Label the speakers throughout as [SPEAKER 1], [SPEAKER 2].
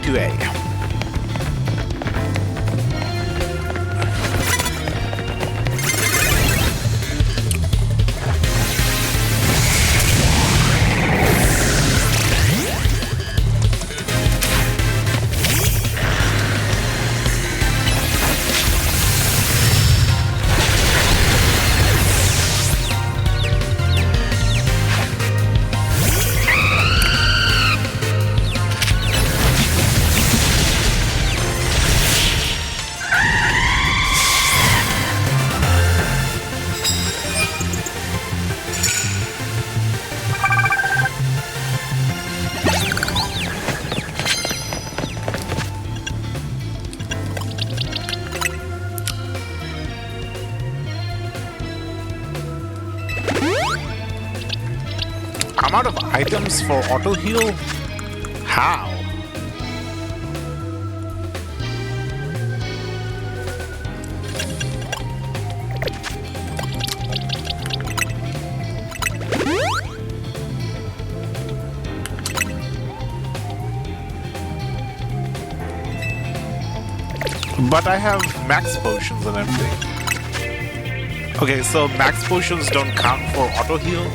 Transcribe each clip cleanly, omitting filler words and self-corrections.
[SPEAKER 1] to A. I'm out of items for auto heal? How? But I have max potions and everything. Okay, so max potions don't count for auto heal?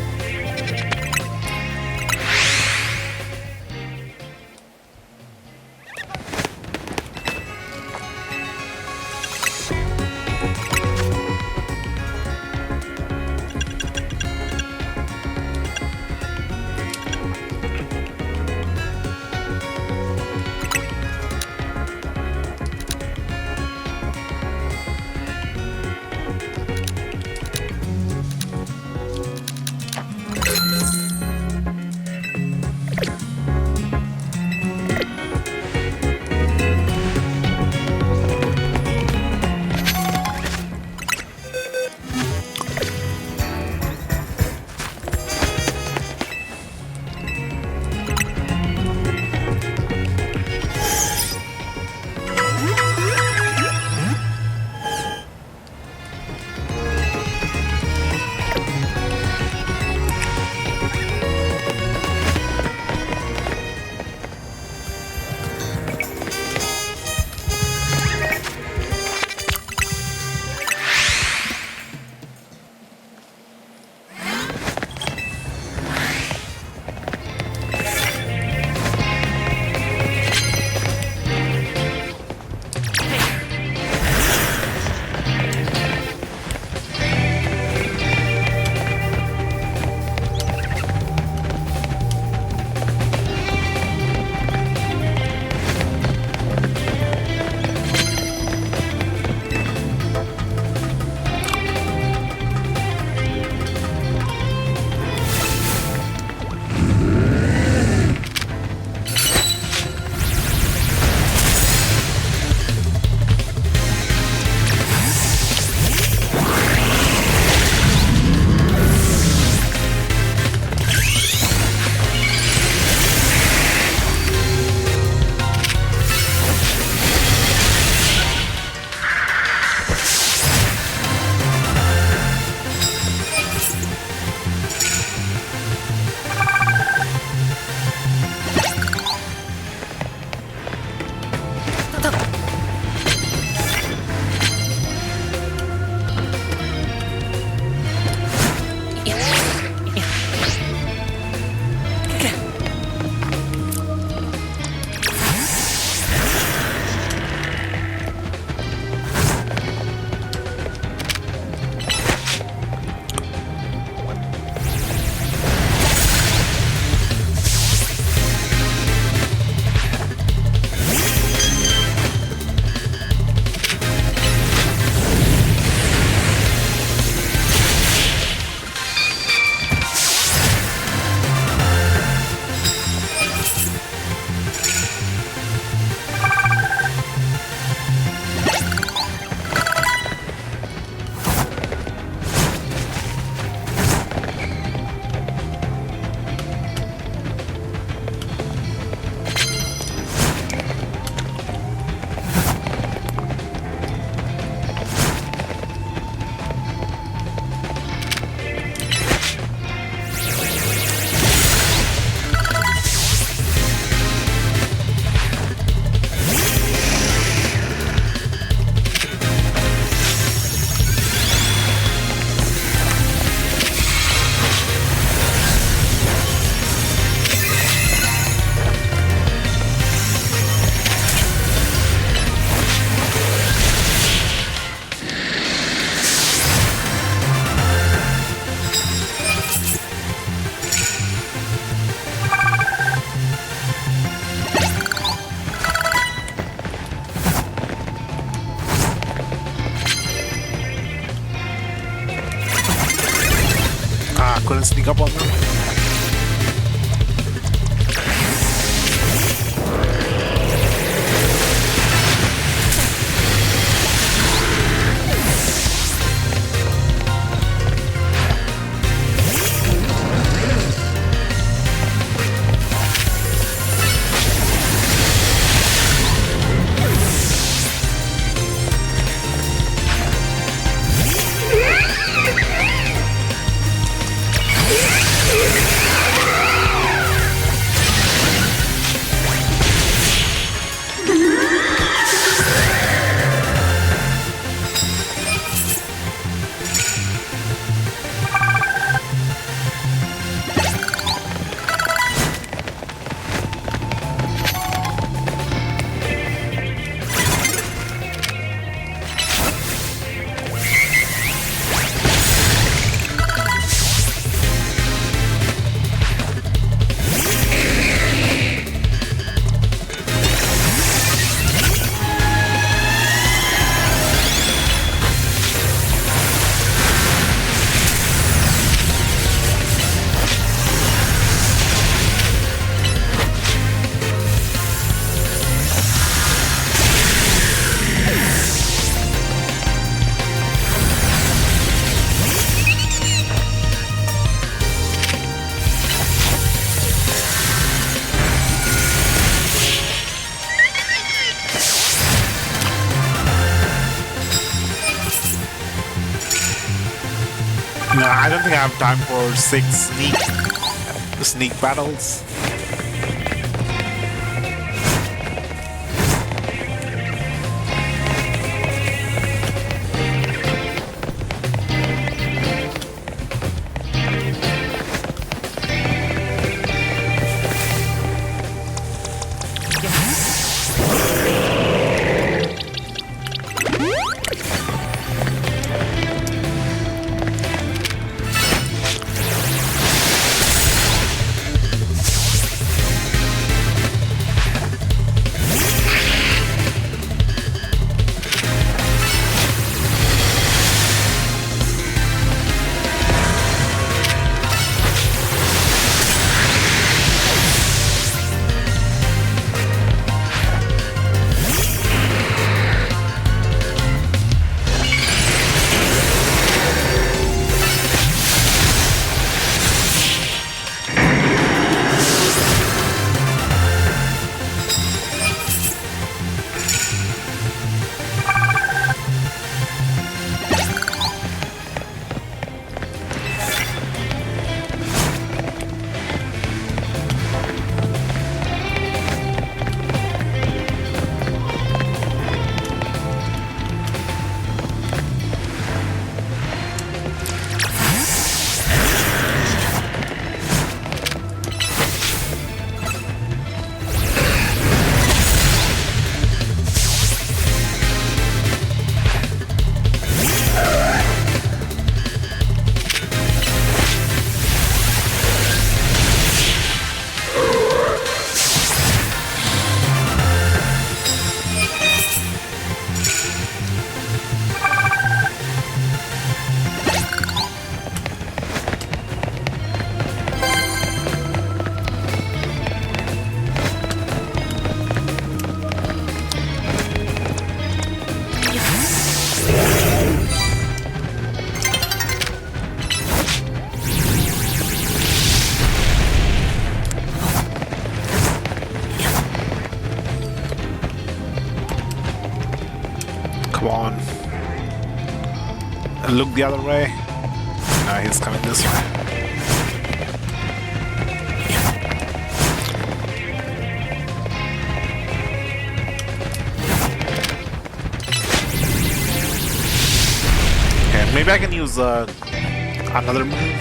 [SPEAKER 1] couldn't sneak up on them. No, I don't think I have time for 6 sneak battles. Come on. Look the other way. No, he's coming this way. Okay, maybe I can use another move.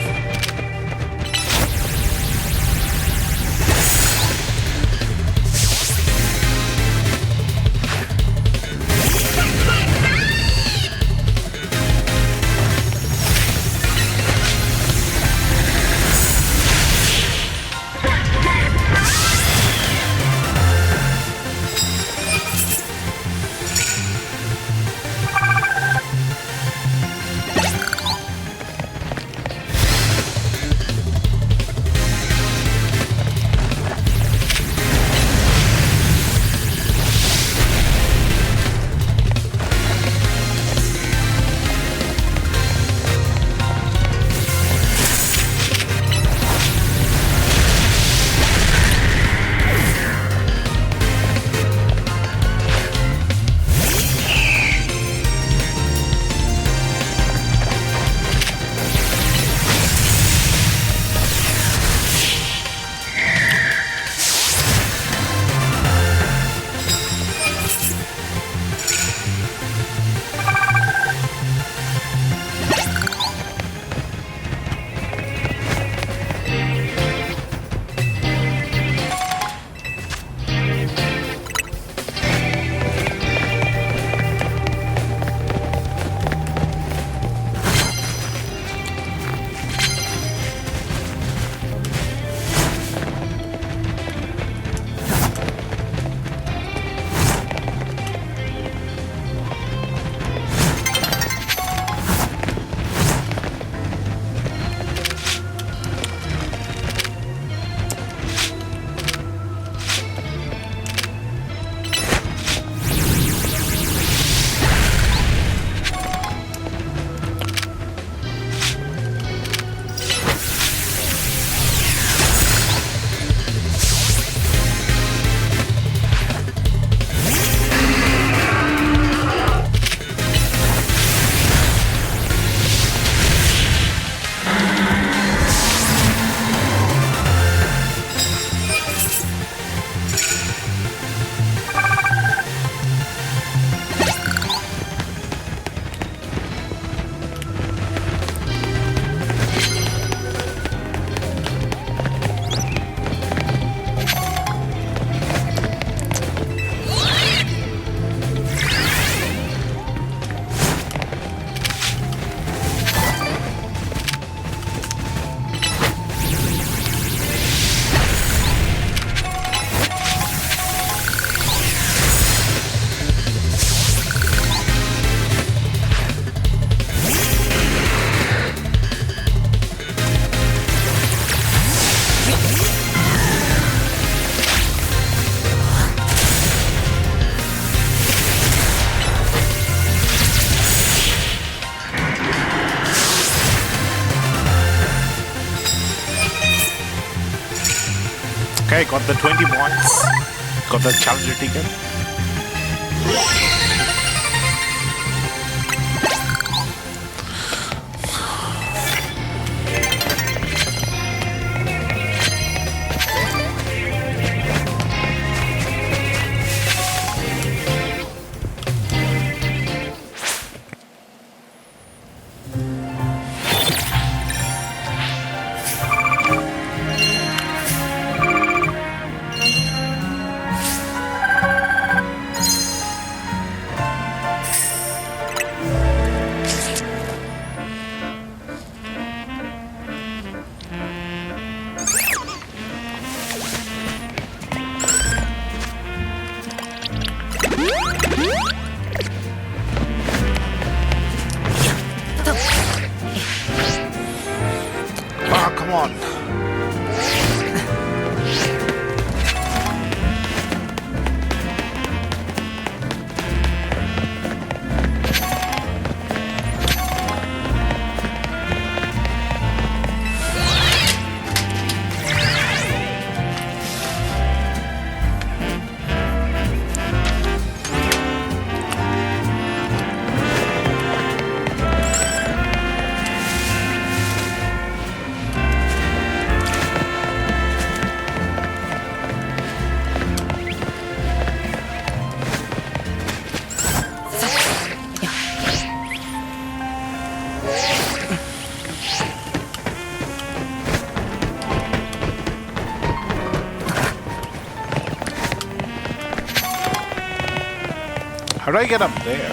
[SPEAKER 1] Okay, got the 20 points. Got the challenger ticket. Ah, come on. How do I get up there?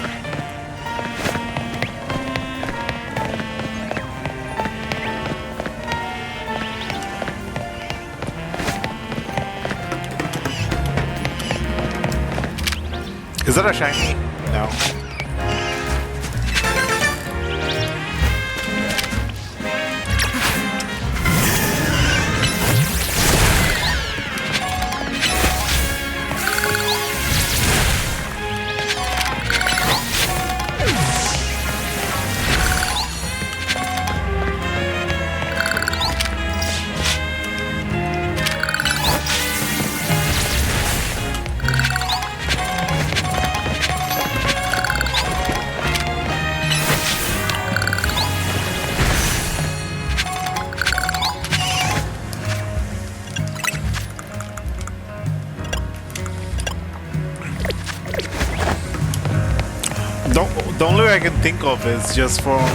[SPEAKER 1] Is that a shiny? No. The only way I can think of is just from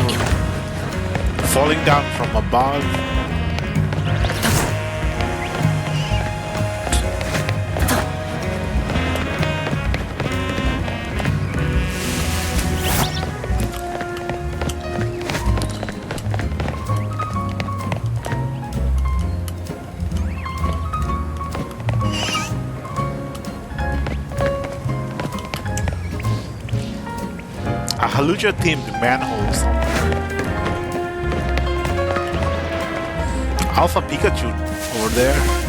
[SPEAKER 1] falling down from above. A Halucha themed manhole somewhere. Alpha Pikachu over there.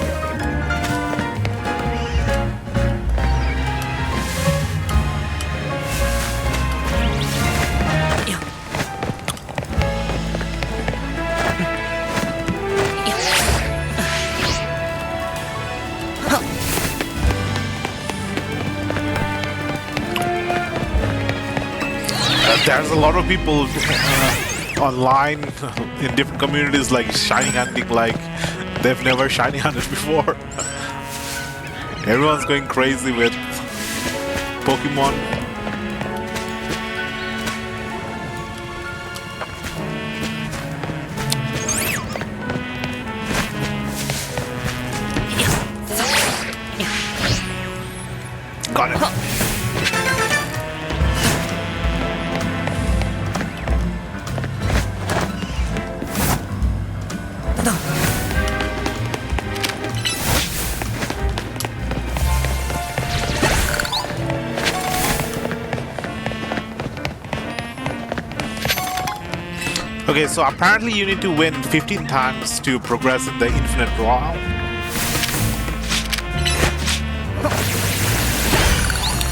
[SPEAKER 1] There's a lot of people online in different communities like shiny hunting like they've never shiny hunted before. Everyone's going crazy with Pokemon. Got it. Okay, so apparently you need to win 15 times to progress in the infinite round.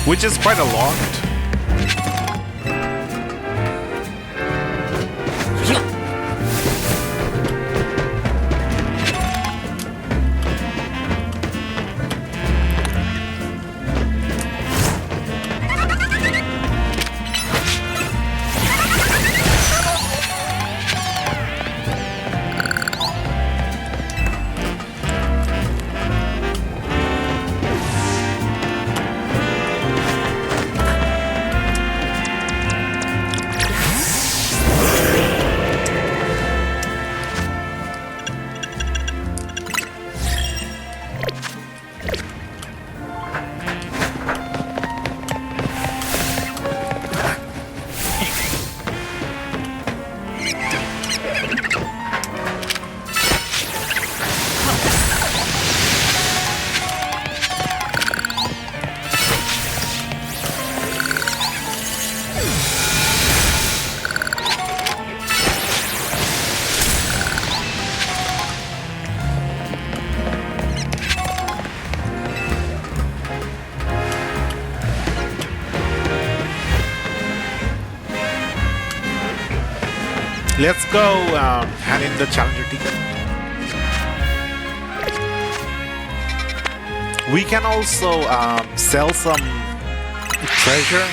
[SPEAKER 1] Which is quite a lot. Let's go hand in the challenger ticket. We can also sell some treasure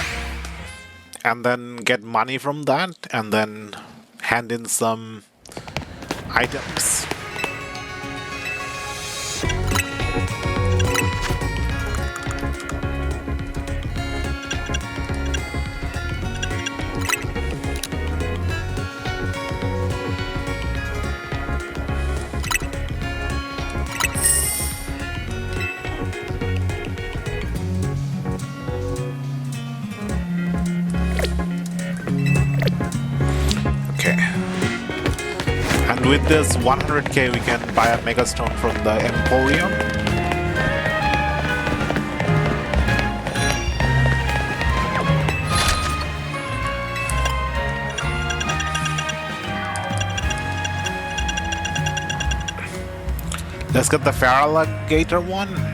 [SPEAKER 1] and then get money from that and then hand in some items. And with this 100k we can buy a Mega Stone from the Emporium. Let's get the Faralligator one.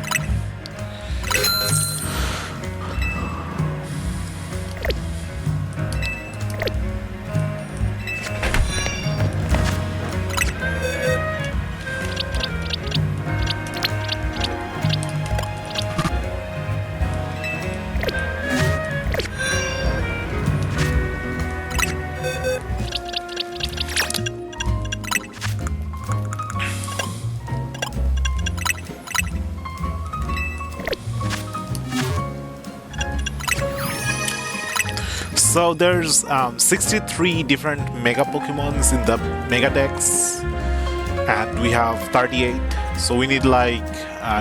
[SPEAKER 1] So there's 63 different Mega Pokemons in the Mega Dex, and we have 38. So we need like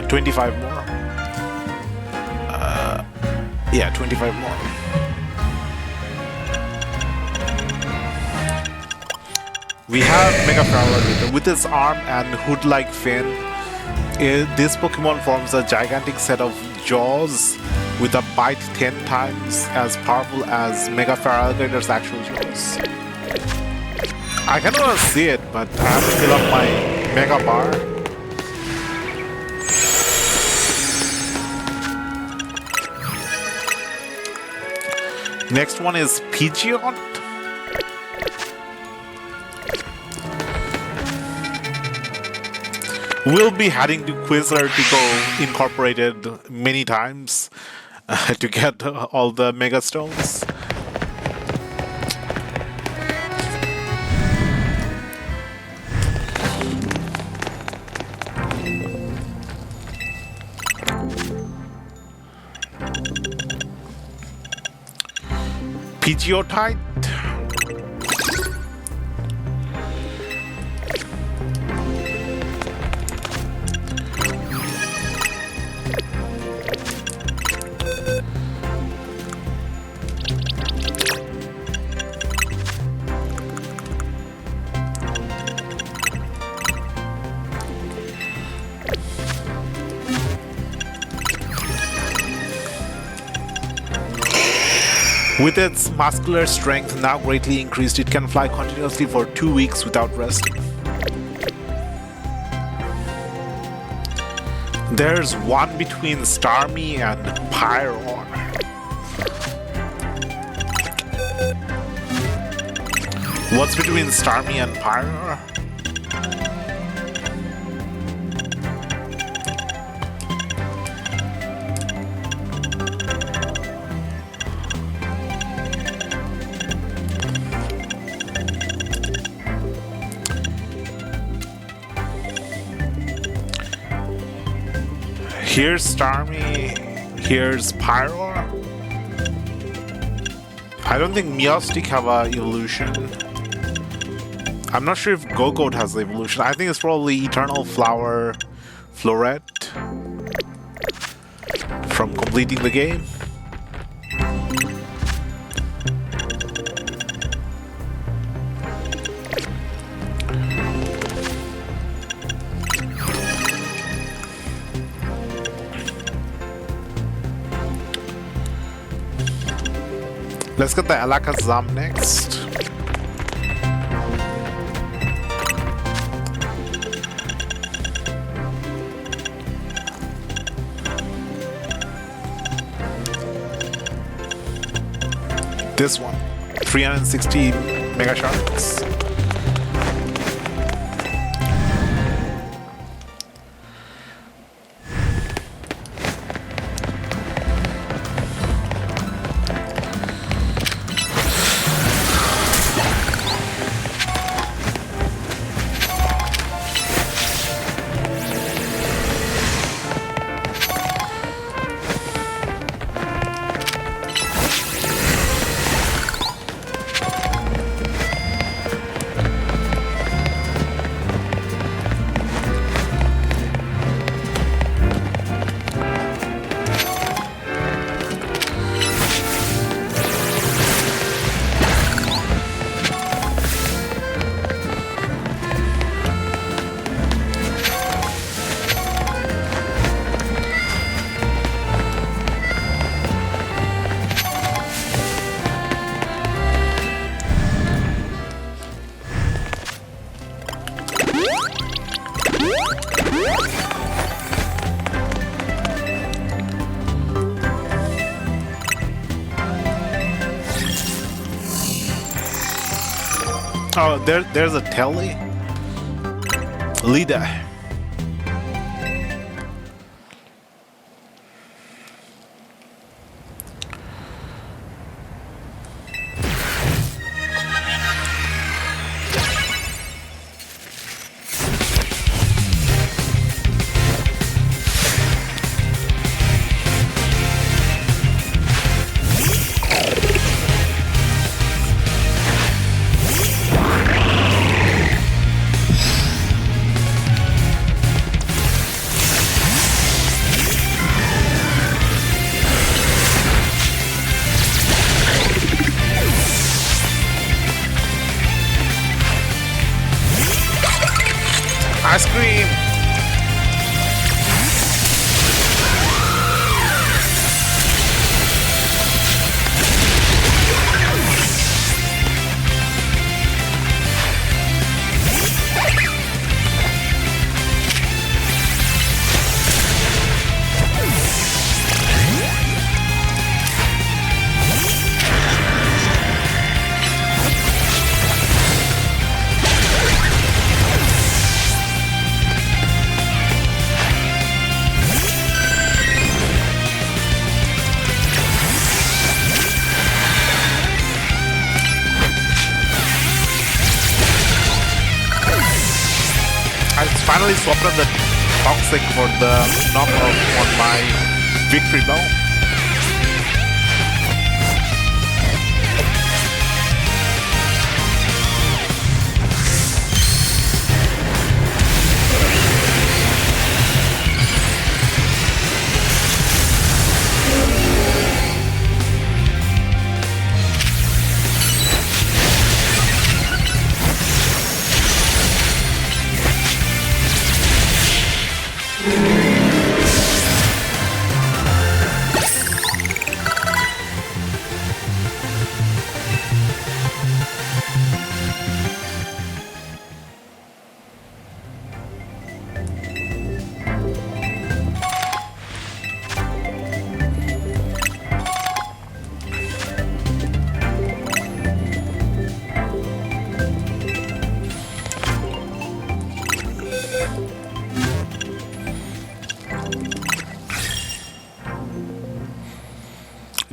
[SPEAKER 1] 25 more. Yeah, 25 more. We have Mega Faralligator with its arm and hood-like fin. This Pokemon forms a gigantic set of jaws with a bite 10 times as powerful as Mega Faralligator's actual jaws. I kind of want to see it, but I have to fill up my Mega Bar. Next one is Pidgeot. We'll be heading to Quizzer to go Incorporated many times to get all the Mega Stones. Pidgeotite. With its muscular strength now greatly increased, it can fly continuously for 2 weeks without resting. There's one between Starmie and Pyron. What's between Starmie and Pyron? Here's Starmie, here's Pyro. I don't think Meowstic have a evolution. I'm not sure if Gogoat has the evolution. I think it's probably Eternal Flower Floret from completing the game. Let's get the Alakazam next. This one, 360 Mega Sharks. Oh, there's a telly. Leader. Ice cream! I finally swapped on the toxic for the knockoff on my victory bow.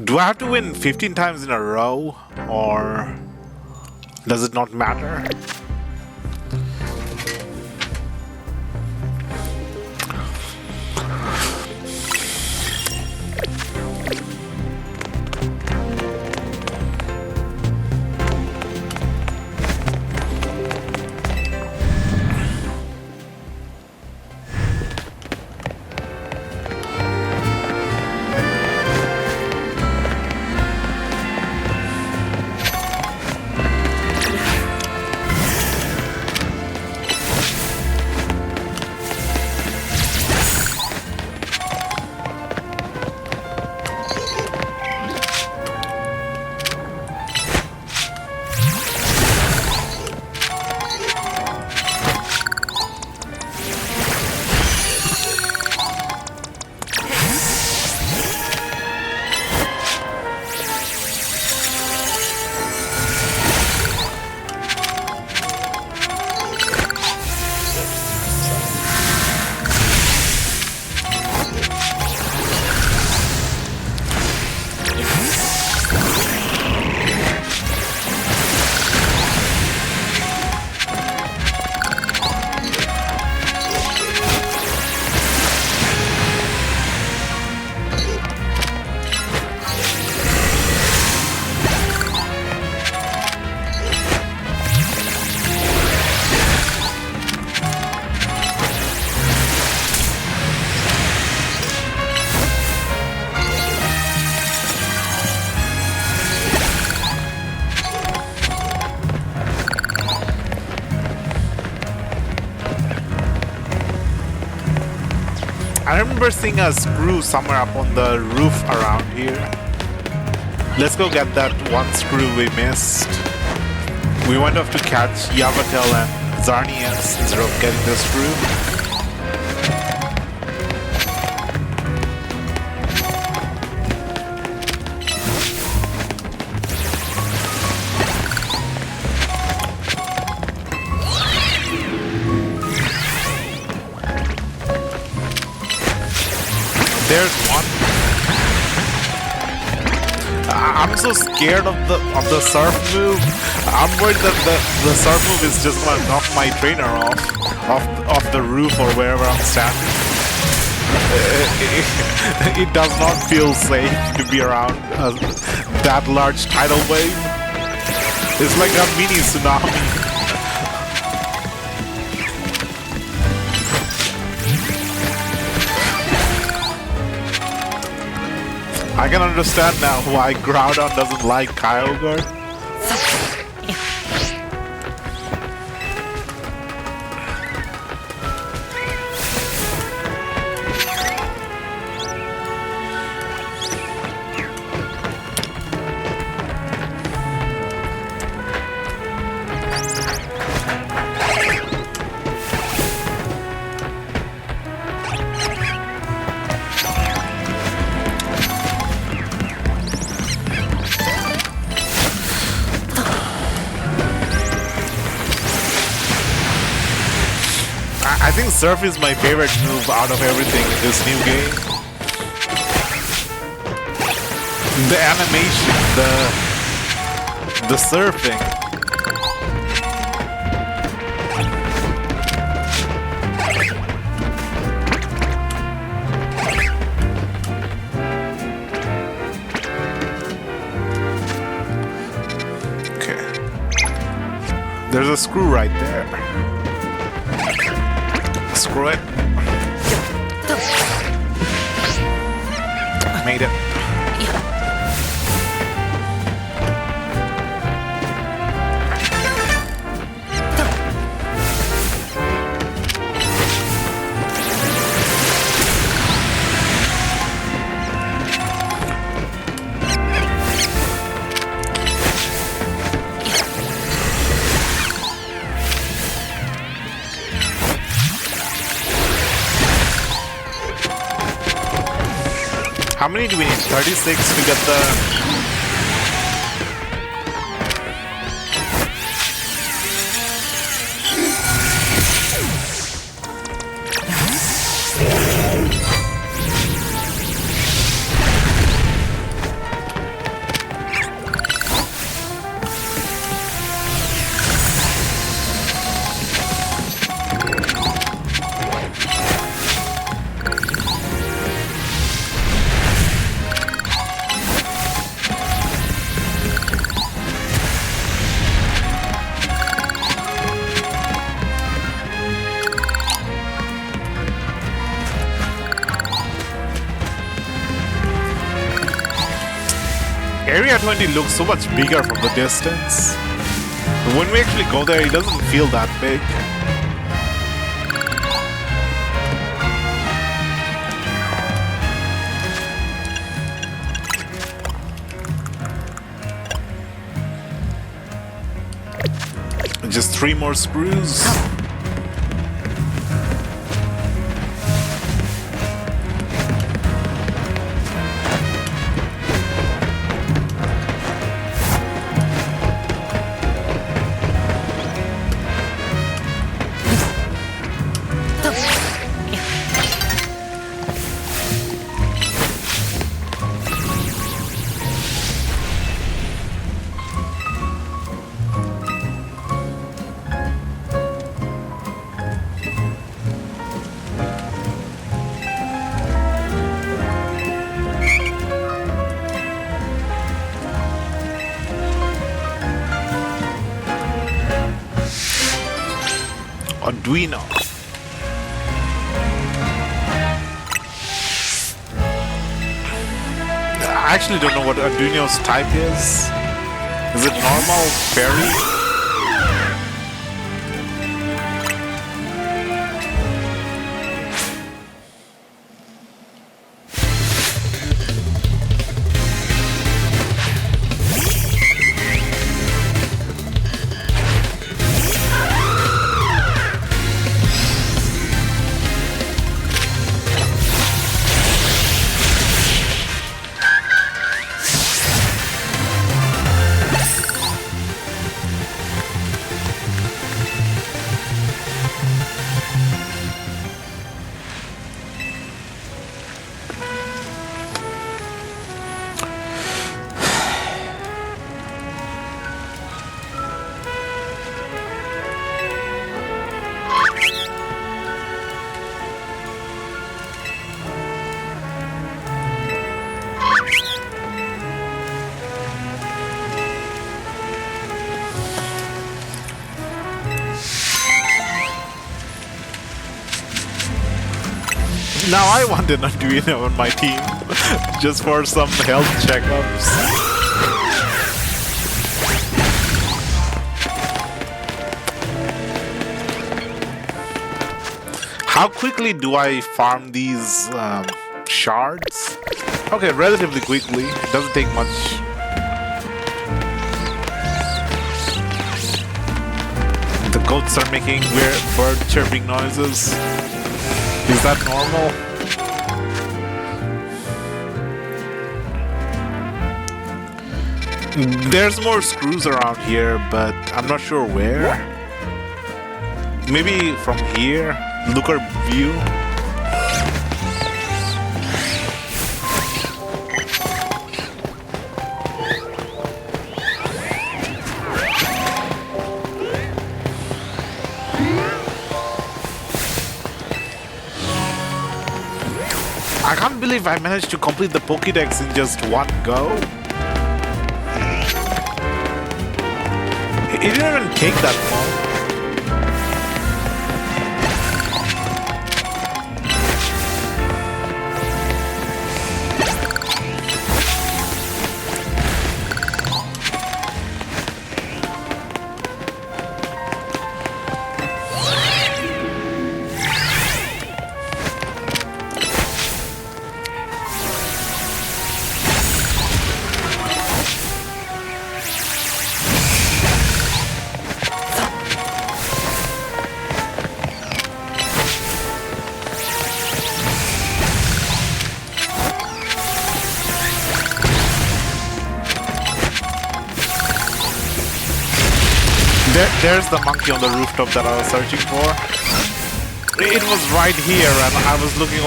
[SPEAKER 1] Do I have to win 15 times in a row, or does it not matter? I remember seeing a screw somewhere up on the roof around here. Let's go get that one screw we missed. We went off to catch Yavatel and Xarnias instead of getting the screw. I'm so scared of the surf move. I'm worried that the surf move is just gonna knock my trainer off the roof or wherever I'm standing. It does not feel safe to be around that large tidal wave. It's like a mini tsunami. I can understand now why Groudon doesn't like Kyogre. I think Surf is my favorite move out of everything in this new game. The animation, the surfing. Okay. There's a screw right there. Screw it. Made it. How many do we need? 36 to get the... Area 20 looks so much bigger from the distance. But when we actually go there, it doesn't feel that big. Just 3 more screws. Arduino. I actually don't know what Arduino's type is. Is it normal, fairy? Now I want an Arduino on my team, just for some health checkups. How quickly do I farm these shards? Okay, relatively quickly. It doesn't take much. The goats are making weird bird chirping noises. Is that normal? There's more screws around here, but I'm not sure where. Maybe from here? Looker view? I can't believe I managed to complete the Pokédex in just one go. It didn't even take that long. There's the monkey on the rooftop that I was searching for. It was right here and I was looking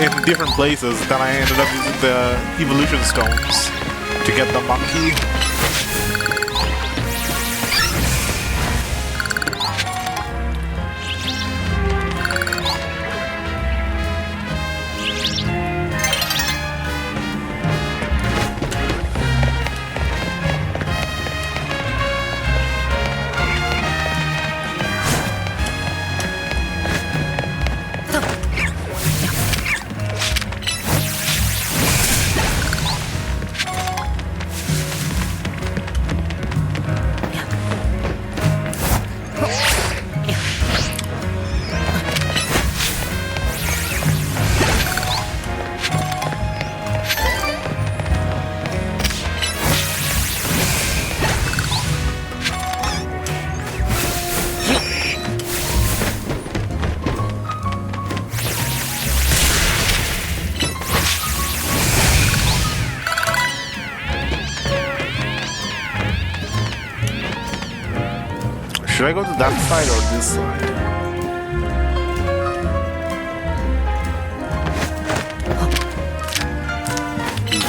[SPEAKER 1] in different places. Then I ended up using the evolution stones to get the monkey. Should I go to that side or this side?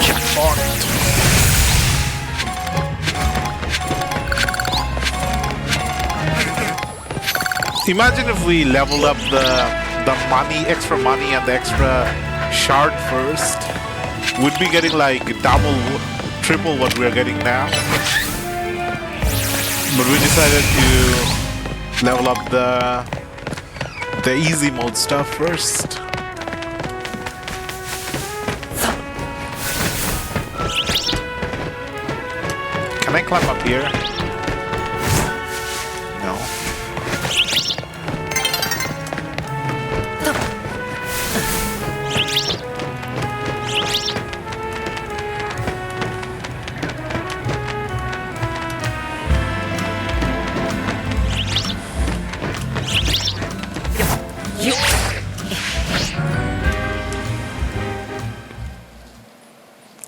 [SPEAKER 1] Jump on it. Imagine if we level up the money, extra money and the extra shard first. We'd be getting like double, triple what we're getting now. But we decided to level up the easy mode stuff first. Can I climb up here? No.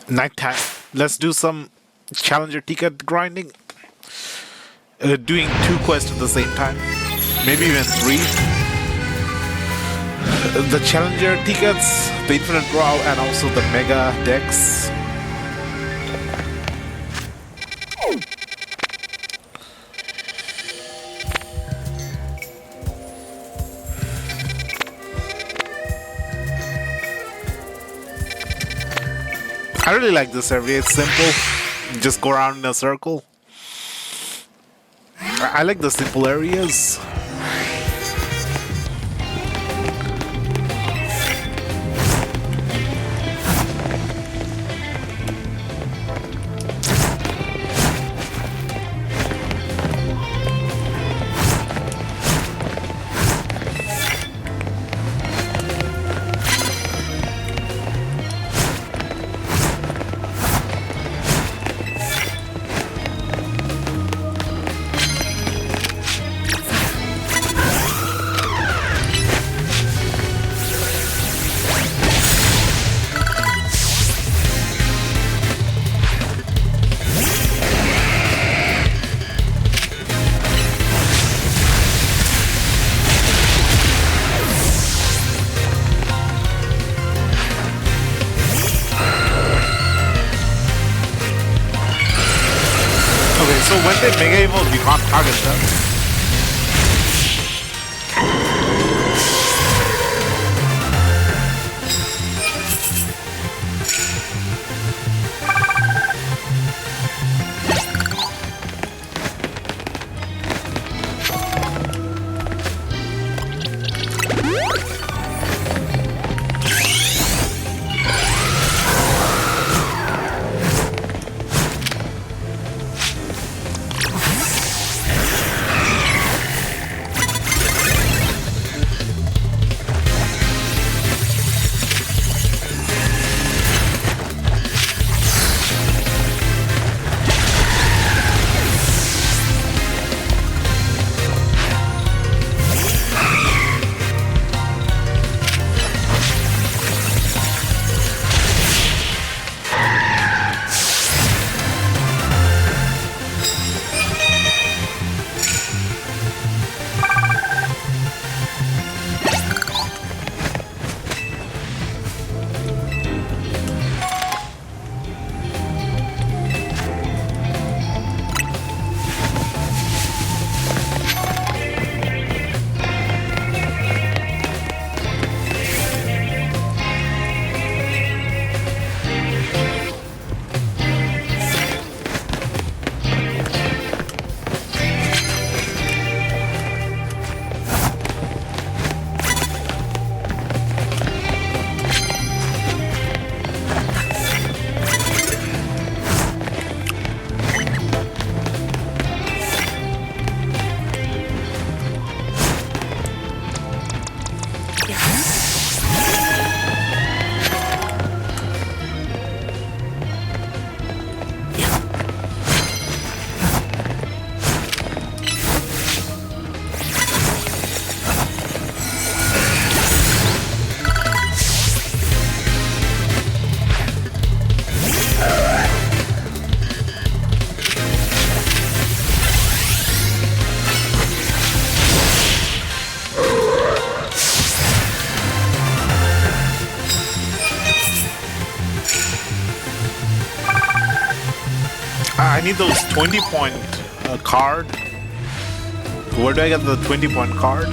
[SPEAKER 1] Nighttime. Let's do some challenger ticket grinding. Doing 2 quests at the same time. Maybe even 3. The challenger tickets, the infinite brawl, and also the mega decks. I really like this area, it's simple. Just go around in a circle. I like the simple areas. So when they Mega Evolve, you can't target them. I need those 20-point card. Where do I get the 20-point card?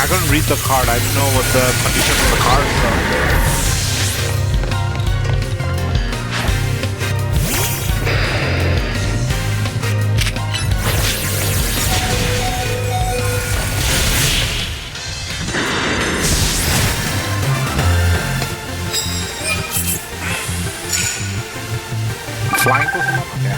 [SPEAKER 1] I couldn't read the card. I didn't know what the condition of the cards are. Flying Pokemon? Okay.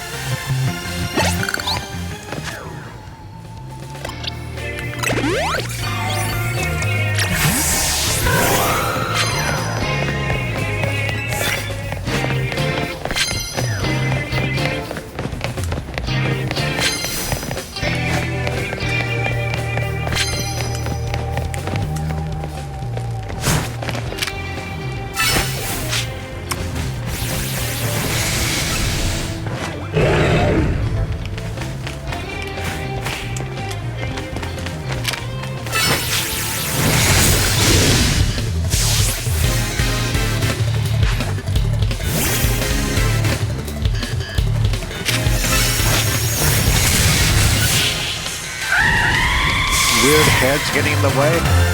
[SPEAKER 1] weird hedge getting in the way.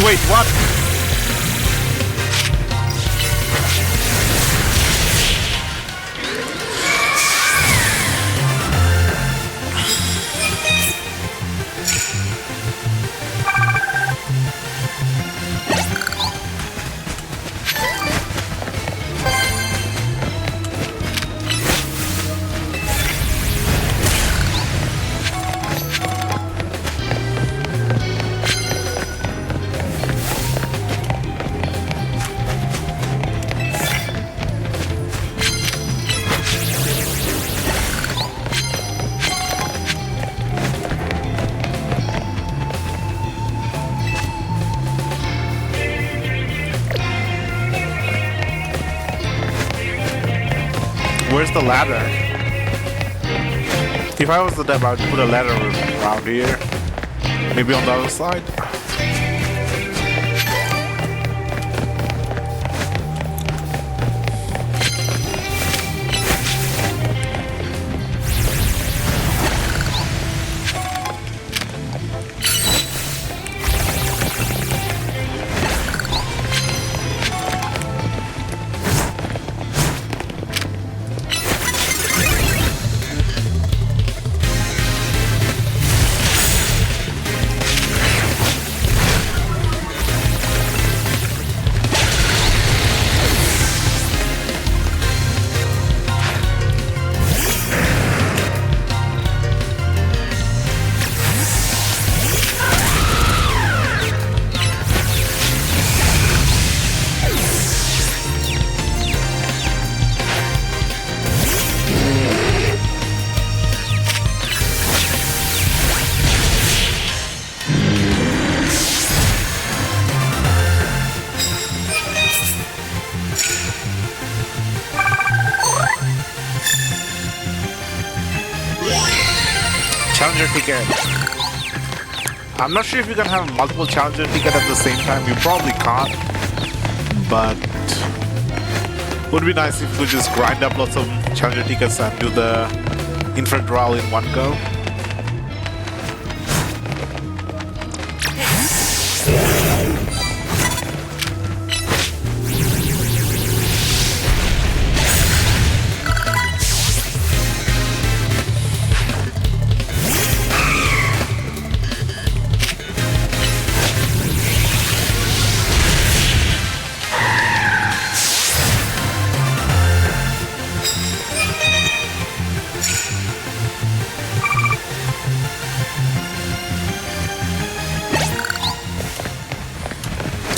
[SPEAKER 1] Wait, what? Where's the ladder? If I was the dev, I would put a ladder around here. Maybe on the other side. Challenger ticket. I'm not sure if you can have multiple challenger ticket at the same time. You probably can't, but it would be nice if we just grind up lots of challenger tickets and do the infrared roll in one go.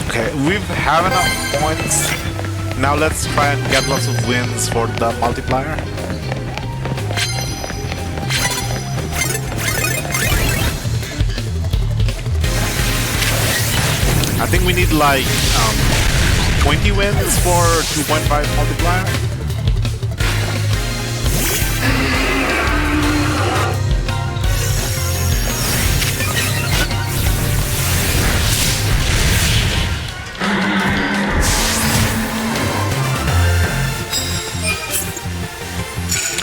[SPEAKER 1] Okay, we have enough points. Now let's try and get lots of wins for the multiplier. I think we need like 20 wins for 2.5 multiplier.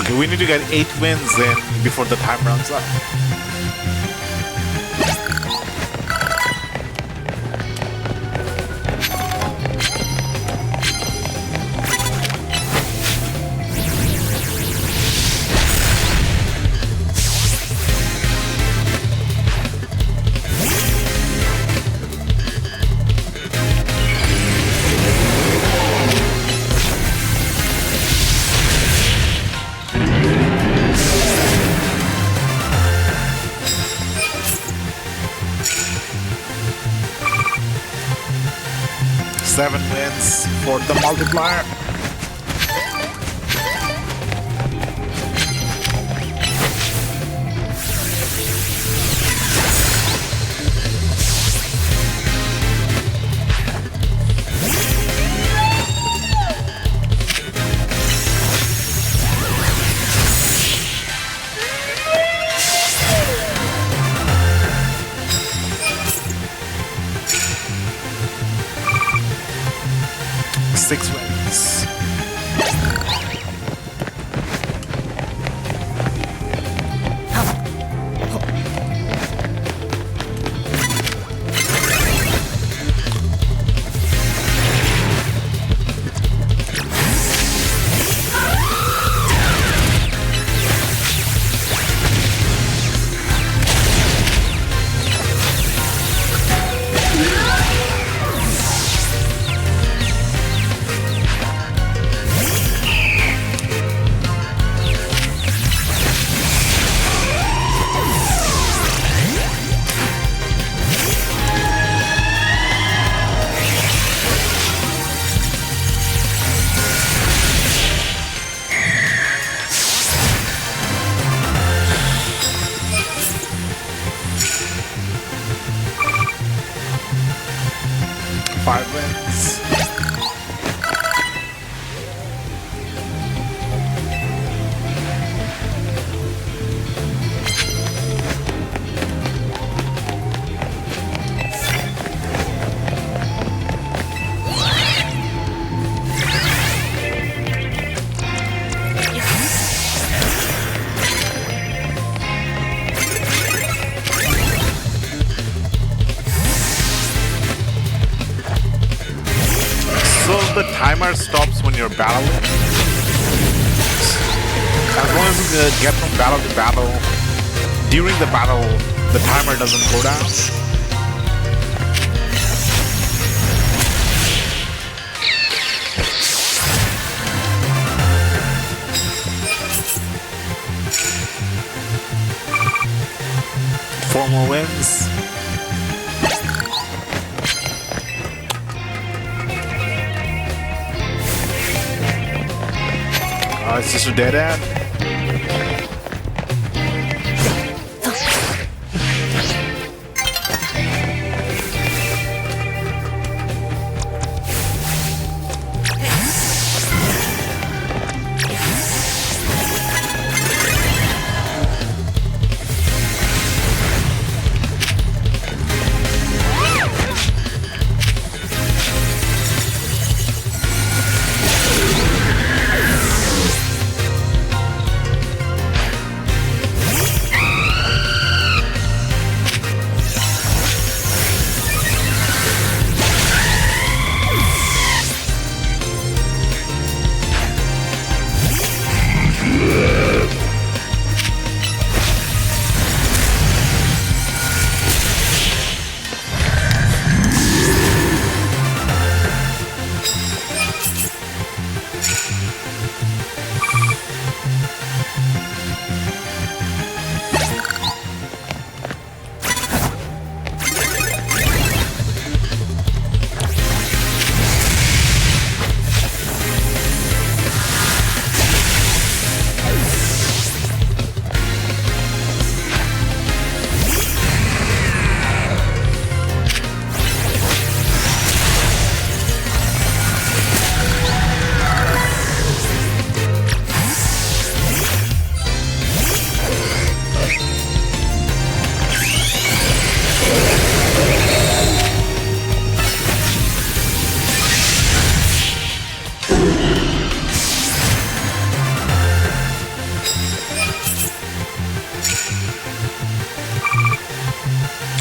[SPEAKER 1] Okay, we need to get 8 wins in before the time runs out. 7 wins for the multiplier. Six wins. Five wins. So the timer stops when you're battling. As long as you get from battle to battle, during the battle, the timer doesn't go down. Four more wins. It's just a dead end.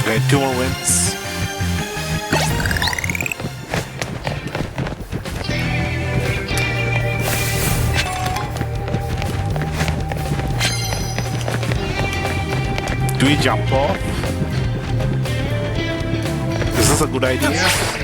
[SPEAKER 1] Okay, 2 more wins. Do we jump off? Is this a good idea?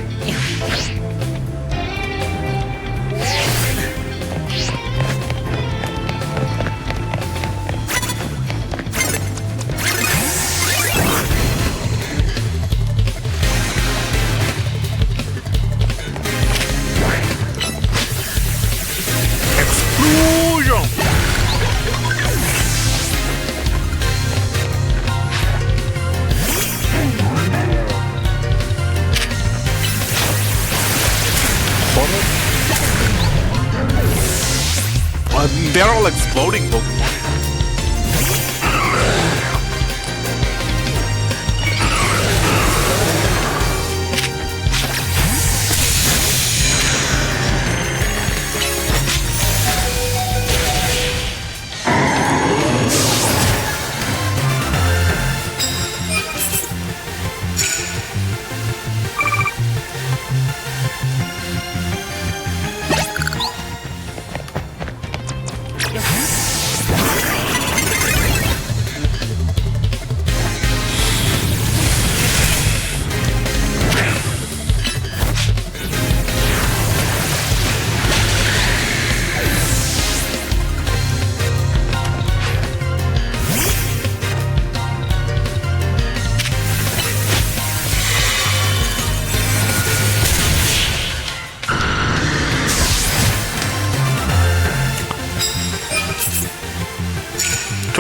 [SPEAKER 1] portal. They're all exploding Pokemon.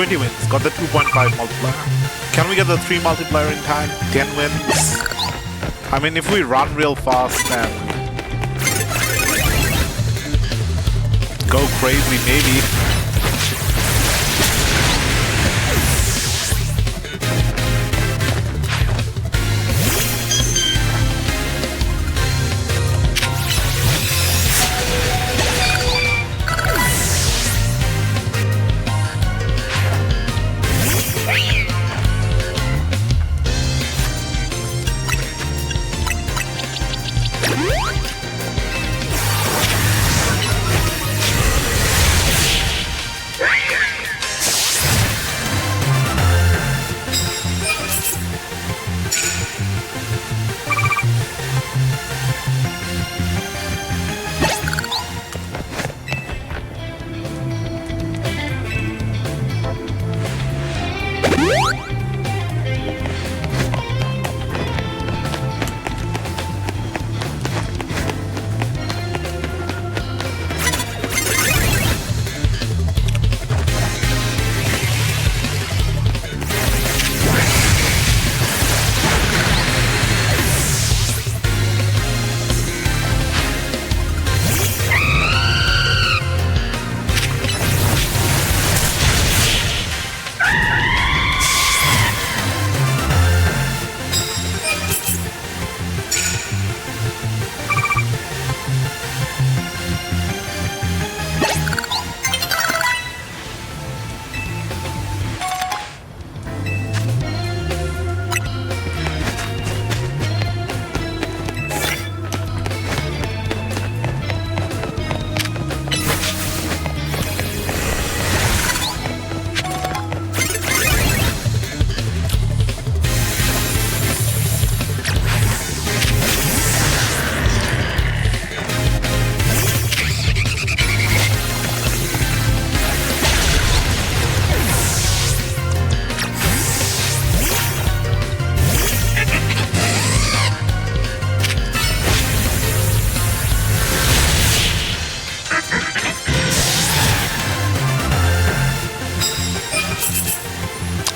[SPEAKER 1] Wins, got the 2.5 multiplier. Can we get the 3 multiplier in time? 10 wins. I mean, if we run real fast and go crazy, maybe.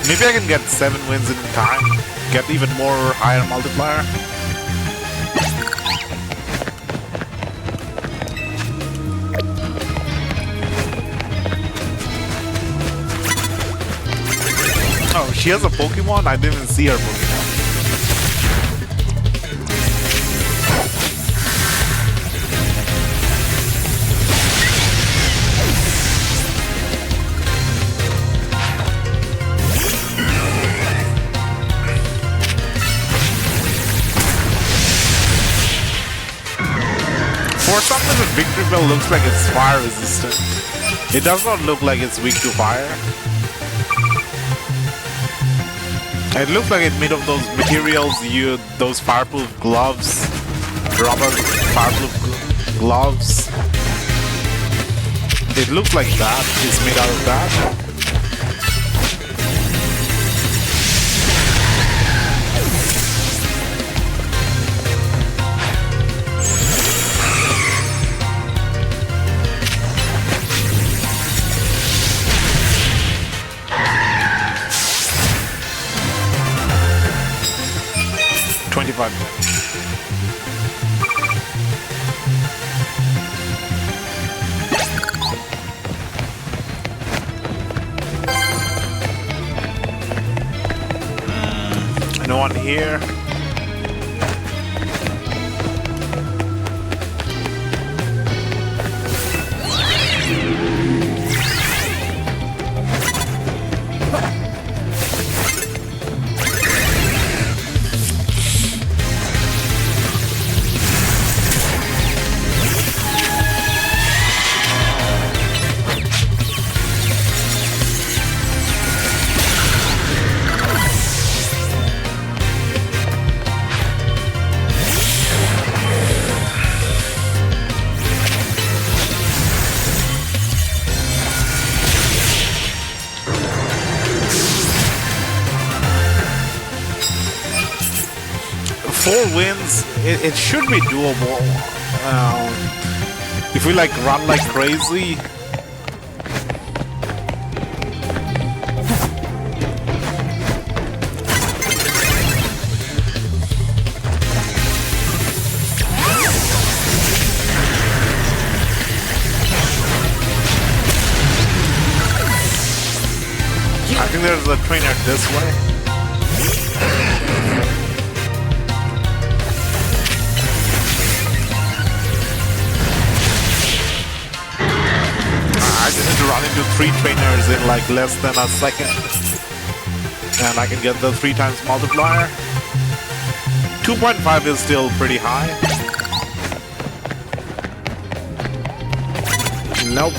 [SPEAKER 1] Maybe I can get 7 wins in time, get even more higher multiplier. Oh, she has a Pokemon? I didn't even see her Pokemon. For some reason, Victory Bell looks like it's fire resistant. It does not look like it's weak to fire. It looks like it's made of those materials, those fireproof gloves, rubber fireproof gloves. It looks like that. It's made out of that. 25 minutes. here. Four wins, it should be doable. If we like run like crazy. I think there's a trainer this way. I just need to run into 3 trainers in like less than a second. And I can get the 3 times multiplier. 2.5 is still pretty high. Nope.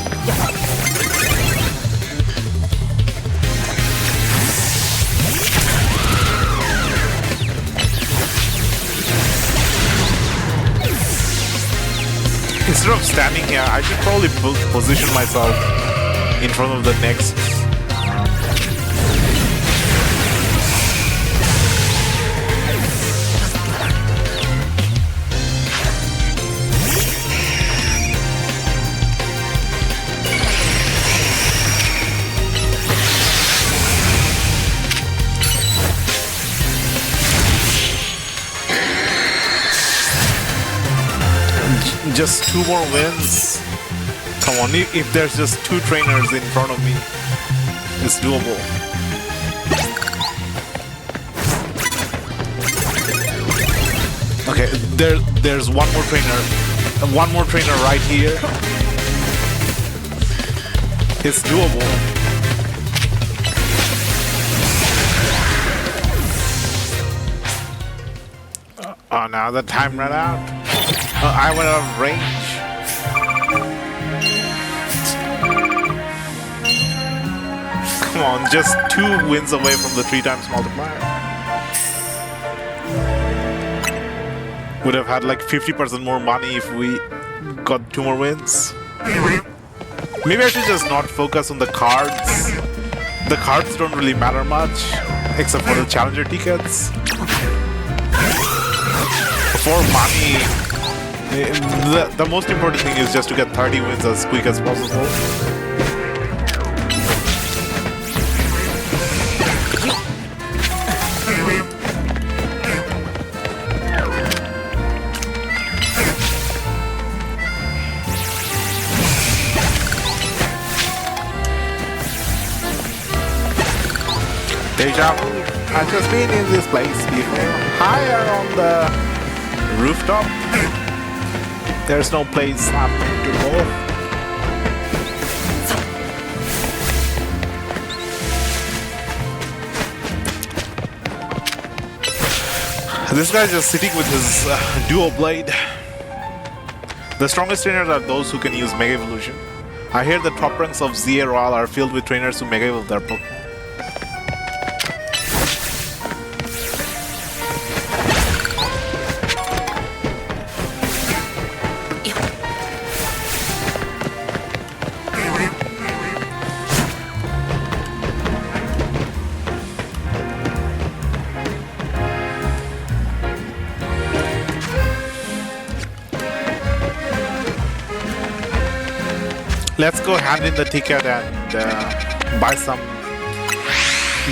[SPEAKER 1] Instead of standing here, I should probably position myself in front of the next. Just 2 more wins. Come on, if there's just 2 trainers in front of me, it's doable. Okay, there's one more trainer right here. It's doable. Oh, now the time ran out. I went out of range. Come on, just 2 wins away from the 3 times multiplier. Would have had like 50% more money if we got 2 more wins. Maybe I should just not focus on the cards. The cards don't really matter much, except for the challenger tickets. For money, the most important thing is just to get 30 wins as quick as possible. Deja vu. I've just been in this place before. Higher on the rooftop. There's no place up to go. This guy's just sitting with his dual blade. The strongest trainers are those who can use Mega Evolution. I hear the top ranks of ZA Royal are filled with trainers who Mega Evolve their Pokemon. Let's go hand in the ticket and buy some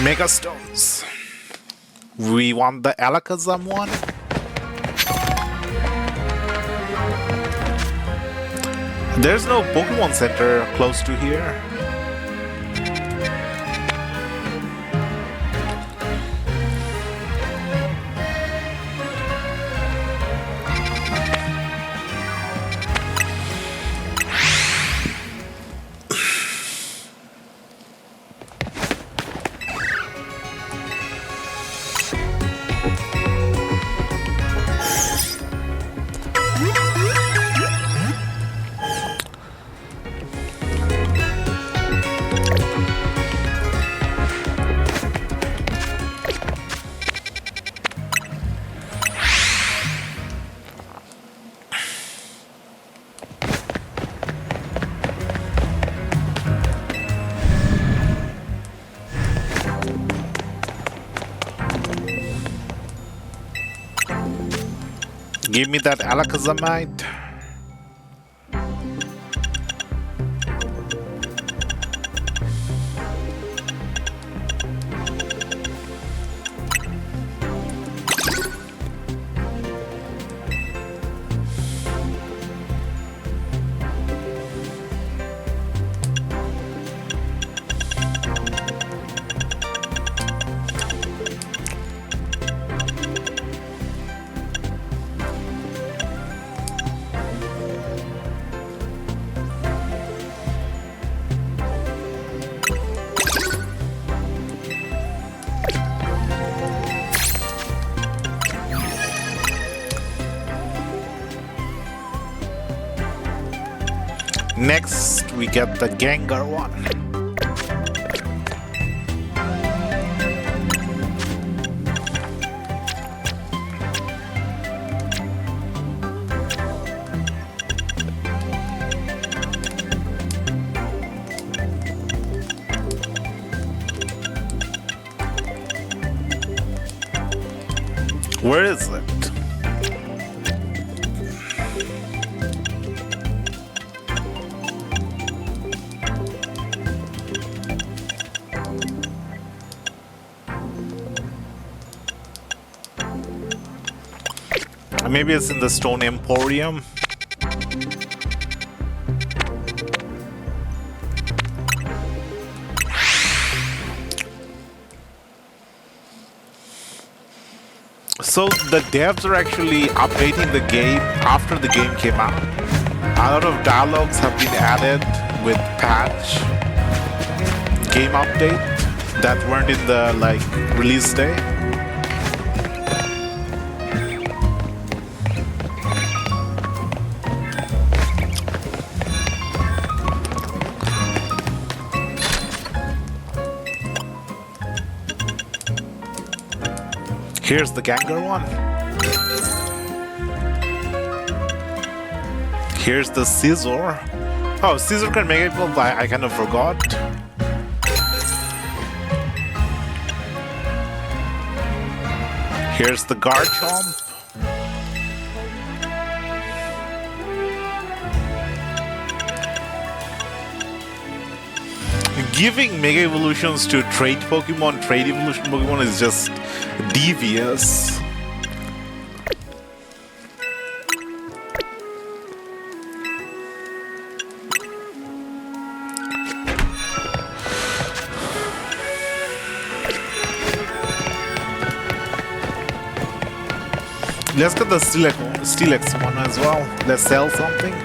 [SPEAKER 1] Mega Stones. We want the Alakazam one. There's no Pokemon Center close to here. Give me that Alakazamite. Next, we get the Gengar one. Where is it? Maybe it's in the Stone Emporium. So the devs are actually updating the game after the game came out. A lot of dialogues have been added with patch game update that weren't in the release day. Here's the Gengar one. Here's the Scizor. Oh, Scizor can make it evolve. I kind of forgot. Here's the Garchomp. Giving Mega Evolutions to trade evolution Pokemon is just devious. Let's get the Steelix one as well. Let's sell something.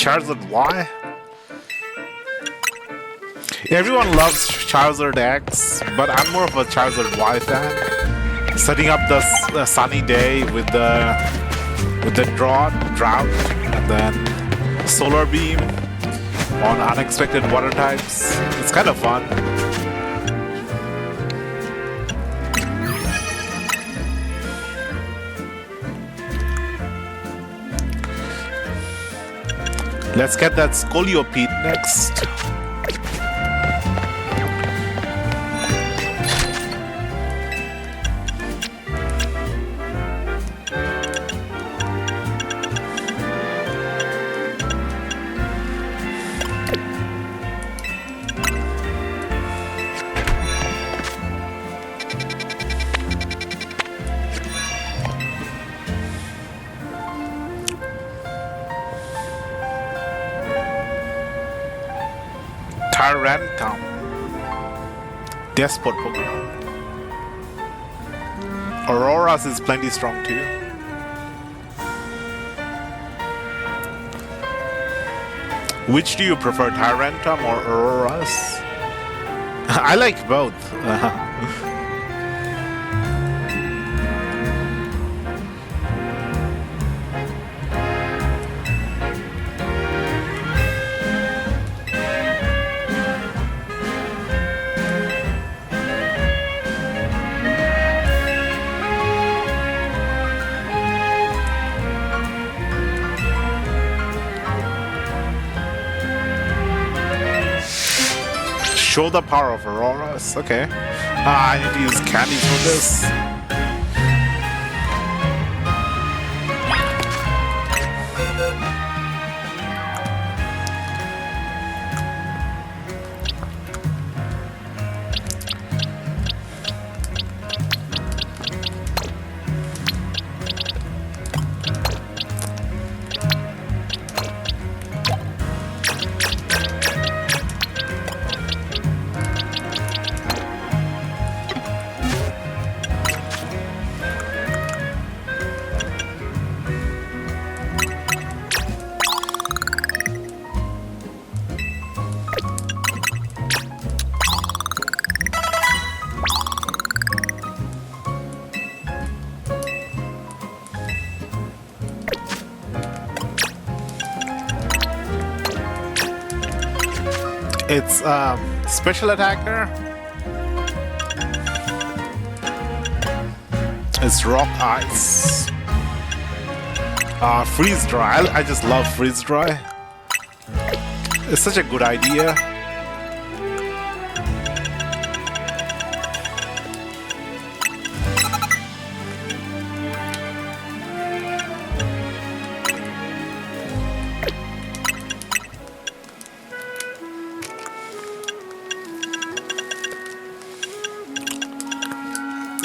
[SPEAKER 1] Charizard Y? Everyone loves Charizard X, but I'm more of a Charizard Y fan. Setting up the sunny day with the drought, and then Solar Beam on unexpected water types. It's kind of fun. Let's get that Scolipede next. Tyrantum. Despot Pokemon. Aurora's is plenty strong too. Which do you prefer, Tyrantum or Auroras? I like both. Show the power of Auroras. Okay. I need to use candies for this. It's special attacker. It's rock ice. Freeze dry. I just love freeze dry. It's such a good idea.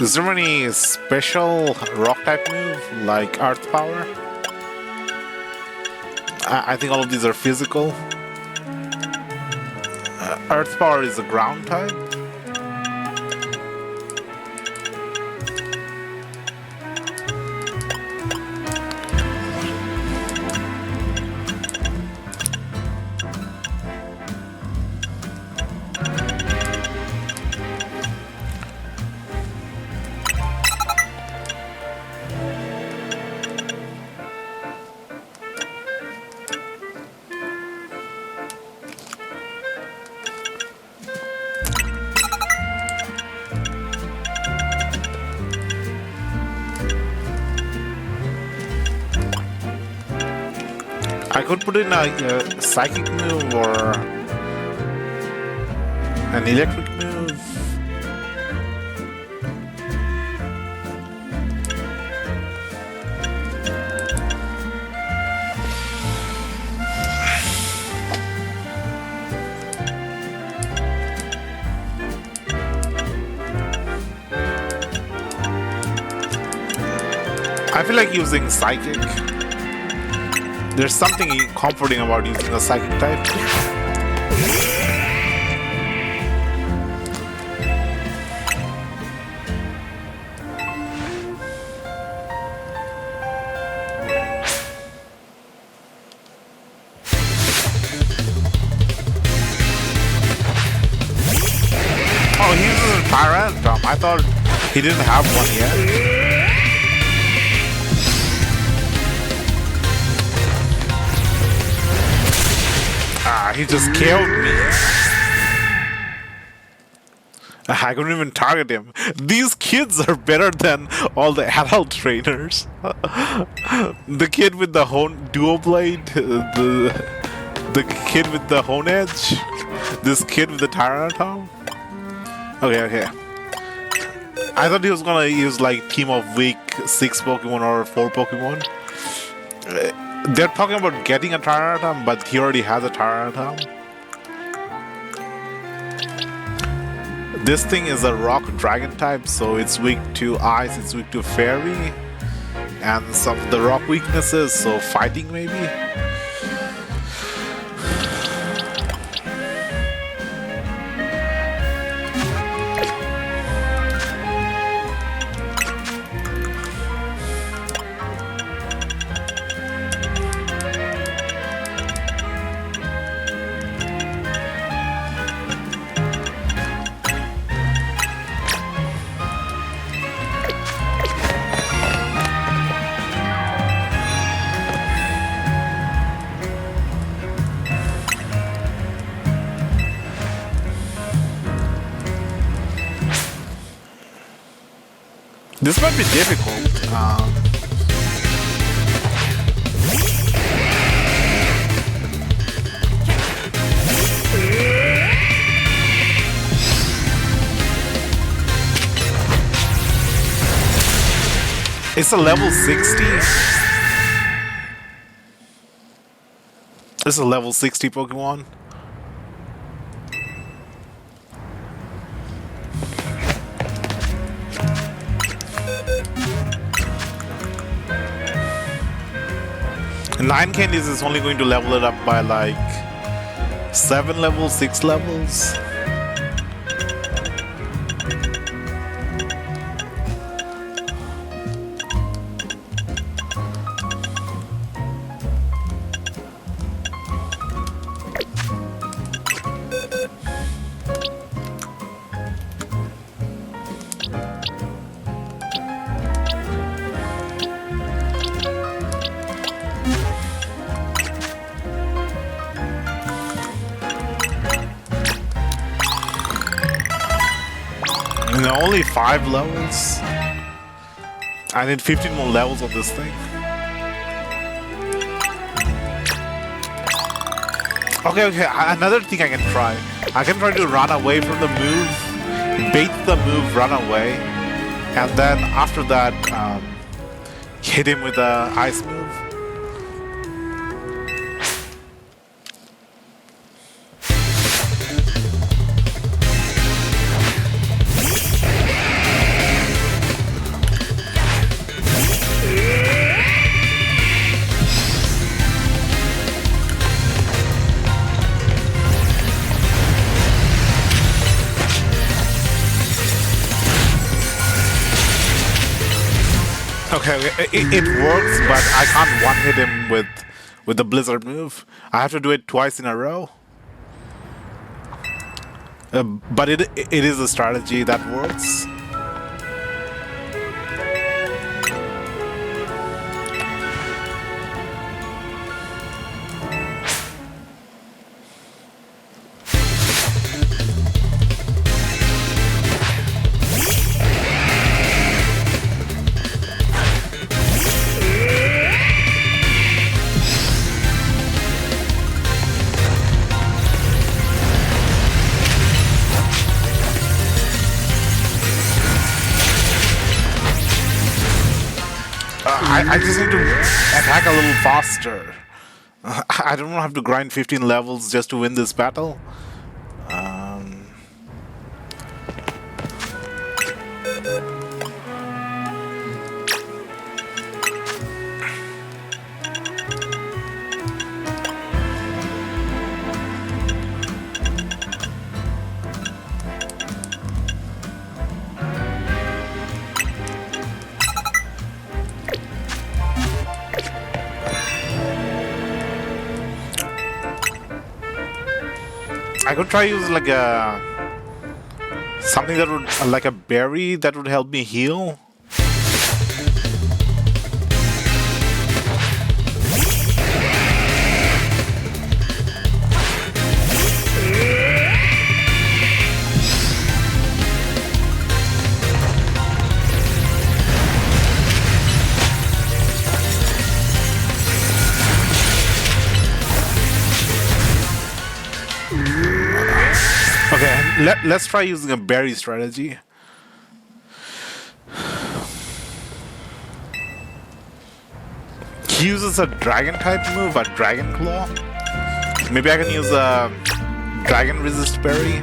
[SPEAKER 1] Is there any special rock type move like Earth Power? I think all of these are physical. Earth Power is a ground type. I could put in a psychic move or an electric move. I feel like using psychic. There's something comforting about using a psychic type. Oh, he's using Tyrantum. I thought he didn't have one yet. He just killed me. I couldn't even target him. These kids are better than all the adult trainers. The kid with the dual blade, the kid with the hone edge, this kid with the Tyrantum. Okay. I thought he was gonna use like team of weak 6 Pokemon or 4 Pokemon. They're talking about getting a Tyrantum, but he already has a Tyrantum. This thing is a rock dragon type, so it's weak to ice, it's weak to fairy, and some of the rock weaknesses, so fighting maybe. This might be difficult. It's a level 60. This is a level 60 Pokemon. Nine candies is only going to level it up by like 7 levels, 6 levels. And only 5 levels. I need 15 more levels on this thing. Okay, another thing I can try. I can try to run away from the move, bait the move, run away, and then after that, hit him with the ice move. Okay, it works, but I can't one-hit him with the Blizzard move. I have to do it twice in a row. But it is a strategy that works. I just need to attack a little faster. I don't have to grind 15 levels just to win this battle. I could try use like a something that would like a berry that would help me heal. Okay, let's try using a berry strategy. He uses a dragon type move, a dragon claw. Maybe I can use a dragon resist berry.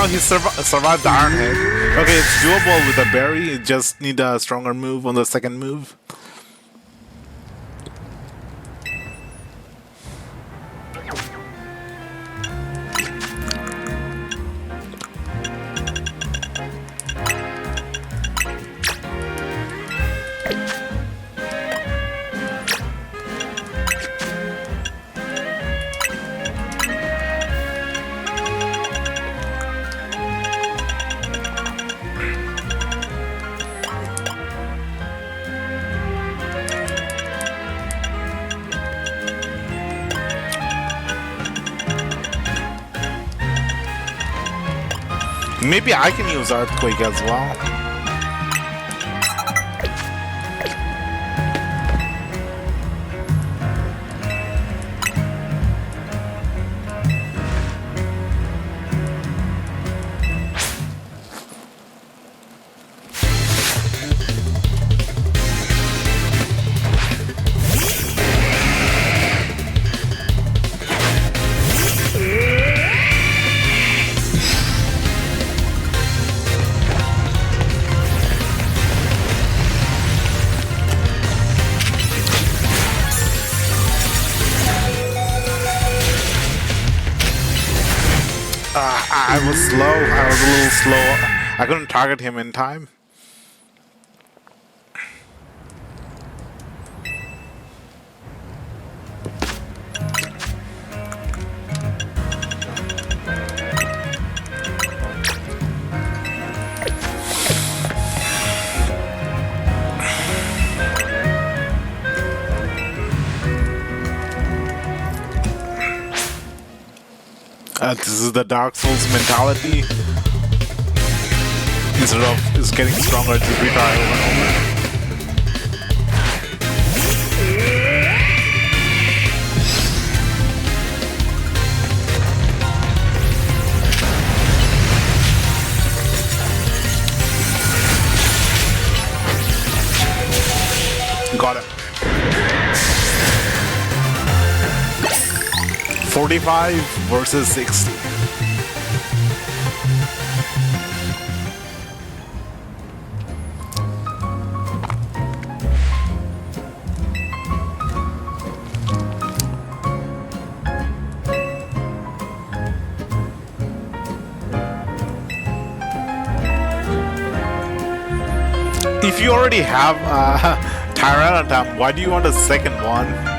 [SPEAKER 1] Somehow he survived the Iron Head. Okay, it's doable with a berry. You just need a stronger move on the second move. Maybe I can use Earthquake as well. I was slow. I was a little slow. I couldn't target him in time. This is the Dark Souls mentality. Instead of is getting stronger, to retry over and over. Got it. 45 versus 60. If you already have Tyranitam, why do you want a second one?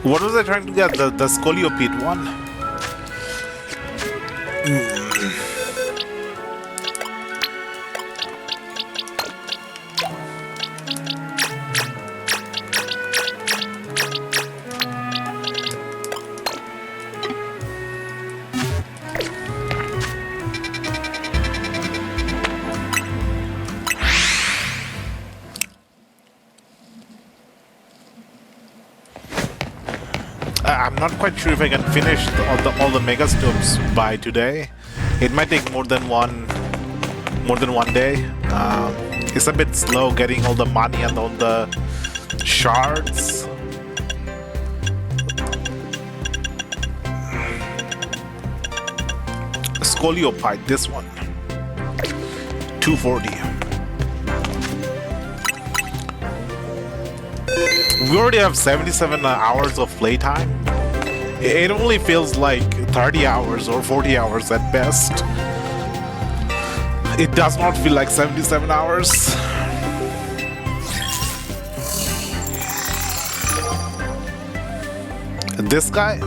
[SPEAKER 1] What was I trying to get? The Scoliopede one? I'm not quite sure if I can finish all the mega stops by today. It might take more than one day. It's a bit slow getting all the money and all the shards. Scoliopide, this one. 240. We already have 77 hours of playtime. It only feels like 30 hours or 40 hours at best. It does not feel like 77 hours. This guy?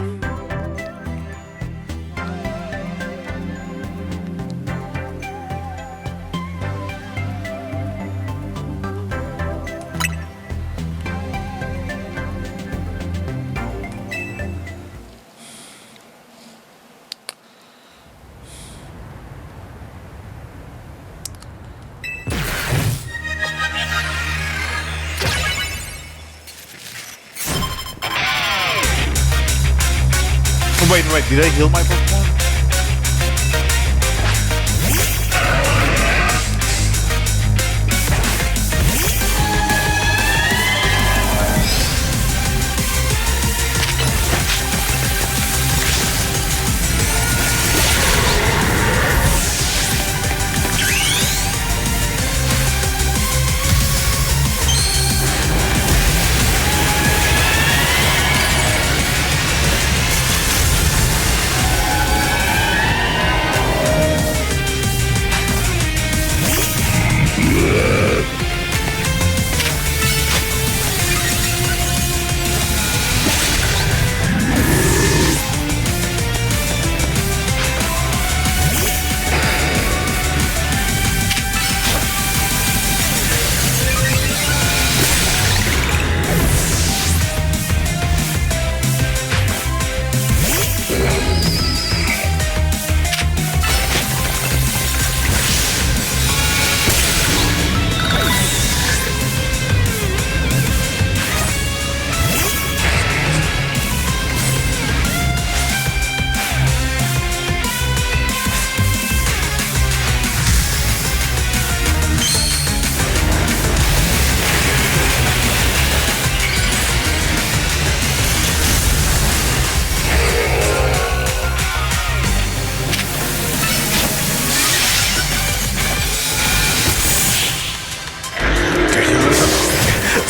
[SPEAKER 1] Anyway, did I heal my Pokemon?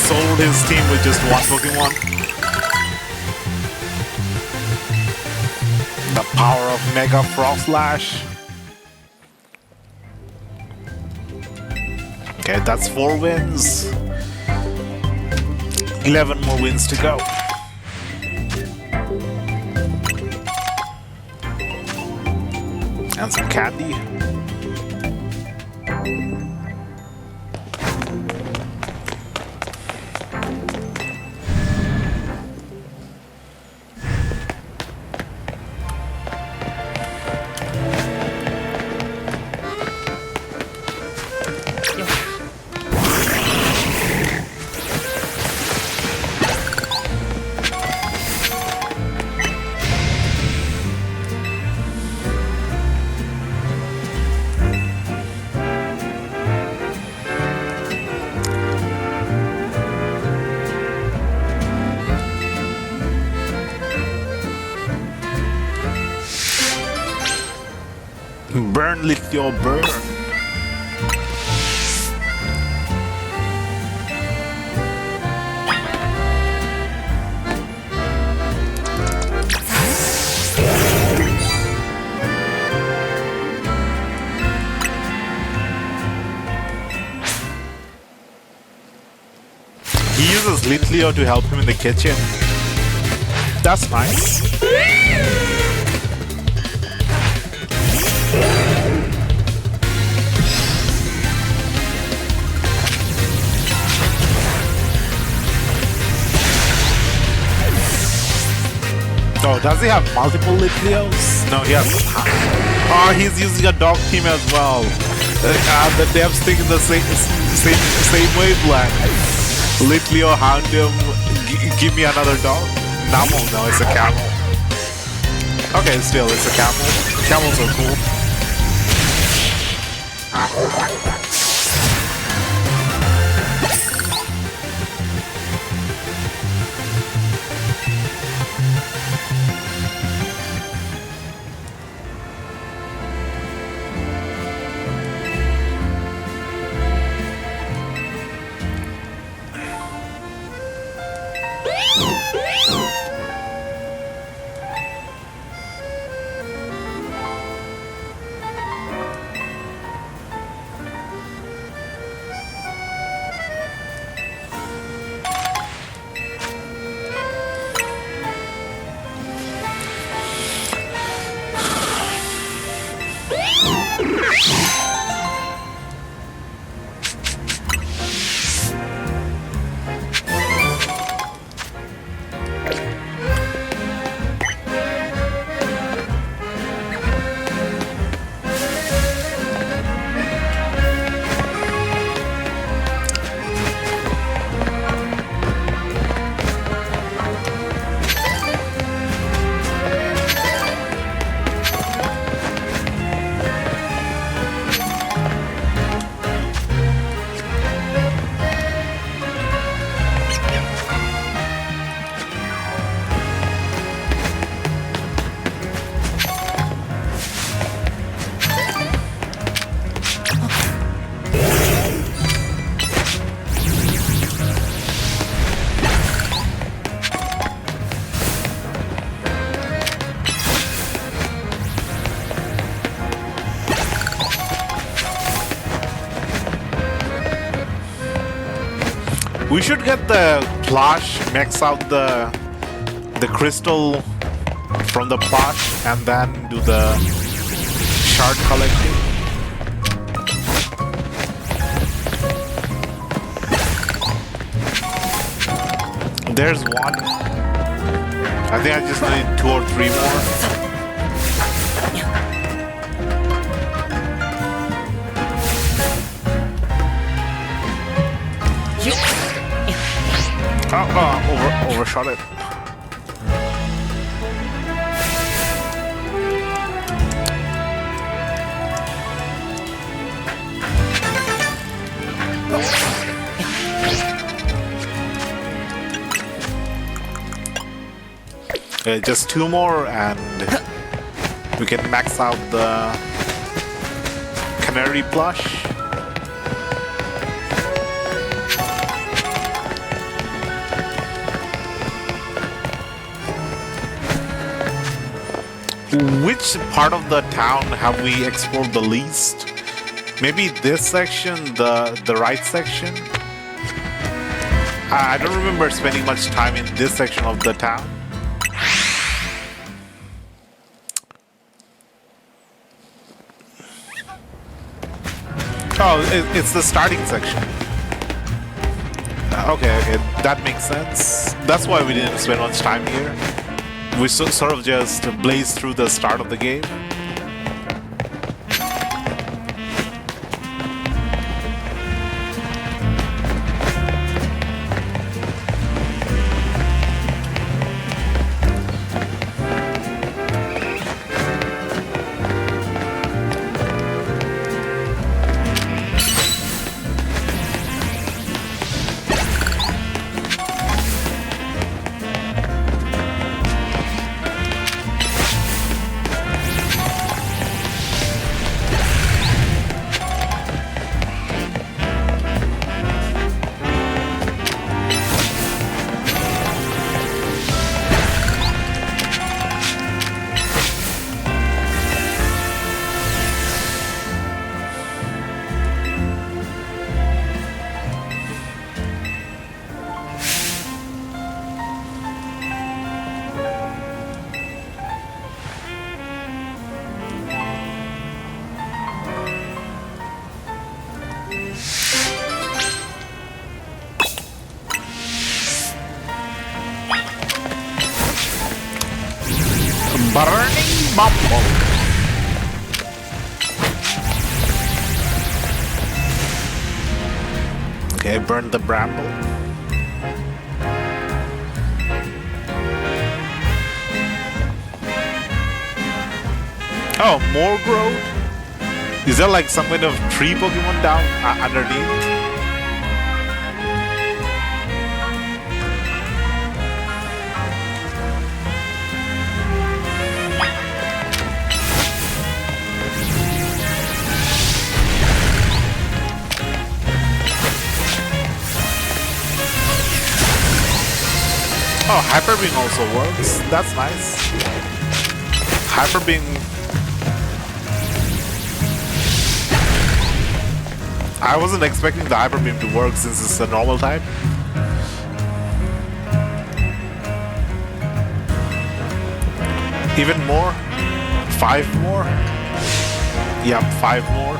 [SPEAKER 1] Sold his team with just one Pokemon. The power of Mega Frostlash. Okay, that's 4 wins. 11 more wins to go. And some candy. Burn, Lithio, burn. He uses Litleo to help him in the kitchen. That's nice. Oh, does he have multiple Litleos? No, he has. Oh, he's using a dog team as well. They have sticking the same wavelength. Litleo, Houndoom, give me another dog. Namo, no, it's a camel. Okay, still, it's a camel. Camels are cool. We should get the plush, max out the crystal from the plush, and then do the shard collecting. There's one. I think I just need 2 or 3 more. Oh, overshot it. Just 2 more and we can max out the canary plush. Which part of the town have we explored the least? Maybe this section, the right section? I don't remember spending much time in this section of the town. Oh, it's the starting section. Okay, that makes sense. That's why we didn't spend much time here. We sort of just blazed through the start of the game. Burning Bumble. Okay, burn the bramble. Oh, more growth? Is there like some kind of tree Pokemon down underneath? Oh, Hyper Beam also works. That's nice. Hyper Beam. I wasn't expecting the Hyper Beam to work since it's a normal type. Even more? 5 more? Yep, 5 more.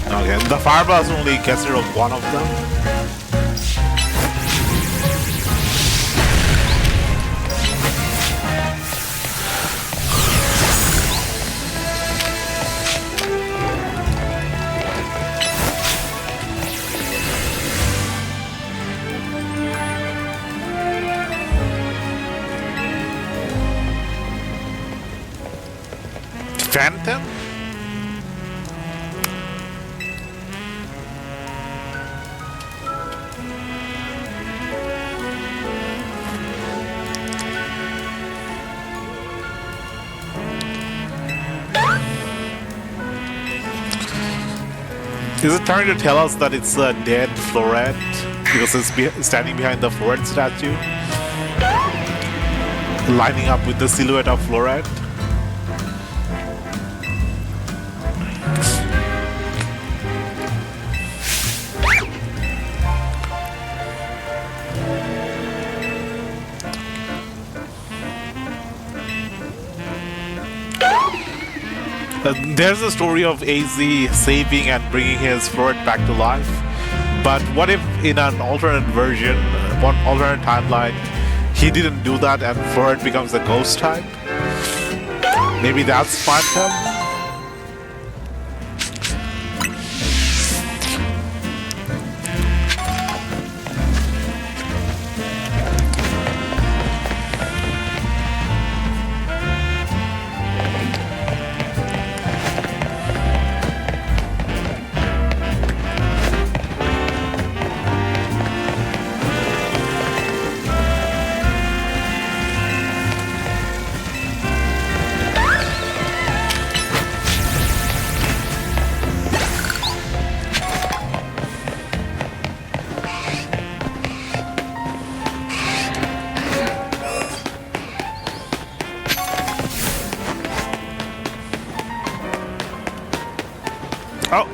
[SPEAKER 1] Okay, the Fire Blast only gets rid of one of them. Phantom? Is it trying to tell us that it's a dead Floret because it's standing behind the Floret statue, lining up with the silhouette of Floret? There's a story of AZ saving and bringing his Floret back to life. But what if in an alternate version, one alternate timeline, he didn't do that and Floret becomes a ghost type? Maybe that's Phantom?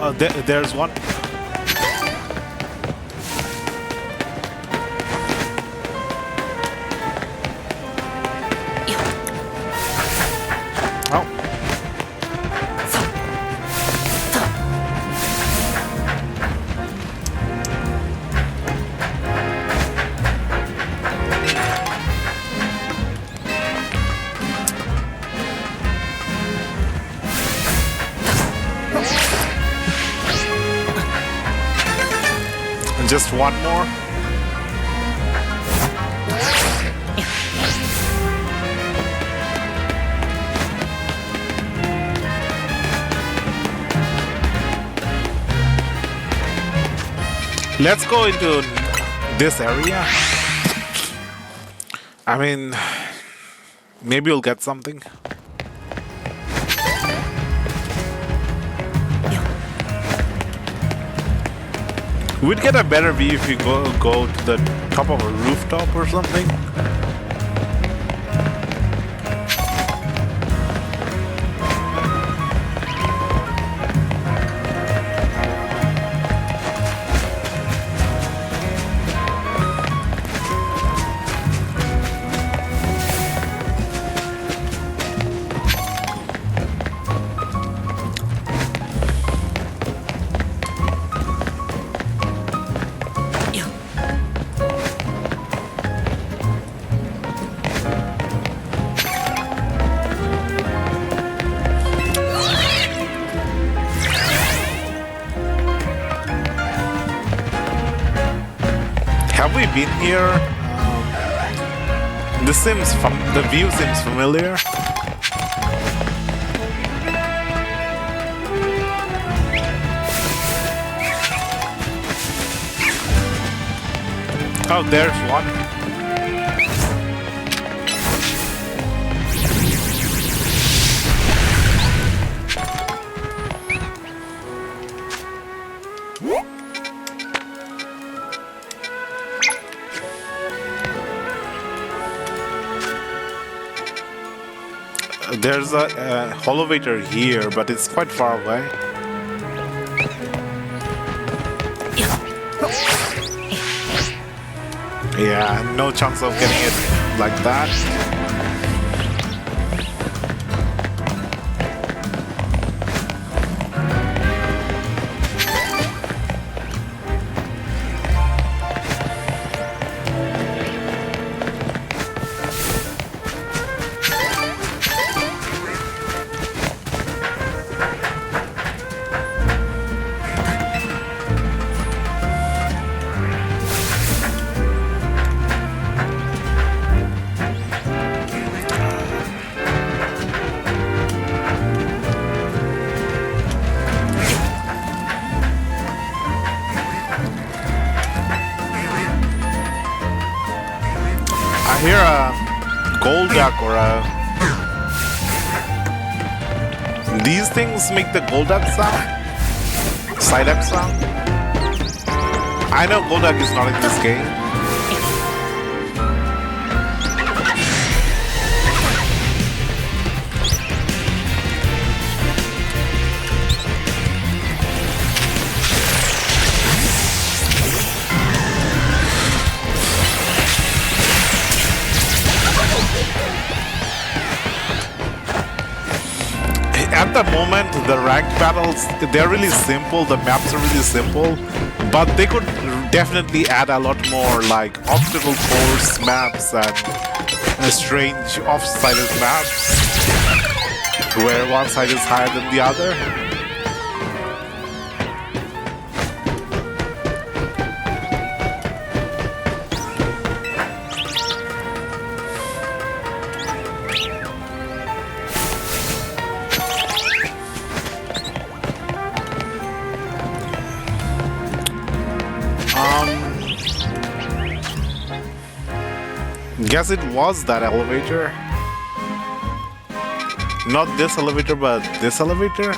[SPEAKER 1] Oh, there's one. Oh. Just one more. Let's go into this area. I mean, maybe we'll get something. We'd get a better view if you go to the top of a rooftop or something. Have we been here? This seems the view seems familiar. Oh, there's one. There's a elevator here, but it's quite far away. Yeah, no chance of getting it like that. I hear a gold duck or a... These things make the gold duck sound? Silent sound. I know Golduck is not in this game. At the moment, the ranked battles, they're really simple, the maps are really simple, but they could definitely add a lot more like obstacle course maps and strange off-sided maps where one side is higher than the other. Guess it was that elevator. Not this elevator, but this elevator.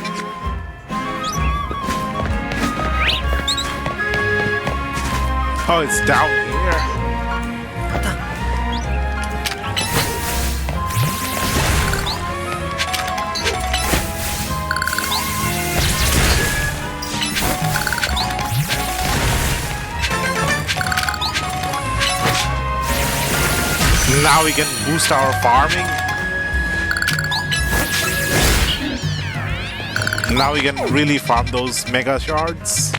[SPEAKER 1] Oh, it's down here. Now we can boost our farming. Now we can really farm those mega shards.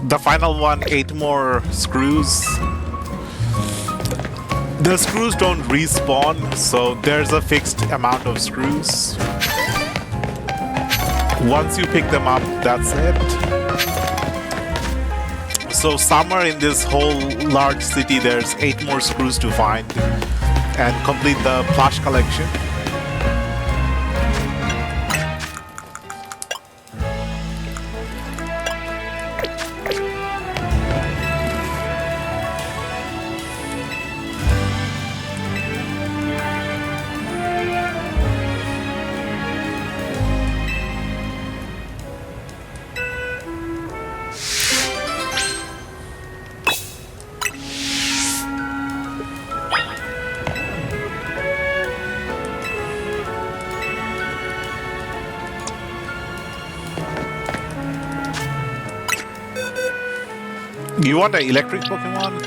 [SPEAKER 1] The final one, 8 more screws. The screws don't respawn, so there's a fixed amount of screws. Once you pick them up, that's it. So somewhere in this whole large city, there's 8 more screws to find and complete the plush collection. You want an electric Pokemon?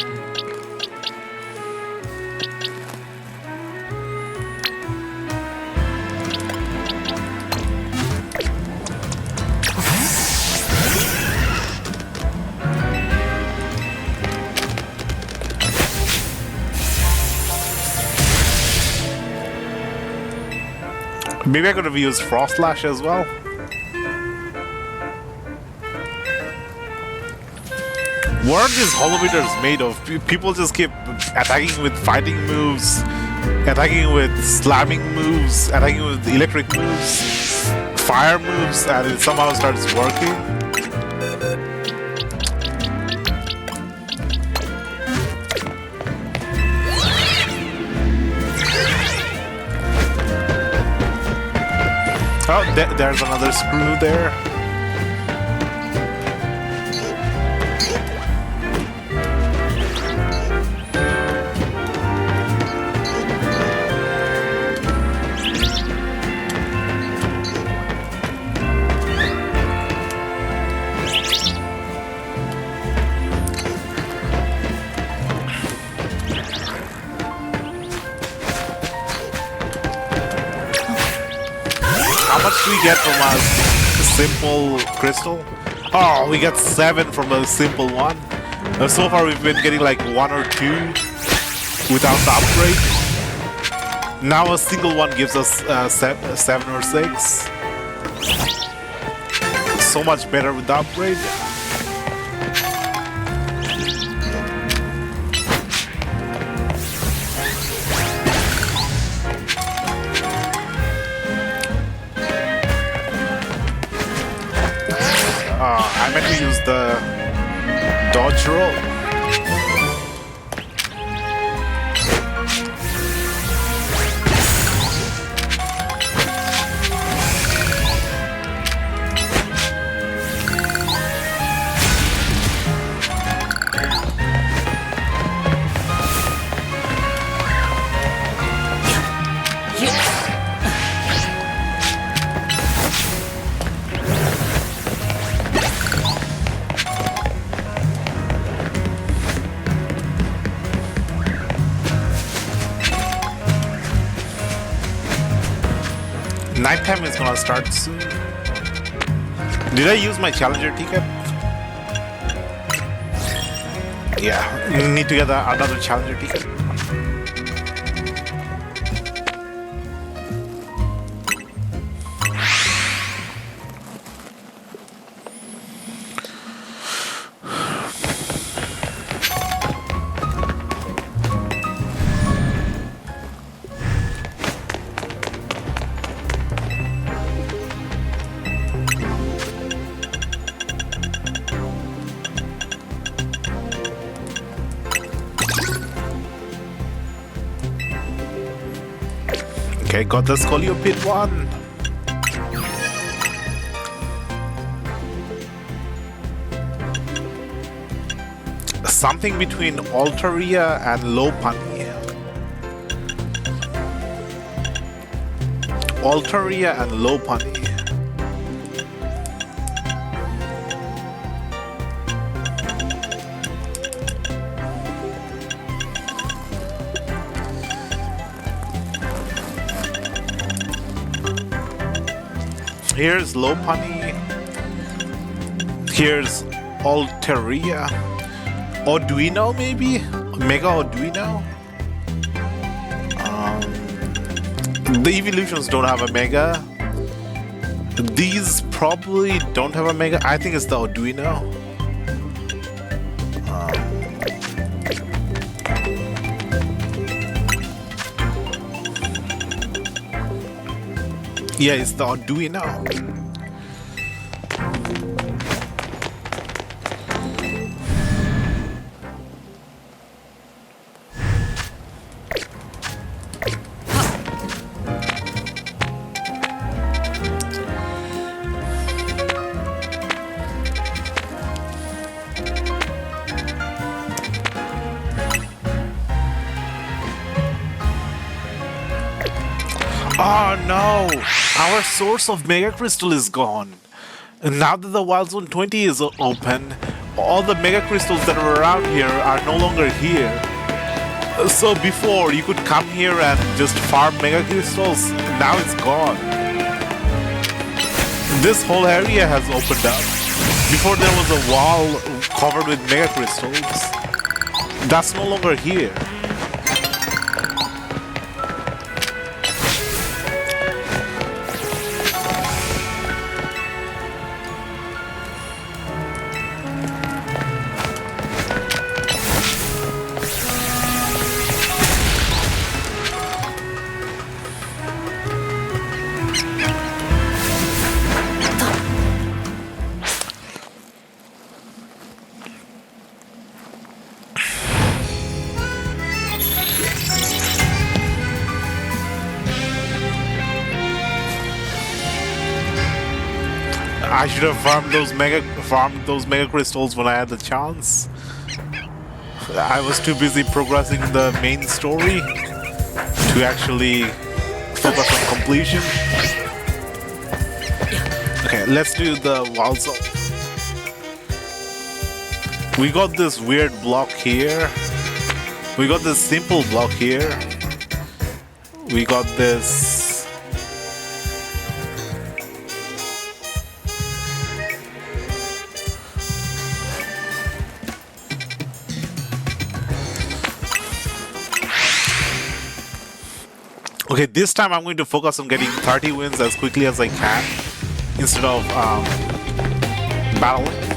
[SPEAKER 1] Maybe I could have used Frostlash as well. What are these holometers made of? People just keep attacking with fighting moves, attacking with slamming moves, attacking with electric moves, fire moves, and it somehow starts working. Oh, there's another screw there. How much do we get from a simple crystal? Oh, we got 7 from a simple one. So far we've been getting like 1 or 2 without the upgrade. Now a single one gives us 7 or 6. So much better with the upgrade. I meant to use the dodge roll. Nighttime is gonna start soon. Did I use my challenger ticket? Yeah, need to get another challenger ticket. Okay, got the Scoliopid one. Something between Altaria and Lopunny. Altaria and Lopunny. Here's Lopunny. Here's Altaria. Arduino, maybe? Mega Arduino? The evolutions don't have a Mega. These probably don't have a Mega. I think it's the Arduino. Yeah, it's the Arduino. Oh no! Our source of Mega Crystal is gone. And now that the Wild Zone 20 is open, all the Mega Crystals that were around here are no longer here. So before, you could come here and just farm Mega Crystals. Now it's gone. This whole area has opened up. Before there was a wall covered with Mega Crystals. That's no longer here. I should have farmed those mega crystals when I had the chance. I was too busy progressing the main story to actually focus on completion. Okay, let's do the Wild Zone. We got this weird block here. We got this simple block here. We got this. Okay, this time I'm going to focus on getting 30 wins as quickly as I can instead of battling.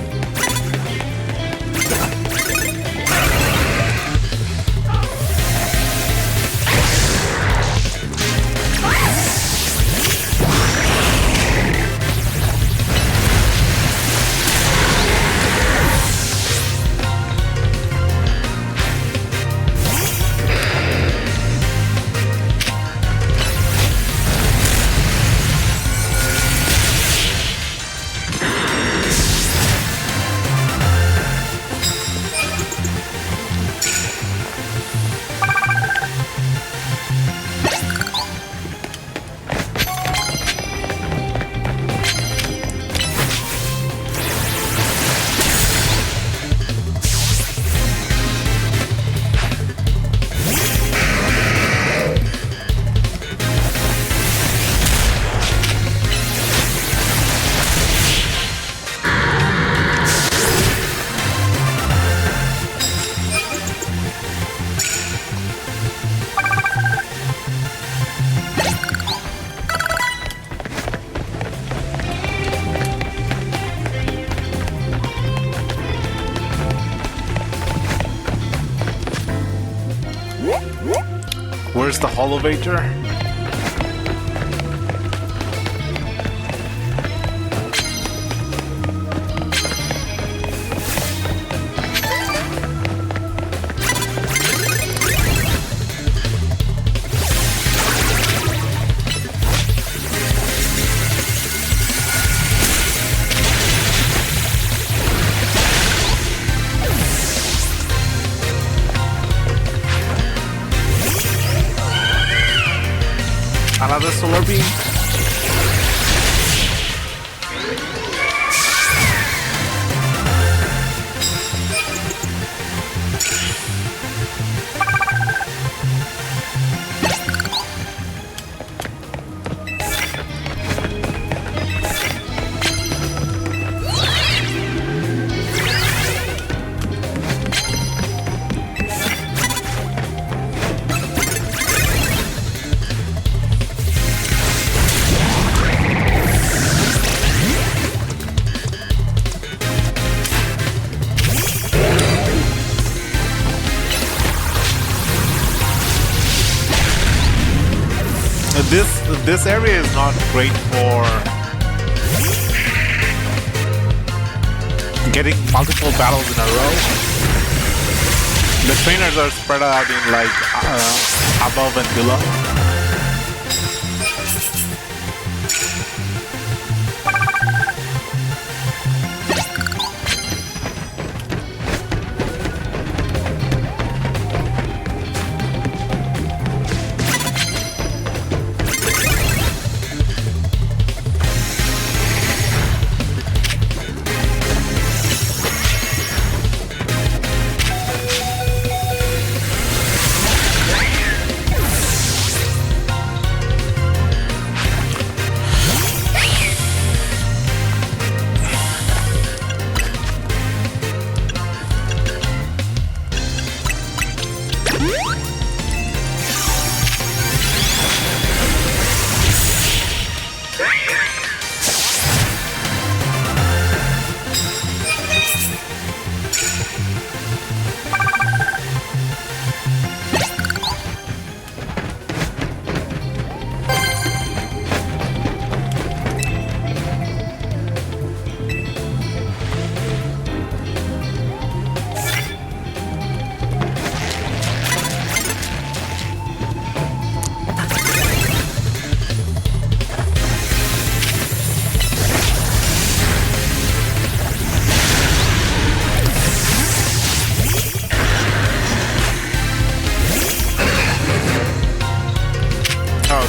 [SPEAKER 1] Here's the Holovator. Another solar beam. This area is not great for getting multiple battles in a row. The trainers are spread out in like above and below.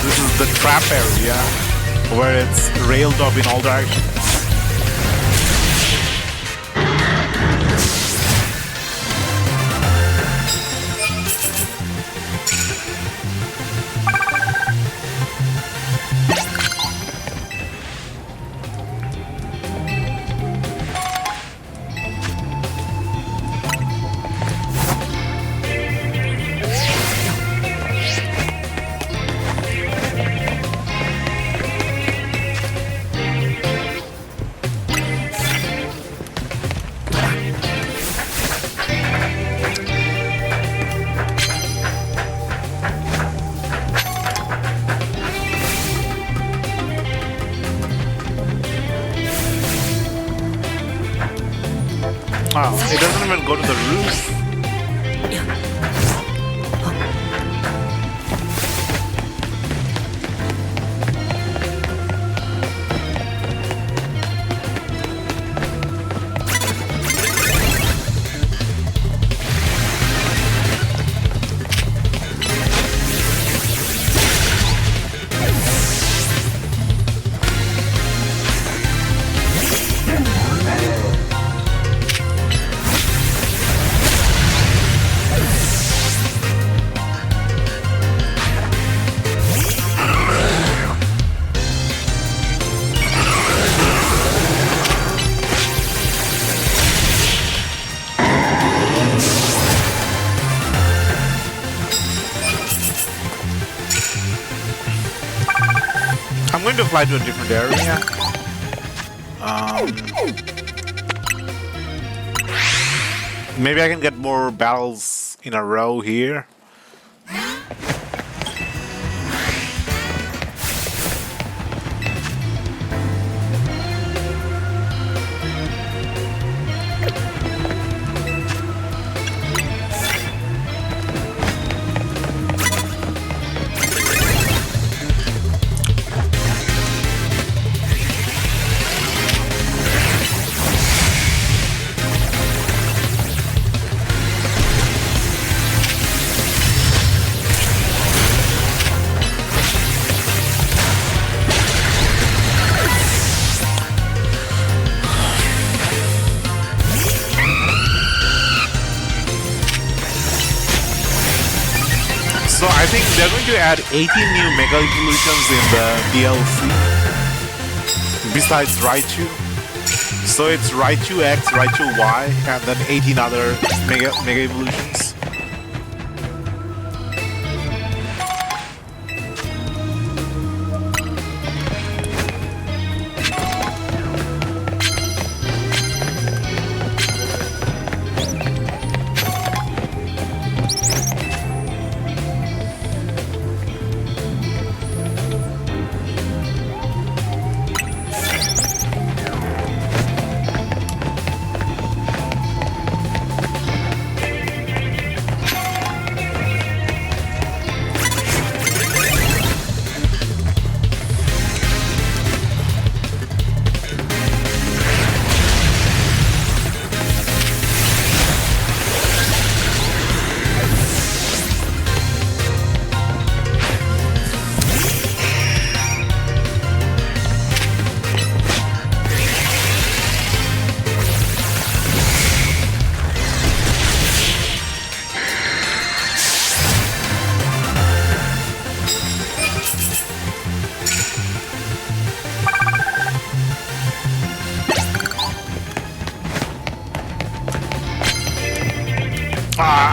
[SPEAKER 1] This is the trap area where it's railed off in all directions. Wow, it doesn't even go to the roof. I'm going to fly to a different area. Maybe I can get more battles in a row here. I think they're going to add 18 new Mega Evolutions in the DLC. Besides Raichu. So it's Raichu X, Raichu Y, and then 18 other Mega Evolutions.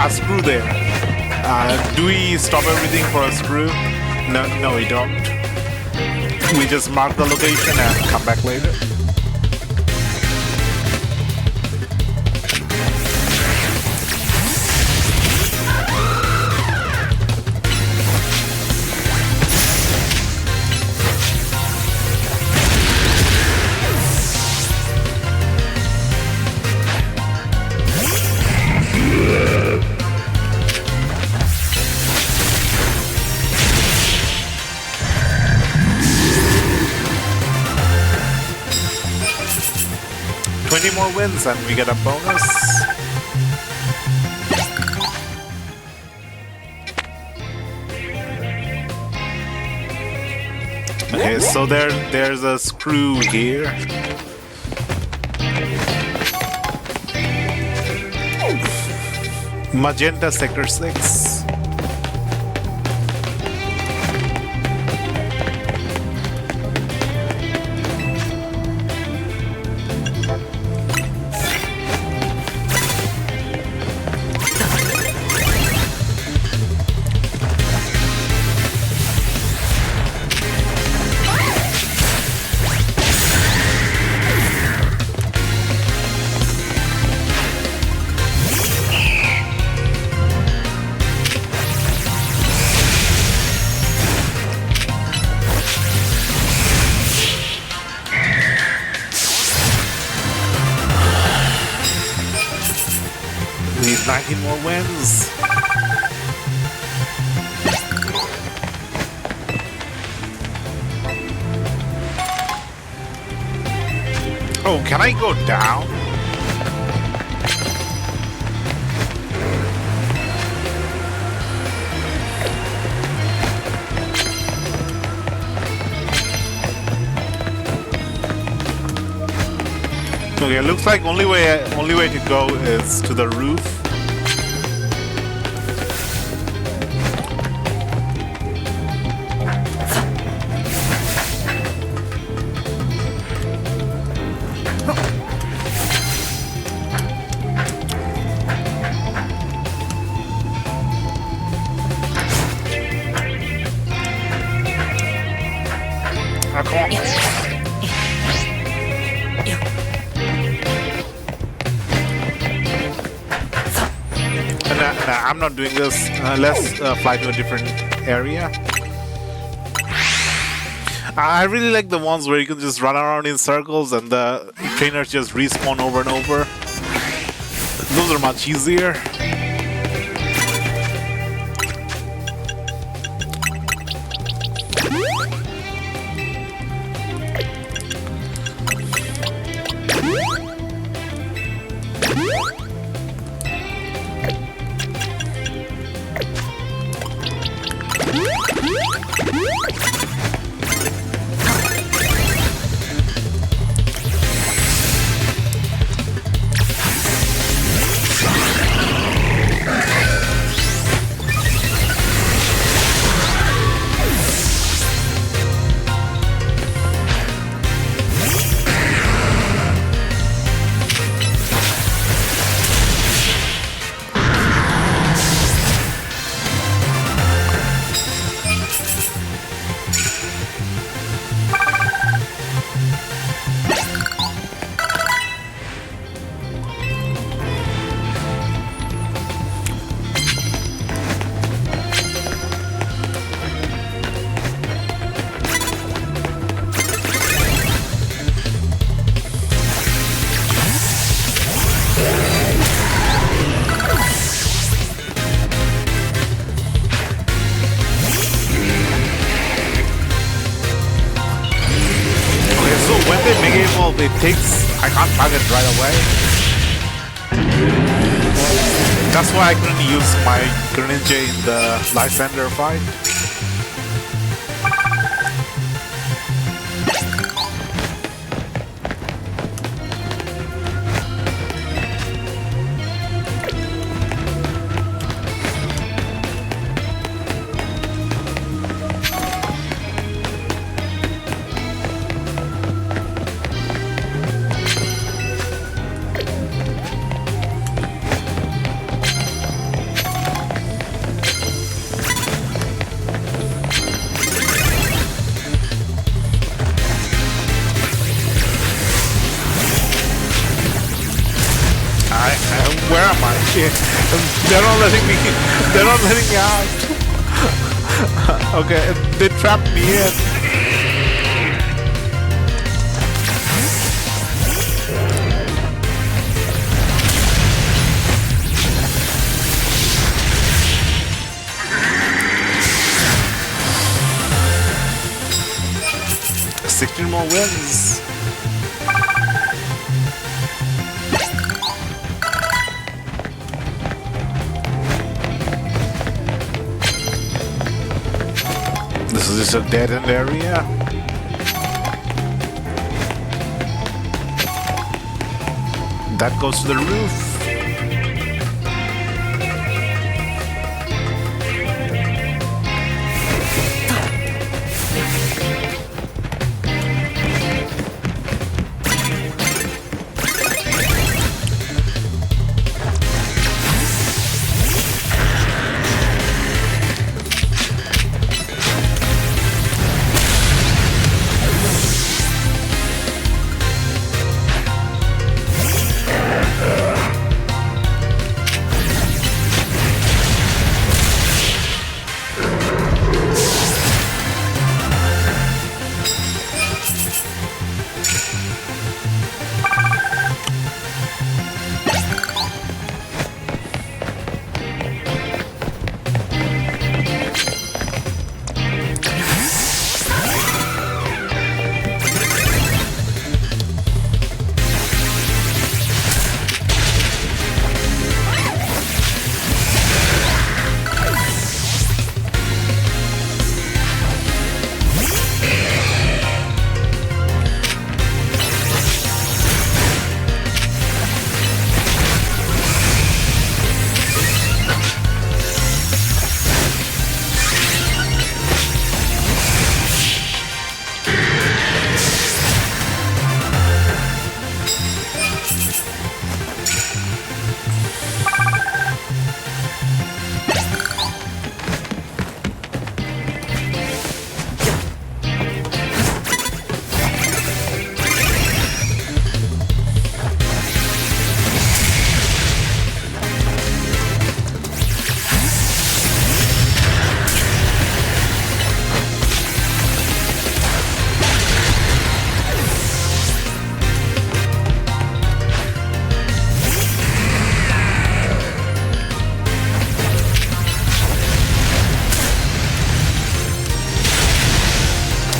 [SPEAKER 1] A screw there. Do we stop everything for a screw? No, we don't. We just mark the location and come back later. More wins and we get a bonus. Okay, so there's a screw here. Magenta Sector 6. Need 19 more wins. Oh, can I go down? Okay, it looks like only way to go is to the roof. Ah, come on. Nah, I'm not doing this. Let's fly to a different area. I really like the ones where you can just run around in circles and the trainers just respawn over and over. Those are much easier. it takes... I can't target right away. That's why I couldn't use my Greninja in the Lysander fight. Where am I? They're not letting me. They're not letting me out. Okay, they trapped me in. $16 more wins. This is just a dead-end area. That goes to the roof.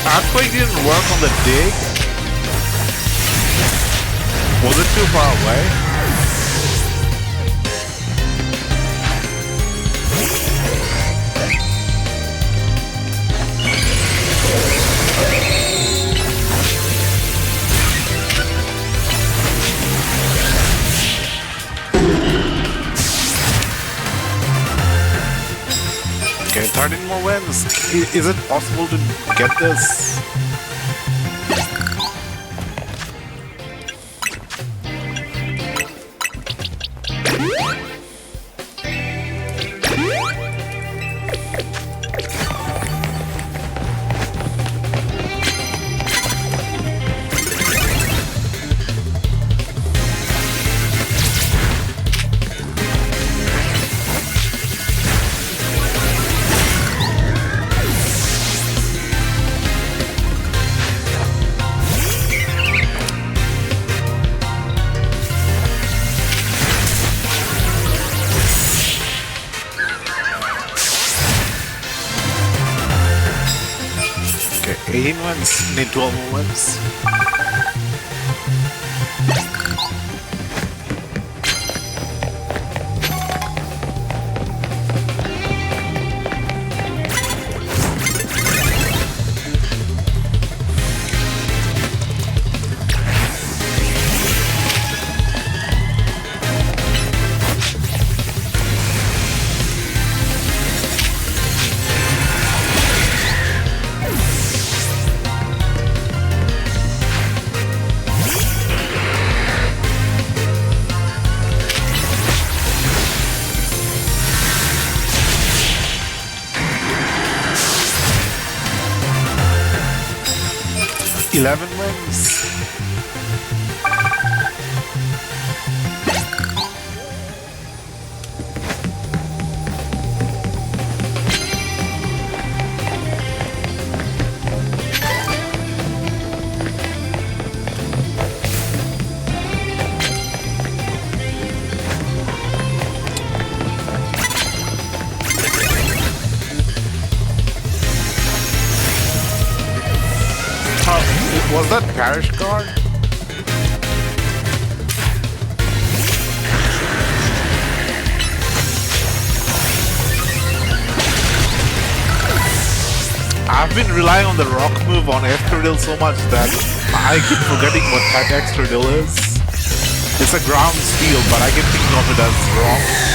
[SPEAKER 1] Earthquake didn't work on the dig? Was it too far away? Okay, 13 more wins. Is it possible to get this? Okay, 18 wins, need 12 more wins. 11 wins. Was that parish guard? I've been relying on the rock move on Extra so much that I keep forgetting what type Extra is. It's a ground steel, but I keep thinking of it as rock.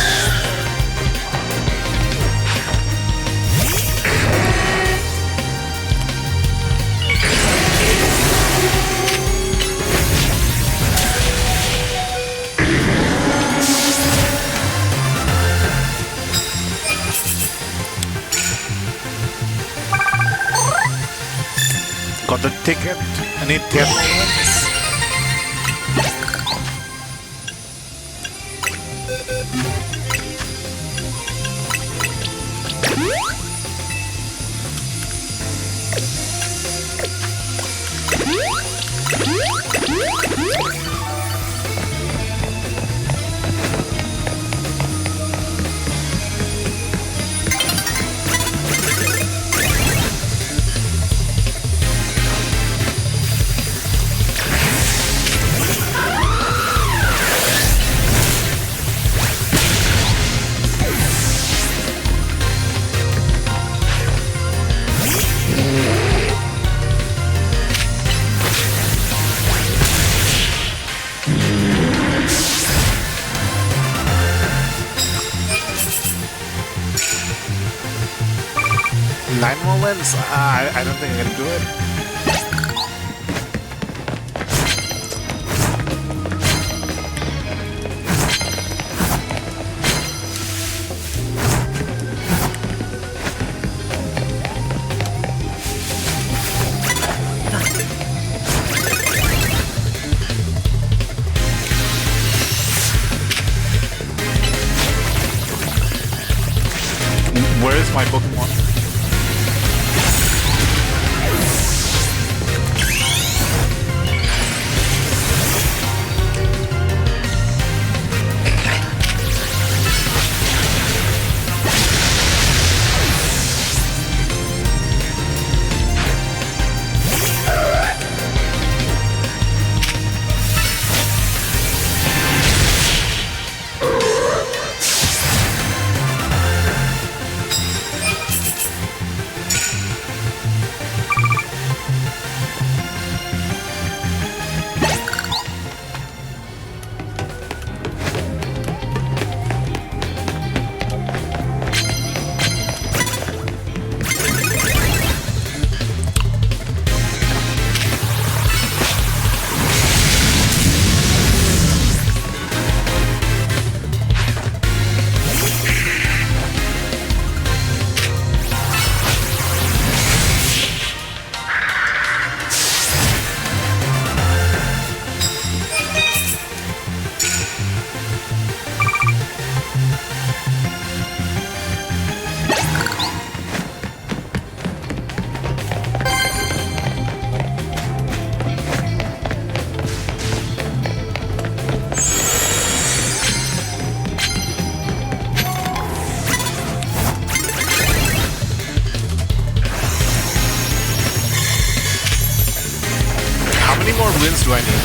[SPEAKER 1] Got the ticket. I need 10 minutes. Nine more wins? I don't think I can do it. Where is my Pokemon? How many more wins do I need?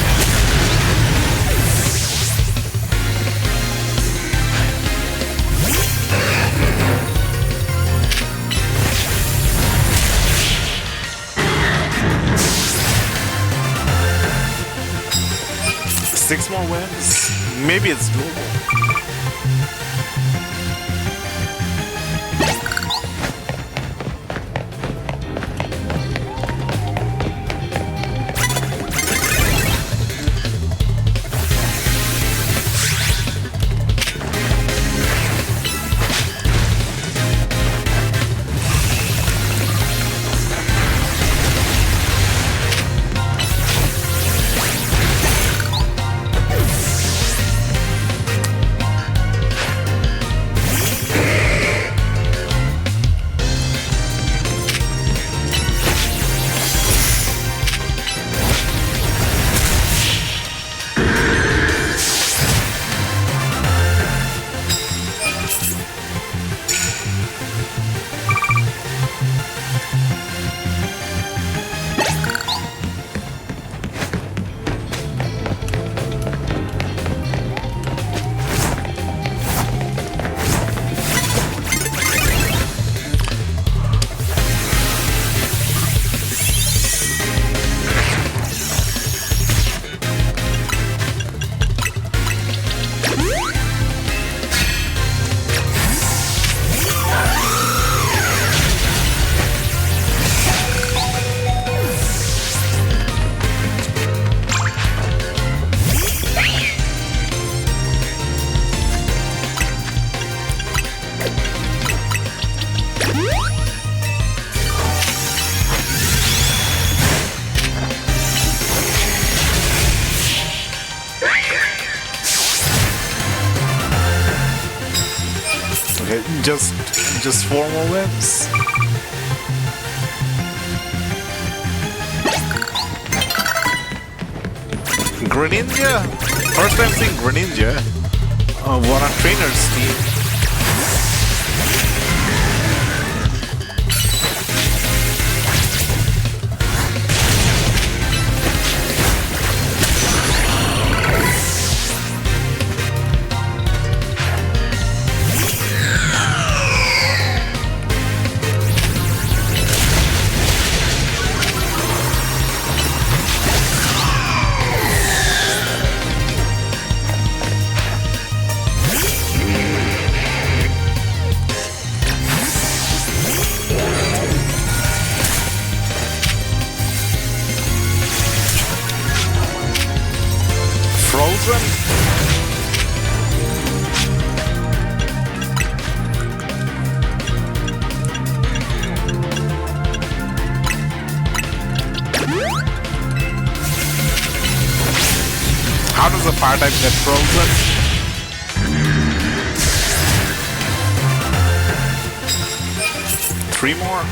[SPEAKER 1] Six more wins? Maybe it's doable. Okay, just 4 more wins. Greninja? First time seeing Greninja. What a trainer's team. Frozen? How does the fire type get frozen? Three more?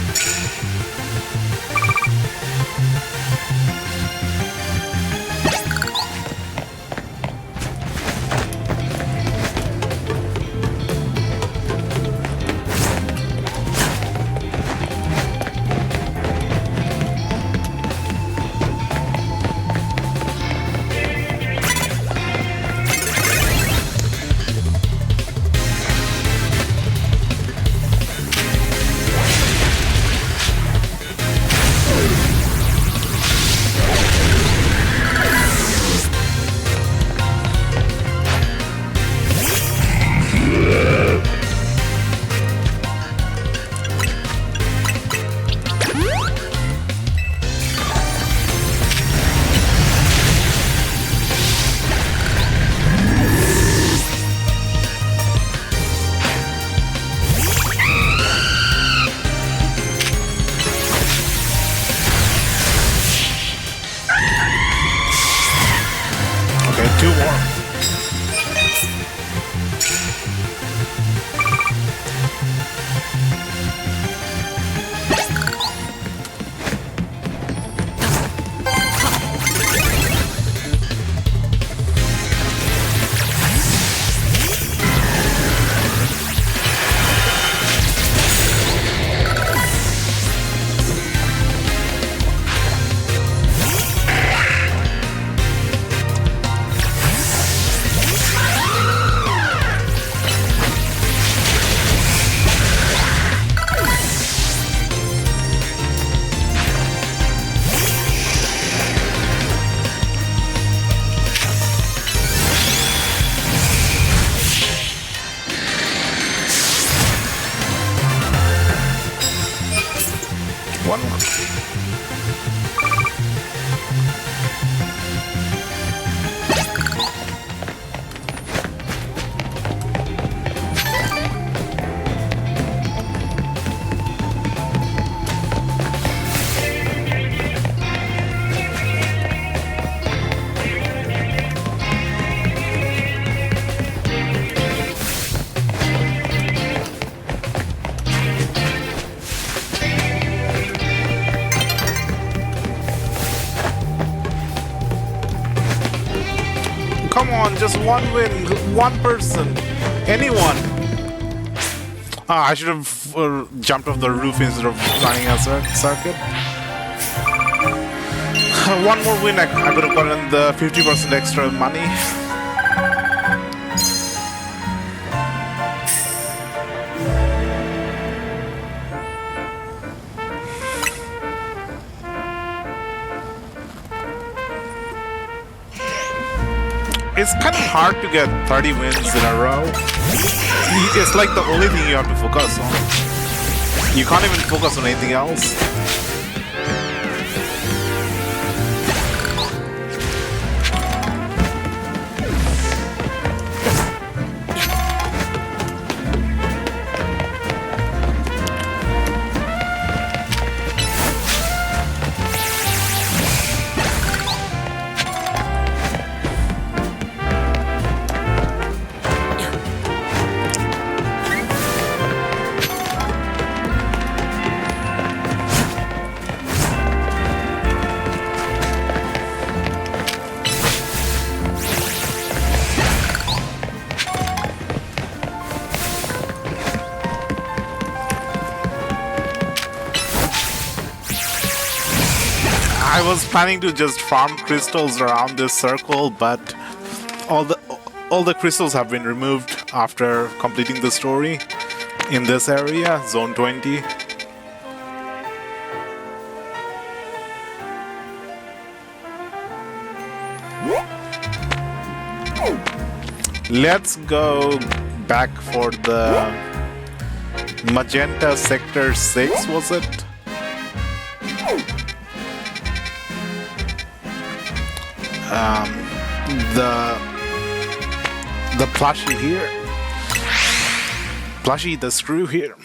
[SPEAKER 1] Okay, 2 more. One more. Come on, just one win, one person, anyone. Ah, I should have jumped off the roof instead of running a circuit. One more win, I could have gotten the 50% extra money. It's kind of hard to get 30 wins in a row. It's like the only thing you have to focus on. You can't even focus on anything else. I was planning to just farm crystals around this circle, but all the crystals have been removed after completing the story in this area, Zone 20. Let's go back for the Magenta Sector 6, was it? The plushie here. Plushie the screw here.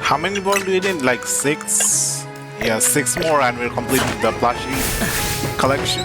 [SPEAKER 1] How many more do we need? Like 6? Yeah, 6 more and we're completing the plushie collection.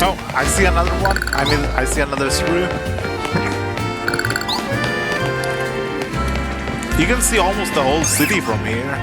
[SPEAKER 1] Oh, I see another one. I see another screw. You can see almost the whole city from here.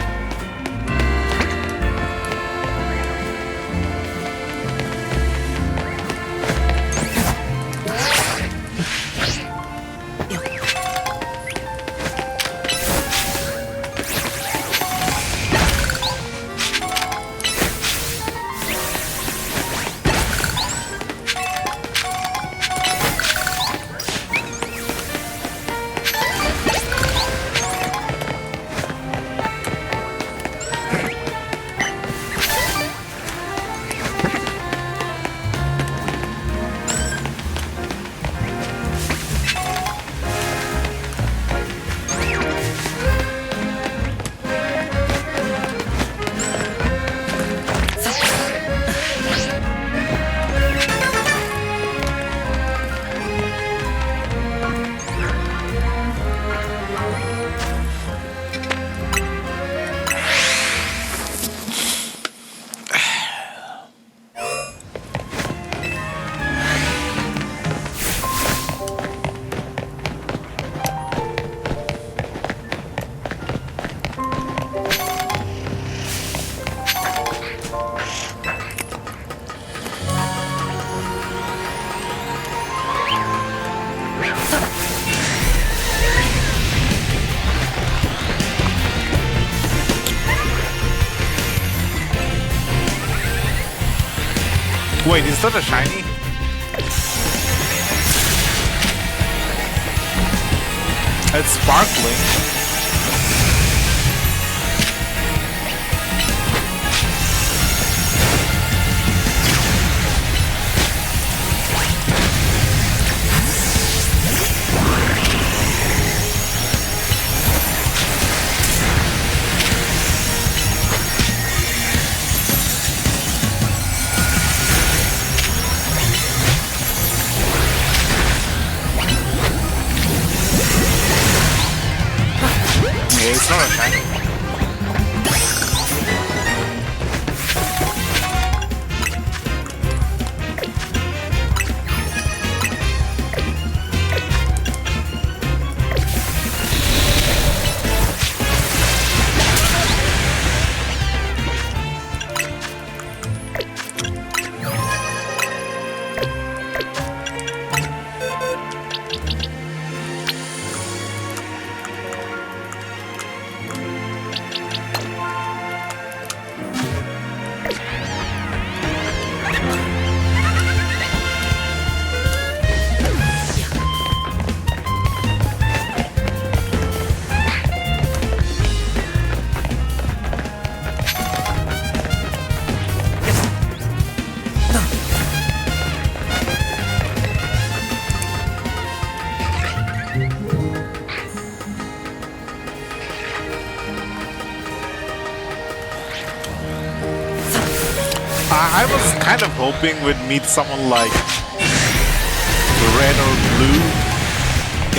[SPEAKER 1] Wait, is that a shiny? It's sparkling. It's not a shiny. I was kind of hoping we'd meet someone like red or blue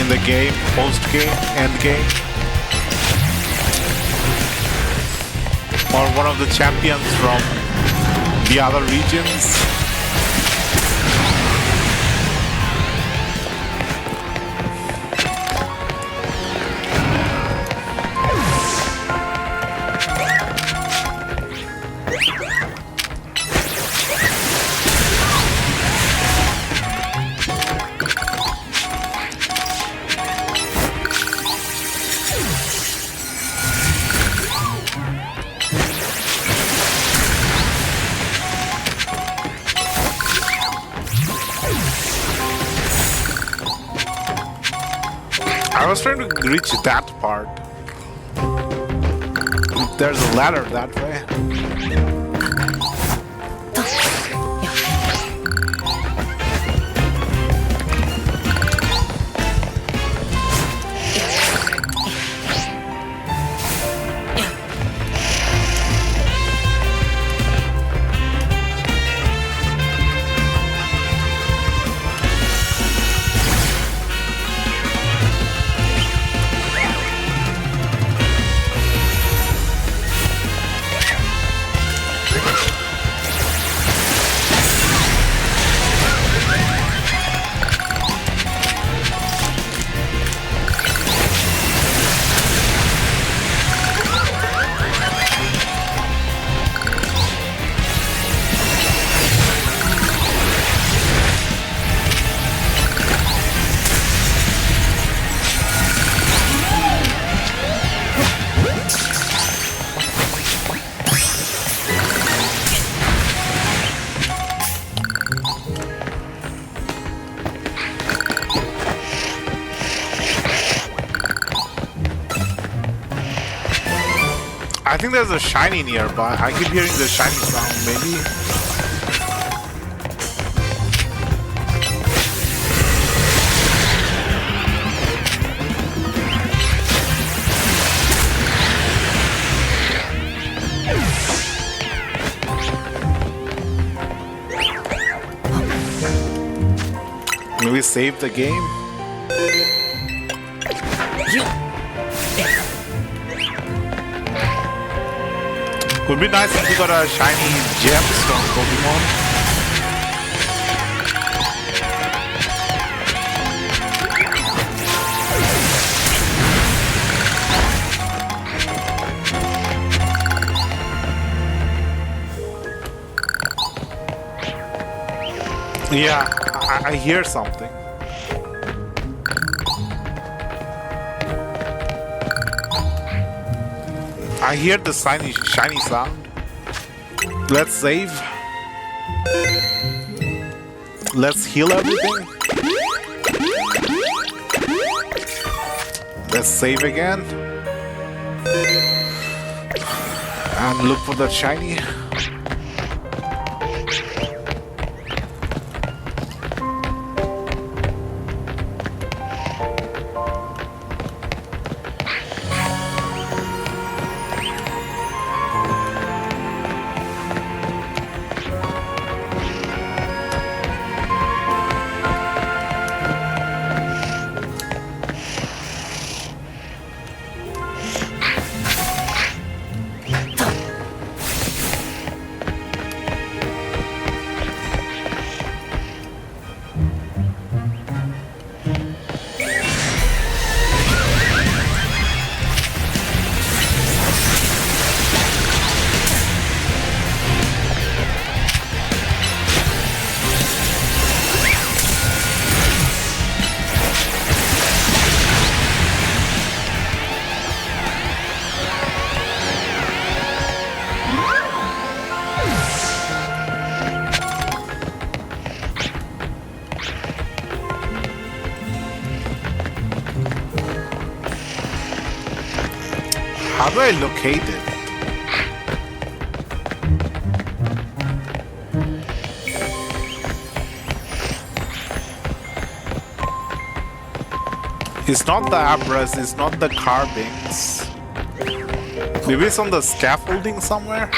[SPEAKER 1] in the game, post-game, end-game. Or one of the champions from the other regions. I was trying to reach that part. There's a ladder that way. I think there's a shiny nearby. I keep hearing the shiny sound, maybe. Maybe save the game? Would be nice if we got a shiny gems from Pokemon. Yeah, I hear something. I hear the shiny sound. Let's save. let's heal everything. Let's save again. And look for the shiny. How do I locate it? It's not the abras, it's not the carvings. Maybe it's on the scaffolding somewhere?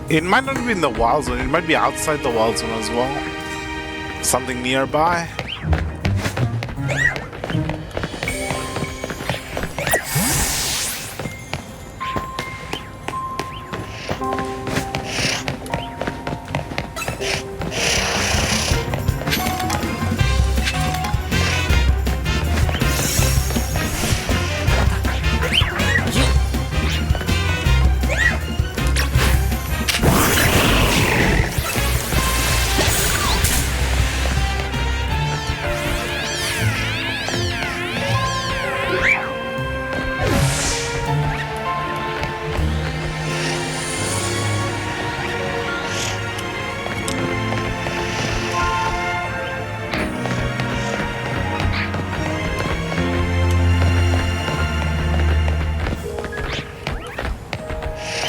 [SPEAKER 1] It might not be in the wild zone, it might be outside the wild zone as well. Something nearby.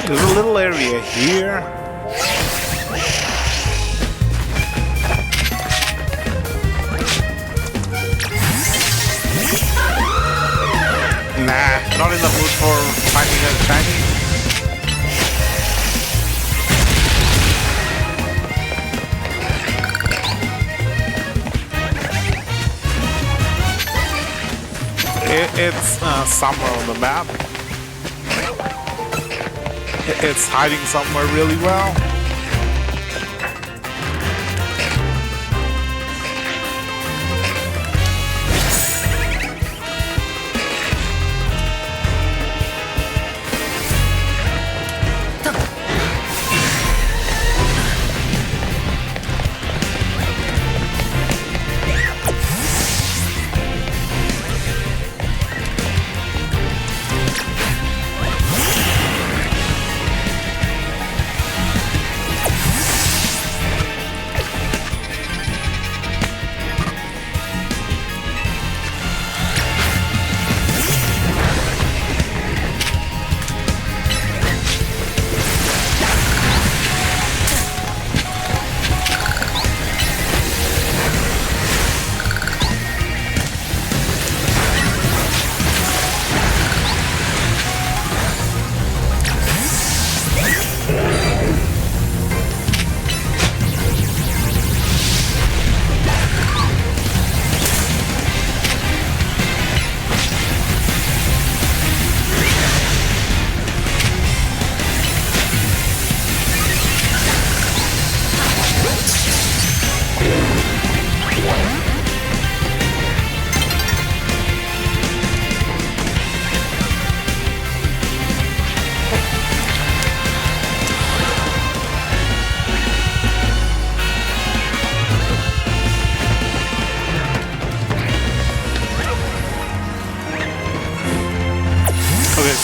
[SPEAKER 1] There's a little area here. Nah, not in the mood for finding a shiny. It's somewhere on the map. It's hiding somewhere really well.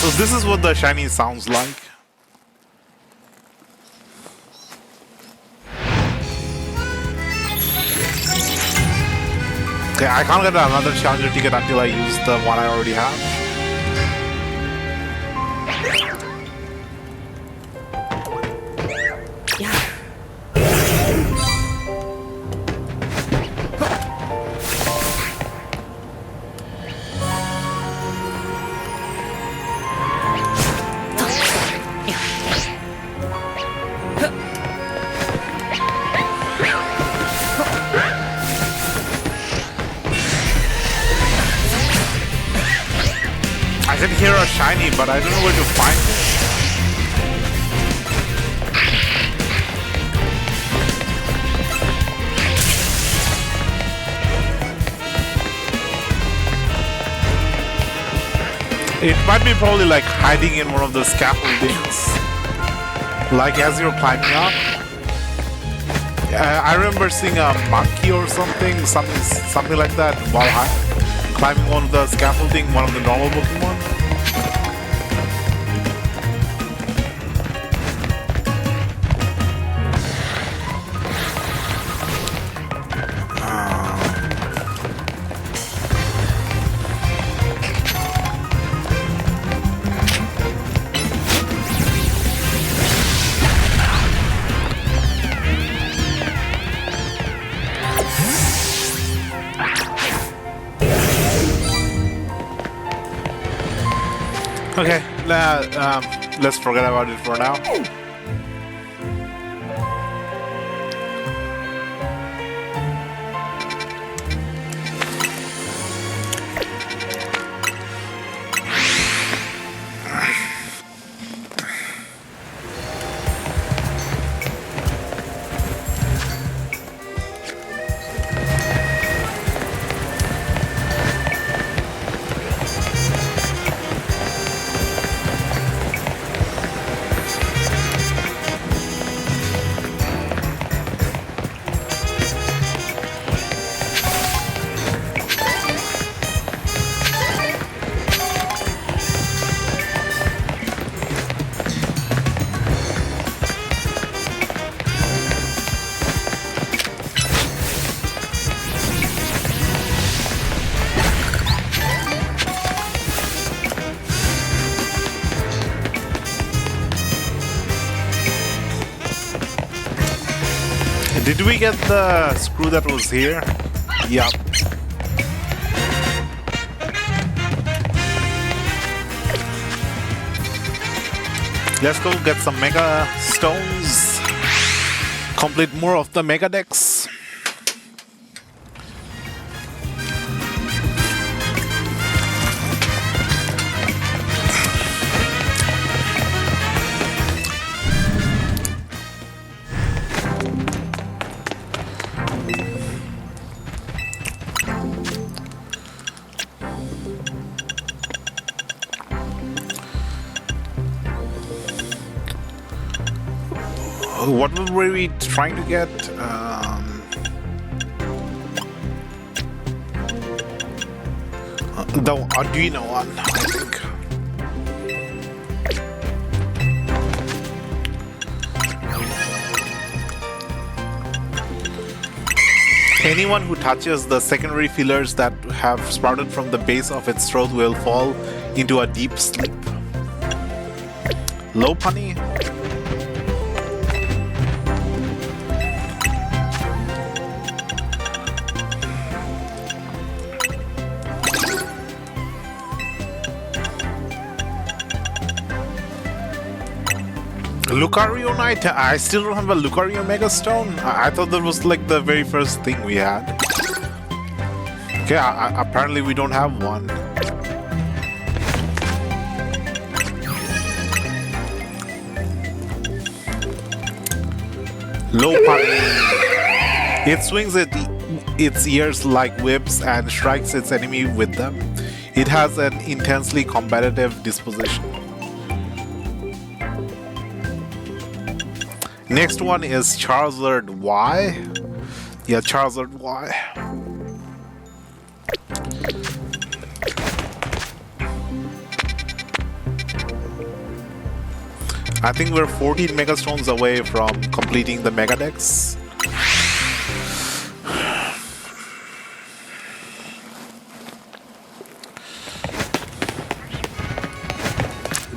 [SPEAKER 1] So this is what the shiny sounds like. Okay, I can't get another challenger ticket until I use the one I already have. I can hear a shiny, but I don't know where to find it. It might be probably like hiding in one of the scaffoldings. Like as you're climbing up. I remember seeing a monkey or something like that while climbing one of the scaffolding, one of the normal Pokemon. Okay, let's forget about it for now. Did we get the screw that was here? Yup. Let's go get some Mega Stones. Complete more of the Mega Decks. What were we trying to get? The Arduino one, I think. Anyone who touches the secondary fillers that have sprouted from the base of its throat will fall into a deep sleep. Low punny. Lucario Knight? I still don't have a Lucario Mega Stone. I thought that was like the very first thing we had. Okay, apparently we don't have one. Low punny. It swings its ears like whips and strikes its enemy with them. It has an intensely combative disposition. Next one is Charizard Y. Yeah, Charizard Y. I think we're 14 Mega Stones away from completing the Mega Dex.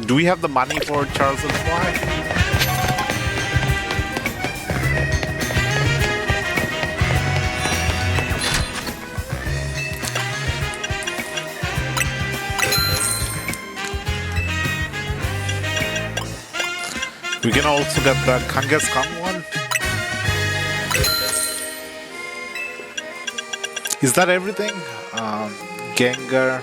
[SPEAKER 1] Do we have the money for Charles and Fly? We can also get the Kangaskhan one. Is that everything? Gengar.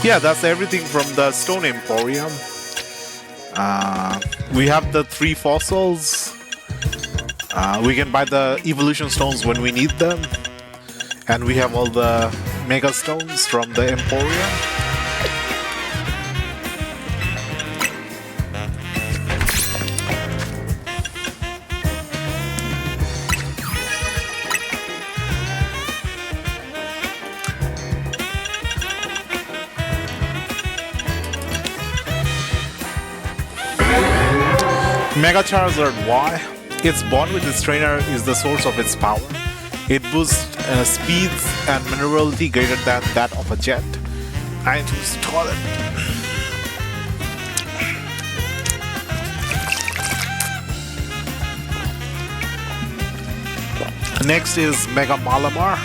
[SPEAKER 1] Yeah, that's everything from the Stone Emporium. We have the 3 fossils. We can buy the evolution stones when we need them. And we have all the Mega Stones from the Emporium. Mega Charizard Y. Its bond with its trainer is the source of its power. It boosts speeds and maneuverability greater than that of a jet. I need to install it. Next is Mega Malamar.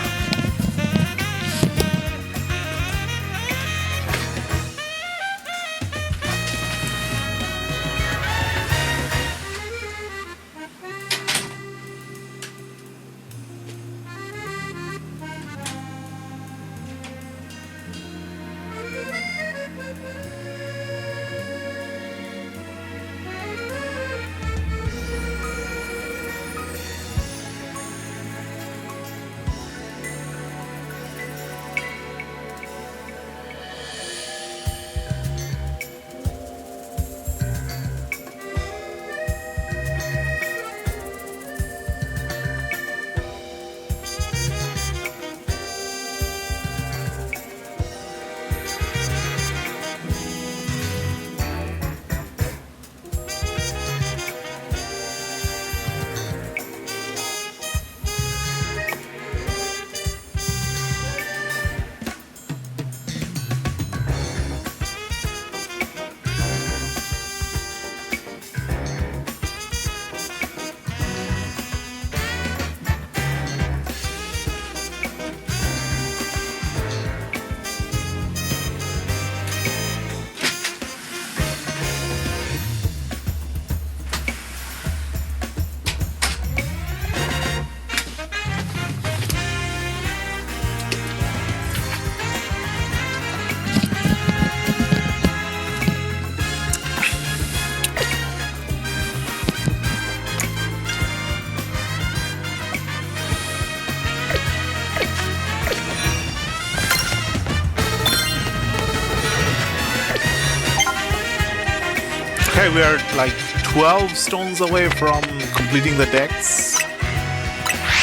[SPEAKER 1] Okay, we are like 12 stones away from completing the Dex.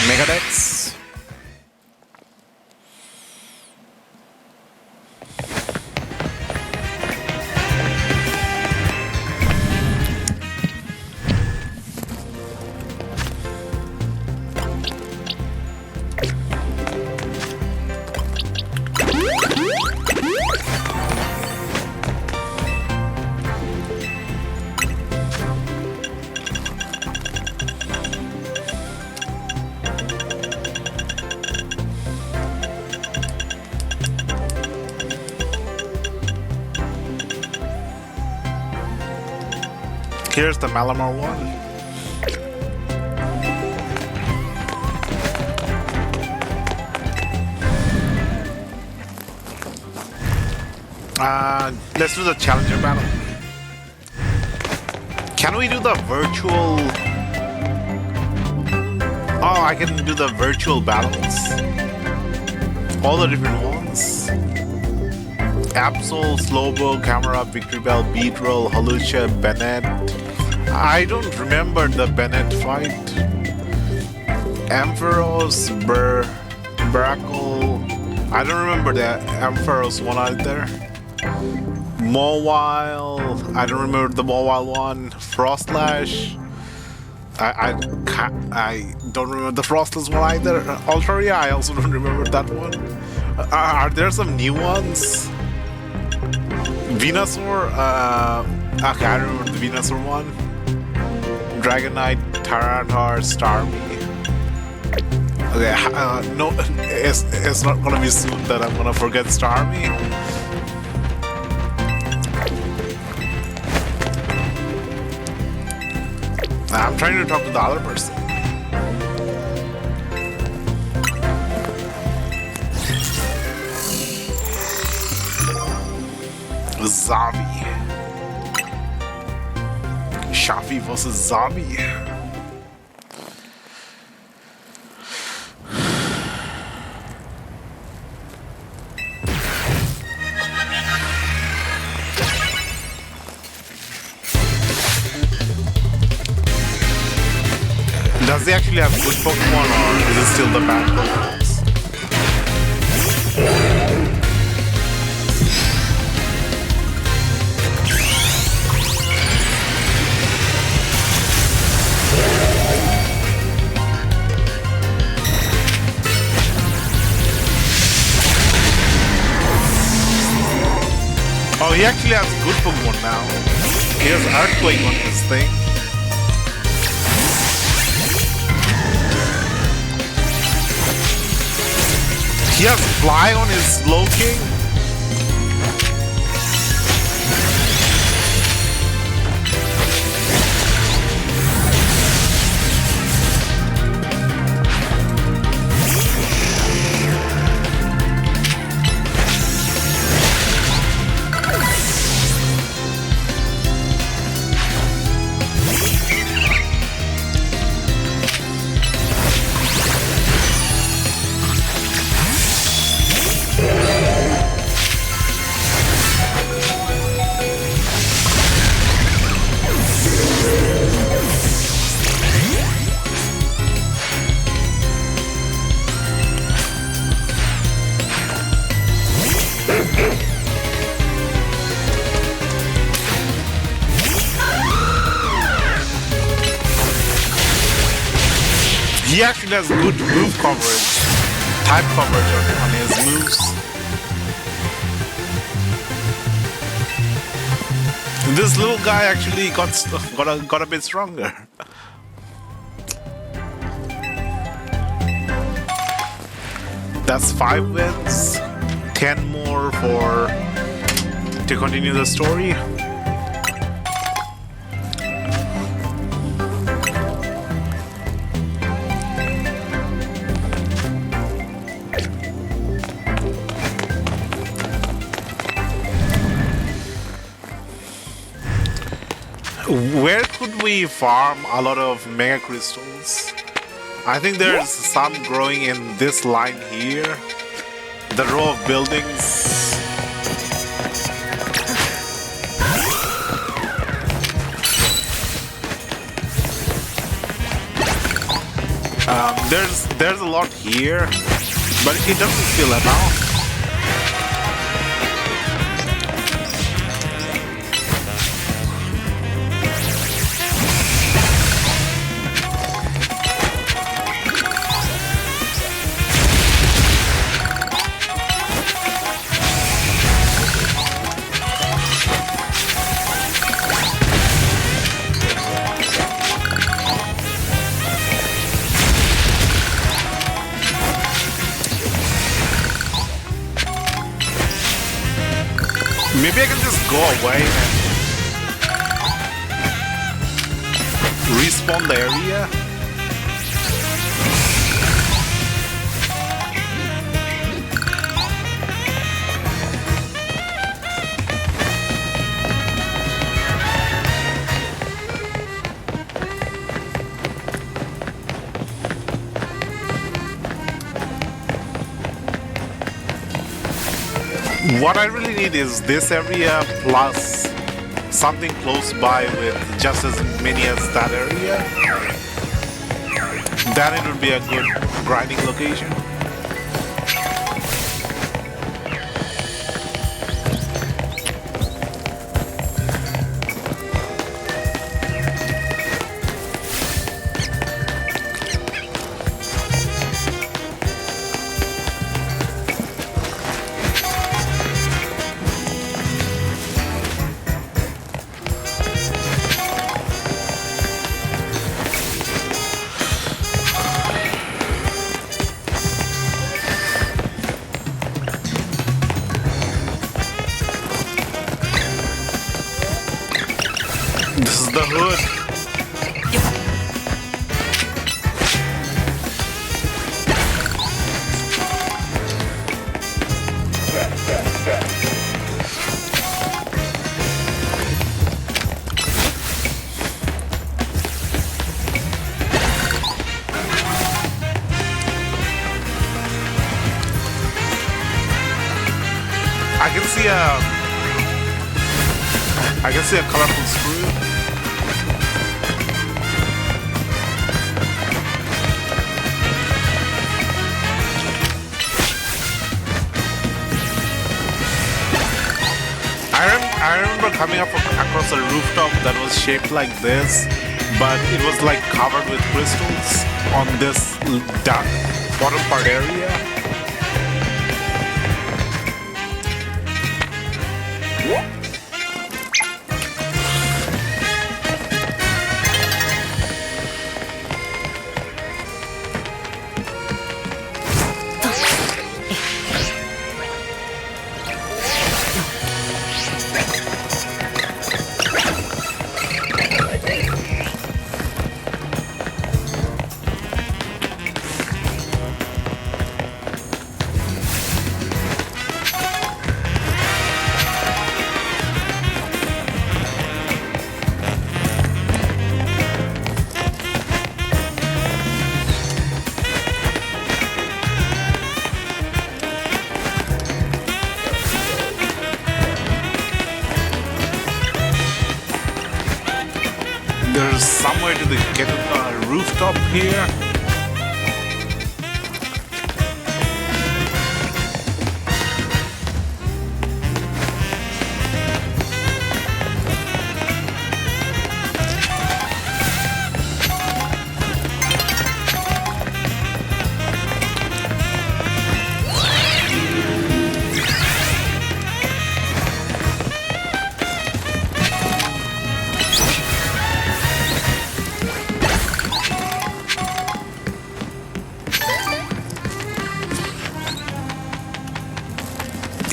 [SPEAKER 1] Mega Dex. Here's the Malamar one. Let's do the challenger battle. Can we do the virtual? Oh, I can do the virtual battles. All the different ones. Absol, Slowbo, Camera, Victory Bell, Beedrill, Halucha, Bennett. I don't remember the Bennett fight. Ampharos, Brackle. I don't remember the Ampharos one out there. Mobile. I don't remember the mobile one. Frostlash. I don't remember the Frostless one either. Altaria, I also don't remember that one. Are there some new ones? Venusaur? Okay, I remember the Venusaur one. Dragonite, Tyranitar, Starmie. Okay, no, it's not gonna be soon that I'm gonna forget Starmie. I'm trying to talk to the other person. Zabi. Shafi versus Zabi. Does he actually have good Pokemon, or is it still the bad Pokemon? Oh, he actually has good Pokemon now. He has Earthquake on his thing. He has Fly on his Slowking. He actually has good move coverage, type coverage on his moves. This little guy actually got a bit stronger. That's 5 wins, 10 more to continue the story. Where could we farm a lot of Mega Crystals? I think there's some growing in this line here. The row of buildings. There's a lot here, but it doesn't feel enough. Maybe I can just go away and respawn the area. What I really need is this area plus something close by with just as many as that area. Then it would be a good grinding location. see a colorful screw. I remember coming up across a rooftop that was shaped like this, but it was like covered with crystals on this dark bottom part area. There's somewhere to get to the rooftop here.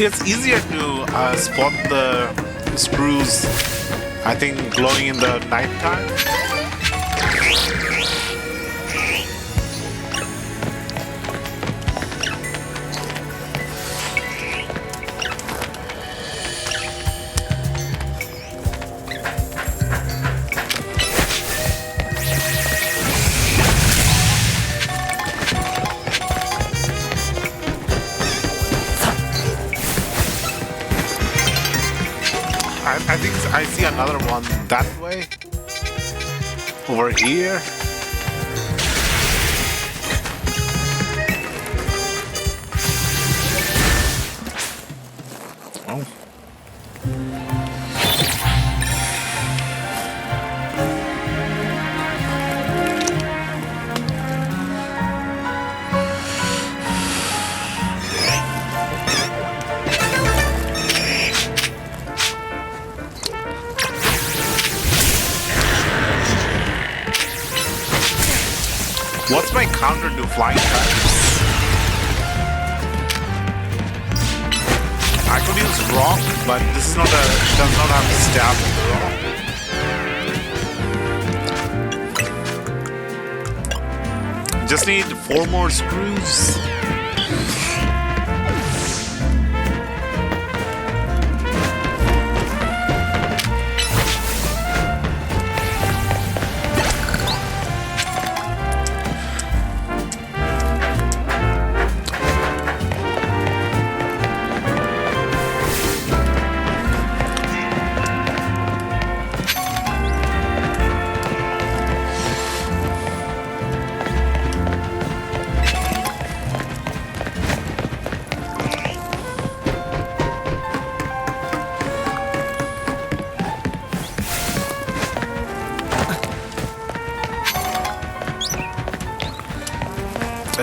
[SPEAKER 1] It's easier to spot the screws, I think, glowing in the nighttime. I think I see another one that way. Over here. Oh. What's my counter to flying types? I could use rock, but this is not does not have stab with rock. Just need 4 more screws.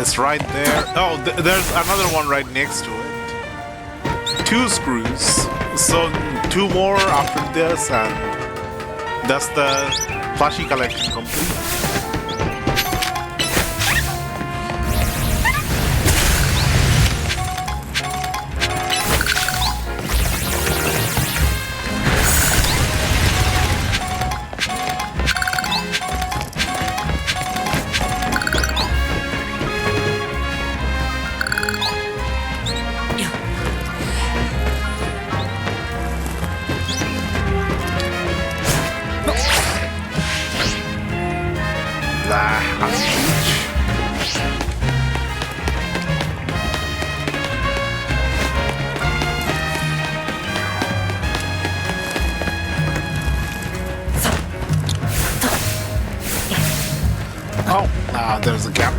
[SPEAKER 1] It's right there. Oh, there's another one right next to it. 2 screws. So 2 more after this, and that's the plushie collection complete.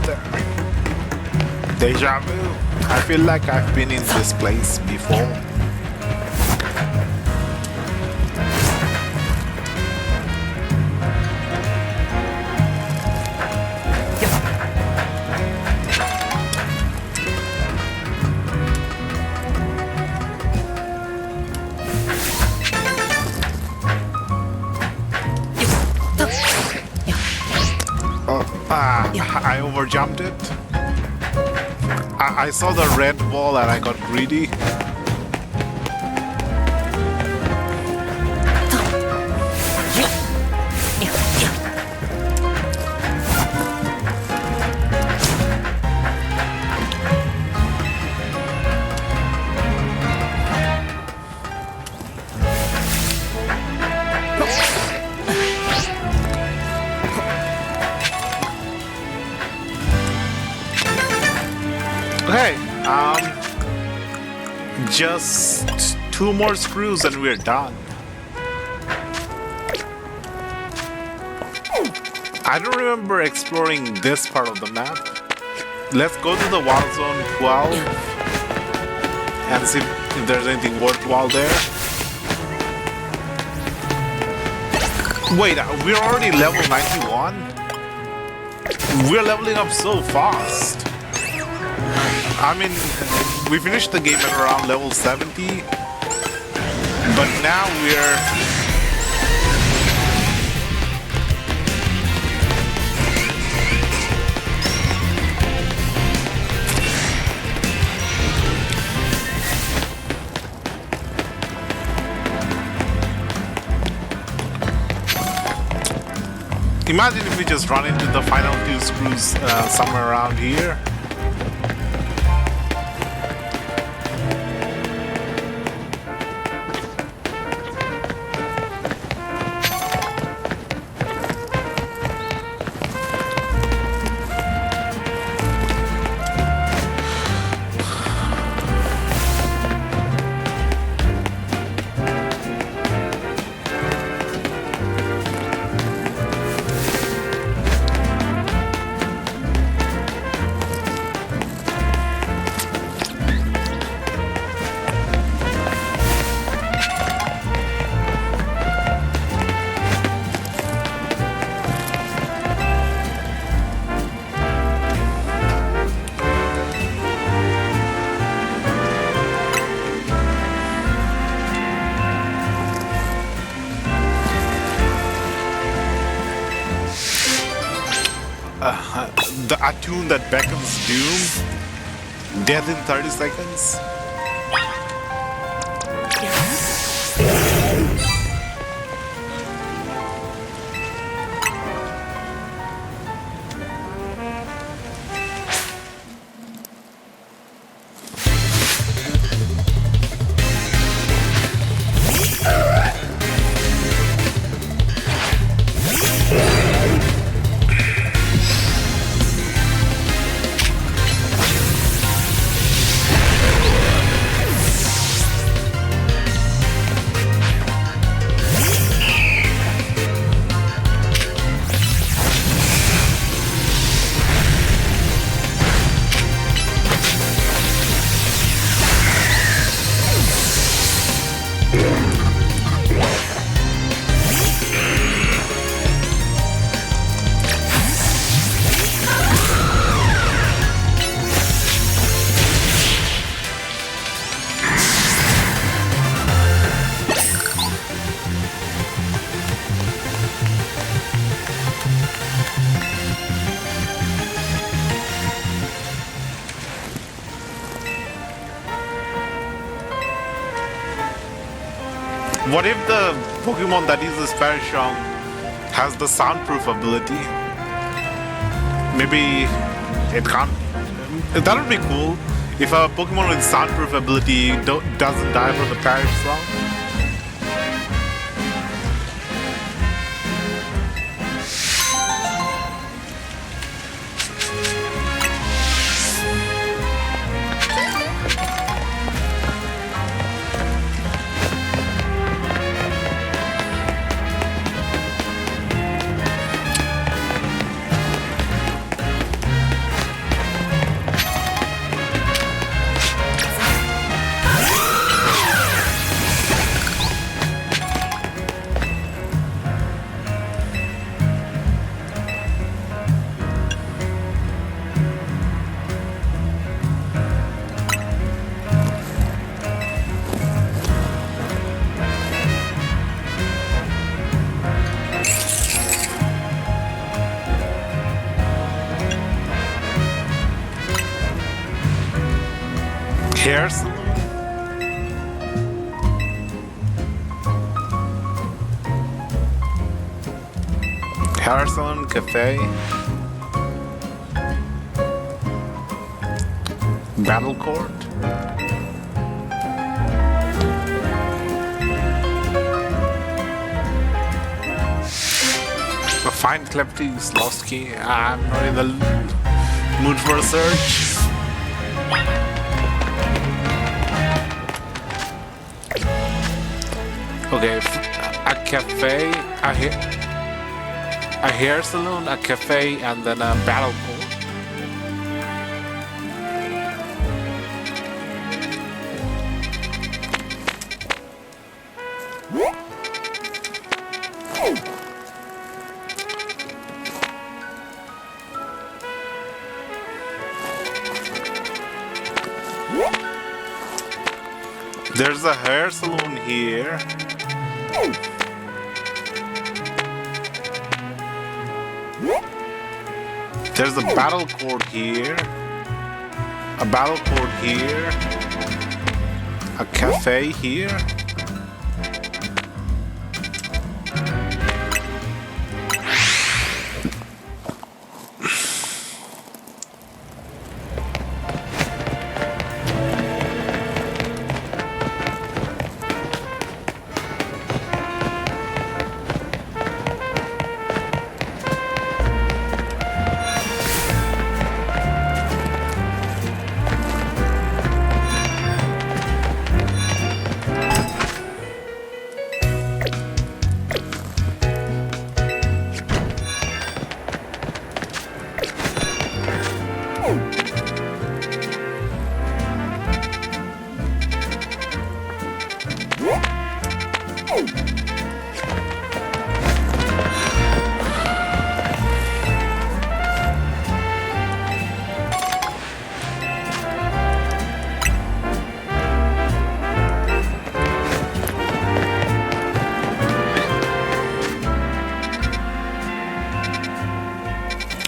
[SPEAKER 1] there. Deja vu. I feel like I've been in this place before. I overjumped it. I saw the red ball and I got greedy. Okay, just 2 more screws and we're done. I don't remember exploring this part of the map. Let's go to the Wild Zone 12 and see if there's anything worthwhile there. Wait, we're already level 91? We're leveling up so fast. I mean, we finished the game at around level 70, but now we're... Imagine if we just run into the final 2 screws somewhere around here. The attune that beckons doom. Death in 30 seconds. What if the Pokemon that uses Parishong has the soundproof ability? Maybe it can't. That would be cool if a Pokemon with soundproof ability doesn't die from the Parishong. Hair salon. Hair salon, cafe. Battle court. Find Clepty Slosky. I'm not in the mood for a search. Okay, a cafe, a hair salon, a cafe, and then a battle court. There's a hair salon here. There's a battle court here. A battle court here. A cafe here.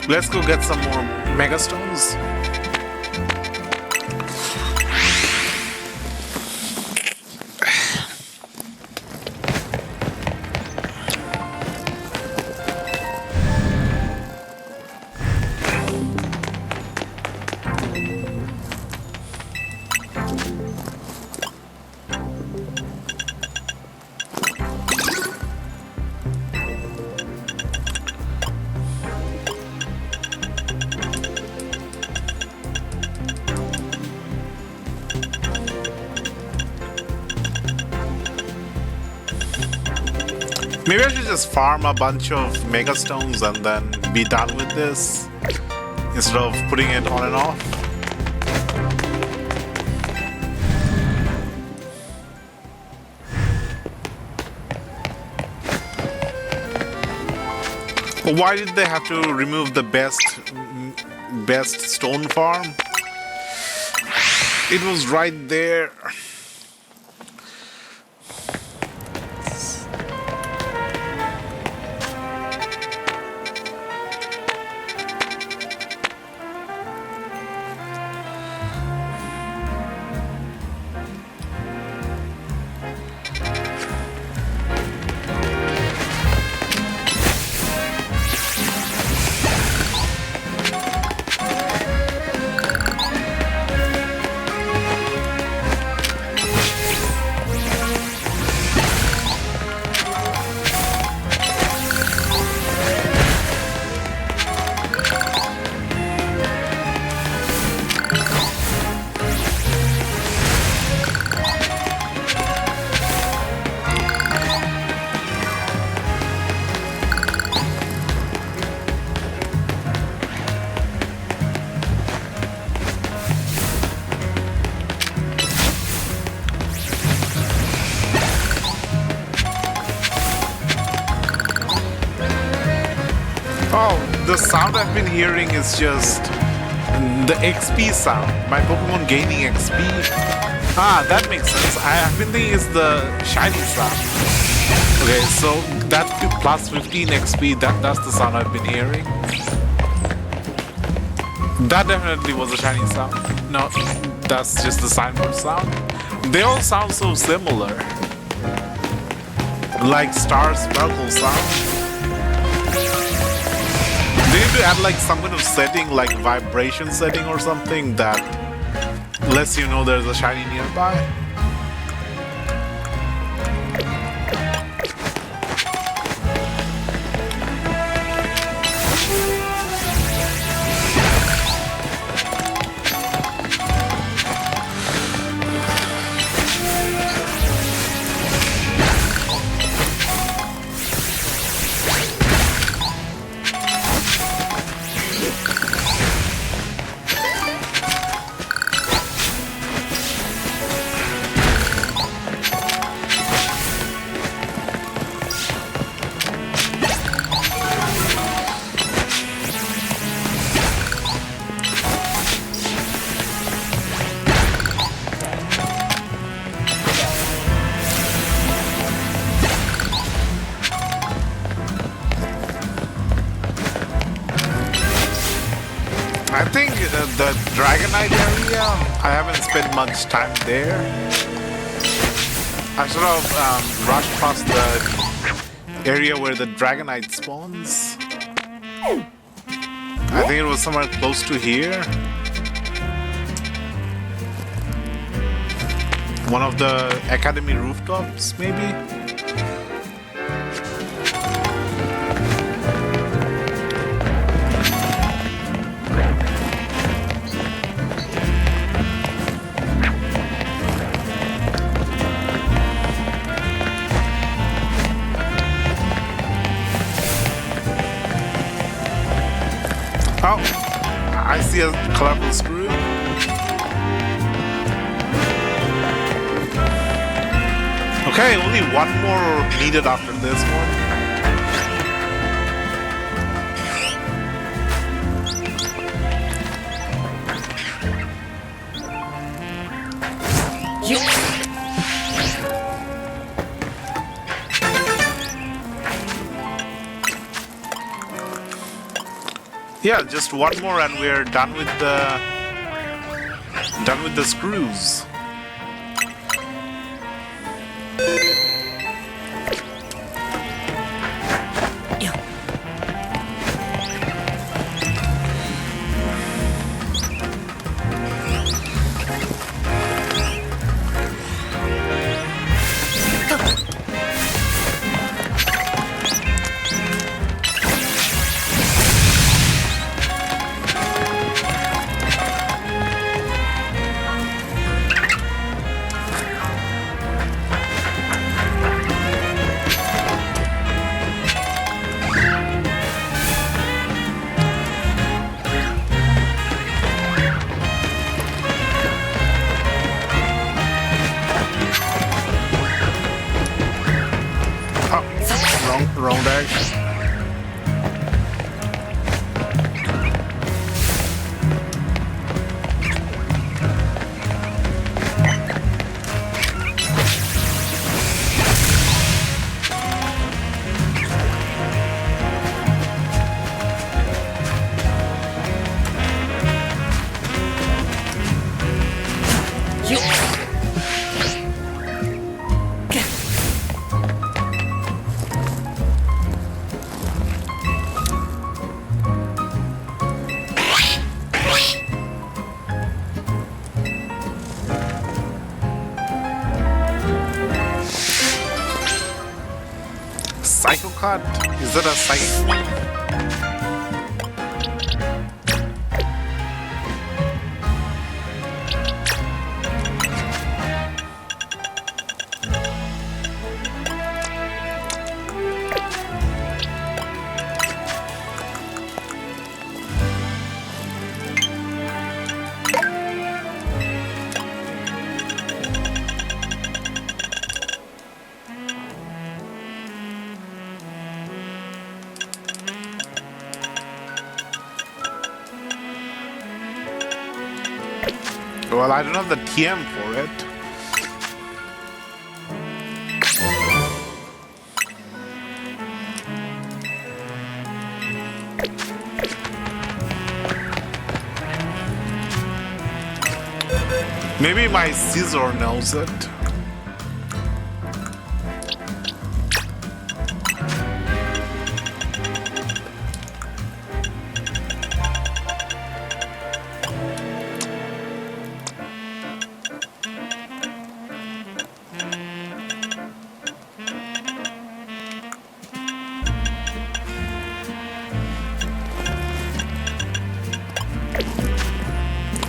[SPEAKER 1] Let's go get some more Mega Stones. Maybe I should just farm a bunch of Mega Stones and then be done with this instead of putting it on and off. Why did they have to remove the best stone farm? It was right there. Oh, the sound I've been hearing is just the XP sound. My Pokemon gaining XP. Ah, that makes sense. I've been thinking it's the shiny sound. Okay, so that plus 15 XP, that's the sound I've been hearing. That definitely was a shiny sound. No, That's just the signboard sound. They all sound so similar. Like Star Sparkle sound. They need to add like some kind of setting, like vibration setting or something that lets you know there's a shiny nearby. I think the Dragonite area, I haven't spent much time there. I sort of rushed past the area where the Dragonite spawns. I think it was somewhere close to here. One of the academy rooftops, maybe? Oh, I see a colorful screw. Okay, only one more needed after this one. Yeah, just one more and we're done with the screws. Wrong direction. Psycho Cut? Is that a psychic? Well, I don't have the TM for it. Maybe my scissor knows it.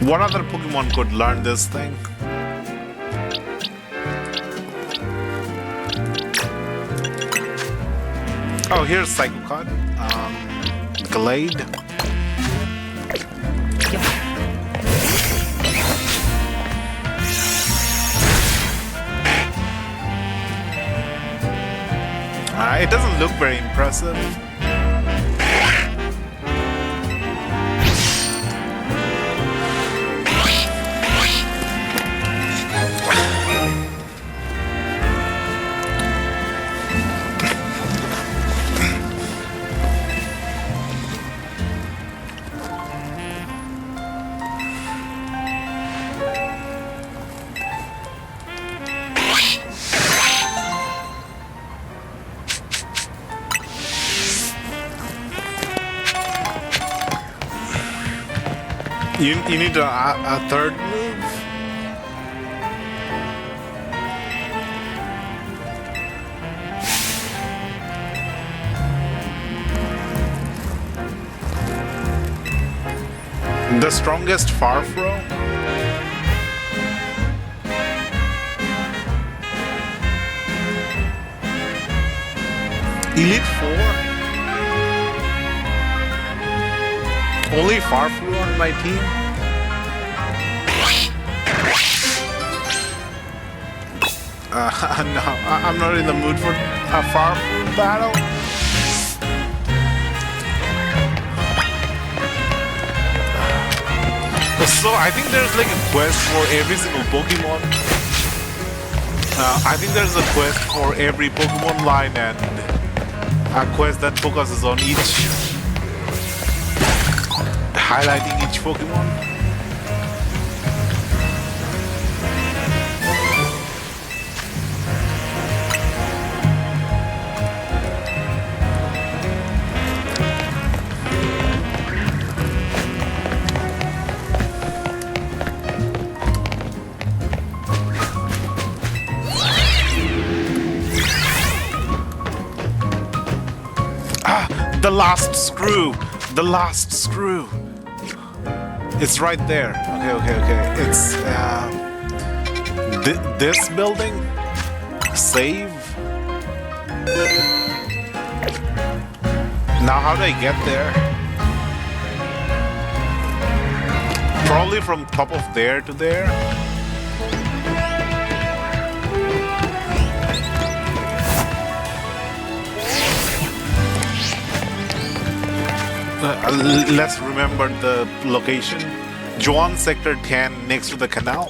[SPEAKER 1] What other Pokemon could learn this thing? Oh, here's Psycho Cut. Glade. It doesn't look very impressive. You need a third move? The strongest Farfro? Elite Four? Only Farflu on my team? No, I'm not in the mood for a Farflu battle. So I think there's like a quest for every single Pokemon. I think there's a quest for every Pokemon line and a quest that focuses on highlighting each Pokemon. The last screw! The last screw! It's right there. Okay. It's this building? Save? Now how do I get there? Probably from top of there to there? Let's remember the location. Juan Sector 10 next to the canal.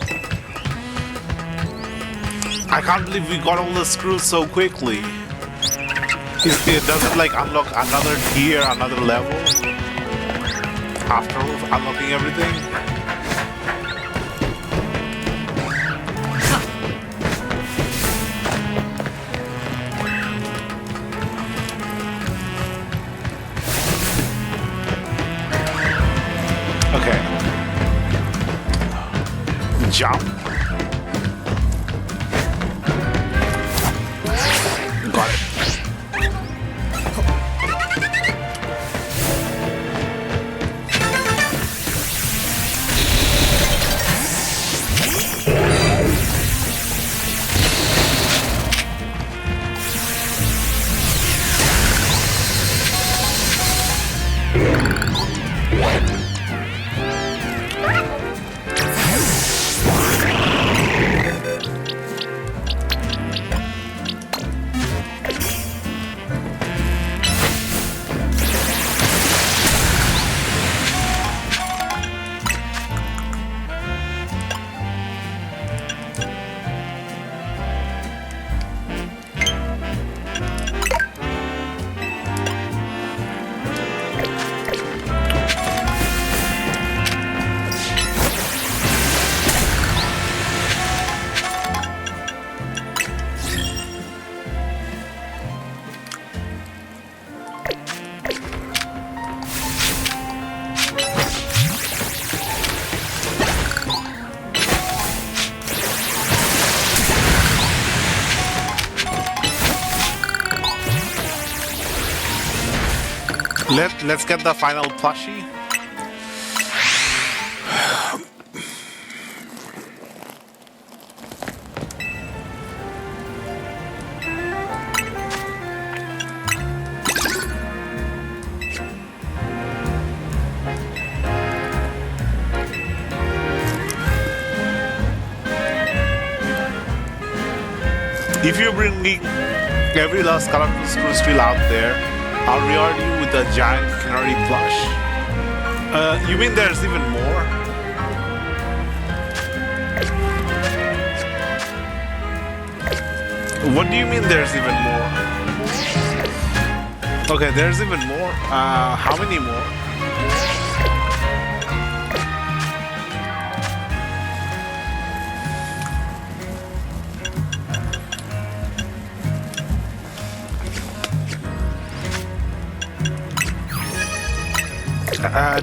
[SPEAKER 1] I can't believe we got all the screws so quickly. Does it like unlock another tier, another level? After unlocking everything? Okay. Jump. Got it. Let's get the final plushie. If you bring me every last colorful screw still out there, I'll reward you with a giant canary plush. You mean there's even more? What do you mean there's even more? Okay, there's even more. How many more?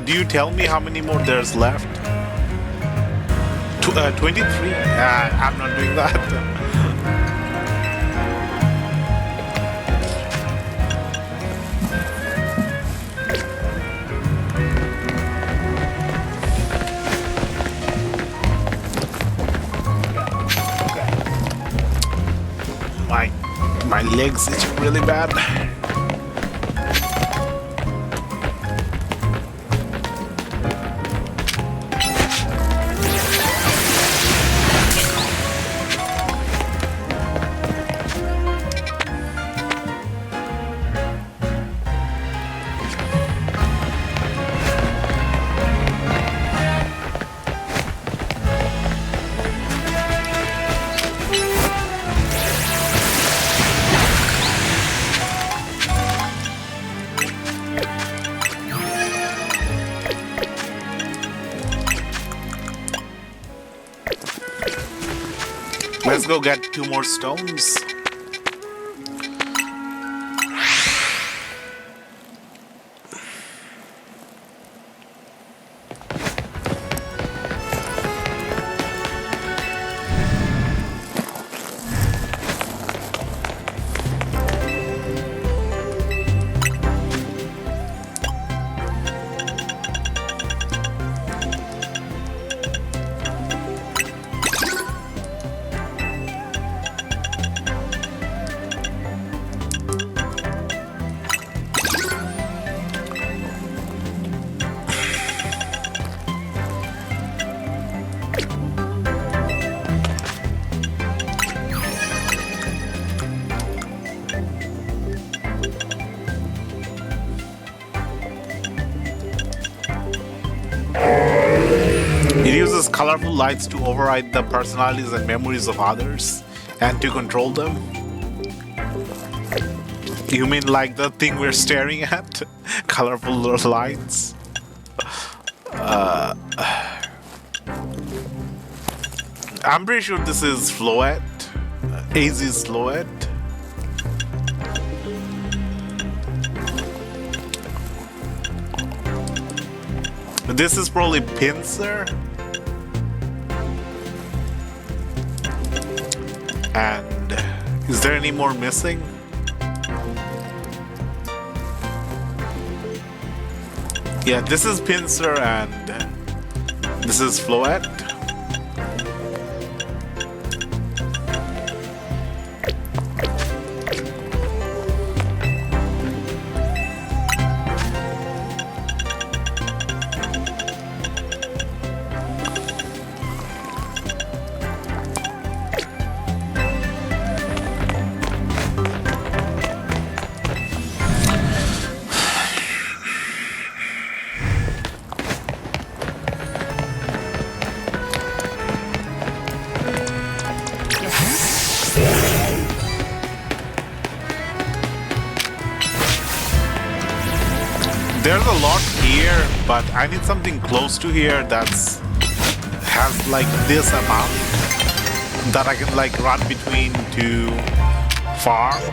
[SPEAKER 1] Do you tell me how many more there's left? 23? I'm not doing that. My legs itch really bad. Let's go get 2 more stones. It uses colorful lights to override the personalities and memories of others and to control them. You mean like the thing we're staring at? Colorful lights? I'm pretty sure this is Floette. AZ's Floette. This is probably Pincer. And is there any more missing? Yeah, this is Pincer and this is Floette. There's a lot here, but I need something close to here that's has like this amount that I can like run between to farm.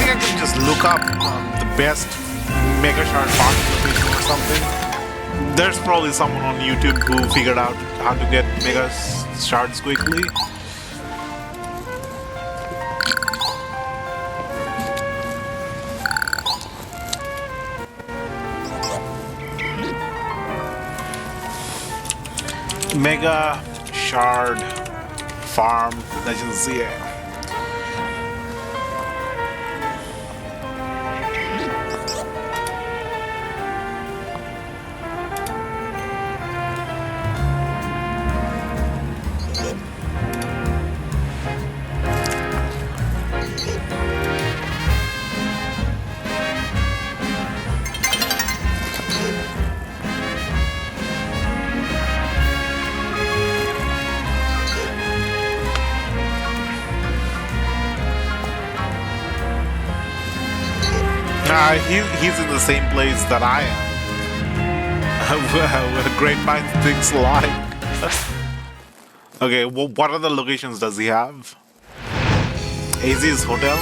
[SPEAKER 1] think I can just look up the best Mega Shard farming location or something. There's probably someone on YouTube who figured out how to get Mega Shards quickly. Mega Shard Farm Legends, yeah. He's in the same place that I am. Where great minds think alike. Okay, well, what other locations does he have? AZ's Hotel?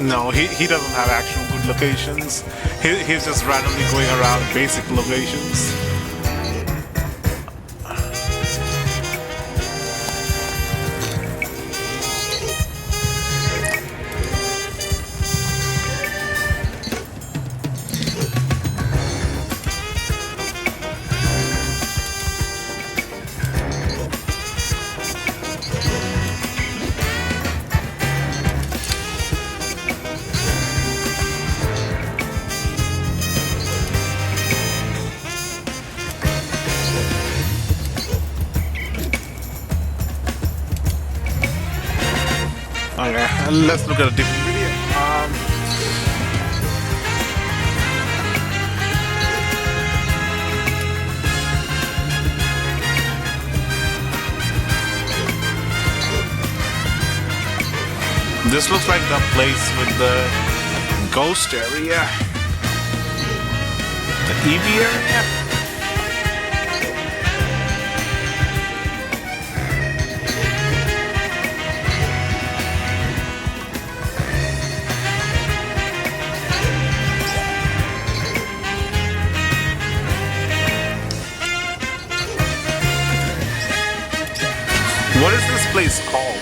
[SPEAKER 1] No, he doesn't have actual good locations. He's just randomly going around basic locations. Okay, let's look at a different video. This looks like the place with the ghost area. The Eevee area? What is this place called?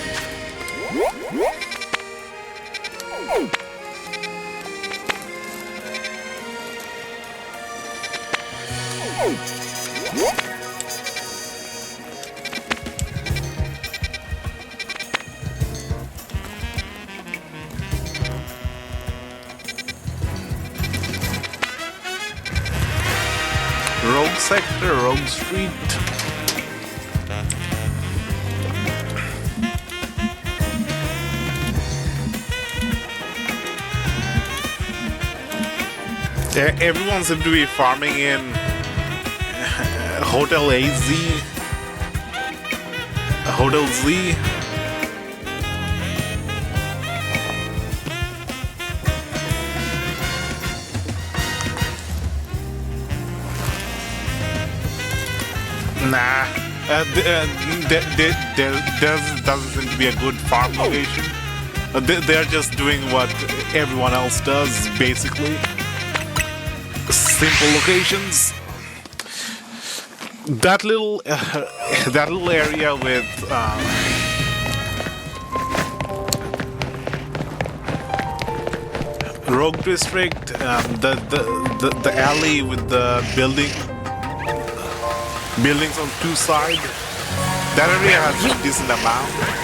[SPEAKER 1] Rogue Sector, Rogue Street. Everyone seems to be farming in Hotel AZ, Hotel Z. Nah, there doesn't seem to be a good farm location. They're just doing what everyone else does, basically. Simple locations. That little area with Rogue District, the alley with the buildings on two sides. That area has a decent amount.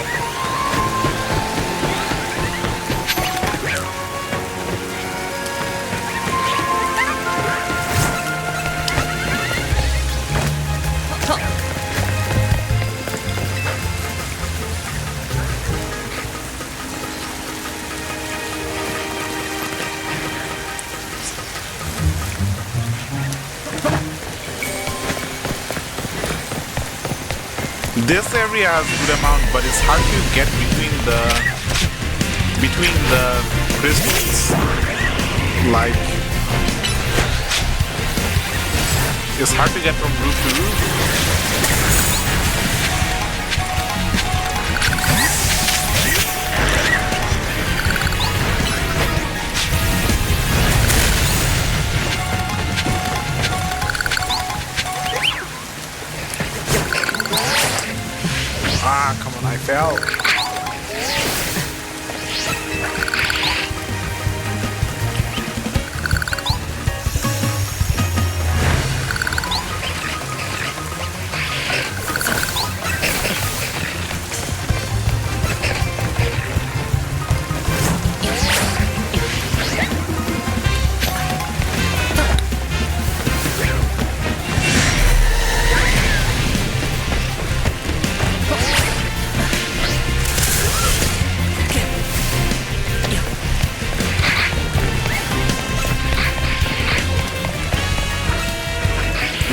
[SPEAKER 1] This area has good amount, but it's hard to get between the crystals. Like, it's hard to get from roof to roof. Ah, come on, I fell.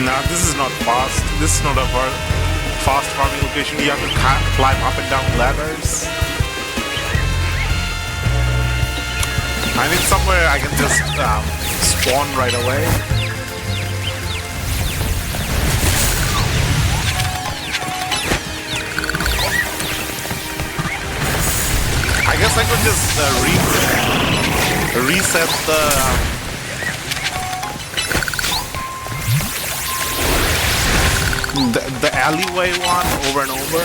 [SPEAKER 1] Now this is not fast. This is not a fast farming location. You have to climb up and down ladders. I need somewhere I can just spawn right away. I guess I could just reset the alleyway one over and over.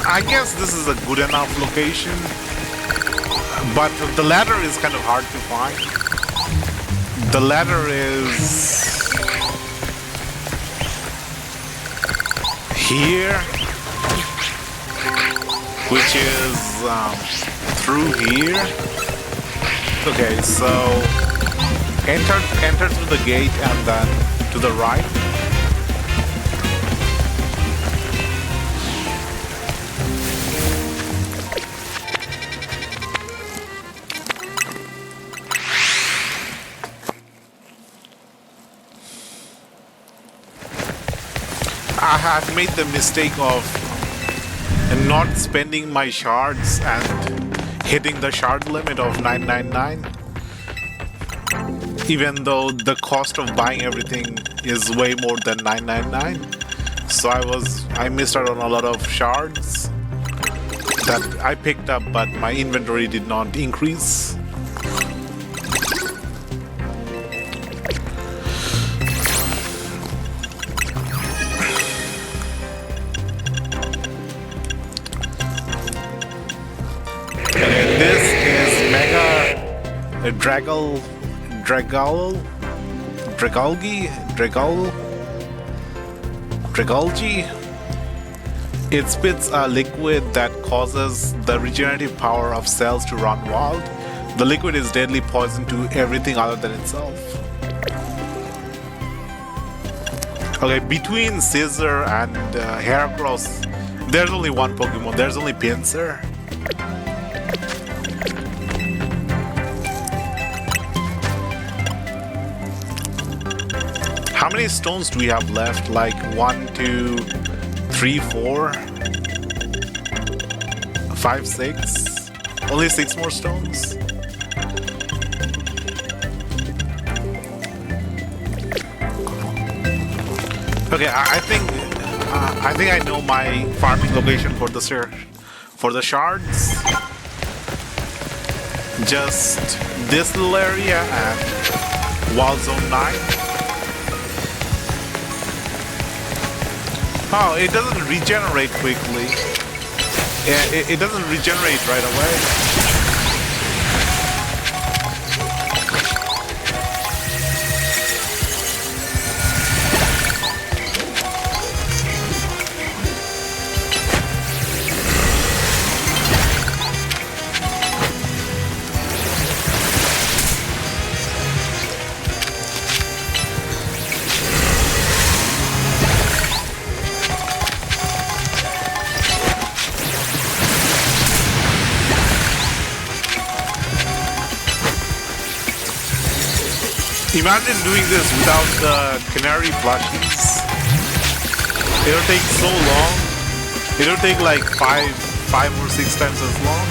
[SPEAKER 1] I guess this is a good enough location, but the ladder is kind of hard to find. The ladder is here, which is through here. Okay, so enter through the gate and then to the right. I have made the mistake of not spending my shards and hitting the shard limit of 999, even though the cost of buying everything is way more than 999. So I missed out on a lot of shards that I picked up, but my inventory did not increase. Dragalgi. It spits a liquid that causes the regenerative power of cells to run wild. The liquid is deadly poison to everything other than itself. Okay, between Scissor and Heracross, there's only one Pokemon. There's only Pinsir. How many stones do we have left? Like 1, 2, 3, 4, 5, 6? Only 6 more stones? Okay, I think I know my farming location for the shards. Just this little area and Wall Zone 9. Oh, it doesn't regenerate quickly. Yeah, it doesn't regenerate right away. Imagine doing this without the canary plushies. It'll take so long. It'll take like five or six times as long.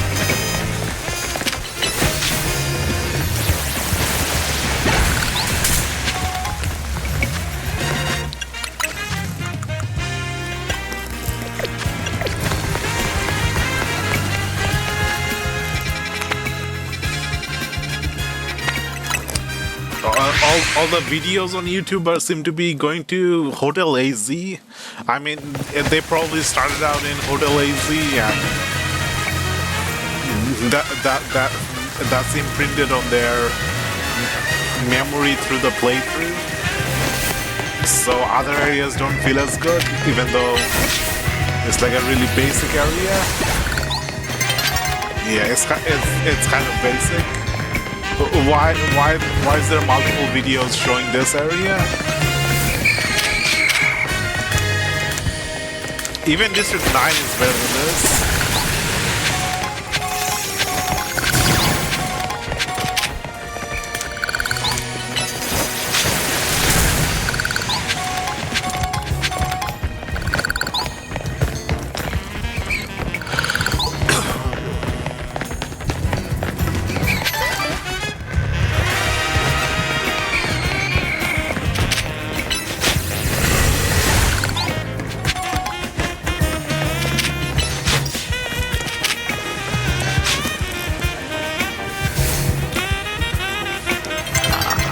[SPEAKER 1] All the videos on YouTube seem to be going to Hotel AZ. I mean, they probably started out in Hotel AZ, and that's imprinted on their memory through the playthrough. So other areas don't feel as good, even though it's like a really basic area. Yeah, it's kind of basic. Why is there multiple videos showing this area? Even District 9 is better than this.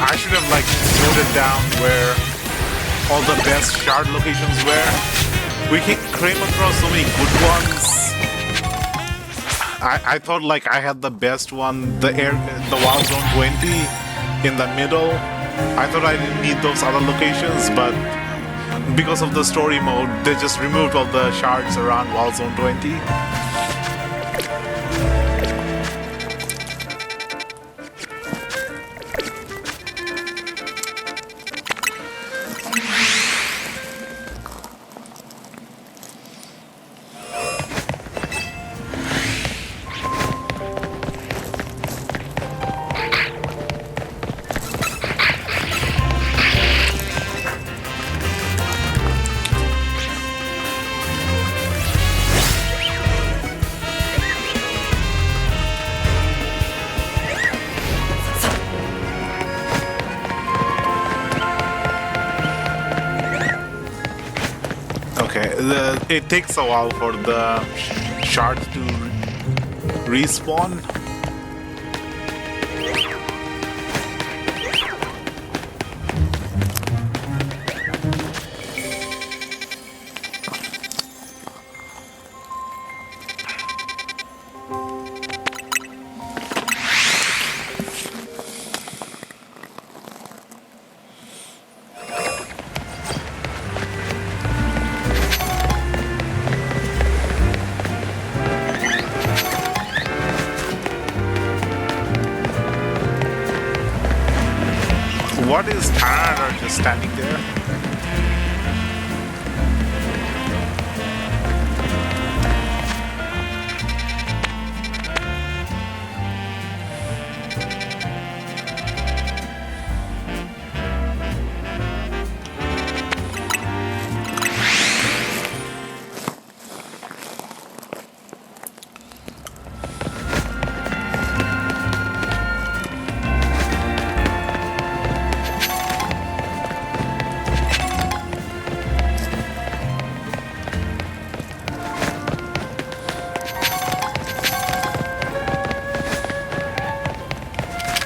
[SPEAKER 1] I should have like noted down where all the best shard locations were. We came across so many good ones. I thought like I had the best one, the Wild Zone 20 in the middle. I thought I didn't need those other locations, but because of the story mode, they just removed all the shards around Wild Zone 20. It takes a while for the shards to respawn. What is Tyranitar just standing there?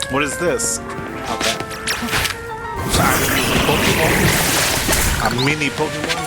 [SPEAKER 1] What is this? Okay. So I'm using Pokemon. A mini Pokemon.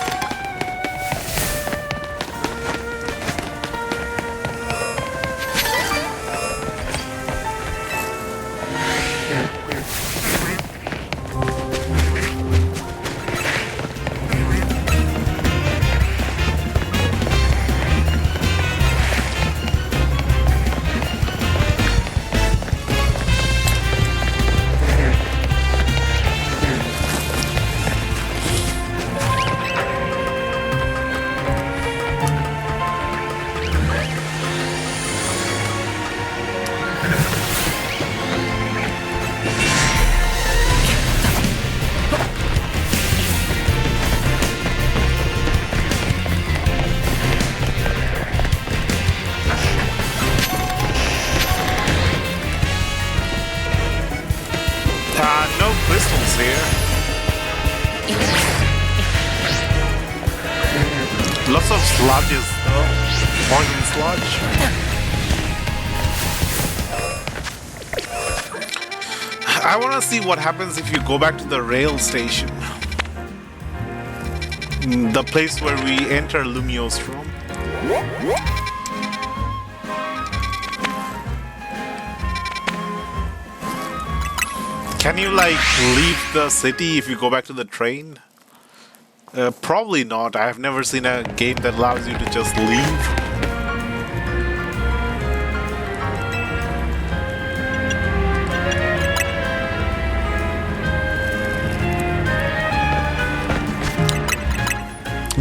[SPEAKER 1] crystals here. Lots of sludges though. Poison sludge. I want to see what happens if you go back to the rail station. The place where we enter Lumiose from. Can you like leave the city if you go back to the train? Probably not. I have never seen a game that allows you to just leave.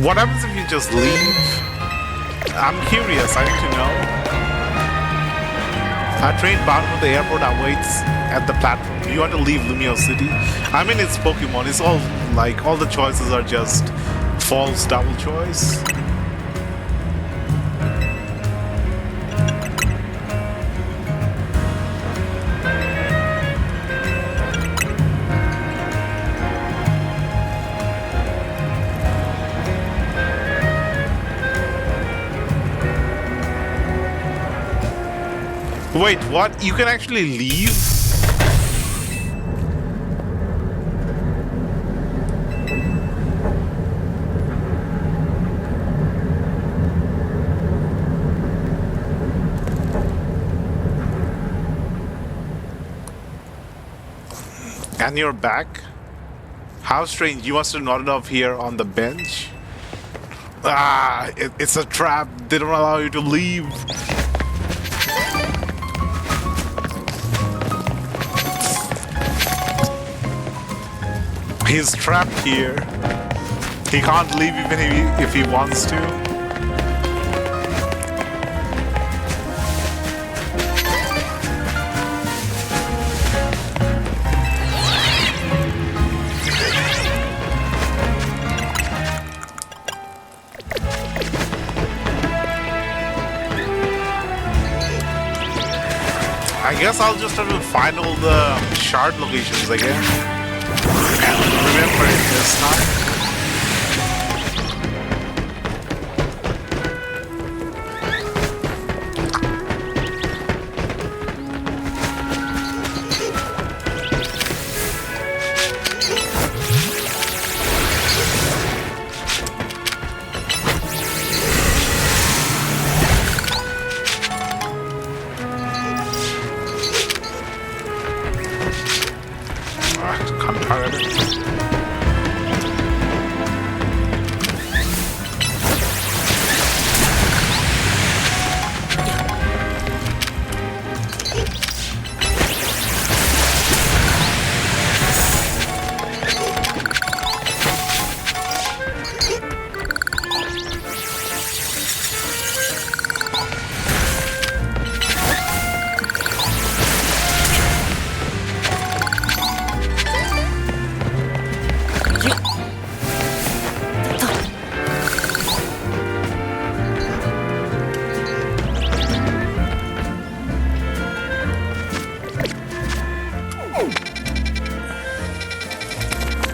[SPEAKER 1] What happens if you just leave? I'm curious, I need to know. A train bound from the airport awaits at the platform. You want to leave Lumiose City? I mean, it's Pokemon. It's all like, all the choices are just false double choice. Wait, what? You can actually leave? And you're back? How strange. You must have nodded off here on the bench. Ah, it's a trap. They don't allow you to leave. He's trapped here. He can't leave even if he wants to. I guess I'll just have to find all the shard locations again. And remember it this time.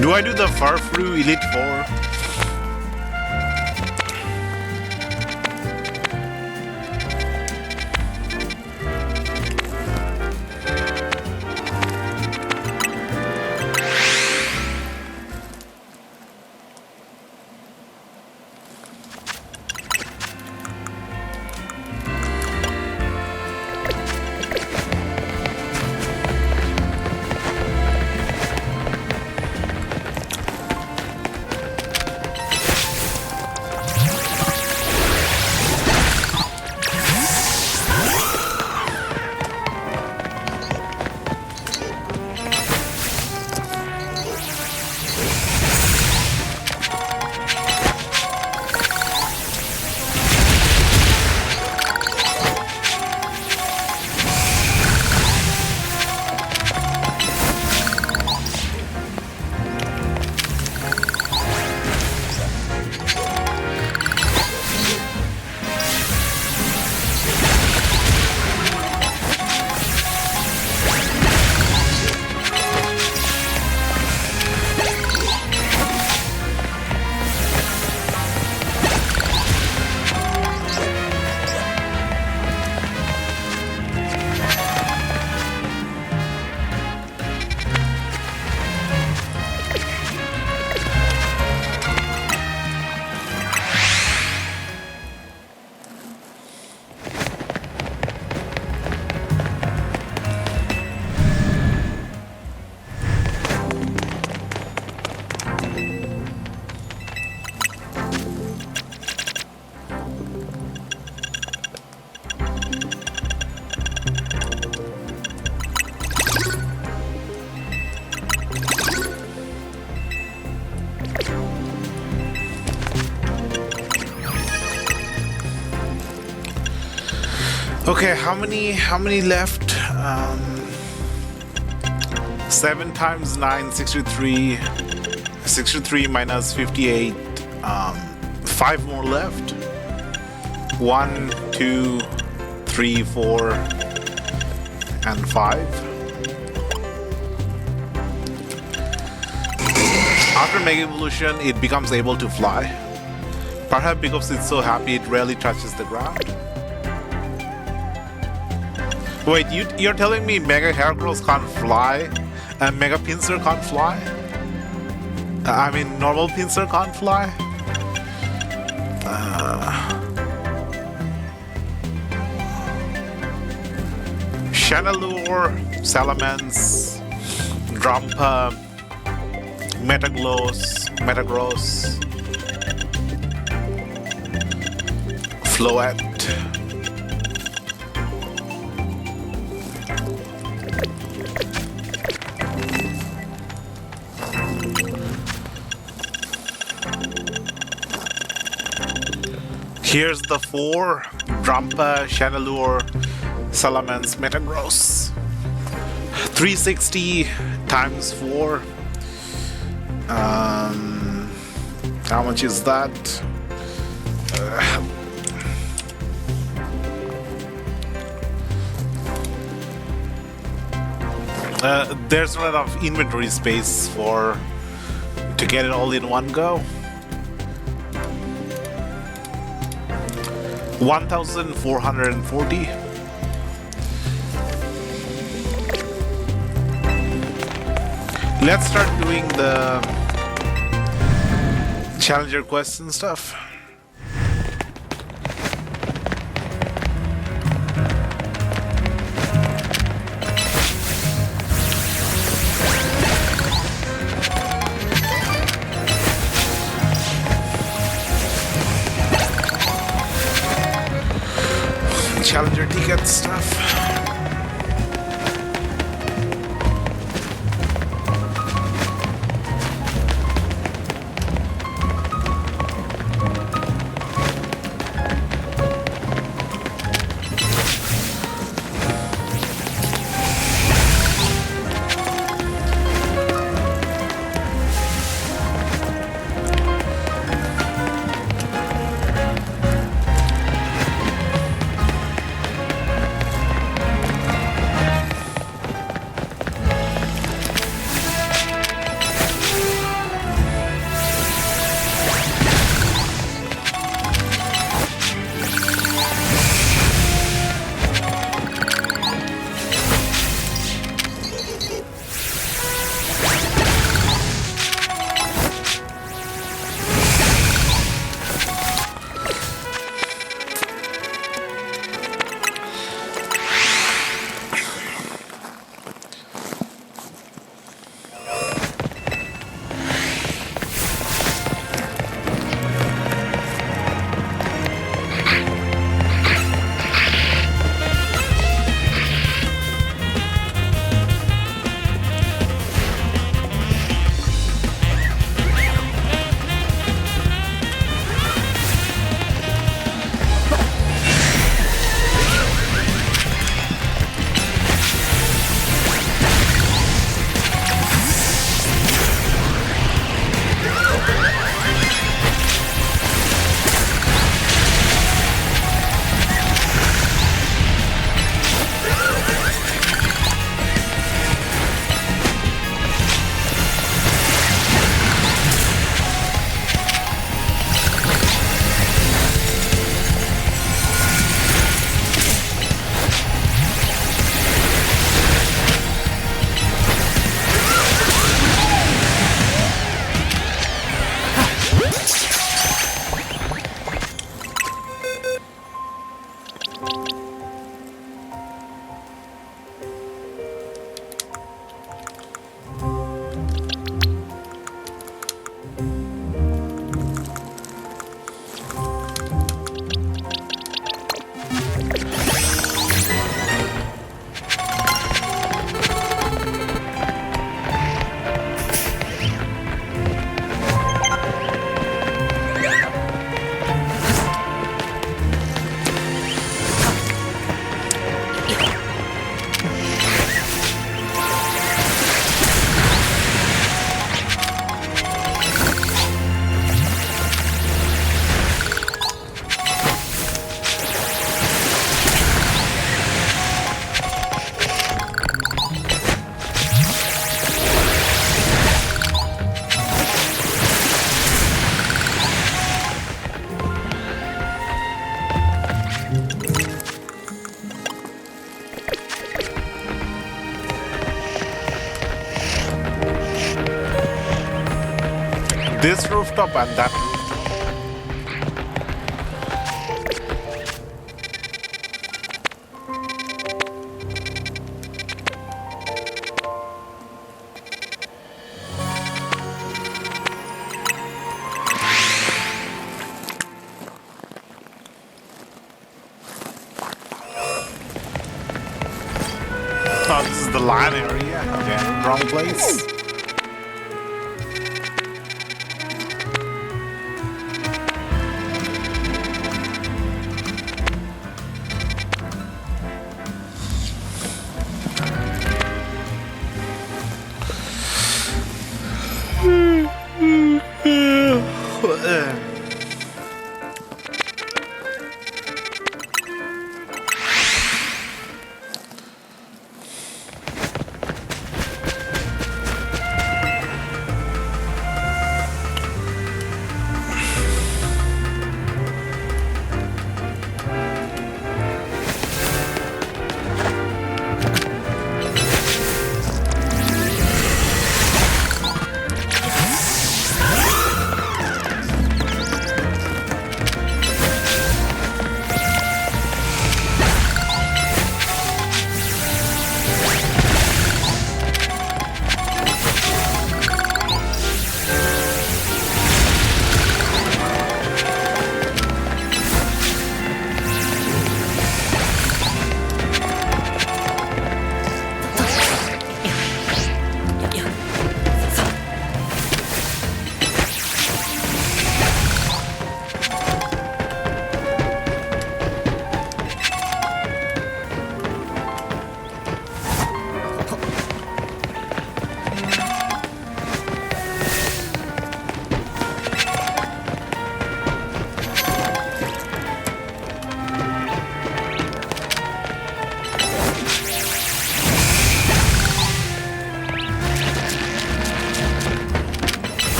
[SPEAKER 1] Do I do the Farfru Elite Four? Okay, how many left? 7 times 9, 63. 63 minus 58. 5 more left. 1, 2, 3, 4, and 5. After Mega Evolution, it becomes able to fly. Perhaps because it's so happy it rarely touches the ground. Wait, you're telling me Mega Heracross can't fly and Mega Pinsir can't fly? I mean, normal Pinsir can't fly? Chandelure, Salamence, Drampa, Metagross, Floette. Here's the 4: Drampa, Chandelure, Salamence, Metagross. 360 times 4. How much is that? There's not enough inventory space to get it all in one go. 1,440. Let's start doing the challenger quests and stuff. Challenger ticket stuff. this rooftop and that rooftop. Oh, this is the lion area. Okay, wrong place.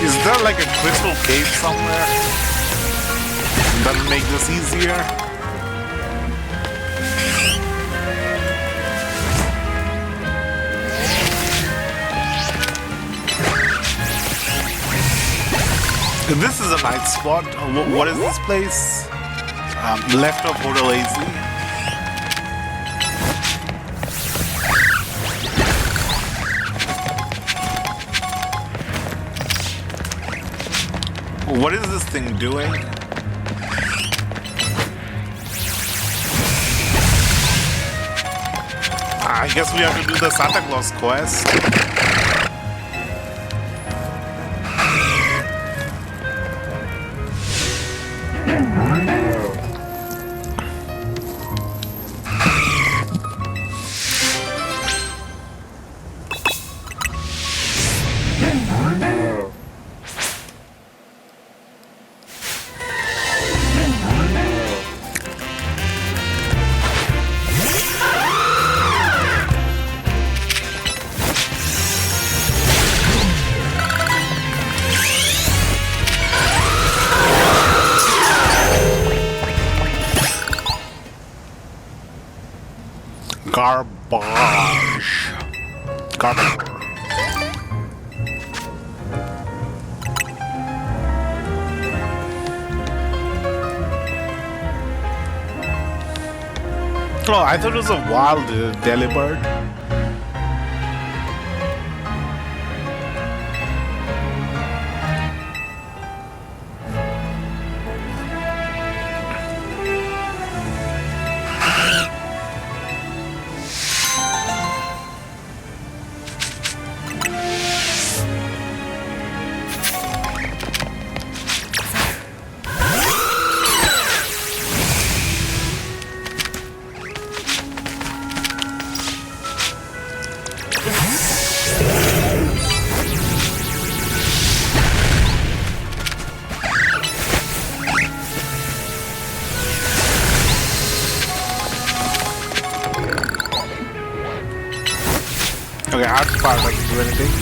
[SPEAKER 1] Is there like a crystal cave somewhere that'll make this easier? This is a nice spot. What is this place? Left of Lazy. What is this thing doing? I guess we have to do the Santa Claus quest. Garbage. Garbage. Oh, I thought it was a wild delibird. Okay, art part I can do anything.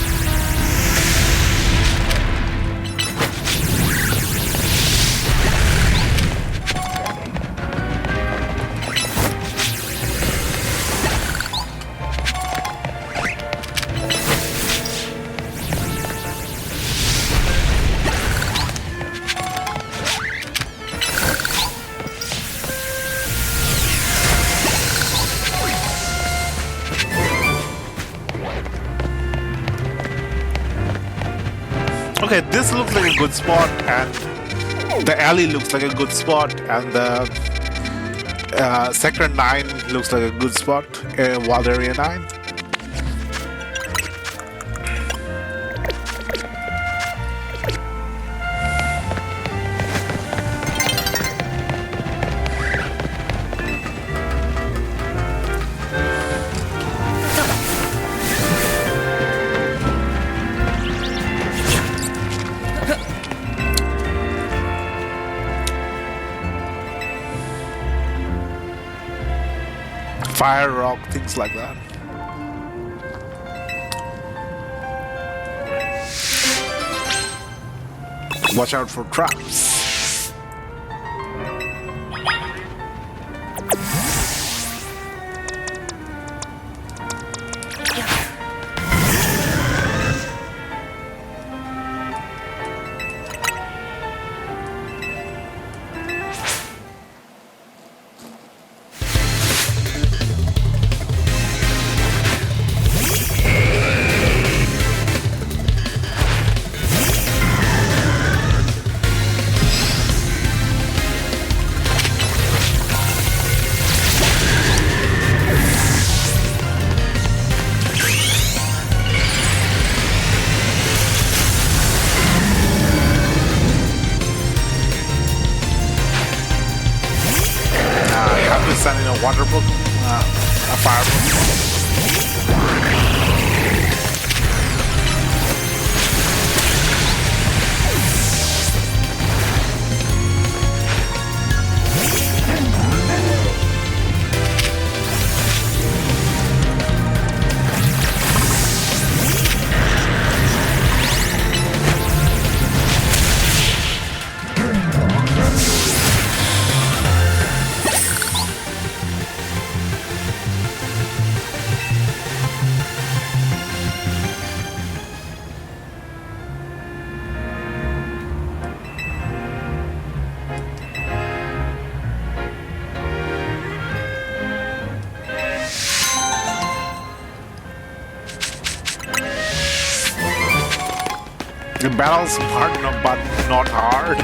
[SPEAKER 1] Okay, this looks like a good spot, and the alley looks like a good spot, and the Sector 9 looks like a good spot, Wild Area 9. Fire, rock, things like that. Watch out for traps. Sending a water book, a fire book. The battle's hard, but not hard.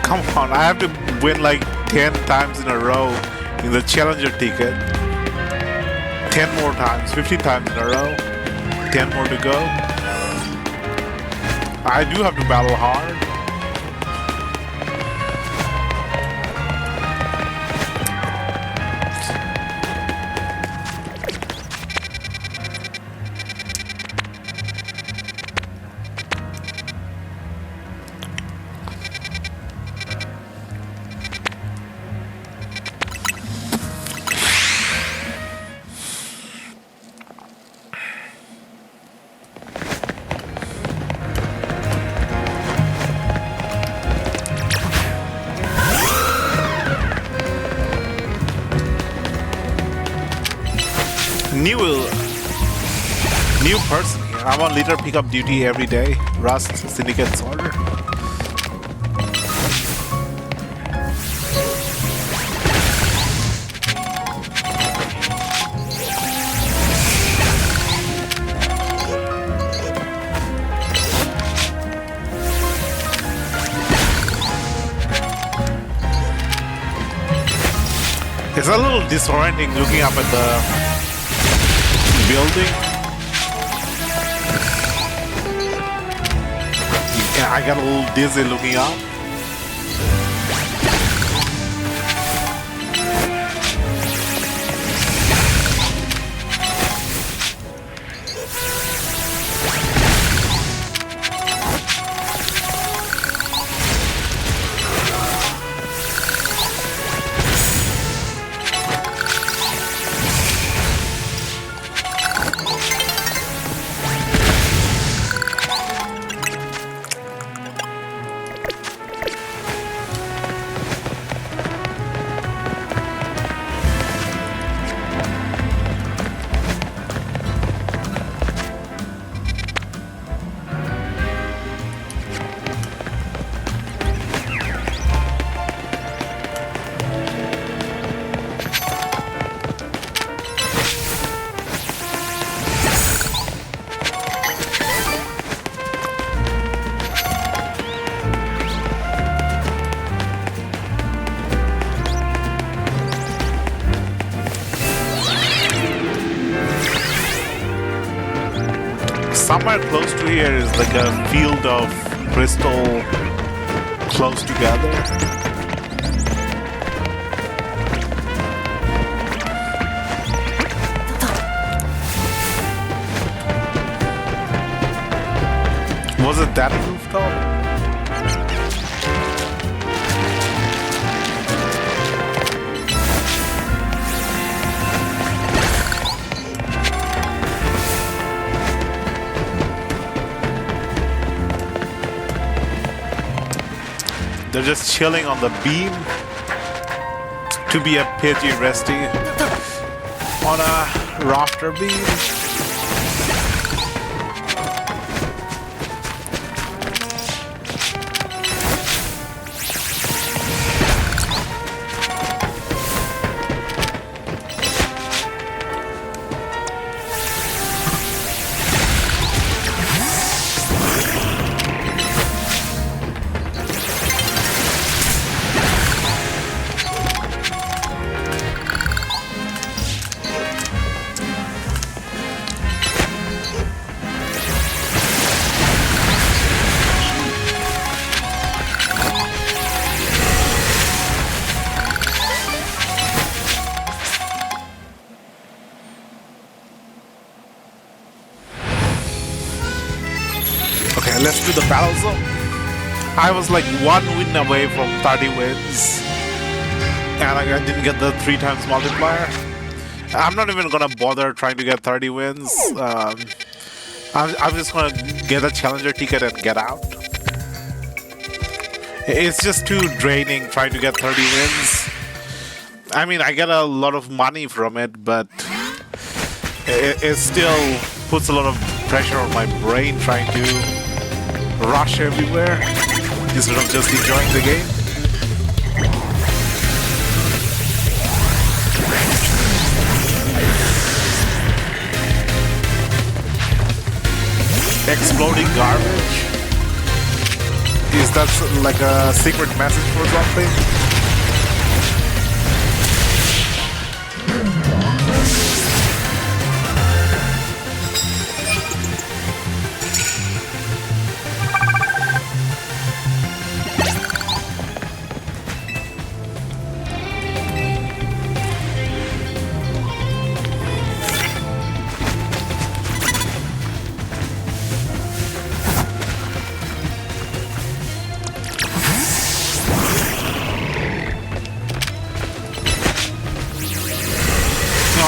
[SPEAKER 1] Come on, I have to win like 10 times in a row in the challenger ticket. 10 more times, 15 times in a row. 10 more to go. I do have to battle hard. New person here. I'm on leader pickup duty every day. Rust, Syndicate's order. It's a little disorienting looking up at the building. Yeah, I got a little dizzy looking up. somewhere close to here is like a field of crystal close together. Was it that rooftop? They're just chilling on the beam to be a pity resting on a rafter beam. Okay, let's do the battle zone. I was like 1 win away from 30 wins. And I didn't get the 3 times multiplier. I'm not even gonna bother trying to get 30 wins. I'm just gonna get a challenger ticket and get out. It's just too draining trying to get 30 wins. I mean, I get a lot of money from it, but it still puts a lot of pressure on my brain trying to rush everywhere instead of just enjoying the game. Exploding garbage? Is that like a secret message for something?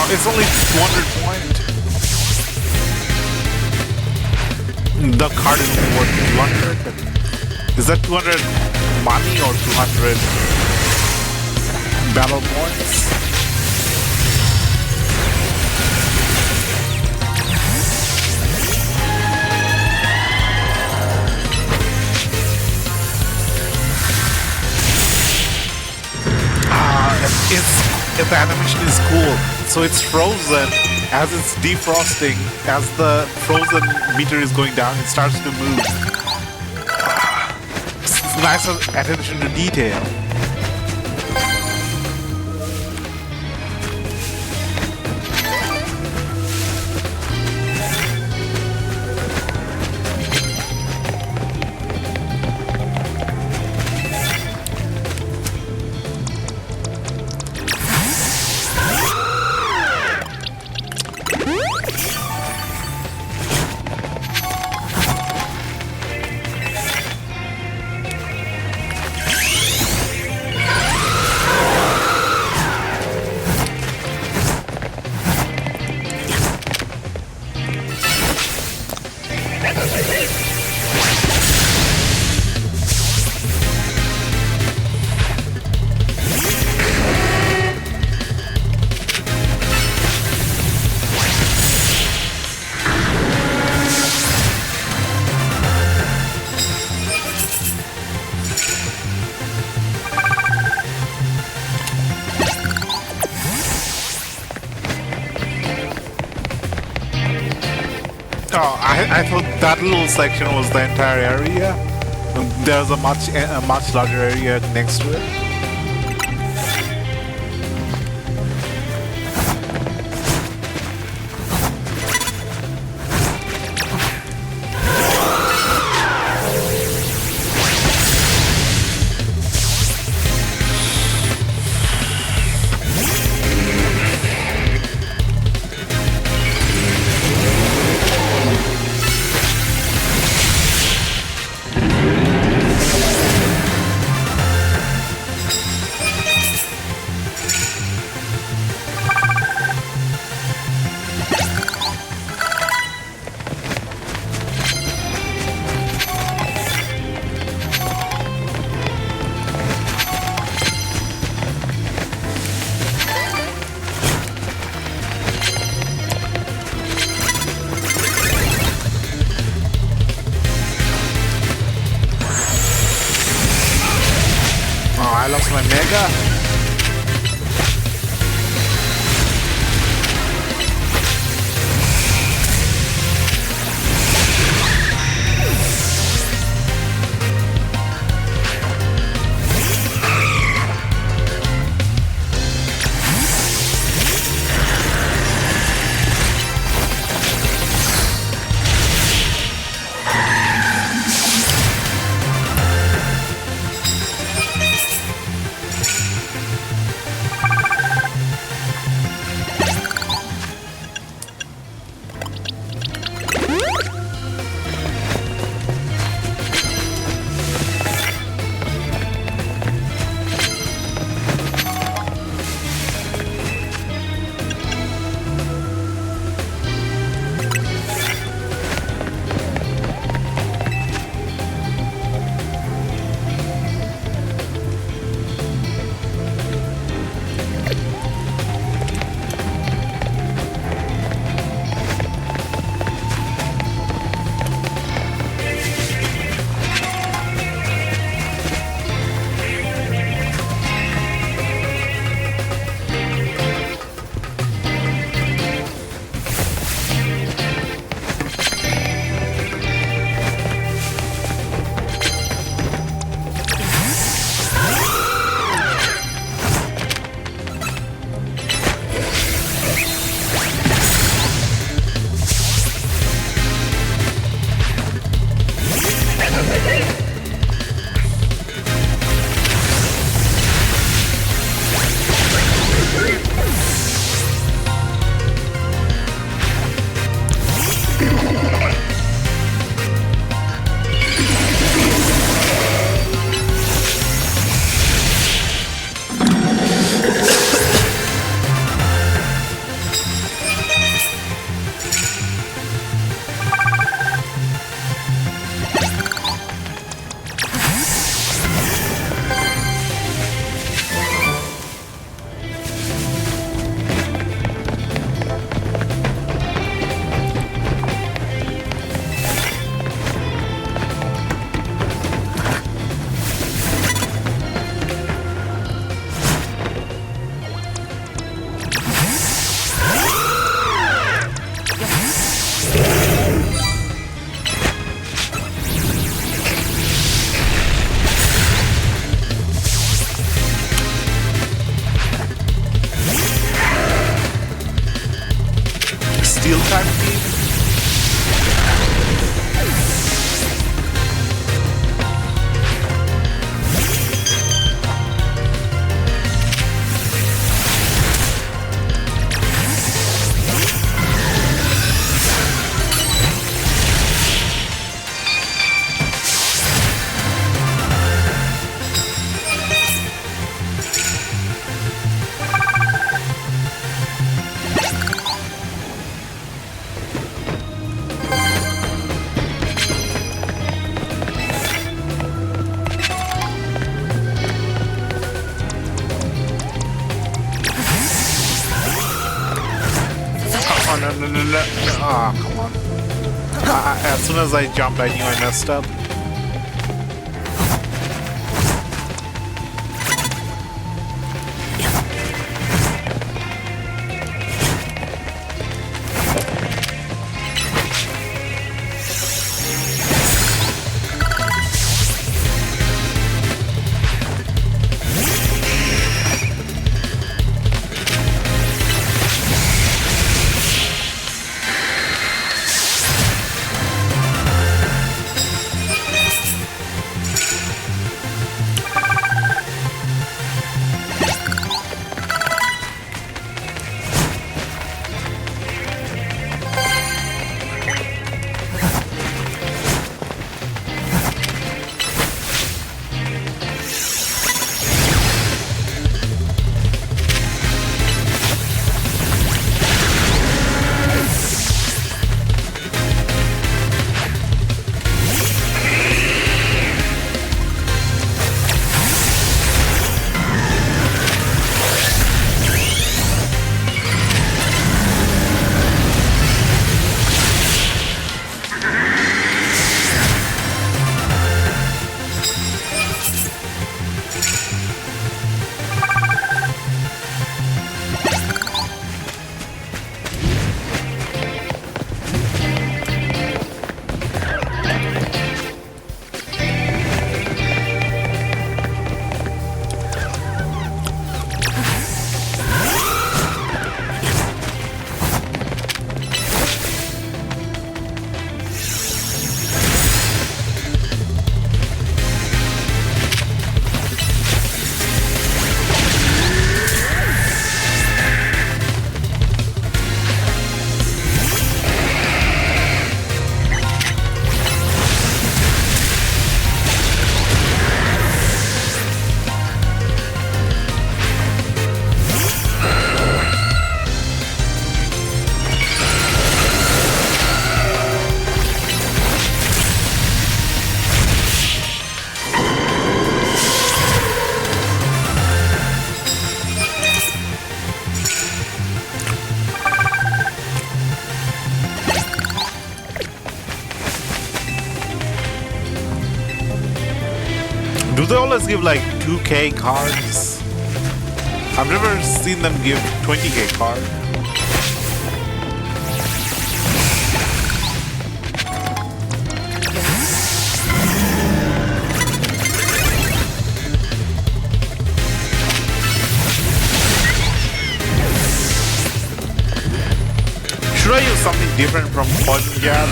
[SPEAKER 1] It's only 200 points. The card is only worth 200. Is that 200 money or 200 battle points? The animation is cool. So it's frozen. As it's defrosting, as the frozen meter is going down, it starts to move. It's nice attention to detail. Oh, I thought that little section was the entire area. There's a much larger area next to it. There's my Mega. Steel type team. No. Ah, come on. As soon as I jumped, I knew I messed up. Do they always give like 2K cards? I've never seen them give 20K card. Should I use something different from Poison Jab?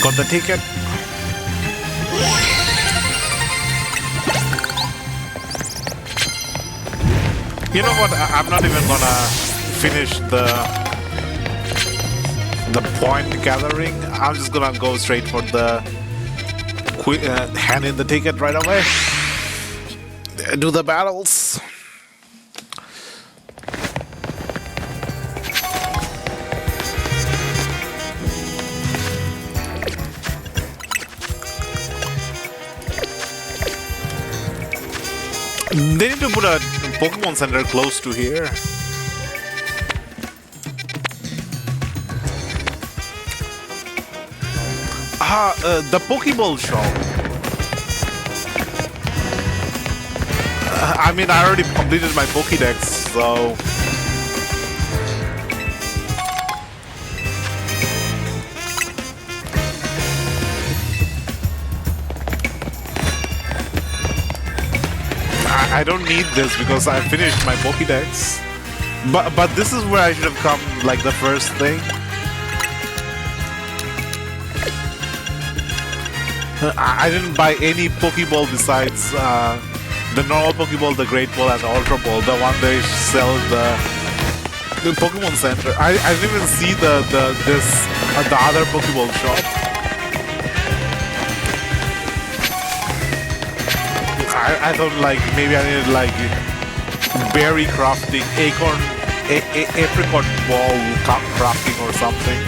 [SPEAKER 1] Got the ticket. You know what? I'm not even gonna finish the point gathering. I'm just gonna go straight for the hand in the ticket right away. Do the battles. They need to put a Pokemon Center close to here. The Pokeball shop. I mean, I already completed my Pokédex, so... I don't need this because I finished my Pokédex. But this is where I should have come, like, the first thing. I didn't buy any Pokeball besides the normal Pokeball, the Great Ball, and the Ultra Ball, the one they sell the Pokemon Center. I didn't even see the other Pokeball shop. I thought like maybe I needed like berry crafting, apricot ball crafting or something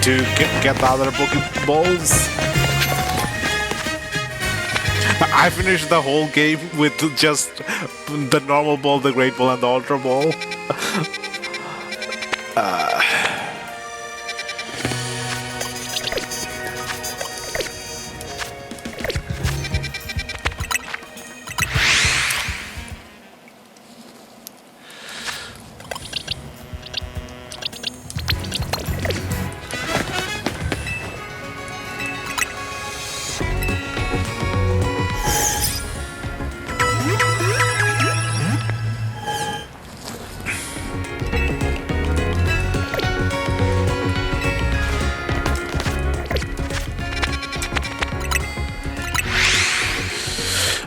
[SPEAKER 1] to get the other Pokeballs. I finished the whole game with just the normal ball, the Great Ball, and the Ultra Ball.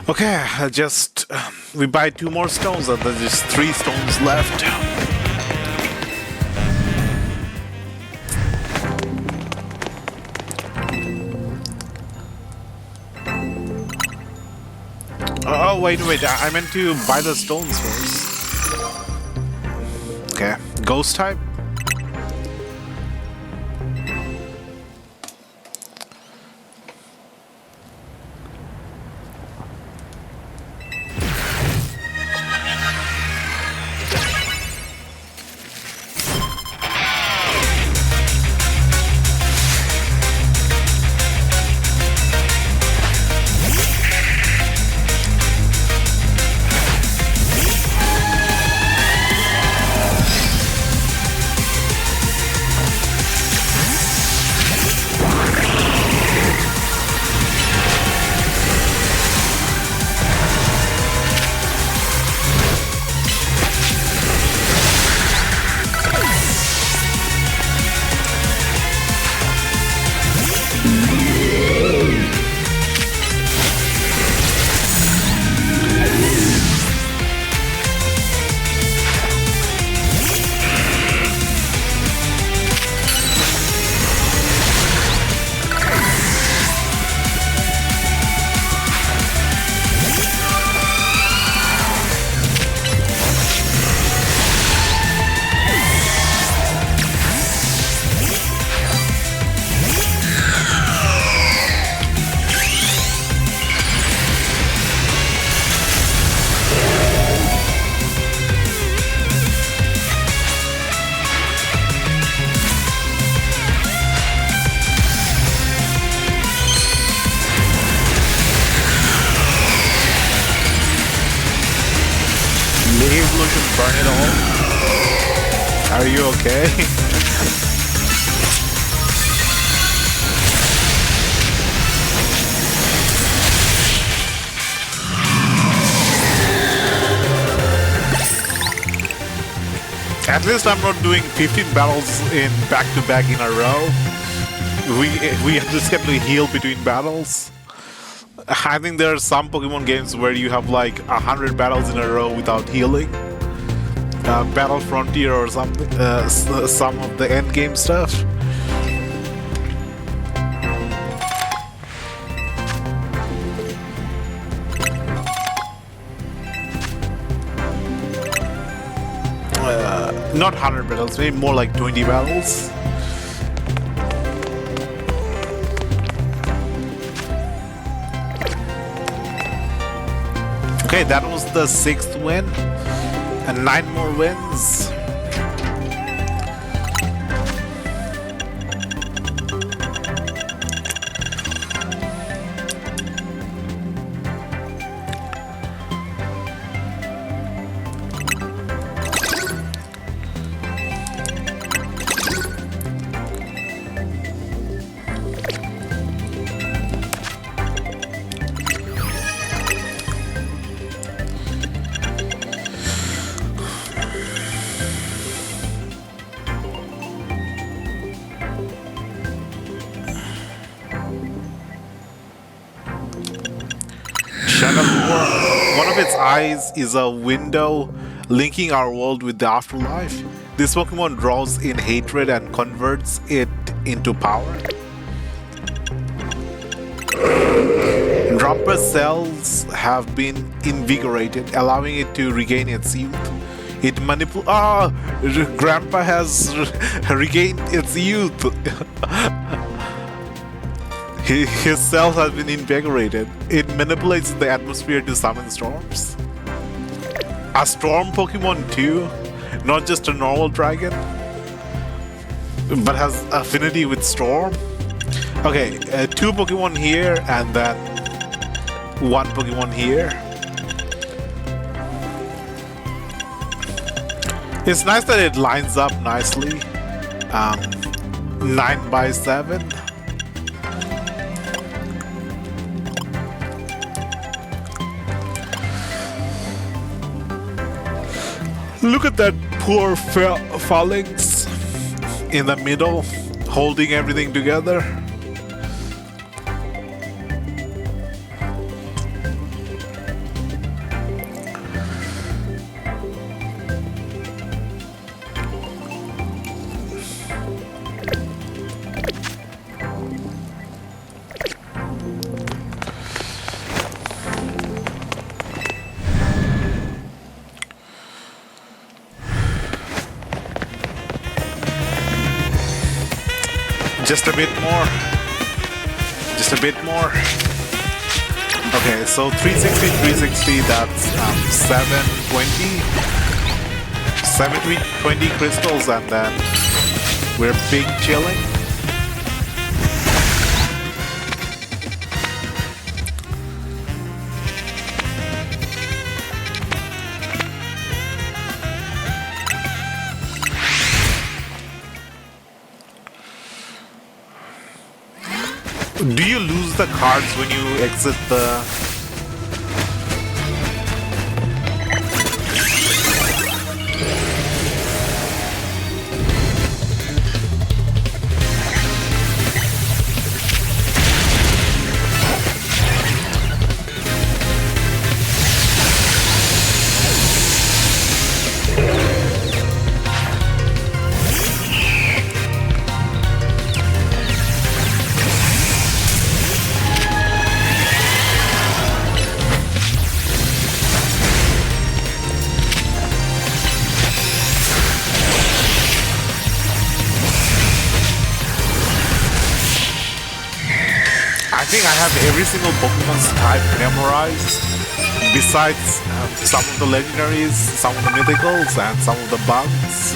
[SPEAKER 1] Okay, we buy 2 more stones and then there's 3 stones left. Oh, wait, I meant to buy the stones first. Okay, ghost type? burn it all. Are you okay? At least I'm not doing 15 battles in back-to-back in a row. We just get to heal between battles. I think there are some Pokemon games where you have like 100 battles in a row without healing. Battle Frontier or something, some of the end game stuff. Not 100 battles, maybe more like 20 battles. Okay, that was the 6th win, and 9 more wins. One of its eyes is a window linking our world with the afterlife. This Pokemon draws in hatred and converts it into power. Drumpa's cells have been invigorated, allowing it to regain its youth. It Grandpa has regained its youth. His cells have been invigorated. It manipulates the atmosphere to summon storms. A storm Pokemon too, not just a normal dragon, but has affinity with storm. Okay, 2 Pokemon here and then 1 Pokemon here. It's nice that it lines up nicely. 9x7. Look at that poor phalanx in the middle, holding everything together. Just a bit more. Just a bit more. Okay, so 360, that's 720. 720 crystals, and then we're big chilling. Do you lose the cards when you exit the... I think I have every single Pokemon's type memorized, besides some of the legendaries, some of the mythicals, and some of the bugs.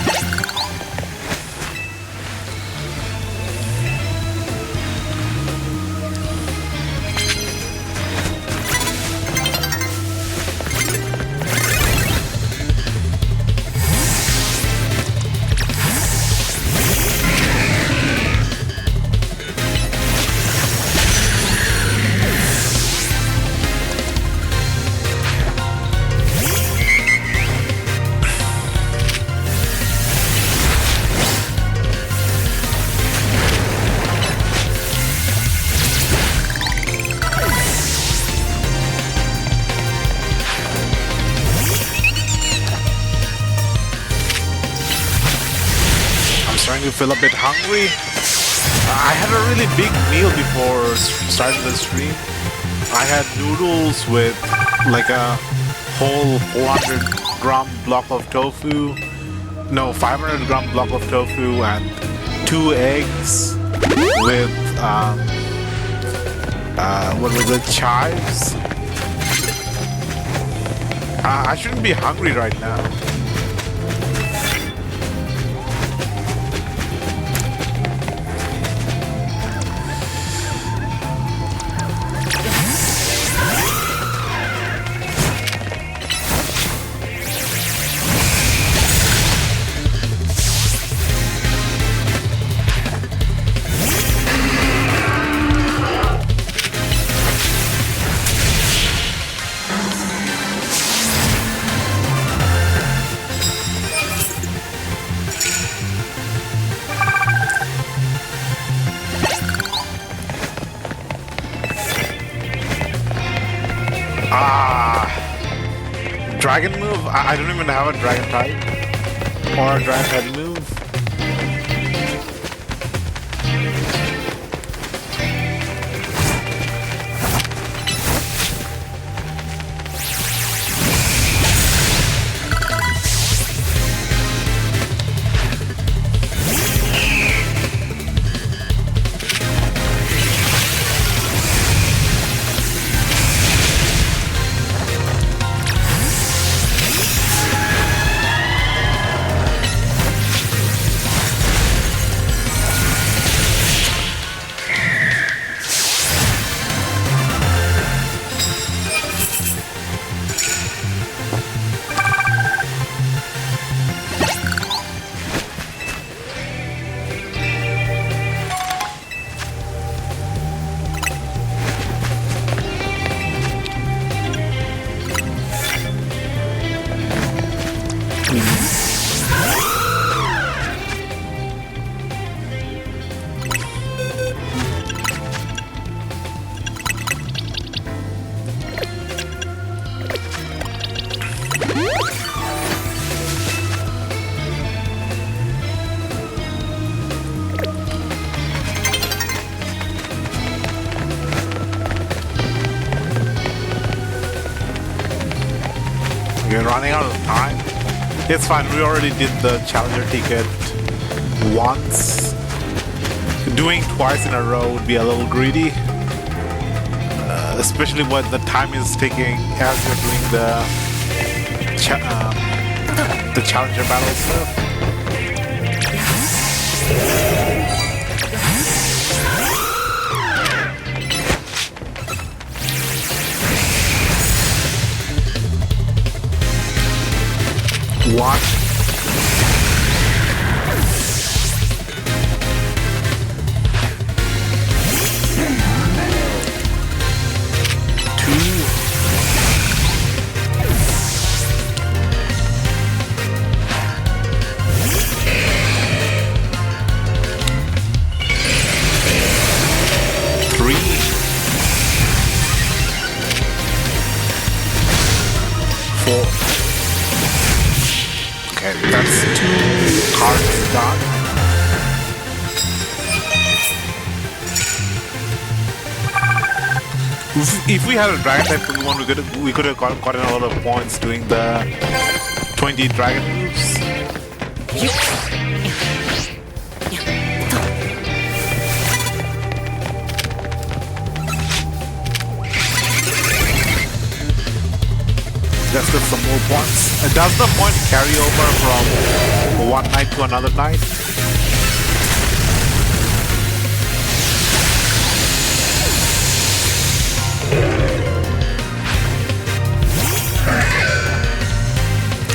[SPEAKER 1] feel a bit hungry. I had a really big meal before starting the stream. I had noodles with like a whole 400-gram block of tofu. No, 500-gram block of tofu and 2 eggs with what was it? Chives. I shouldn't be hungry right now. Dragon move? I don't even have a dragon type or a dragon head move. We're running out of time. It's fine, we already did the challenger ticket once. Doing twice in a row would be a little greedy. Especially when the time is ticking as you're doing the challenger battle stuff. One. Two. Three. Four. Okay, that's 2 cards done. If we had a dragon type Pokemon, we could have gotten a lot of points doing the 20 dragon moves. Let's get some more points. Does the point carry over from one night to another night?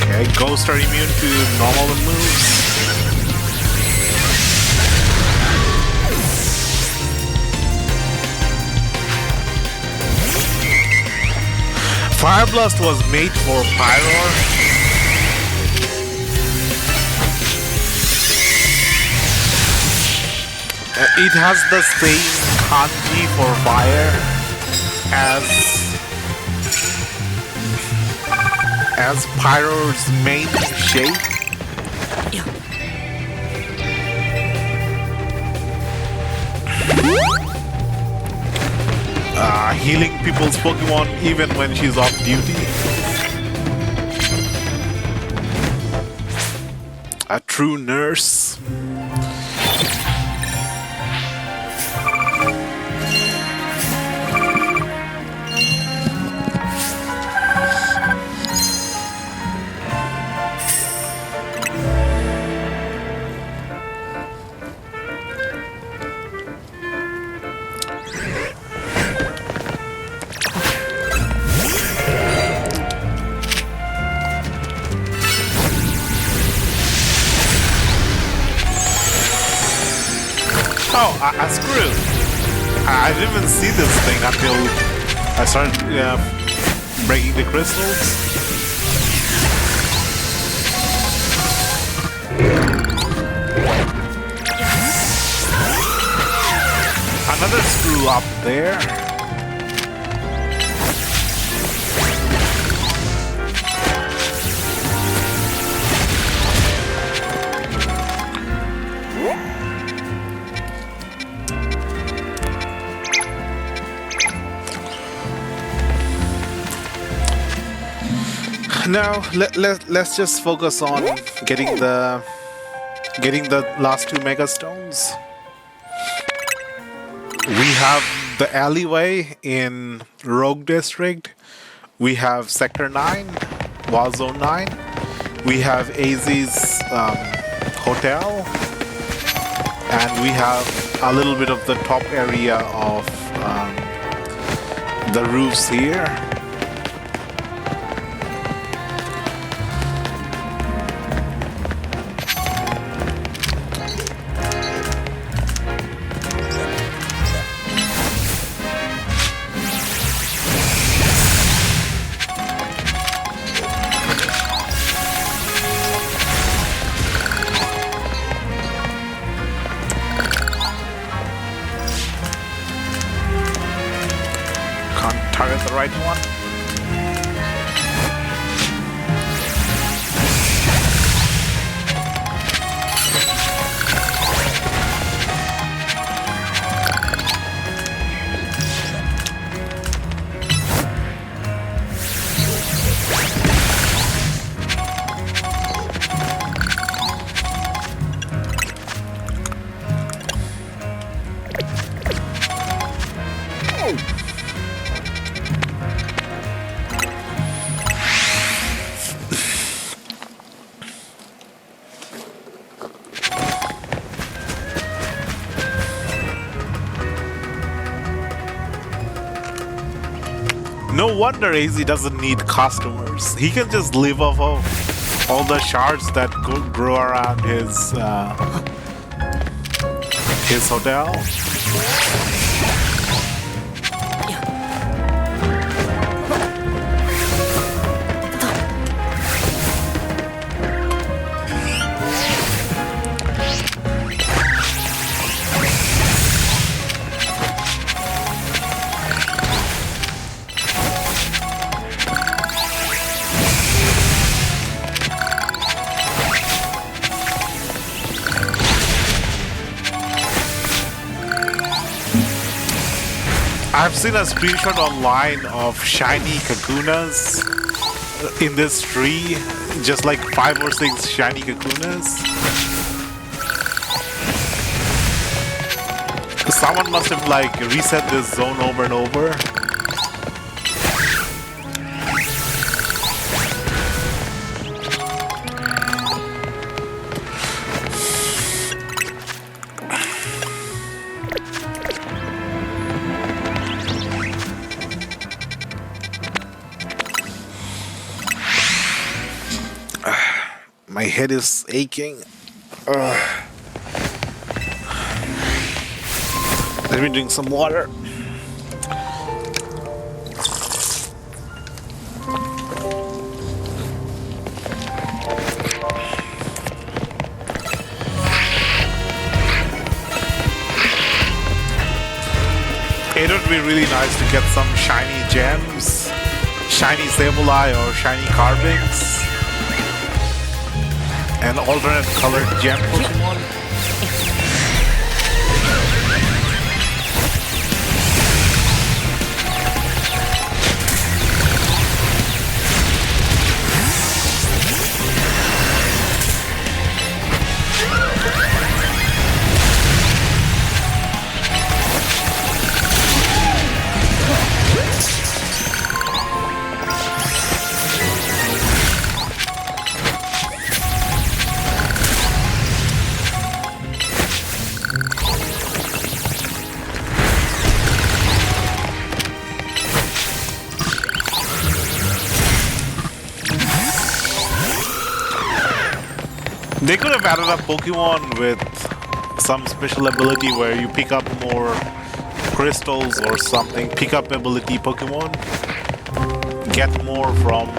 [SPEAKER 1] Okay, ghosts are immune to normal moves. Fire Blast was made for Pyro. It has the same kanji for fire as Pyro's main shape. Healing people's Pokemon even when she's off duty. A true nurse. Oh, I screwed. I didn't even see this thing until I started breaking the crystals. Another screw up there. Now let's just focus on getting the last two Mega Stones. We have the alleyway in Rogue District. We have Sector 9, Wall Zone 9. We have AZ's hotel, and we have a little bit of the top area of the roofs here. Target the right one. No wonder AZ doesn't need customers. He can just live off of all the shards that grow around his hotel. I've seen a screenshot online of shiny Kakunas in this tree, just like 5 or 6 shiny Kakunas. Someone must have like reset this zone over and over. My head is aching. Let me drink some water. It would be really nice to get some shiny gems, shiny Sableye or shiny Carbix. An alternate colored gem Pokemon. They could have added a Pokemon with some special ability where you pick up more crystals or something. Pick up ability Pokemon. Get more from...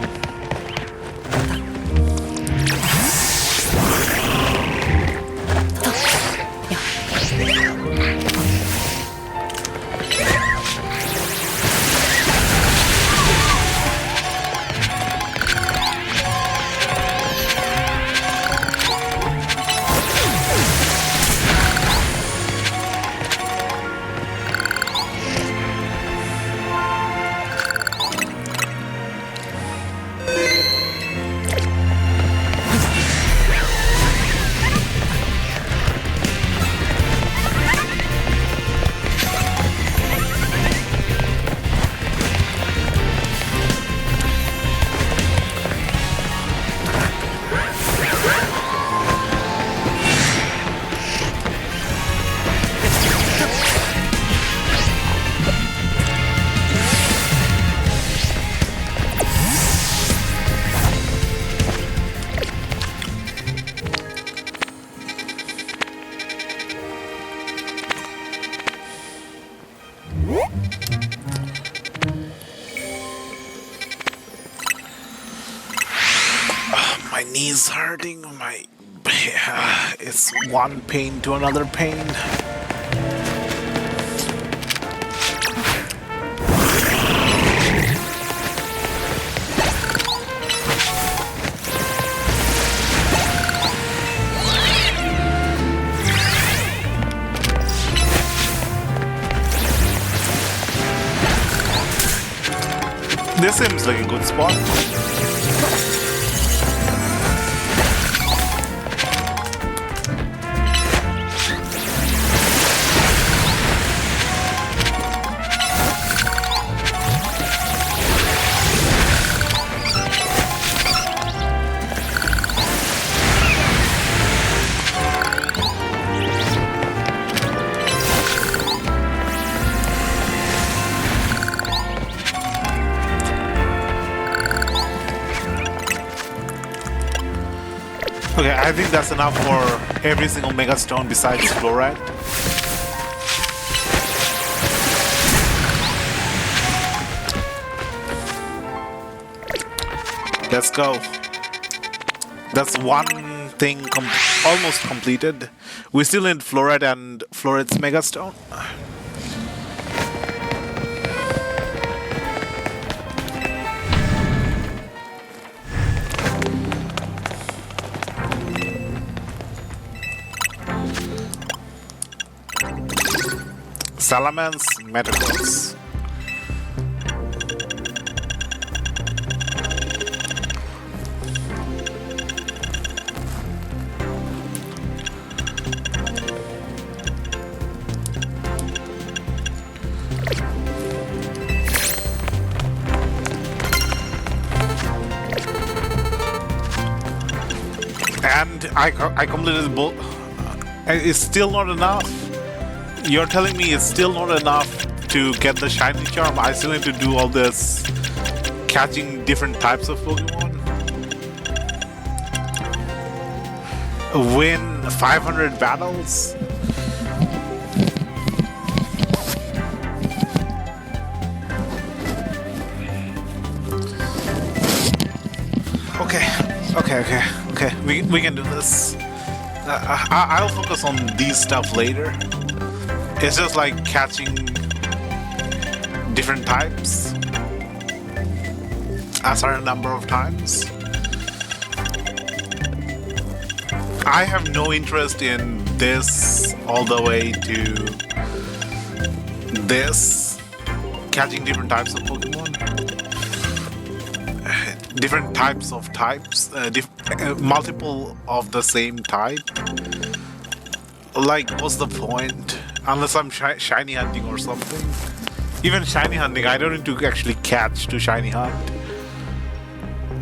[SPEAKER 1] My knees hurting, my... it's one pain to another pain. This seems like a good spot. Okay, I think that's enough for every single Mega Stone besides Fluorite. Let's go. That's one thing almost completed. We still need Fluorite and Fluorite's Mega Stone. Salamence, Metagross. And I completed the both. It's still not enough. You're telling me it's still not enough to get the shiny charm? I still need to do all this catching different types of Pokemon? Win 500 battles? Okay. We can do this. I'll focus on these stuff later. It's just like catching different types a certain number of times. I have no interest in this all the way to this, catching different types of Pokemon. Different types of types, multiple of the same type. Like, what's the point? Unless I'm shiny hunting or something. Even shiny hunting, I don't need to actually catch to shiny hunt.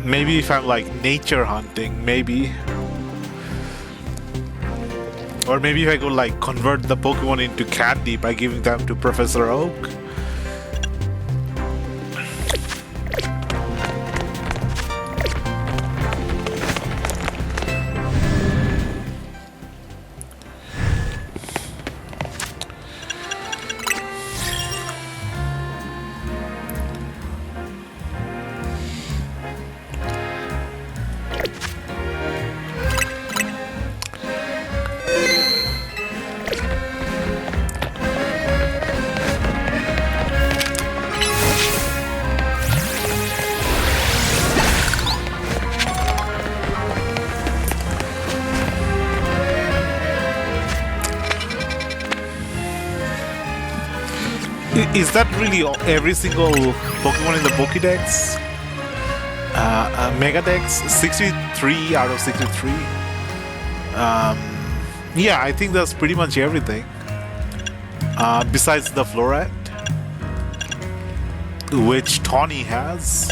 [SPEAKER 1] Maybe if I'm like nature hunting, maybe. Or maybe if I go like convert the Pokemon into candy by giving them to Professor Oak. Is that really every single Pokemon in the Pokédex? Mega Dex? 63 out of 63. Yeah, I think that's pretty much everything. Besides the Floret, which Tawny has.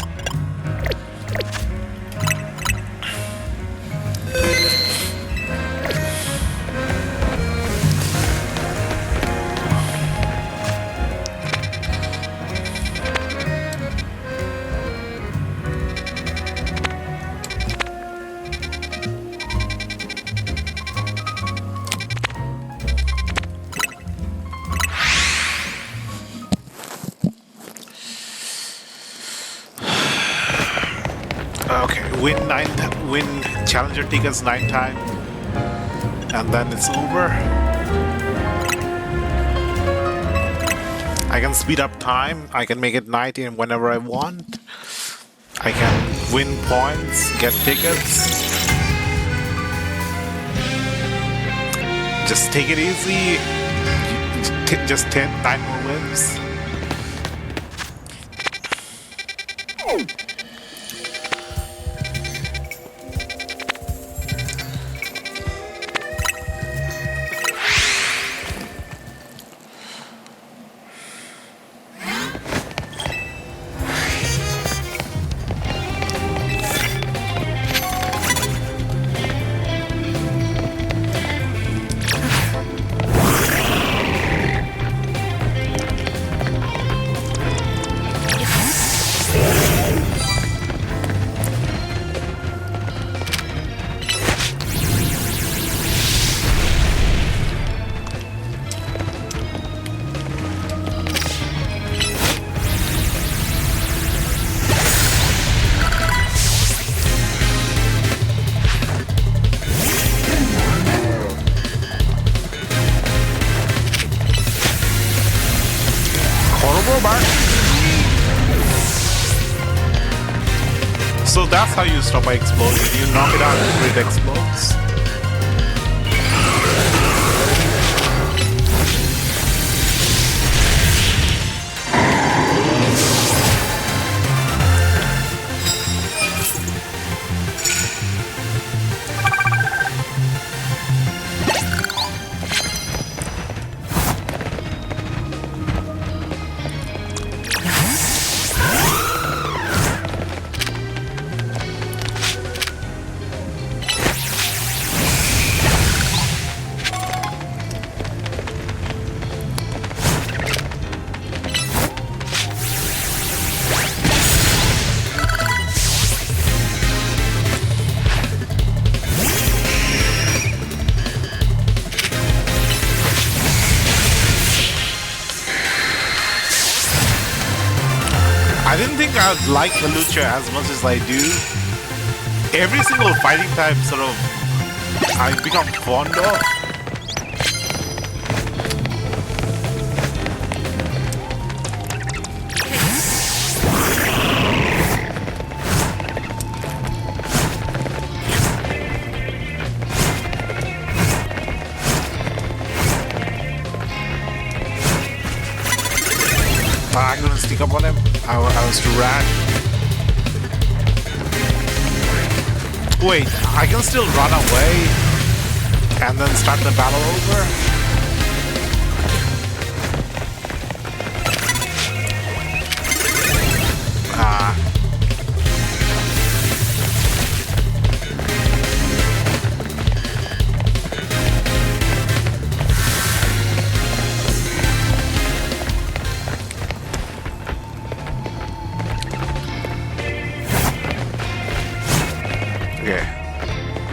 [SPEAKER 1] Okay, win challenger tickets 9 times, and then it's over. I can speed up time. I can make it 90 whenever I want. I can win points, get tickets. Just take it easy. Just 9 more wins. So that's how you stop by explosion. You knock it out and it explodes. I didn't think I'd like Lucha as much as I do. Every single fighting type sort of I become fond of. I'm gonna sneak up on him. I was too rash. Wait, I can still run away and then start the battle over? Ah.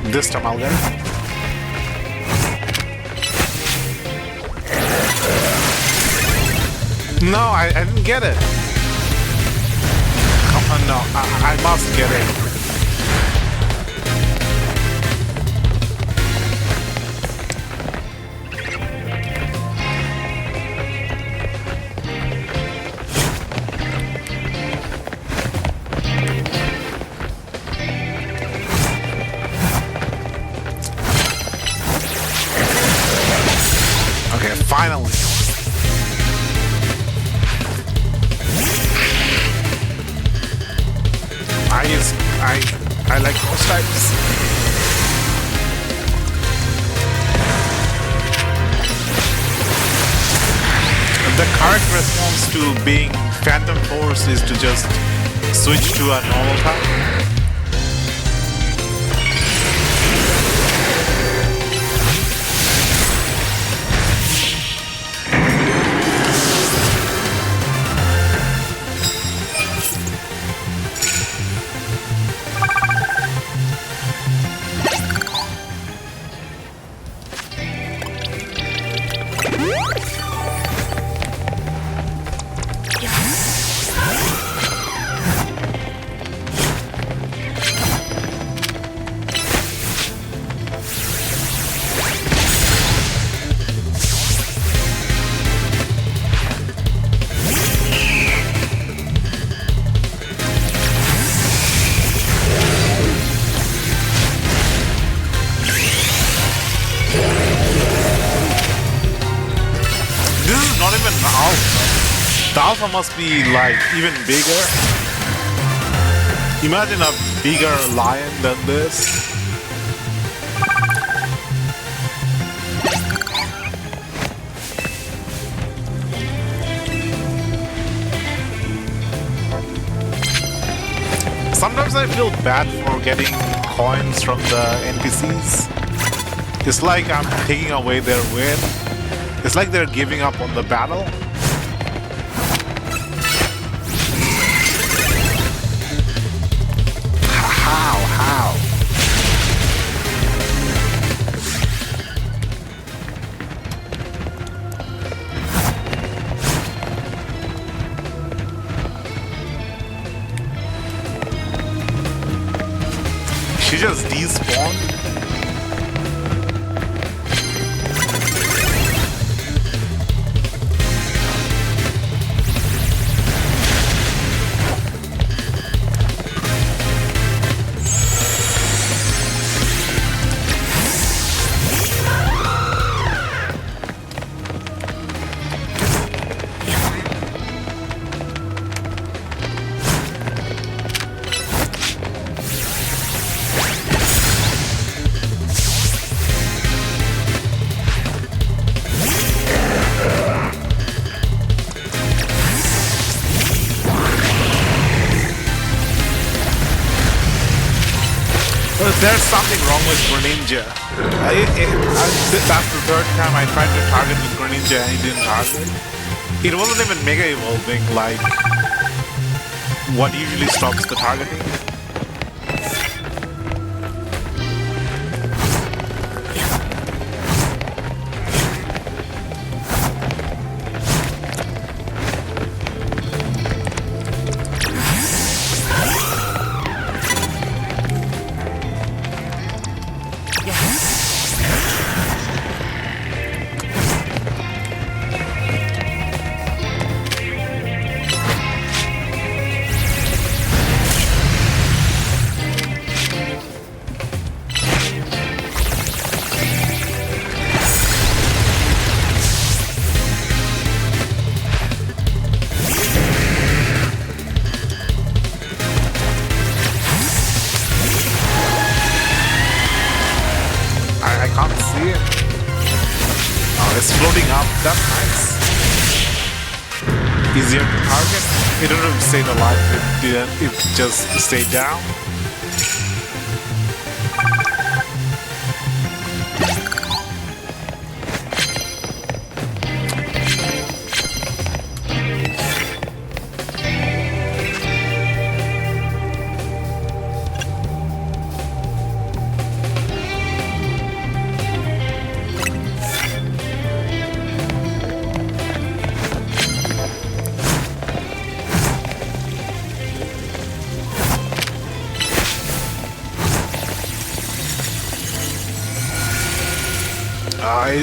[SPEAKER 1] This time I'll get it. No, I didn't get it. Come on, no, I must get it. Finally. The correct response to being Phantom Force is to just switch to a normal type. The alpha must be like even bigger. Imagine a bigger lion than this. Sometimes I feel bad for getting coins from the NPCs. It's like I'm taking away their win. It's like they're giving up on the battle. How? She just despawned? There's something wrong with Greninja. That's the third time I tried to target with Greninja and it didn't target. It wasn't even Mega Evolving like what usually stops the targeting. I can't see it. Oh, it's floating up. That's nice. Easier to target. It didn't stay alive. It just stayed down.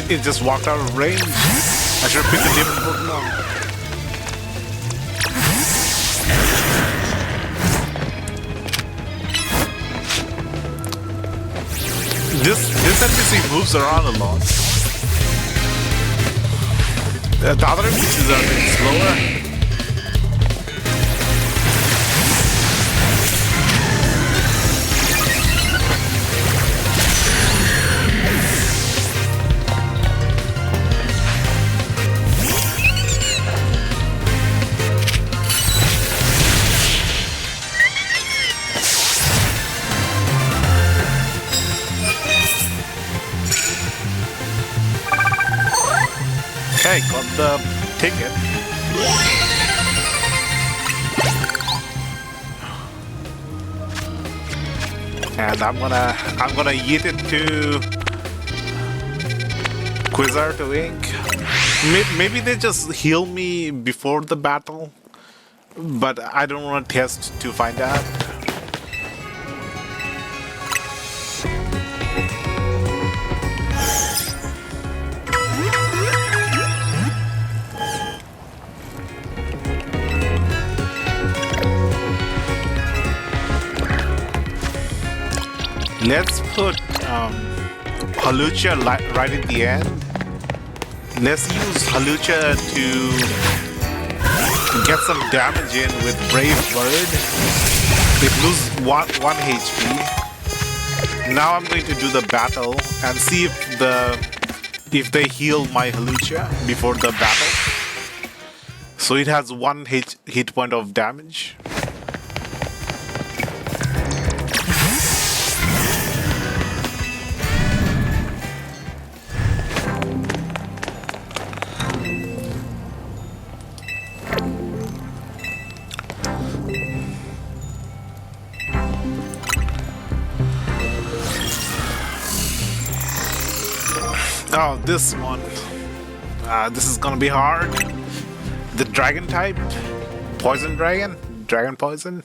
[SPEAKER 1] It just walked out of range. I should have picked a different Pokemon. This NPC moves around a lot. The other NPCs are a bit slower. take it. And I'm gonna yeet it to Quasar to Ink. Maybe they just heal me before the battle, but I don't want to test to find out. Let's put Halucha right at the end. Let's use Halucha to get some damage in with Brave Bird. It loses one HP. Now I'm going to do the battle and see if they heal my Halucha before the battle. So it has one hit point of damage. Oh, this one. This is gonna be hard. The dragon type? Poison dragon? Dragon poison?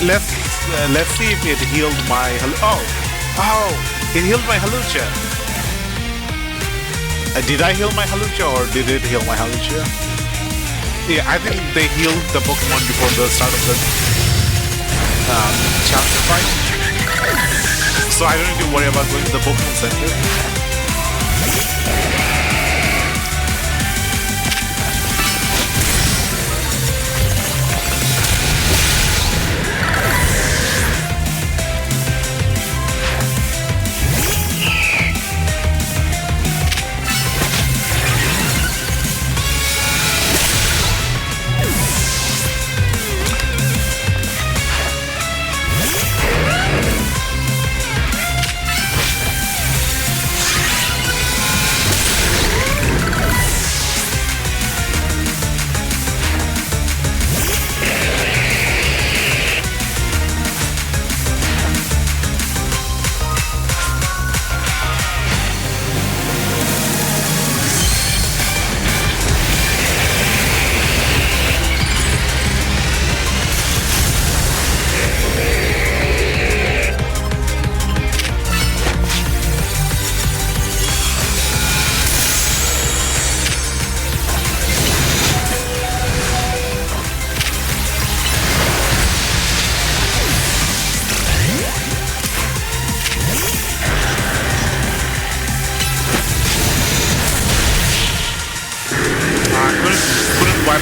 [SPEAKER 1] Let's see if it healed my it healed my Halucha. Did I heal my Halucha or did it heal my Halucha? Yeah, I think they healed the Pokemon before the start of the chapter fight. So I don't need to worry about going to the Pokemon Center.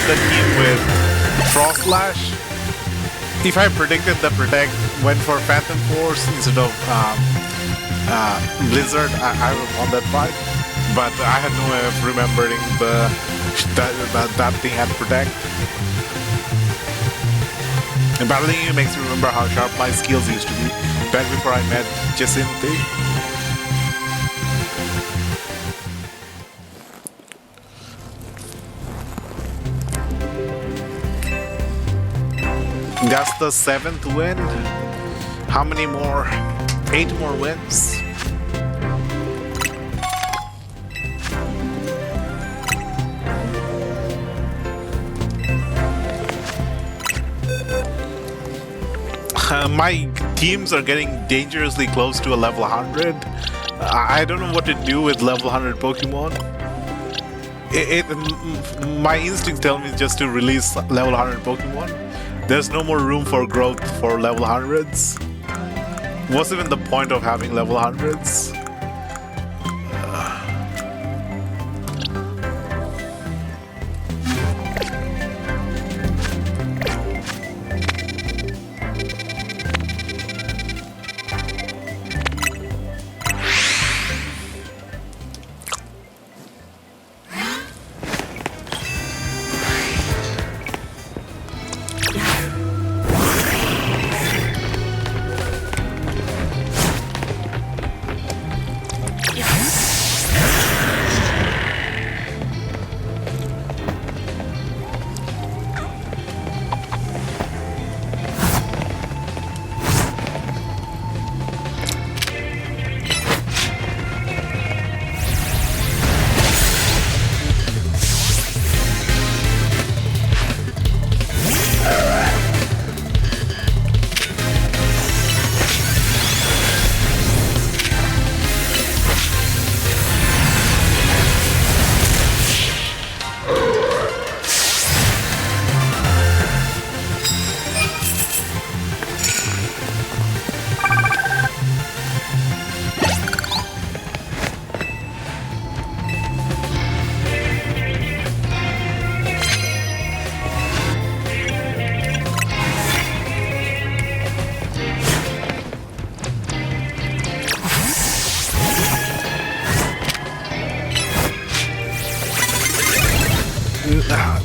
[SPEAKER 1] The team with Frost Lash. If I predicted the Protect went for Phantom Force instead of Blizzard, I would won that fight. But I had no way of remembering that thing had Protect. And battling you makes me remember how sharp my skills used to be back before I met Jacinthe. That's the 7th win. How many more? 8 more wins. My teams are getting dangerously close to a level 100. I don't know what to do with level 100 Pokemon. My instincts tell me just to release level 100 Pokemon. There's no more room for growth for level 100s. What's even the point of having level 100s?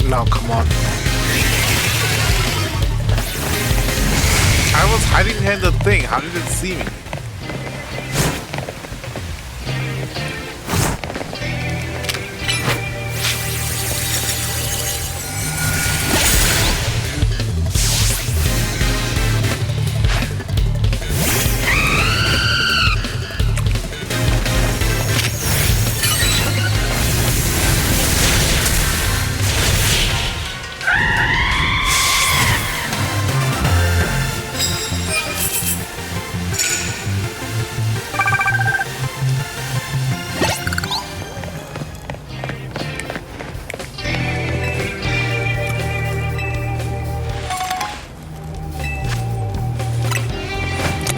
[SPEAKER 1] No, come on. I was hiding behind the thing. How did it see me?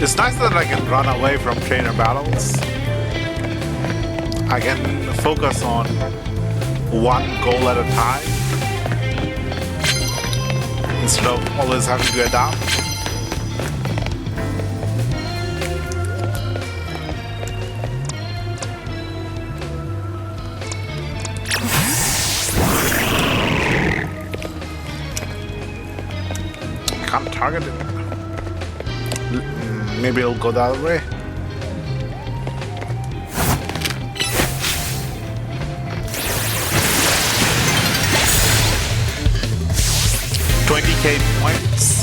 [SPEAKER 1] It's nice that I can run away from trainer battles. I can focus on one goal at a time instead of always having to adapt. Can't target it. Maybe it'll go that way. $20,000 points.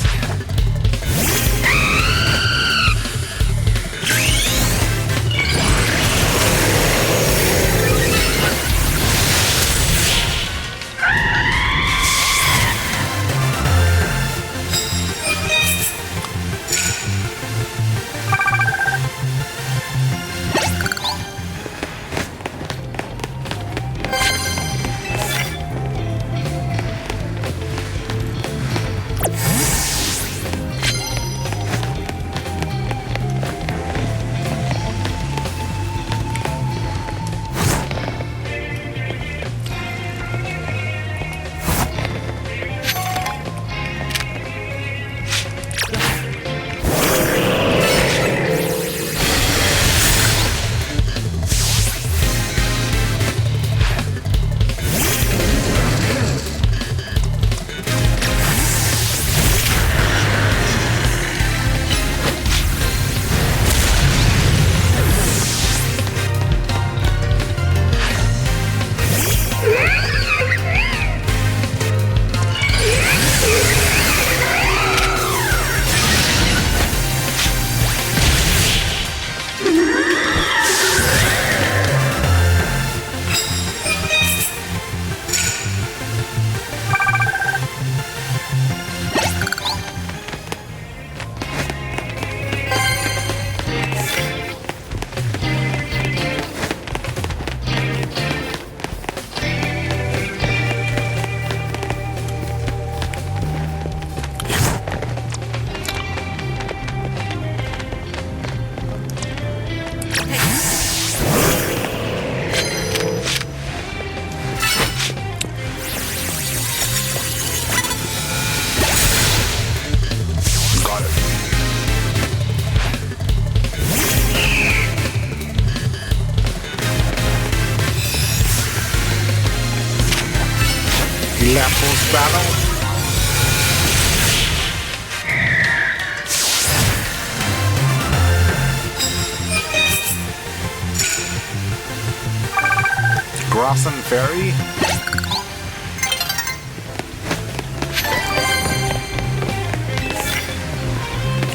[SPEAKER 1] next battle. Grass and Fairy.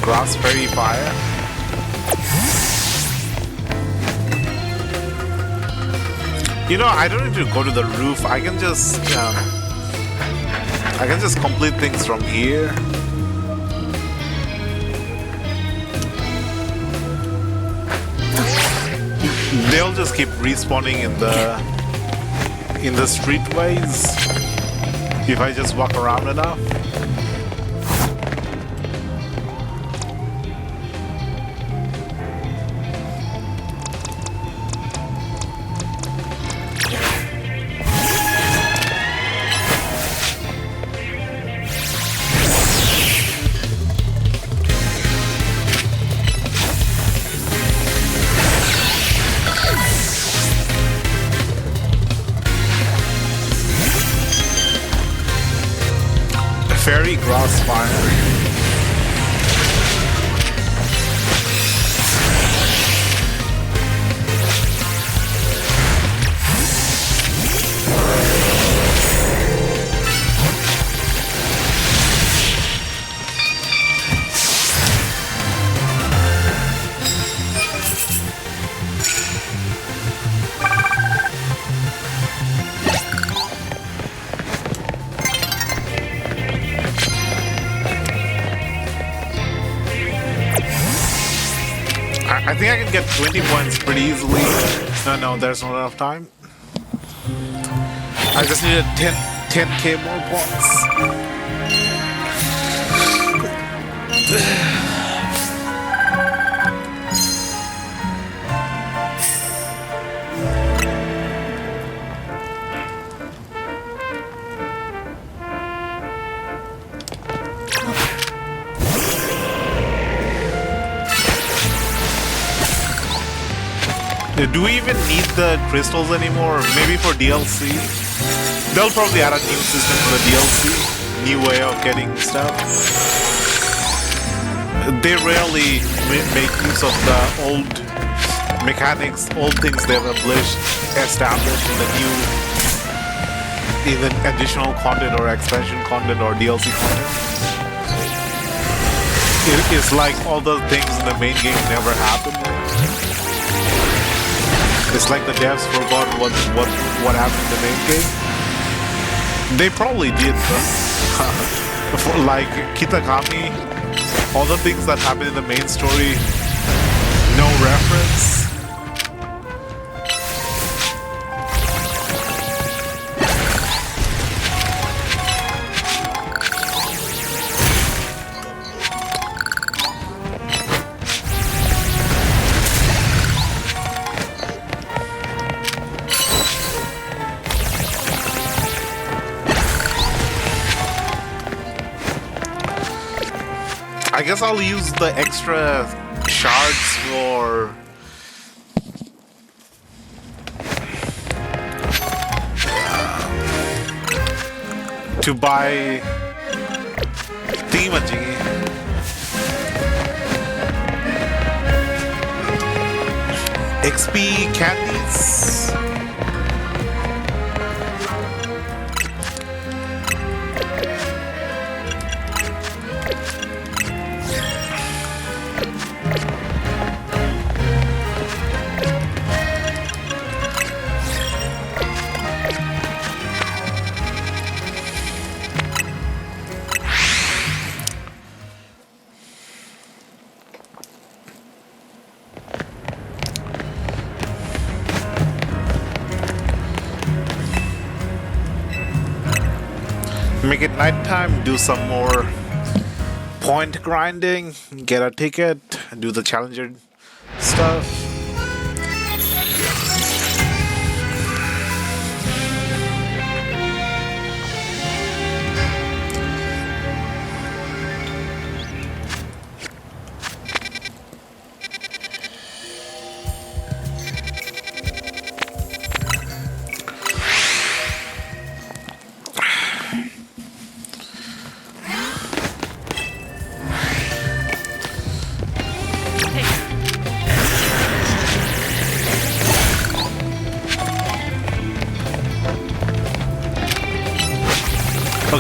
[SPEAKER 1] Grass Fairy Fire. You know, I don't need to go to the roof. I can just complete things from here. They'll just keep respawning in the streetways if I just walk around enough. Fairy Grass Fire. I think I can get 20 points pretty easily. No, there's not enough time. I just needed 10k more points. Do we even need the crystals anymore? Maybe for DLC? They'll probably add a new system for the DLC. New way of getting stuff. They rarely make use of the old mechanics, old things they've established in the additional content or expansion content or DLC content. It's like all the things in the main game never happened. It's like the devs forgot what happened in the main game. They probably did, but like Kitakami, all the things that happened in the main story, no reference. I guess I'll use the extra shards for to buy thingamajiggy. XP candies. Make it nighttime, do some more point grinding, get a ticket, do the challenger stuff.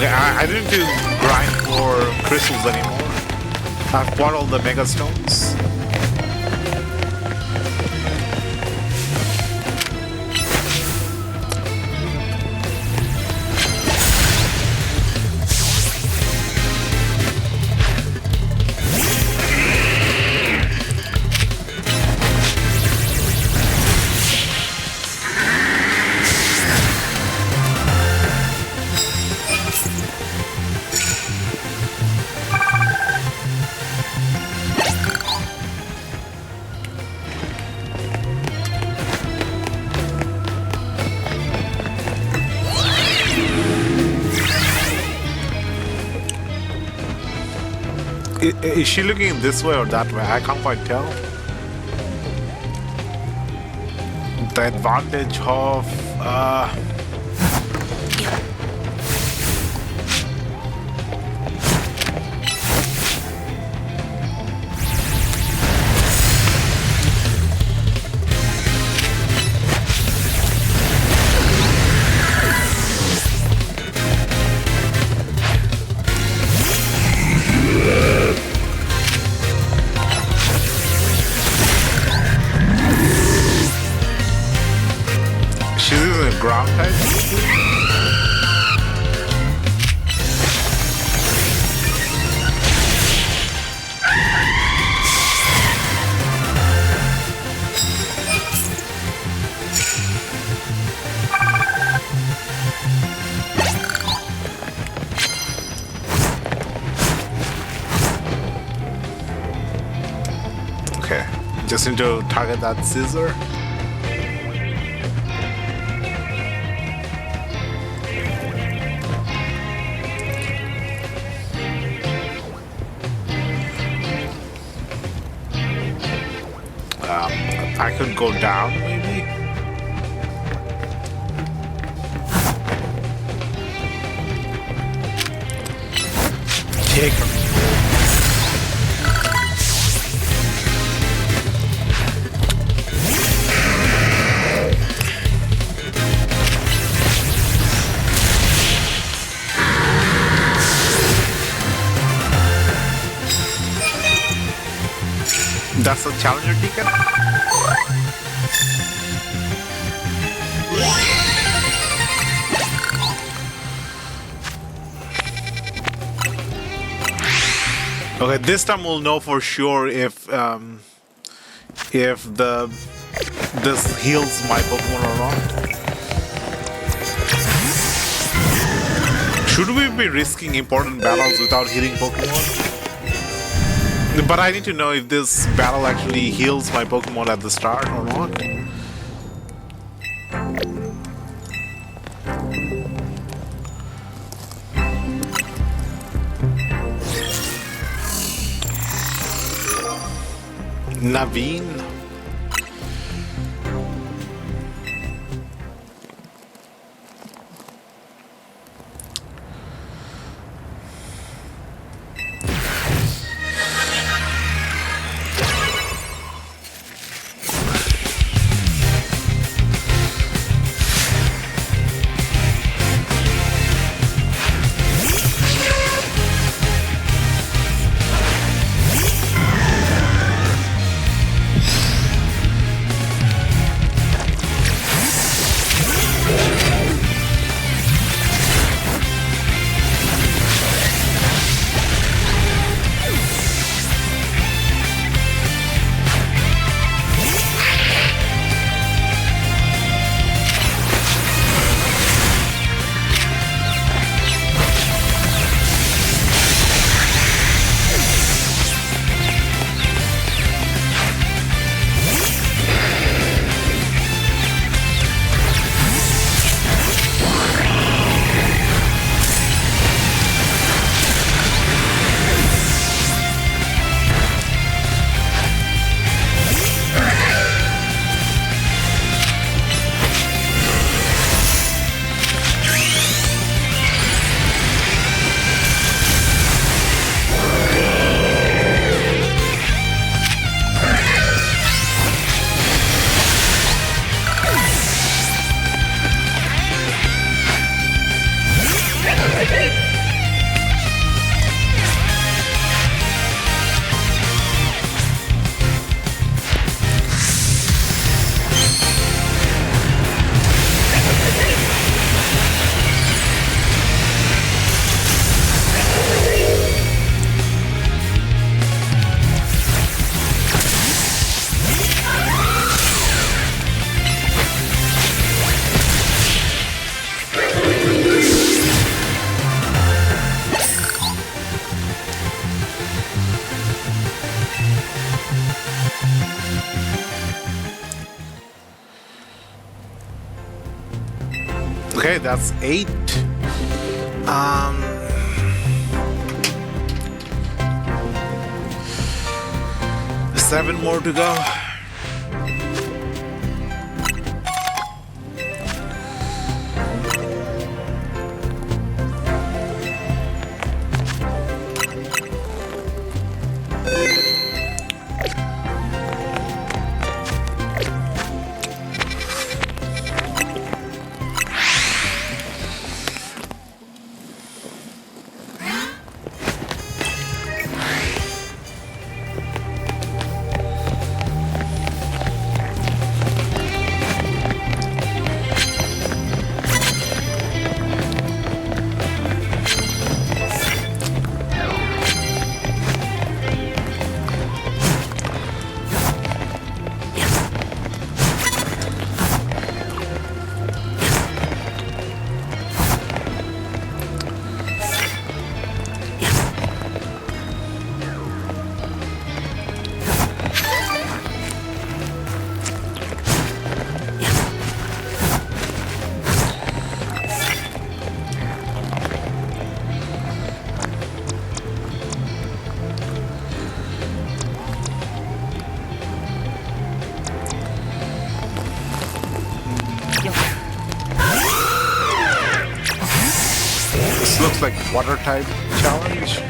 [SPEAKER 1] Okay, I didn't do grind for crystals anymore. I've bought all the mega stones. Is she looking this way or that way? I can't quite tell. The advantage of she's using a ground type. Okay, just need to target that scissor. I could go down, maybe? Take her. That's a challenger ticket? Okay, this time we'll know for sure if this heals my Pokemon or not. Should we be risking important battles without healing Pokemon? But I need to know if this battle actually heals my Pokemon at the start or not. Naveen. Okay, that's 8. 7 more to go. Looks like water type challenge.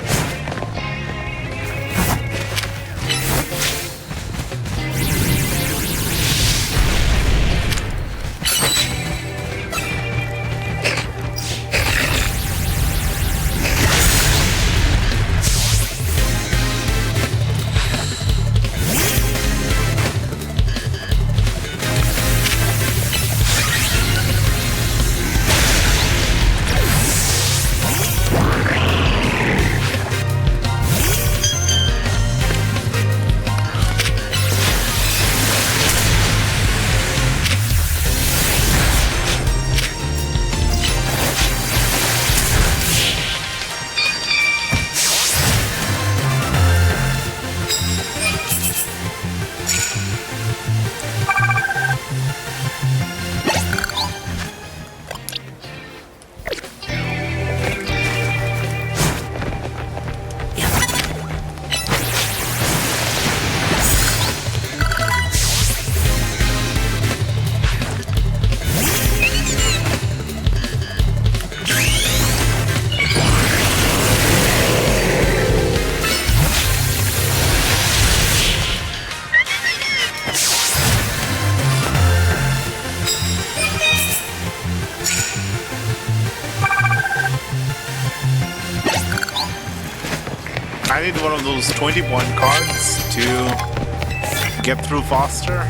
[SPEAKER 1] I need one of those 20-point cards to get through faster.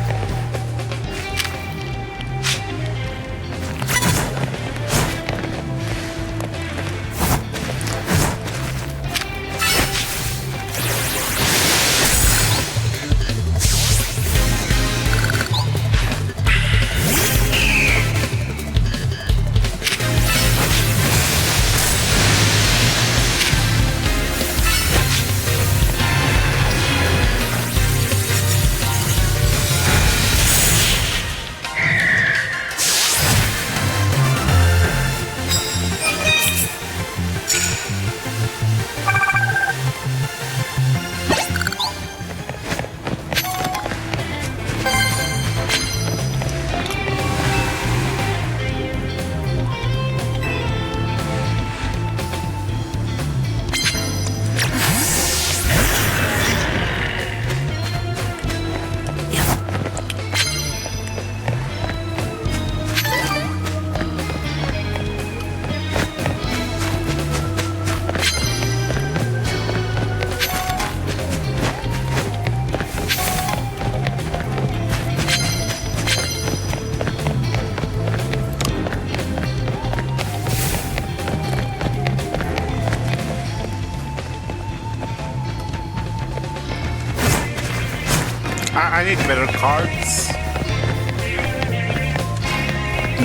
[SPEAKER 1] I need better cards.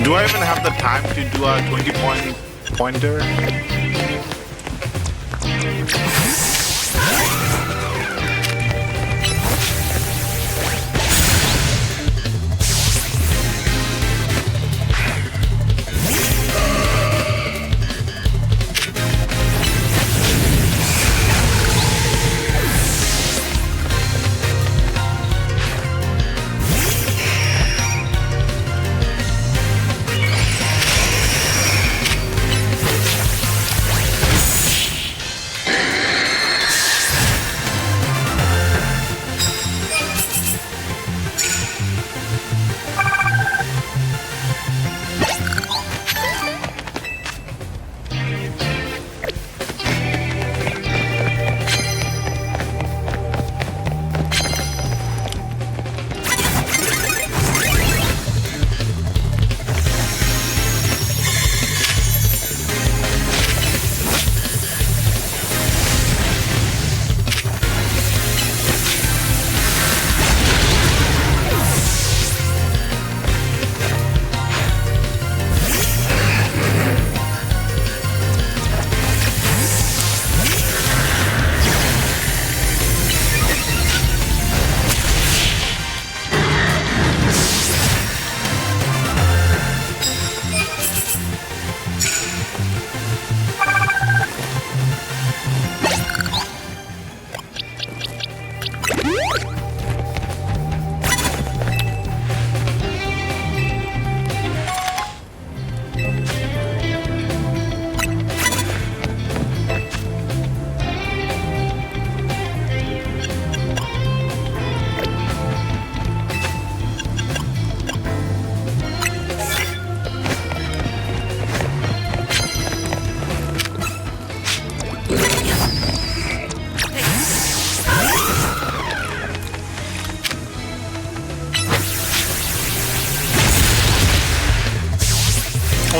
[SPEAKER 1] Do I even have the time to do a 20-point pointer?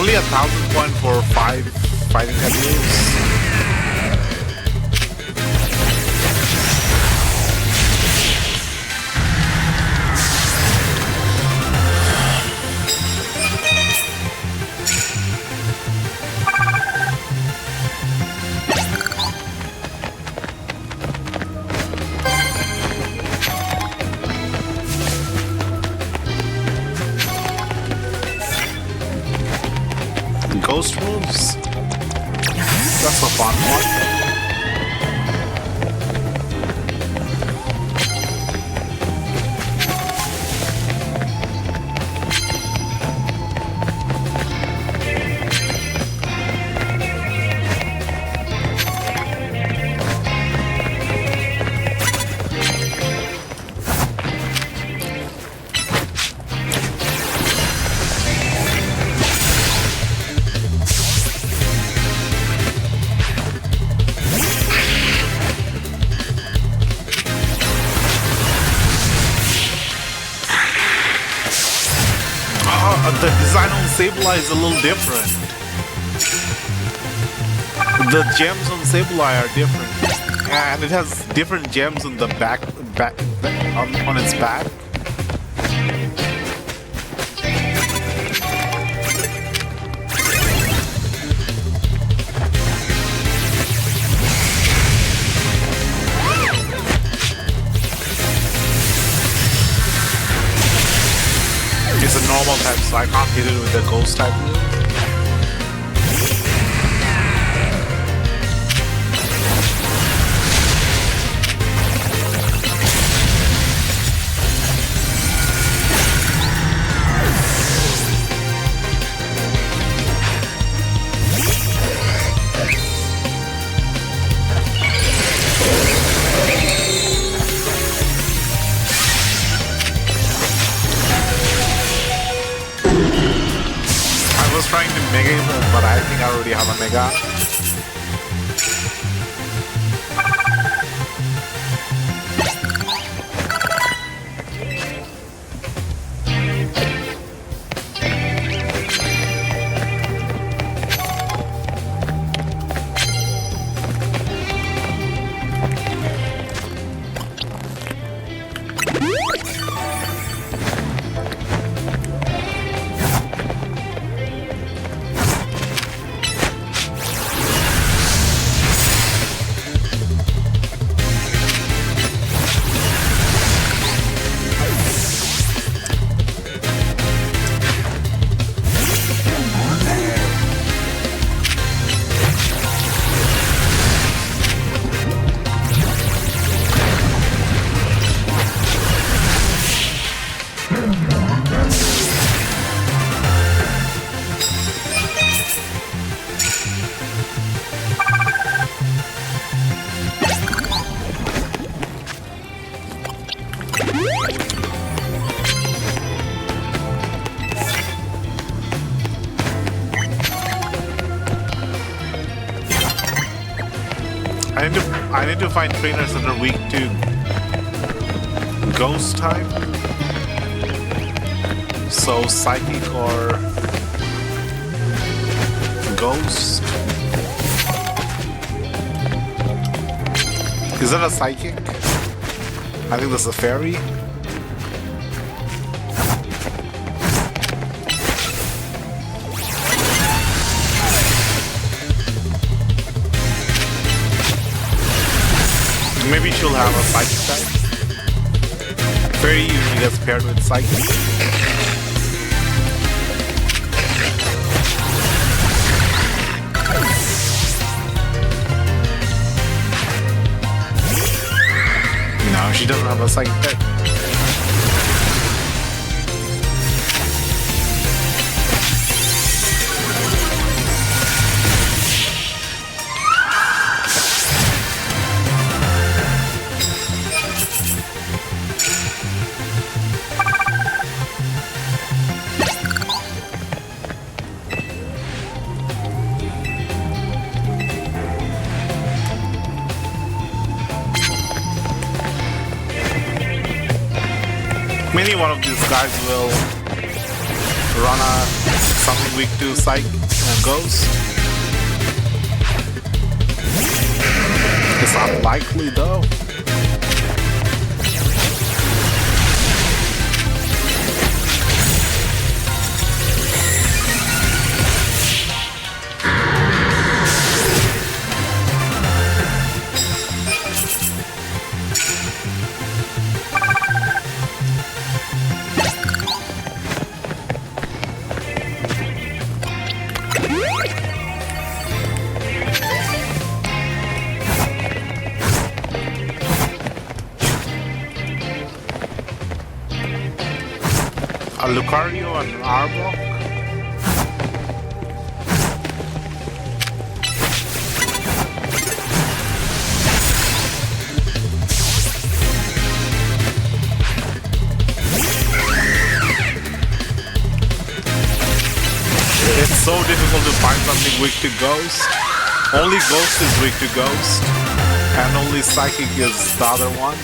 [SPEAKER 1] Only 1,000 point for 5 fighting moves. Ghost moves? That's a fun one. The design on Sableye is a little different. The gems on Sableye are different, and it has different gems on the back on its back. It's a normal type, so I can't hit it with the ghost type move. I was trying to mega evolve, but I think I already have a mega. I need to find trainers that are weak to ghost type. So psychic or ghost. Is that a psychic? I think that's a fairy. Maybe she'll have a psychic type. Fairy usually gets paired with psychic. No, she doesn't have a psychic type. Maybe one of these guys will run a something weak to psych. ghost. It's unlikely though. A Lucario and an Arbok? It's so difficult to find something weak to Ghost. Only Ghost is weak to Ghost, and only Psychic is the other one.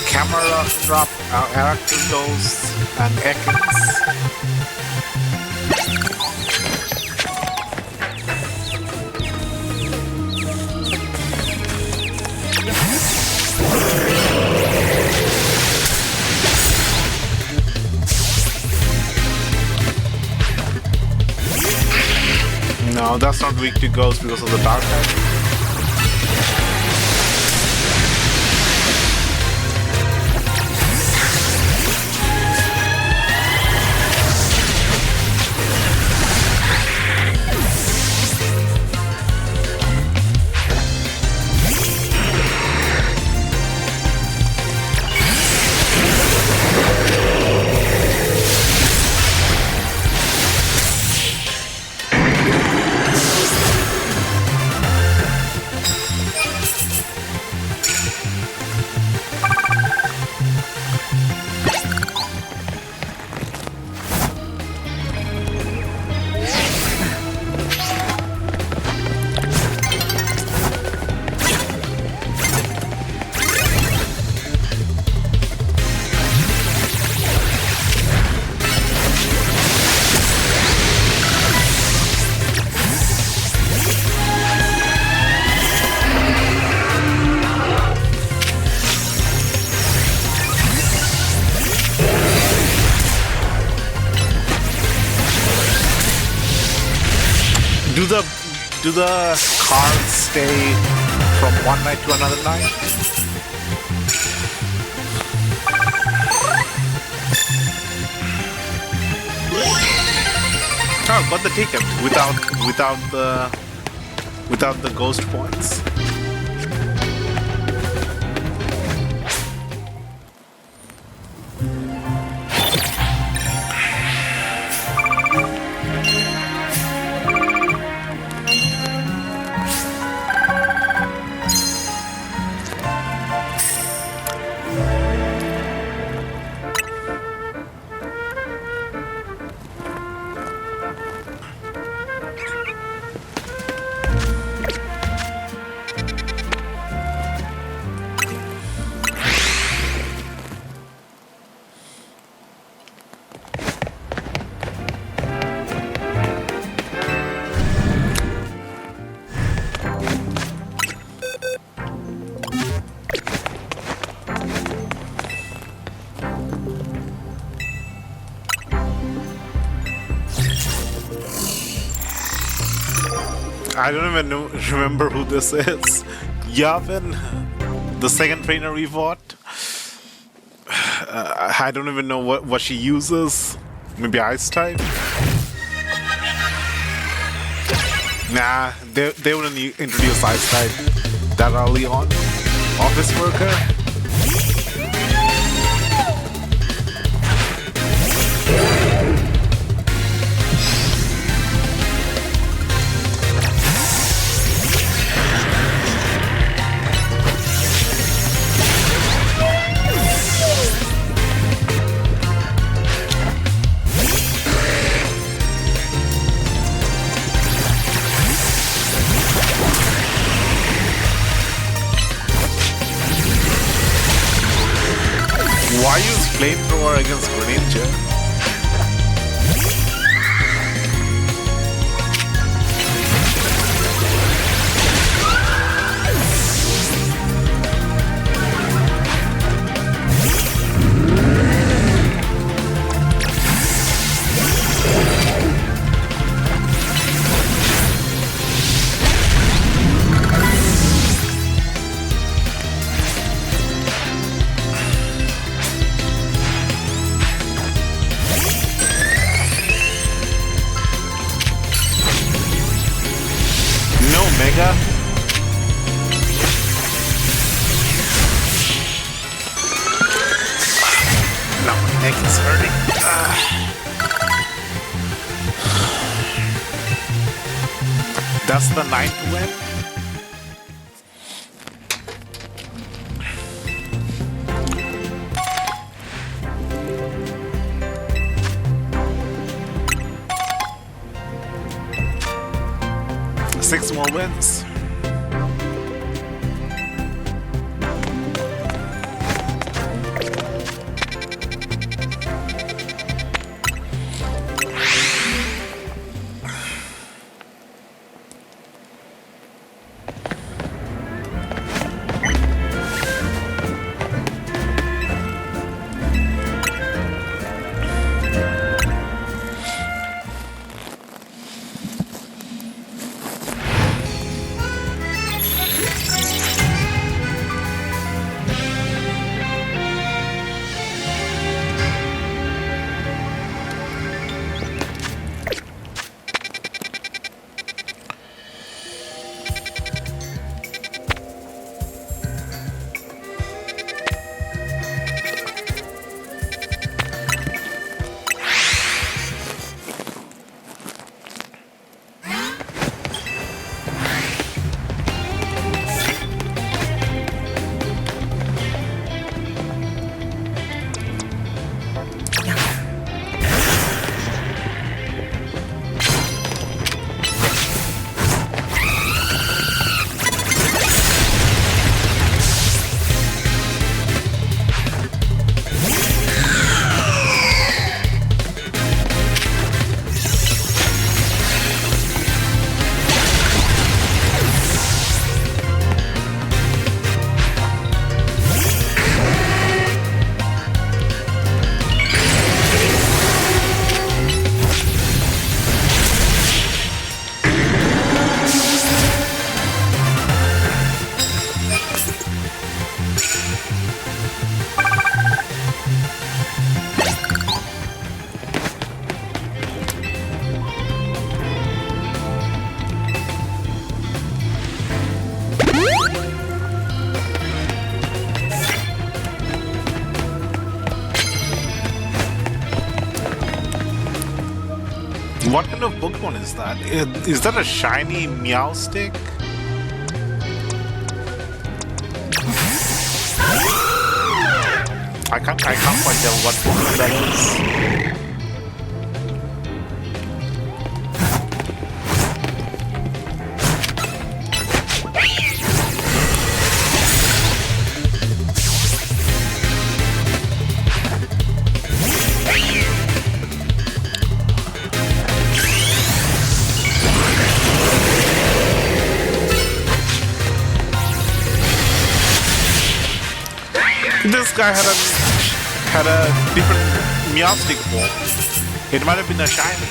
[SPEAKER 1] Camera drop, character ghosts, and Ekans. No, that's not weak to ghosts because of the dark type. Do the cards stay from one night to another night? Oh, got the ticket without the ghost points. I don't even remember who this is. Yavin, the second trainer we fought. I don't even know what she uses. Maybe Ice type? Nah, they wouldn't introduce Ice type that early on. Office worker? Why use flamethrower against Greninja? Mega? No, my neck is hurting. That's the 9th win? Six more wins. What kind of Pokemon is that? Is that a shiny Meow stick? I can't quite tell what Pokemon that is. This guy had a different Meowstic form. It might have been a shiny.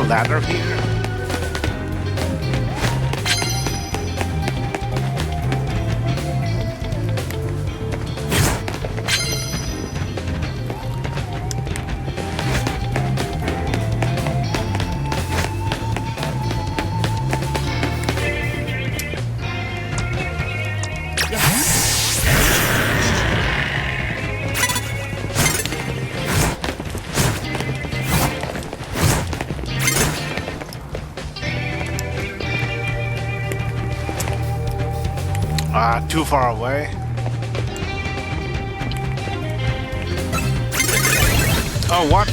[SPEAKER 1] ladder here. Too far away. Oh, what?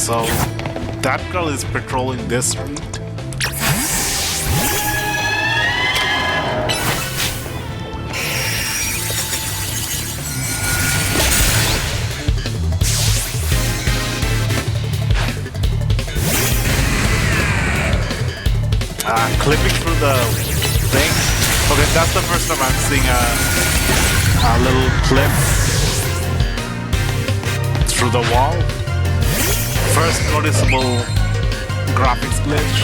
[SPEAKER 1] So that girl is patrolling this street. Clipping through the thing. Okay, that's the first time I'm seeing a little clip through the wall. First noticeable graphics glitch.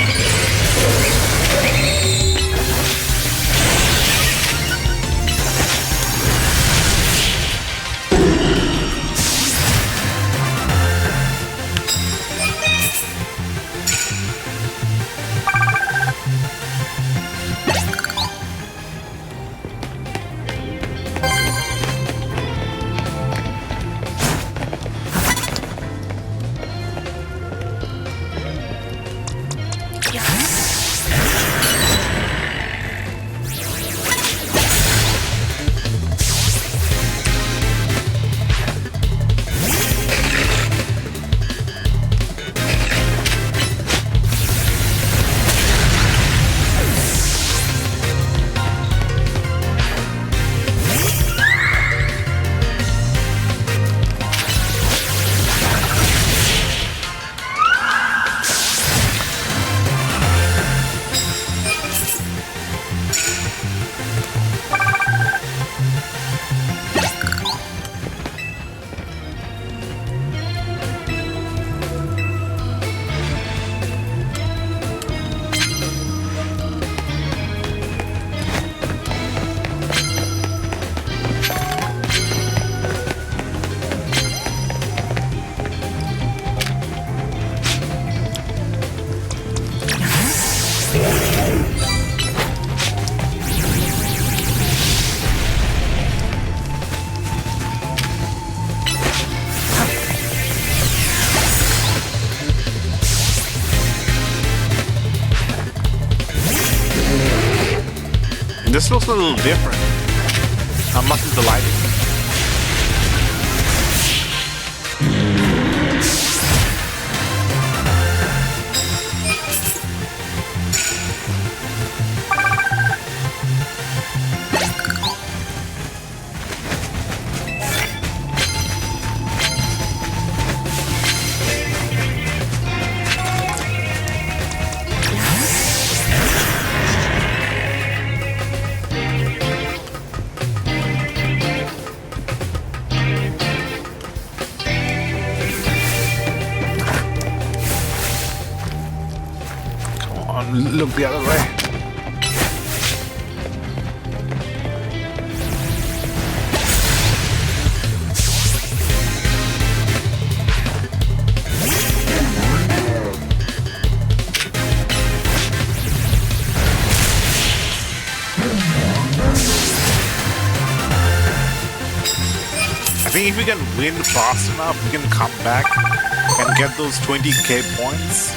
[SPEAKER 1] This looks a little different. How much is the lighting? Look the other way. I think if we can win fast enough, we can come back and get those 20k points.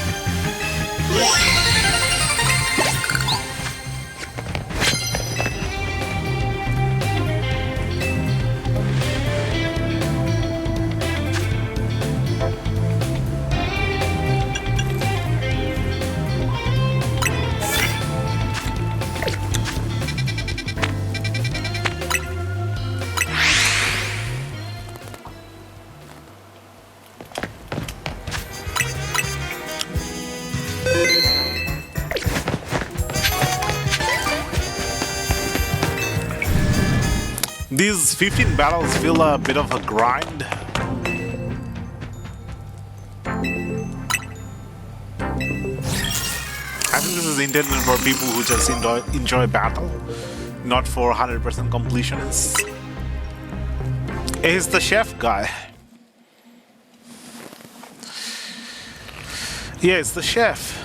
[SPEAKER 1] These 15 battles feel a bit of a grind. I think this is intended for people who just enjoy battle, not for 100% completionists. He's the chef guy. Yeah, it's the chef.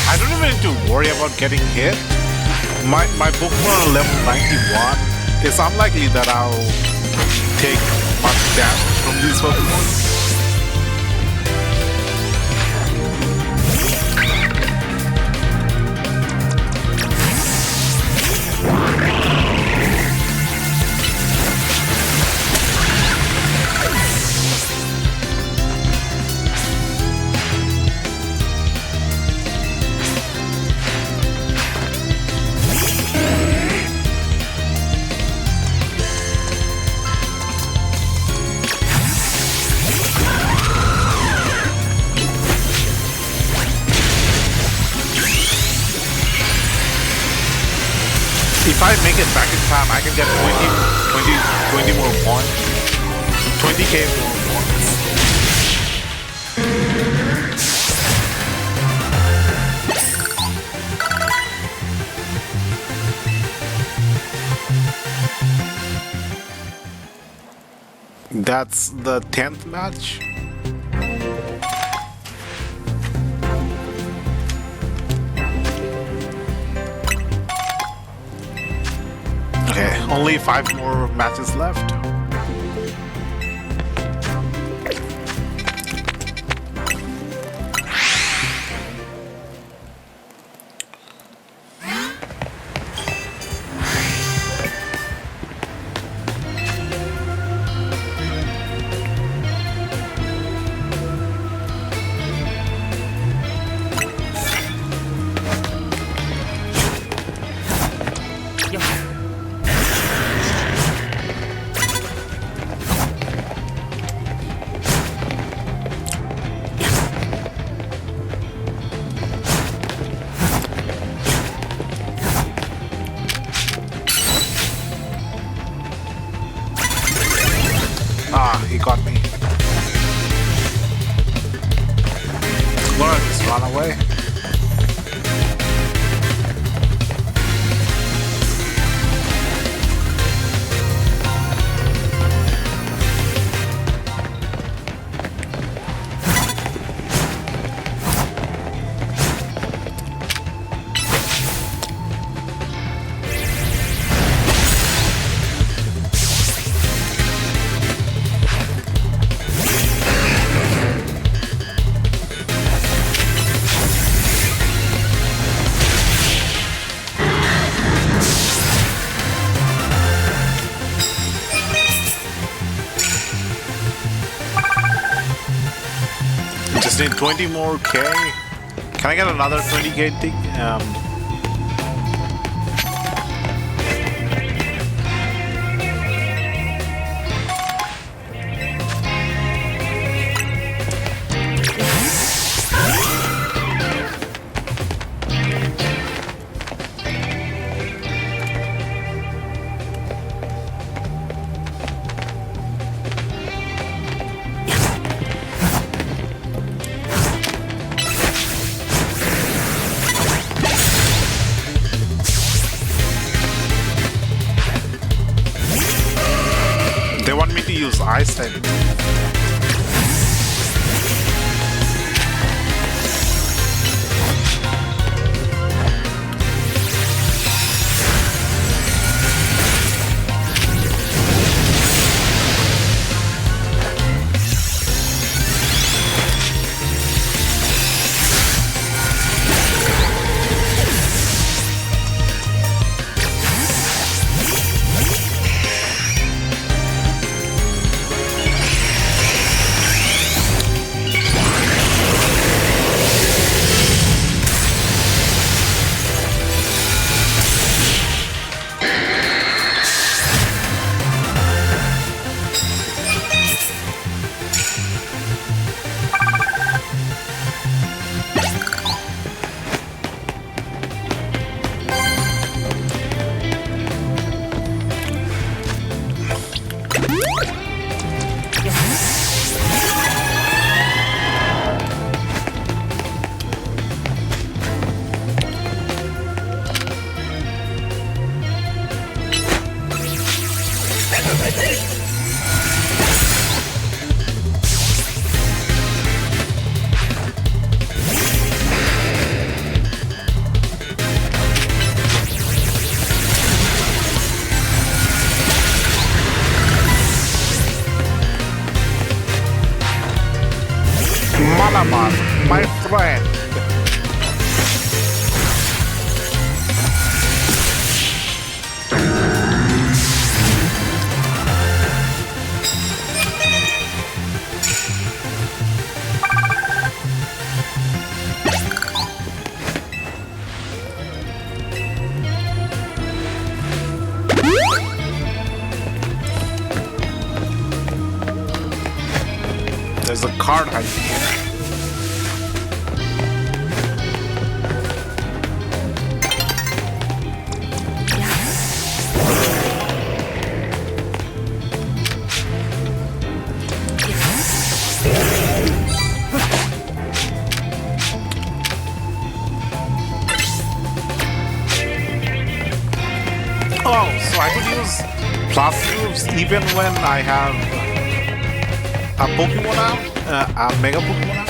[SPEAKER 1] I don't even need to worry about getting hit. My Pokémon are level 91. It's unlikely that I'll take much damage from these Pokémon. If I make it back in time, I can get 20 more points. 20k more points. That's the 10th match. Okay, only 5 more matches left. Ah, he got me. Laura just run away. Just need 20 more K. Can I get another 20k thing? friend. There's a card hiding here. Oh, so I could use plus moves even when I have a Pokemon out? A Mega Pokemon out?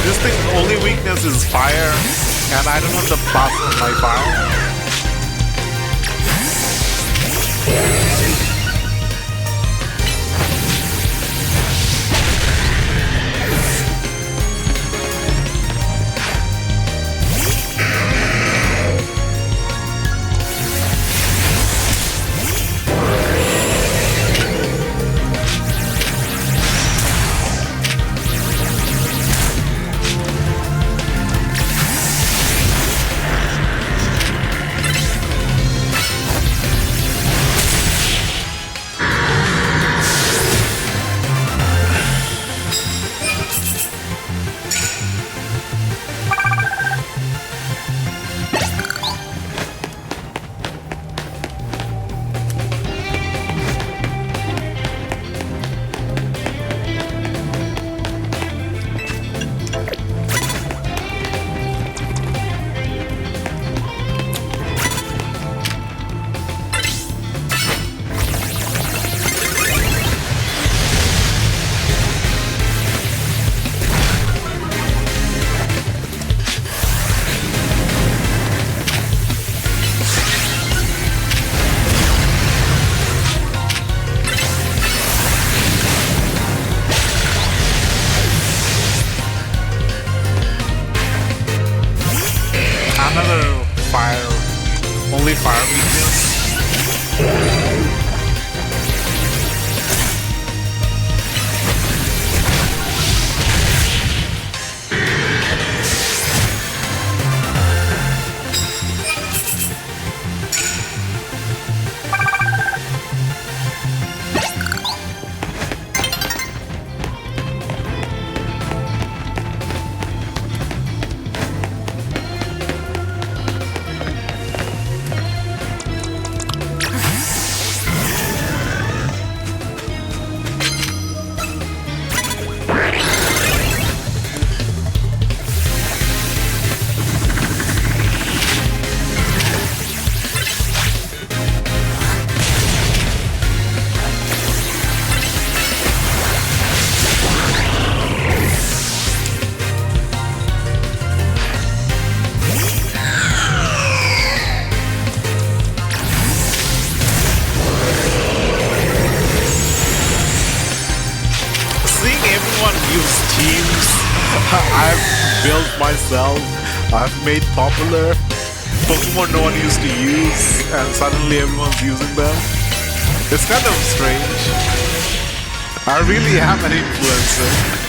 [SPEAKER 1] This thing's only weakness is fire, and I don't have the buff on my fire. Another fire, only fire weakness. Use teams I've built myself, I've made popular Pokemon no one used to use, and suddenly everyone's using them. It's kind of strange. I really am an influencer.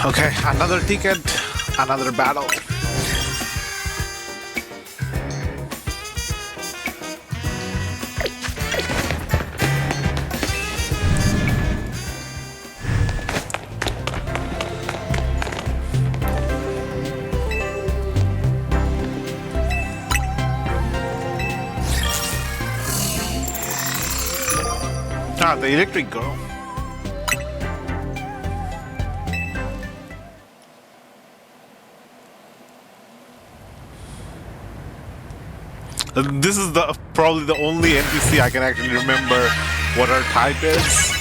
[SPEAKER 1] Okay, another ticket, another battle. Ah, the electric girl. This is probably the only NPC I can actually remember what her type is.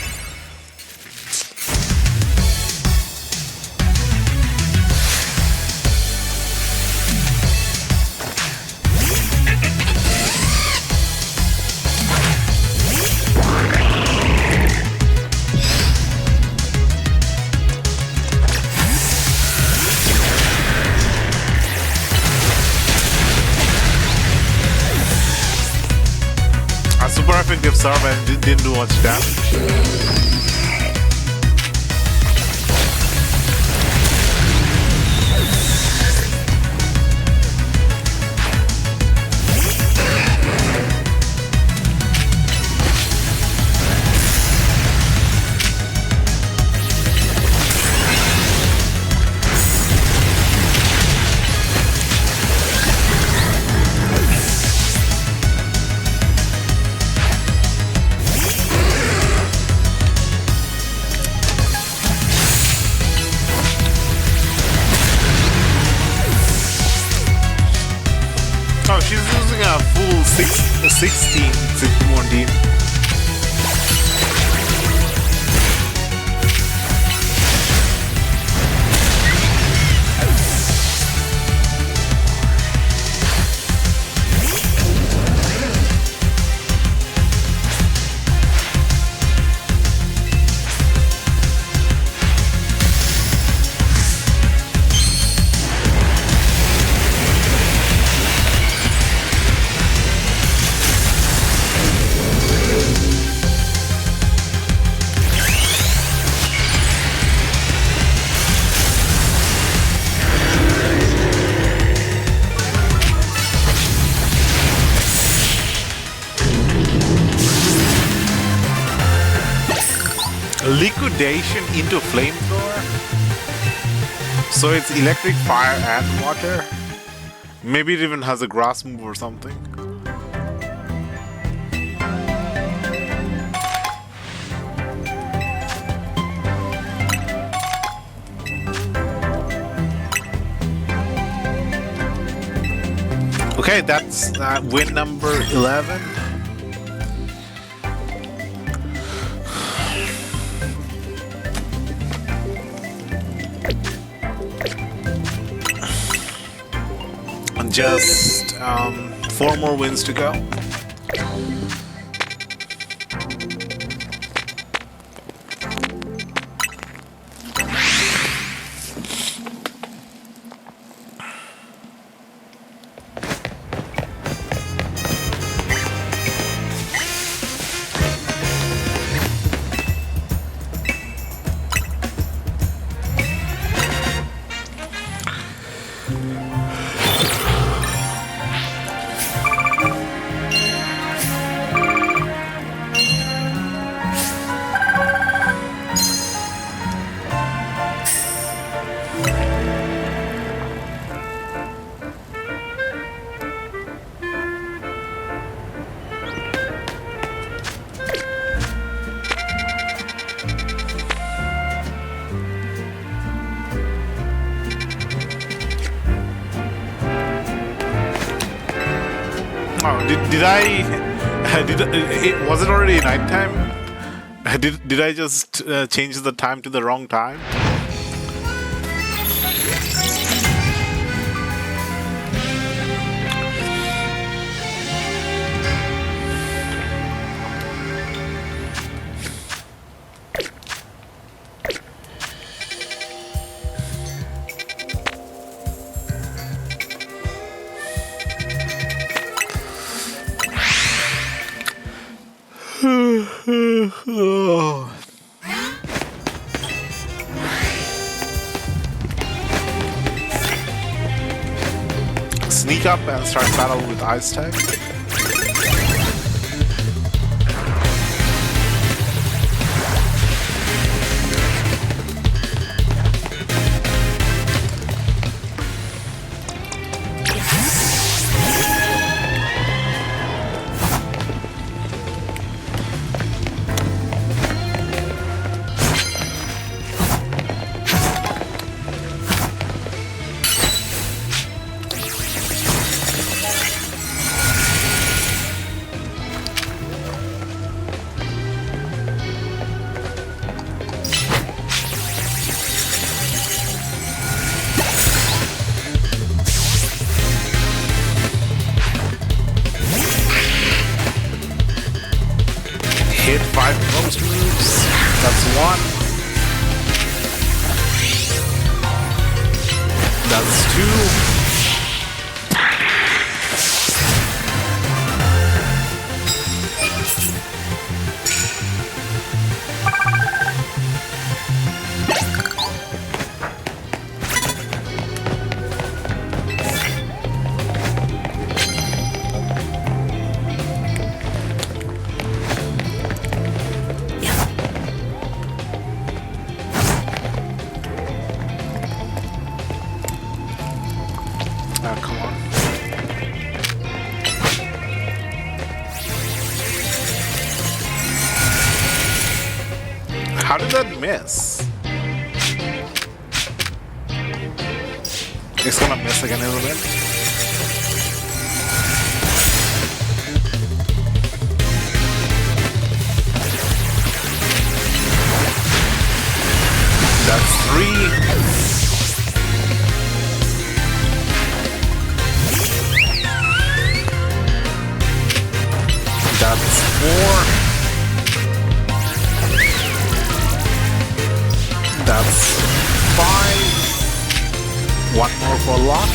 [SPEAKER 1] Super effective serve and didn't do much damage. Oh, she's using a full 16 Pokemon. Liquidation into flamethrower. So it's electric, fire, and water. Maybe it even has a grass move or something. Okay, that's win number 11. Just 4 more wins to go. Oh, did I? Was it already nighttime? Did I just change the time to the wrong time? sneak up and start battle with Ice type. Hit 5 ghost moves. That's 1. That's 2. Come on. How did that miss? It's gonna miss again, isn't it? That's 3. That's 4. That's 5. One more for lock.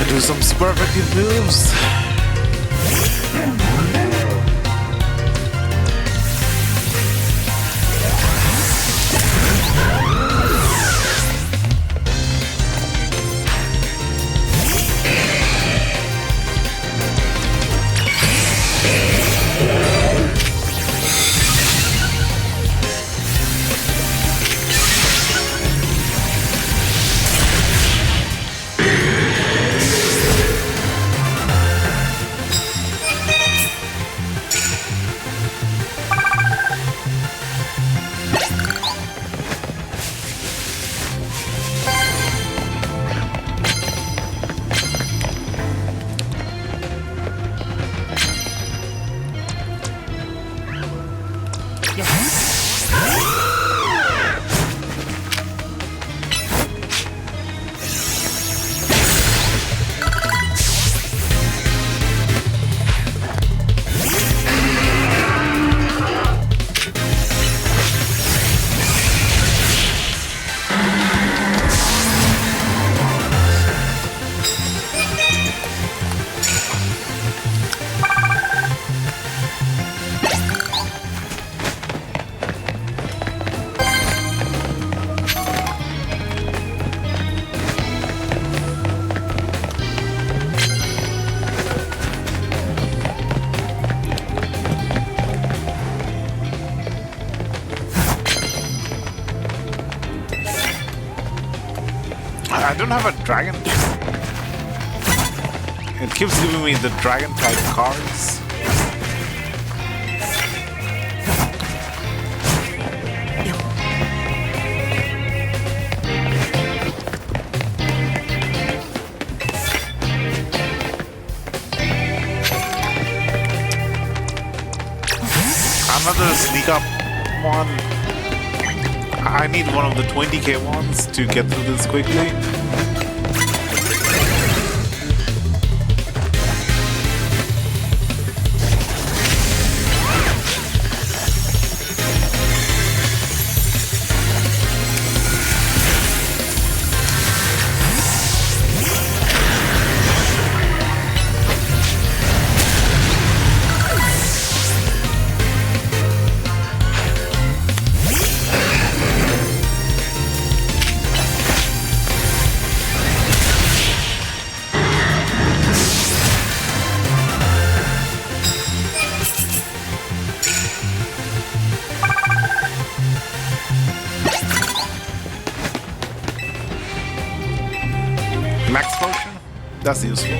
[SPEAKER 1] Do some super effective moves. don't have a dragon. It keeps giving me the dragon type cards. Another sneak up one. I need one of the 20k ones to get through this quickly. Max potion? That's useful.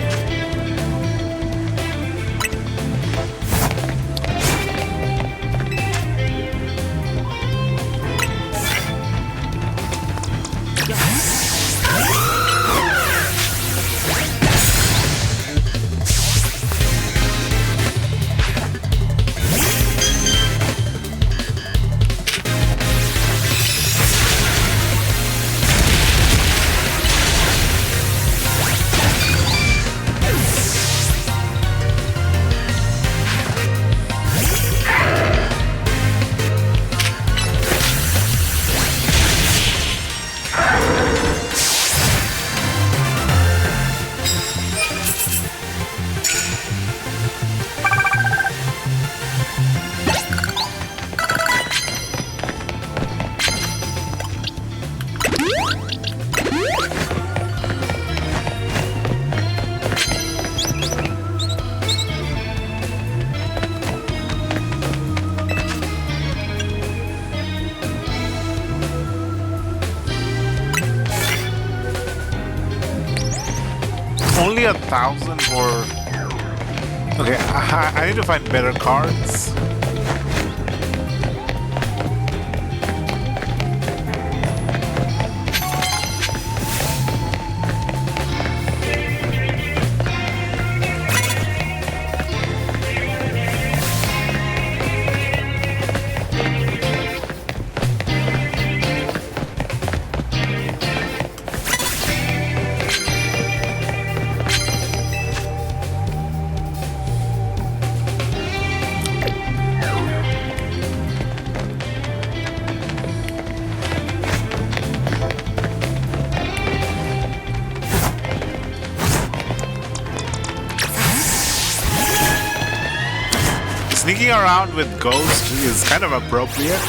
[SPEAKER 1] Only 1,000 for... Okay, I need to find better cards. Sneaking around with Ghost is kind of appropriate.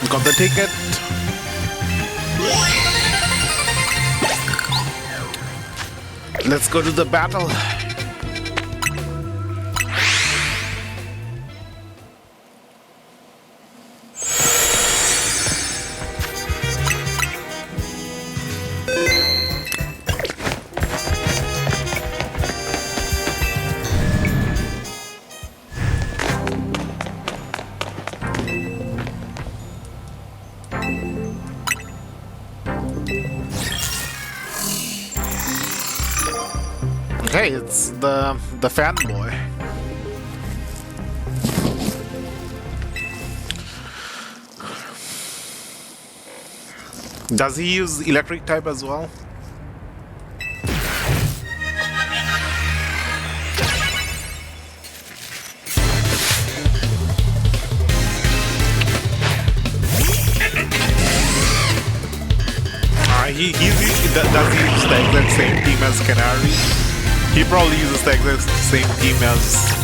[SPEAKER 1] Got the ticket. Let's go to the battle. Okay, it's the fanboy. Does he use electric type as well? Does he use the exact same team as Canary? He probably uses the exact same team as...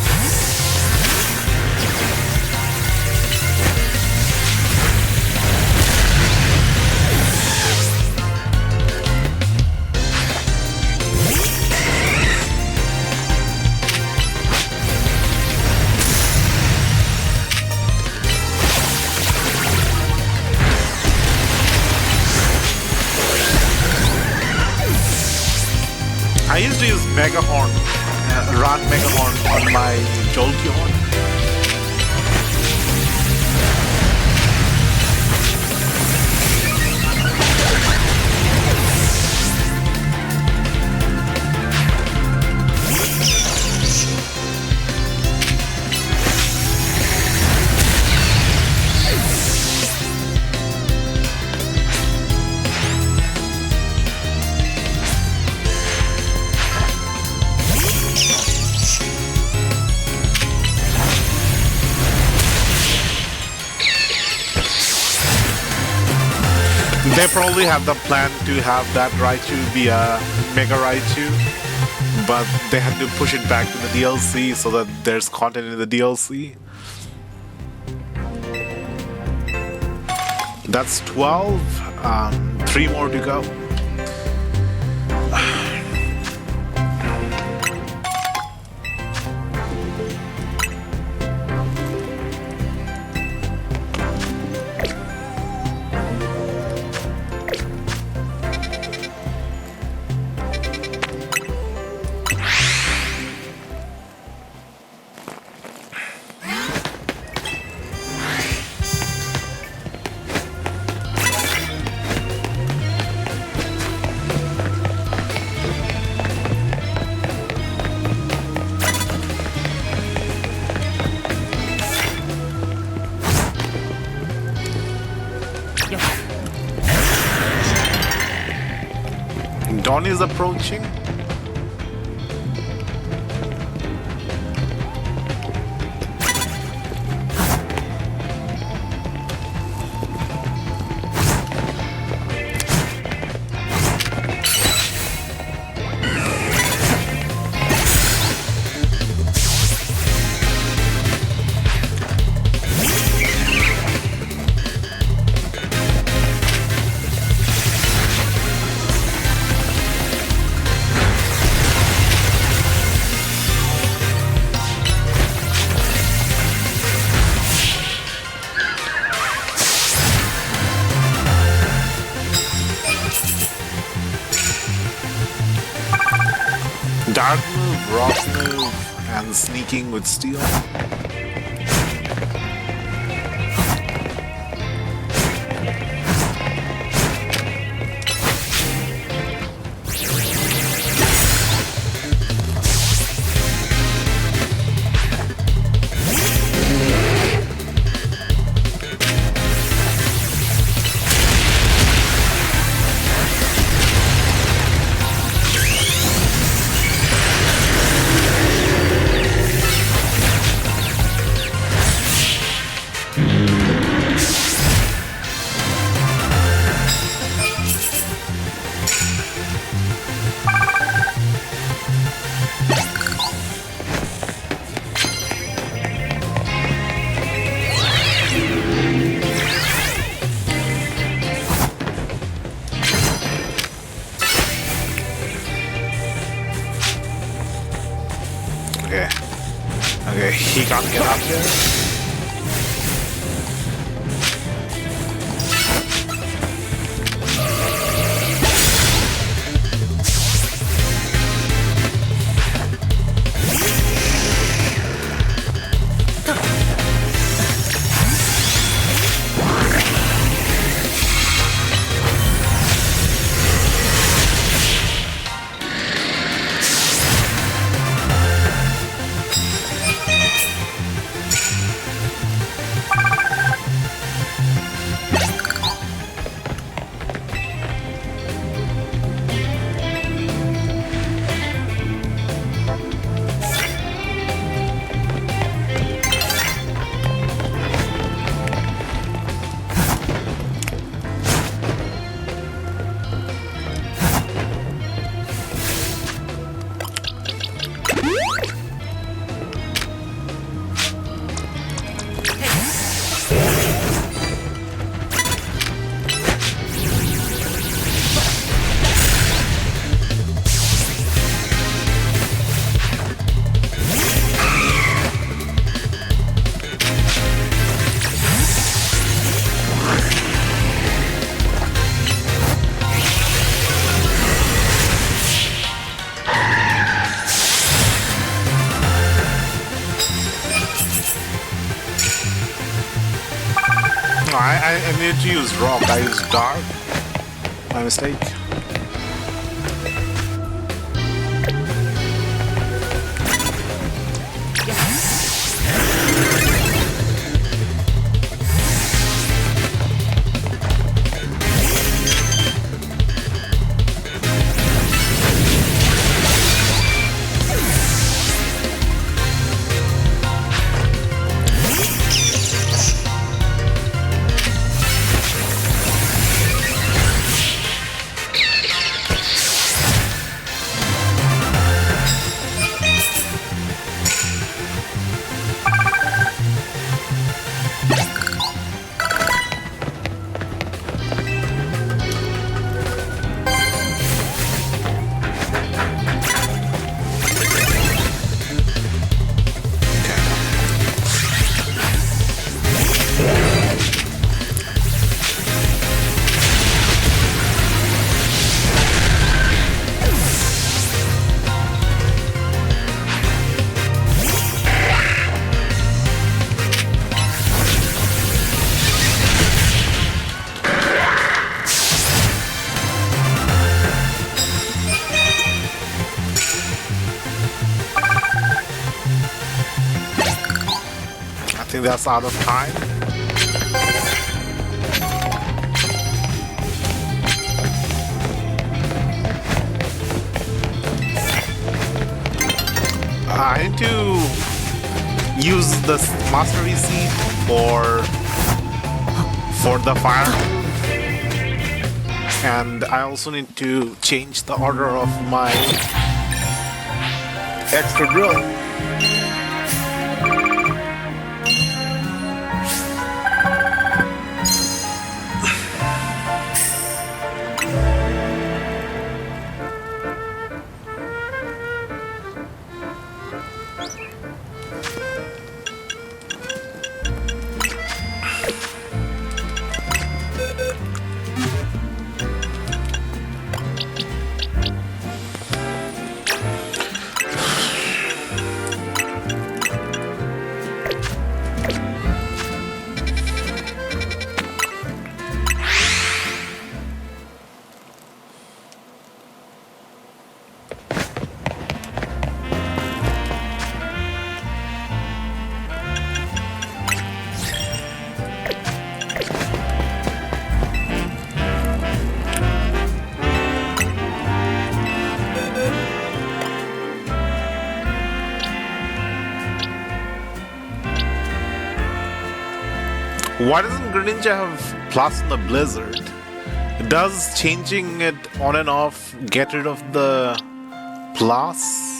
[SPEAKER 1] I used to use Mega Horn, run Mega Horn on my Jolteon. They probably have the plan to have that Raichu be a Mega Raichu, but they had to push it back to the DLC so that there's content in the DLC. That's 12, 3 more to go. Dawn is approaching. dark move, rock move, and sneaking with steel. Okay. Okay, he can't get up there. No, I need to use rock. I used dark. My mistake. I think that's out of time. I need to use the mastery seed for the fire, and I also need to change the order of my extra drill. Why doesn't Greninja have plus in the Blizzard? Does changing it on and off get rid of the plus?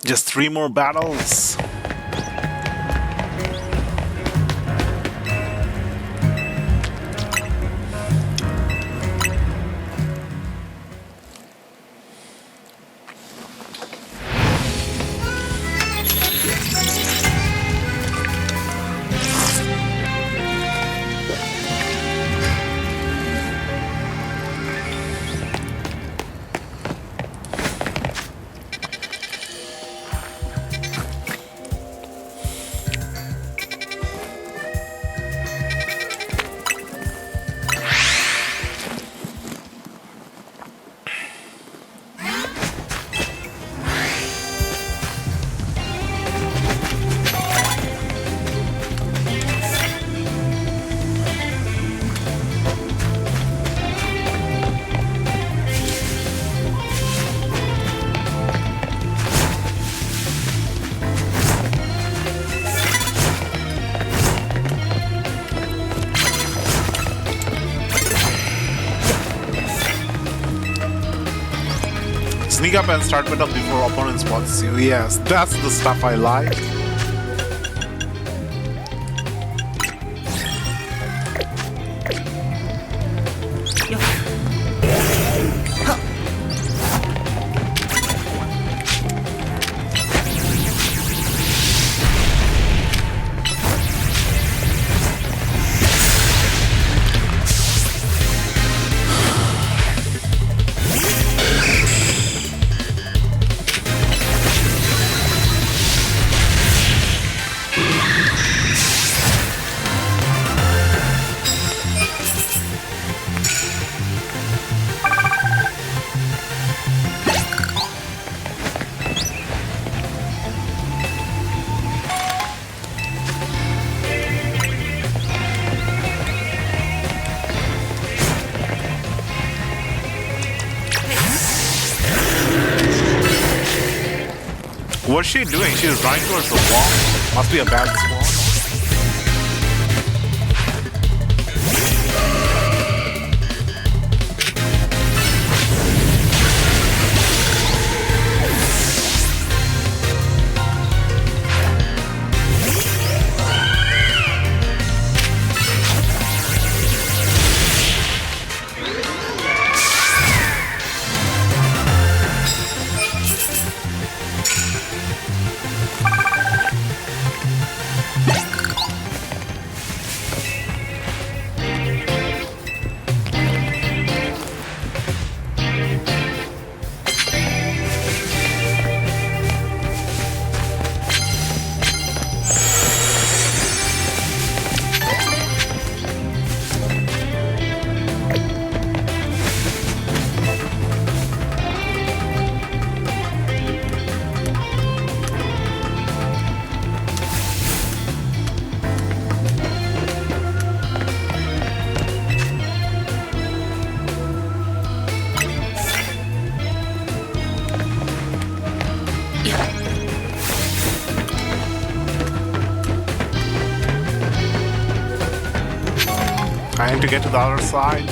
[SPEAKER 1] Just 3 more battles. Sneak up and start battle before opponent spots you. Yes, that's the stuff I like. What's she doing? She's running towards the wall. Must be a bad spawn. I need to get to the other side.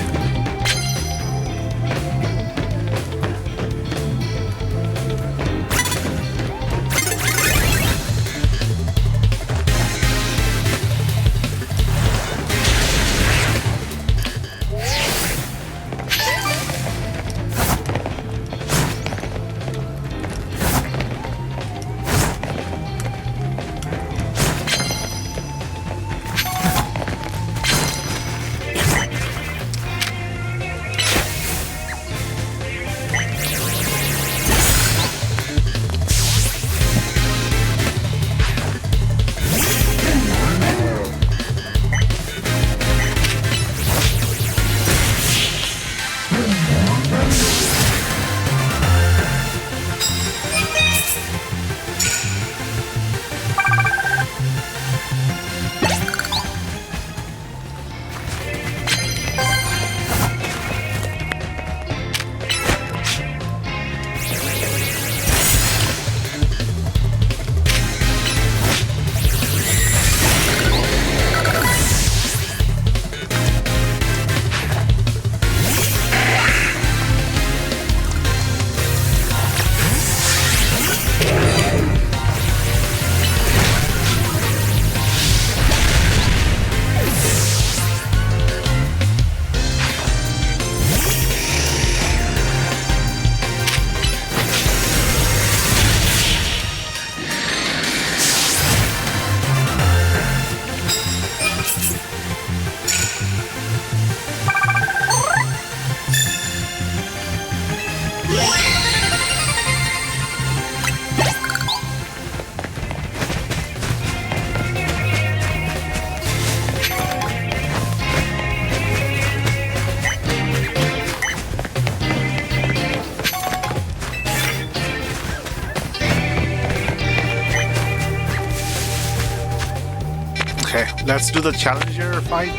[SPEAKER 1] Let's do the challenger fight,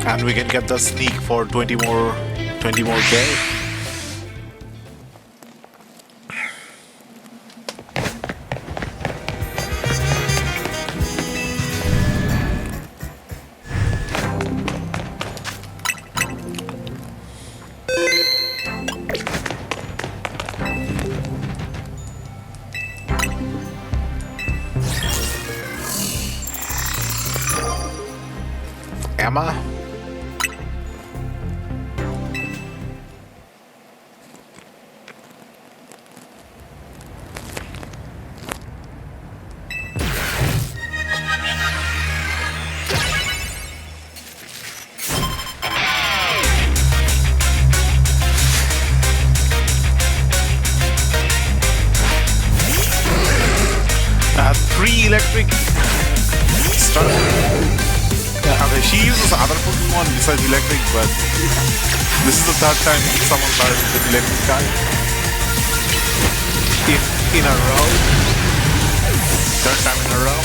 [SPEAKER 1] and we can get the sneak for 20 more K. Emma. Three electric stun. Okay, she uses other Pokemon besides electric, but this is the third time someone started with an electric guy in a row. Third time in a row.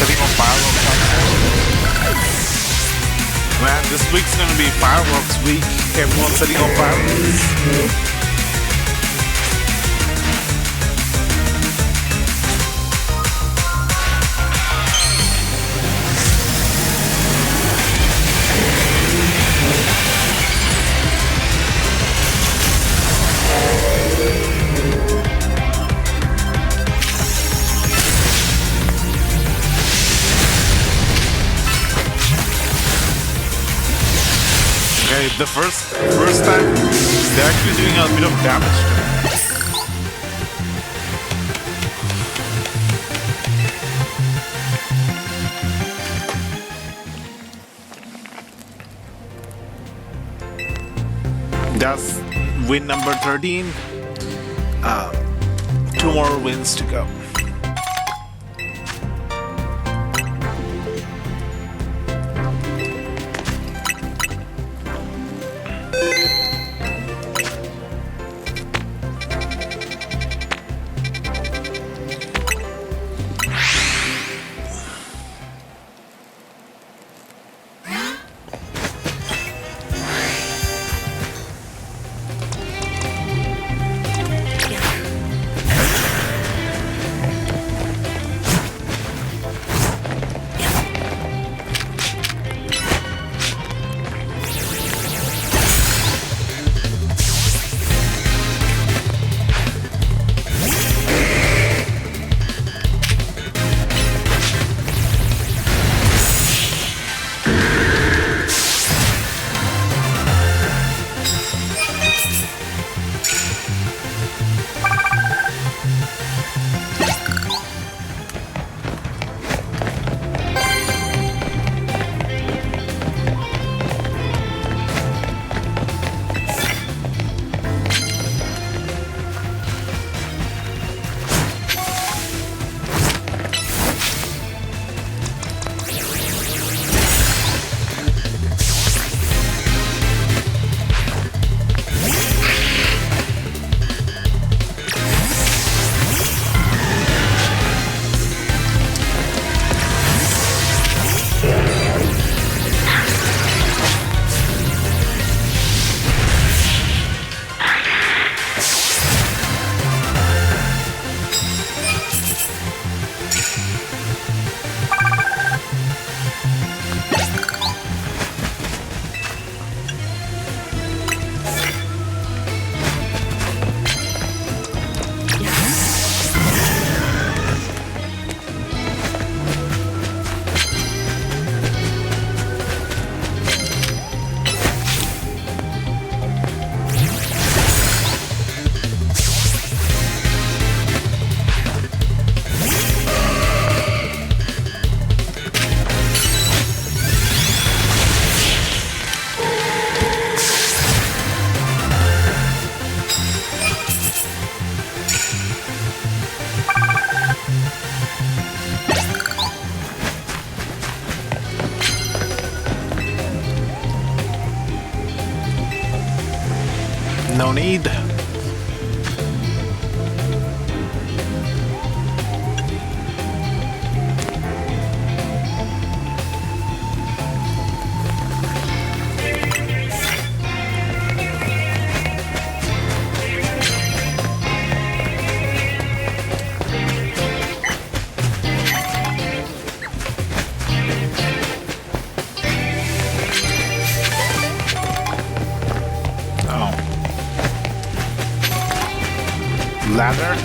[SPEAKER 1] Setting on fireworks. Man, this week's gonna be fireworks week. Everyone's setting on fireworks. Okay, the first time they're actually doing a bit of damage to it. That's win number 13. 2 more wins to go. need. Ladder.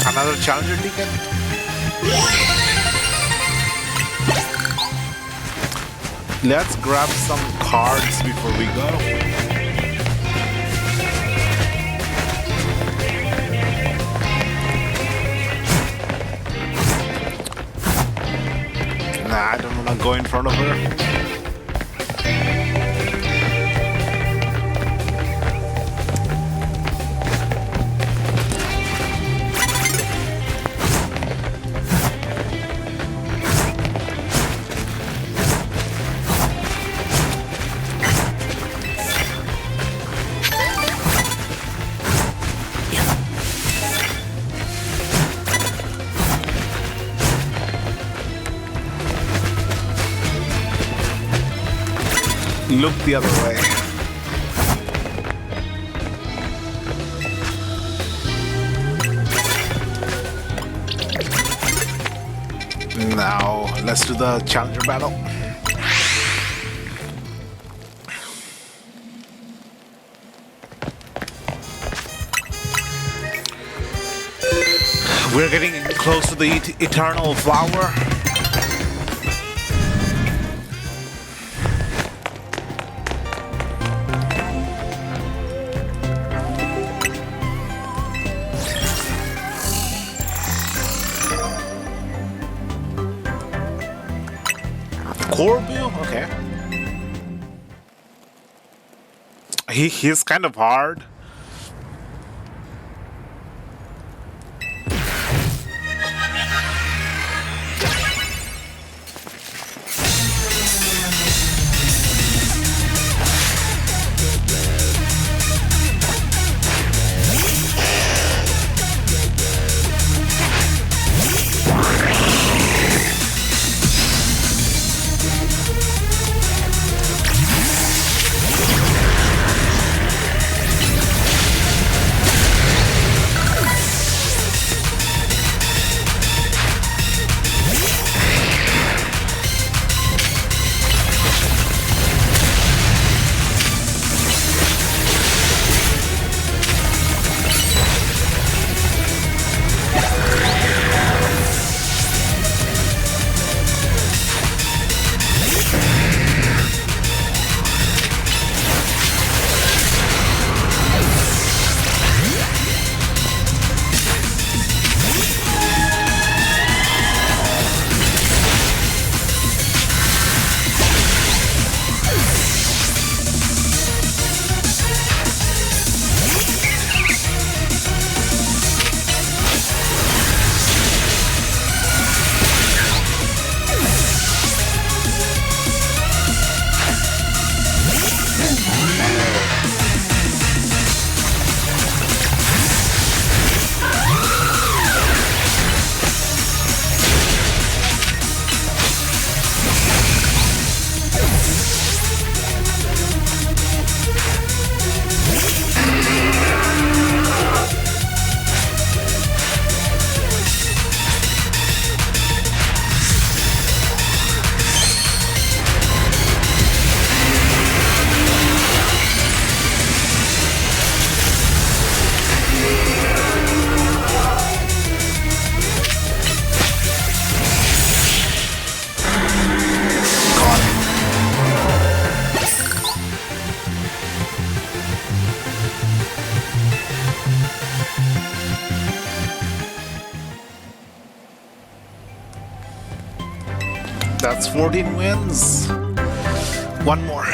[SPEAKER 1] Another challenger ticket? Let's grab some cards before we go. Nah, I don't wanna go in front of her. Look the other way. Now, let's do the challenger battle. We're getting close to the eternal flower. Core view? Okay. He's kind of hard. That's 14 wins. One more.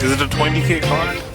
[SPEAKER 1] Is it a 20k card?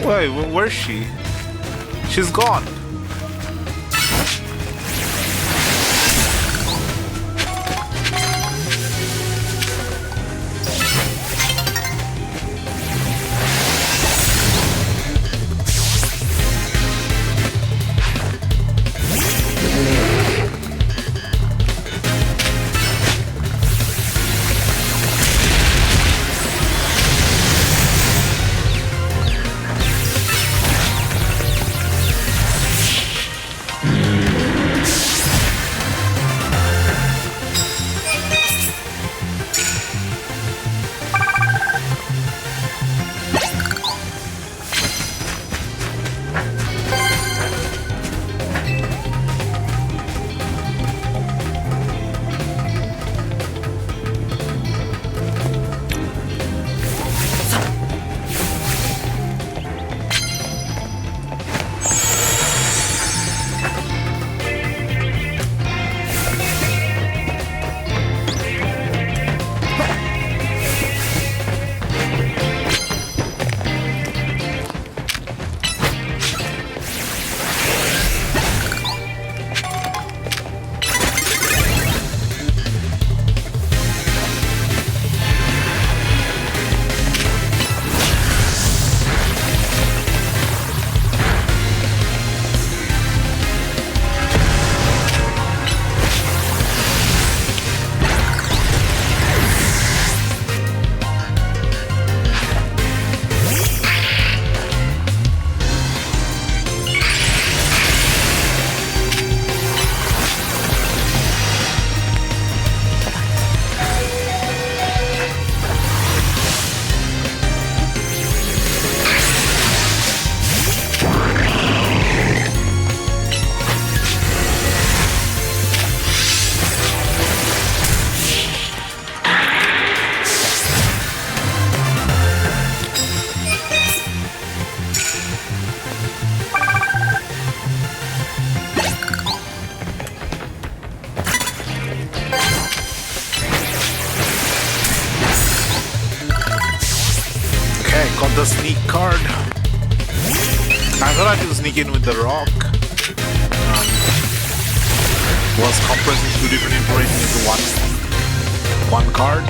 [SPEAKER 1] Wait, where's she? She's gone. sneak card. I thought I could sneak in with the rock. Was compressing two different information into one card.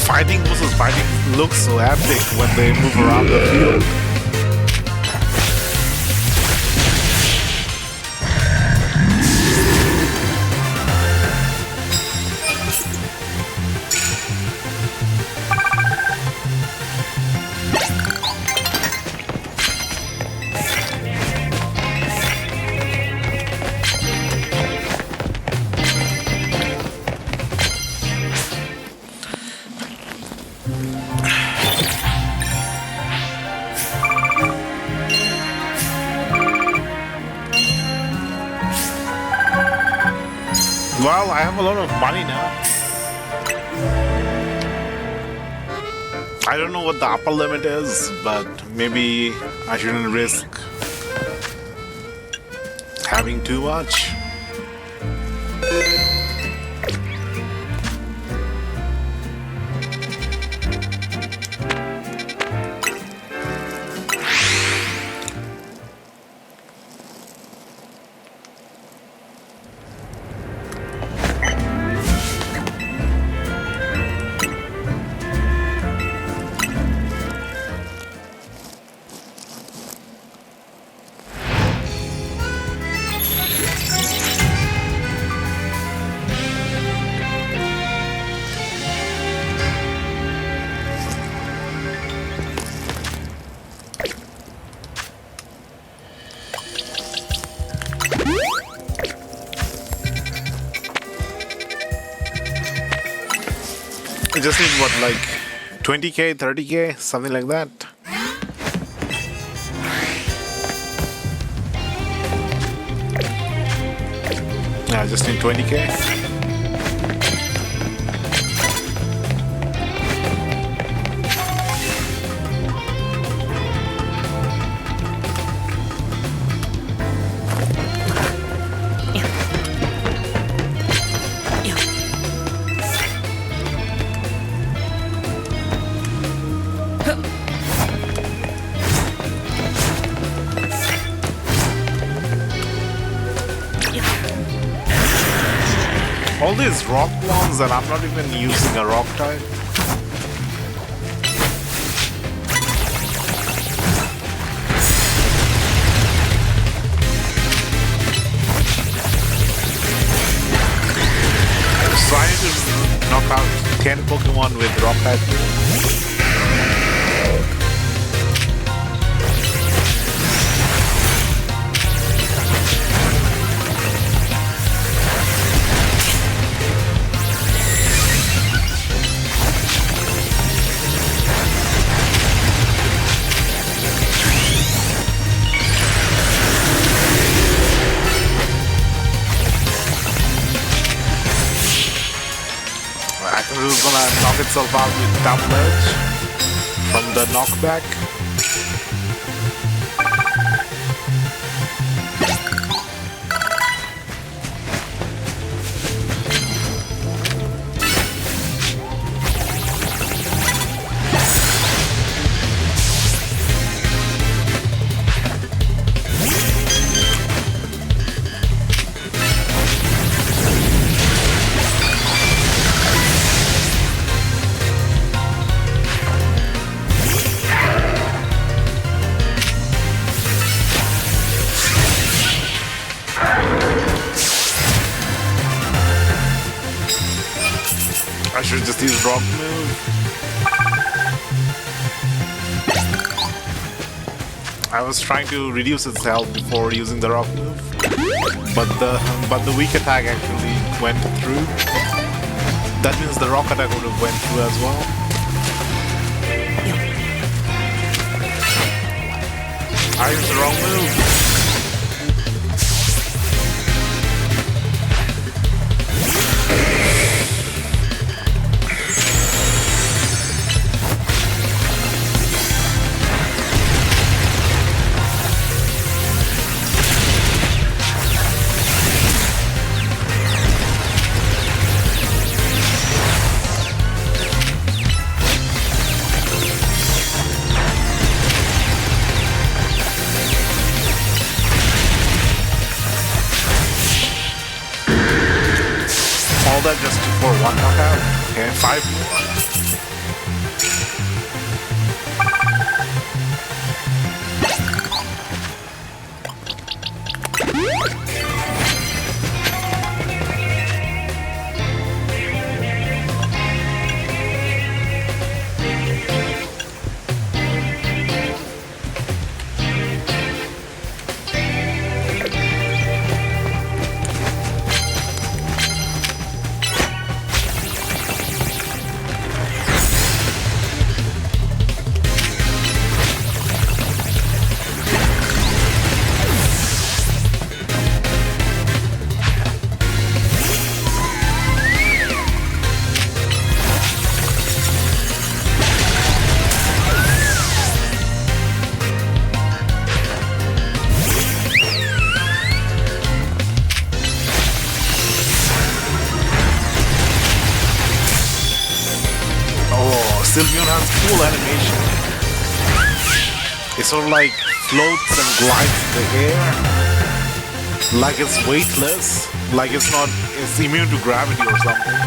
[SPEAKER 1] Fighting versus fighting looks so epic when they move around the field. Well, I have a lot of money now. I don't know what the upper limit is, but maybe I shouldn't risk having too much. I just need what, like 20k, 30k, something like that. Yeah, I just need 20k. All these rock ones and I'm not even using a rock type. I'm trying to knock out 10 Pokemon with rock type. It's gonna knock itself out with double edge from the knockback. I should just use rock move. I was trying to reduce its health before using the rock move. but the weak attack actually went through. That means the rock attack would have went through as well. I used the wrong move. All that just for one knockout? Okay, 5 more. Sylveon has cool animation. It sort of like floats and glides in the air. Like it's weightless. Like it's immune to gravity or something.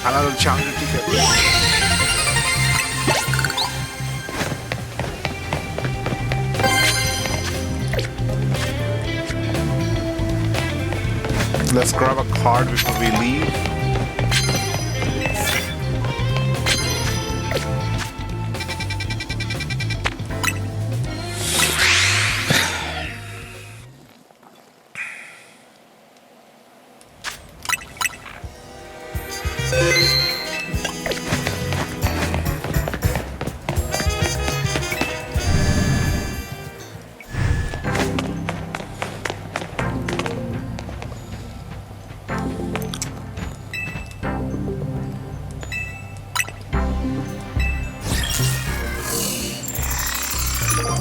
[SPEAKER 1] Another challenger ticket. Let's grab a card before we leave.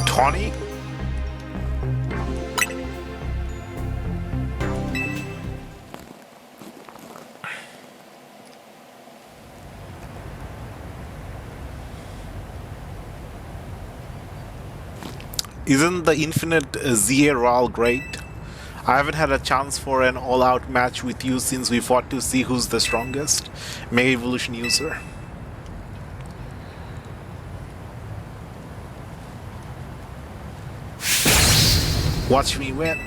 [SPEAKER 1] Tawny? Isn't the infinite ZA Royal great? I haven't had a chance for an all-out match with you since we fought to see who's the strongest Mega Evolution user. Watch me win.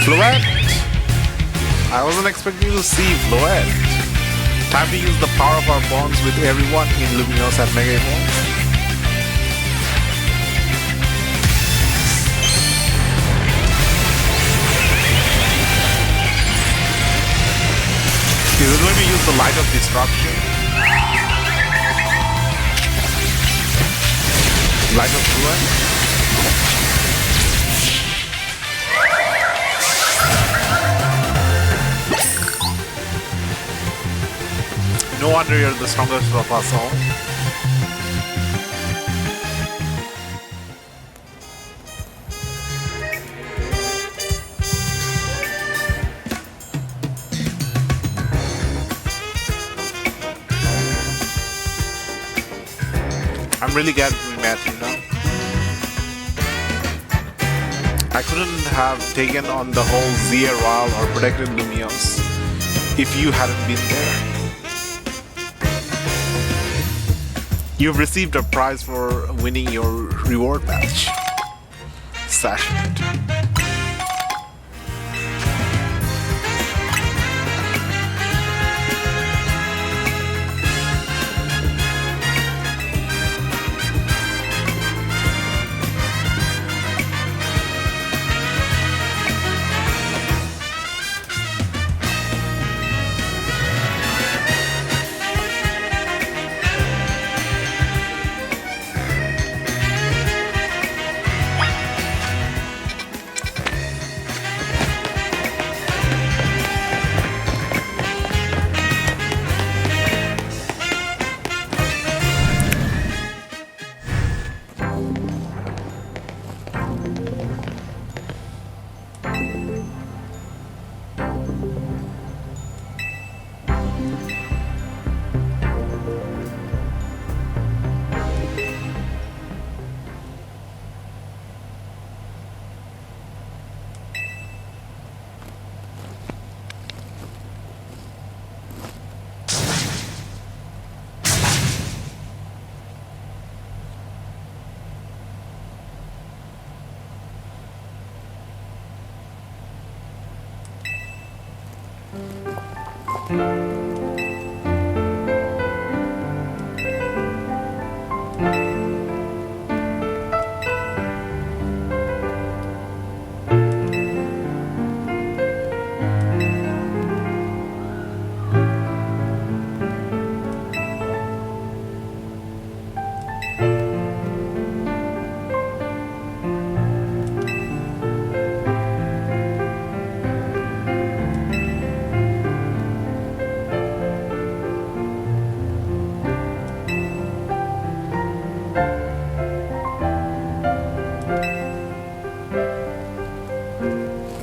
[SPEAKER 1] Fluent! I wasn't expecting to see Fluent. Time to use the power of our bonds with everyone in Luminos and Mega Evolve. Is it going to use the Light of Destruction? Light of Fluent? No wonder you're the strongest of us all. I'm really glad we met, you know. I couldn't have taken on the whole Zia Royal or protected Lumios if you hadn't been there. You've received a prize for winning your reward match. Session.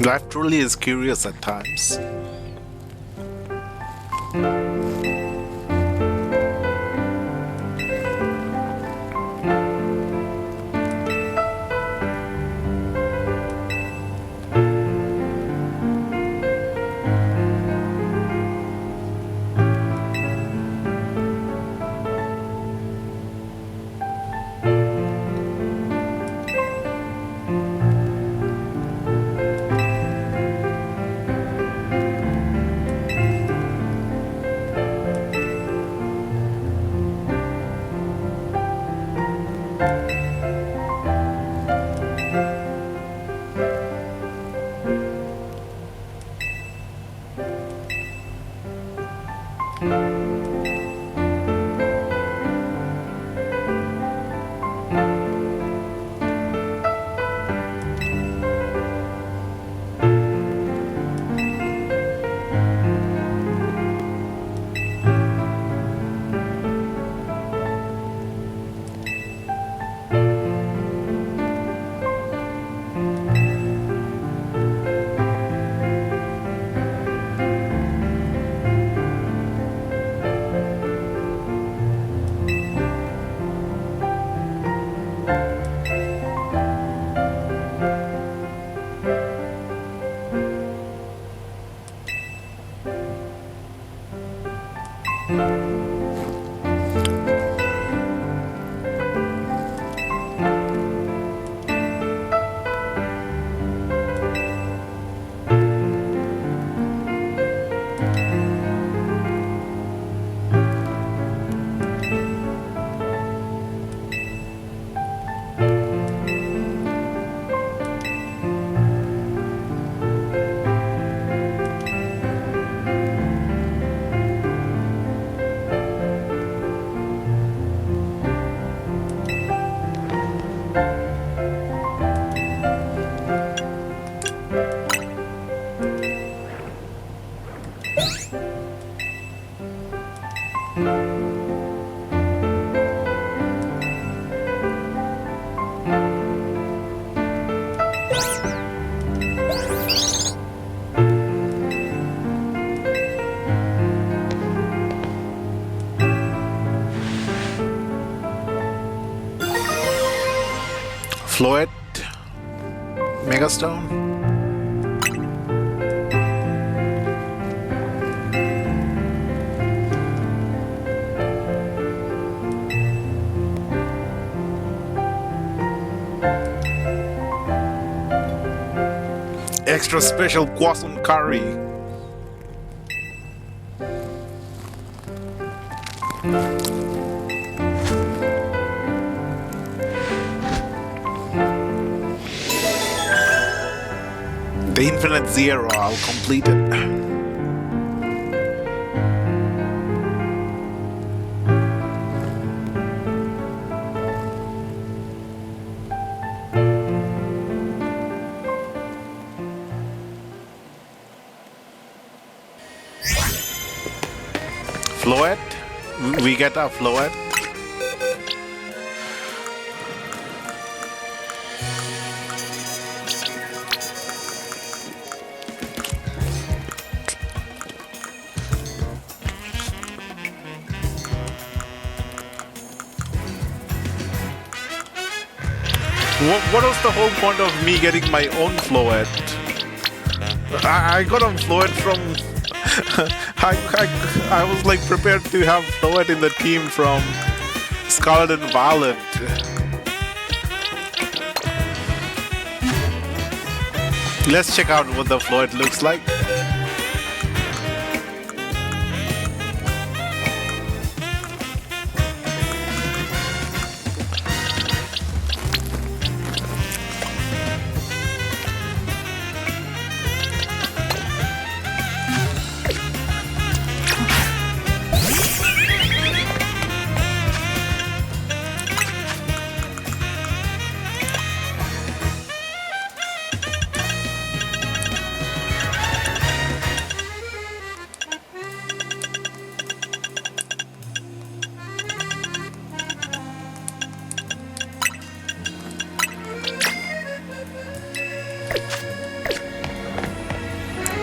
[SPEAKER 1] Life truly is curious at times. Floet, Megastone. Extra special Kwasum curry. The Infinite Zero, I'll complete it. Floet? We get a Floet? What was the whole point of me getting my own Floet? I got a Floet from... I was like prepared to have Floet in the team from Scarlet and Violet. Let's check out what the Floet looks like.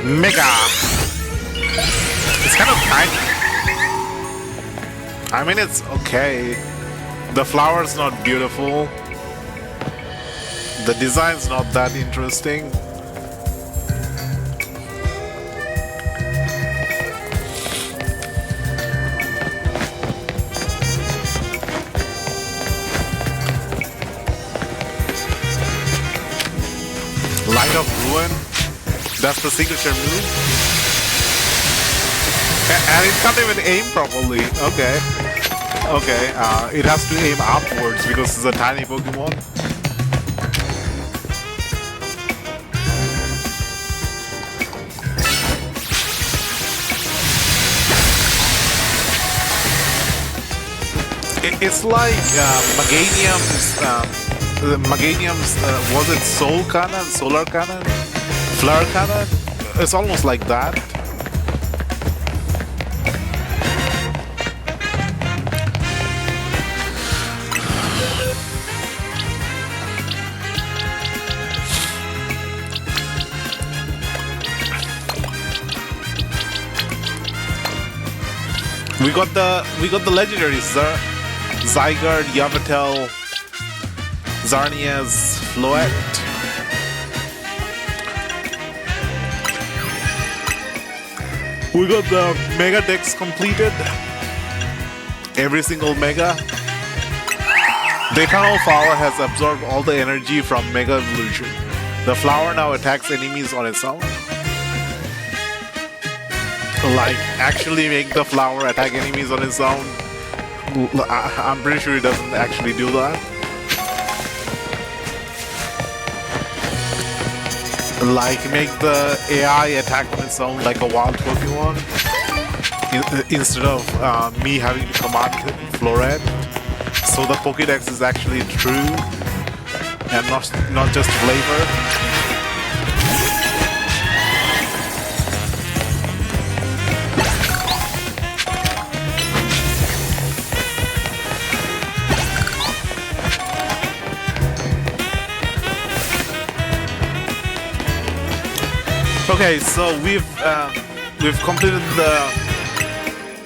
[SPEAKER 1] Mega! It's kind of tiny. I mean, it's okay. The flower's not beautiful. The design's not that interesting. Light of Ruin. That's the signature move. And it can't even aim properly. Okay. Okay, it has to aim upwards because it's a tiny Pokemon. It's like Meganium's, was it Soul Cannon, Solar Cannon? Flare Cannon? It's almost like that. We got the legendaries, Zygarde, Yamatel, Zarnias, Floet. We got the Mega Dex completed. Every single Mega. The Eternal Flower has absorbed all the energy from Mega Evolution. The flower now attacks enemies on its own. Like, actually make the flower attack enemies on its own. I'm pretty sure it doesn't actually do that. Like, make the AI attack on its own like a wild Pokemon. Instead of me having to command Floret. So the Pokédex is actually true and not just flavor. Okay, so we've completed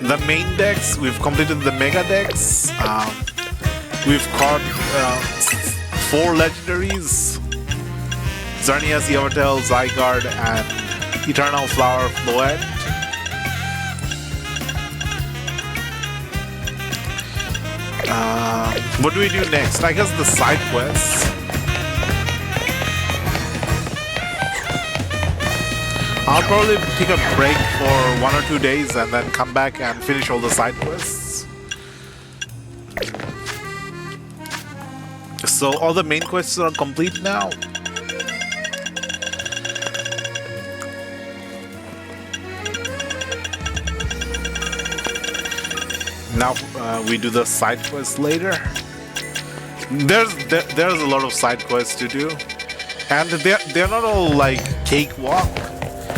[SPEAKER 1] the main decks. We've completed the mega decks. We've caught 4 legendaries: Xerneas, Yamatel, Zygarde, and Eternal Flower Floette. What do we do next? I guess the side quests. I'll probably take a break for 1 or 2 days and then come back and finish all the side quests. So all the main quests are complete now. Now we do the side quests later. There's a lot of side quests to do, and they're not all like cakewalk.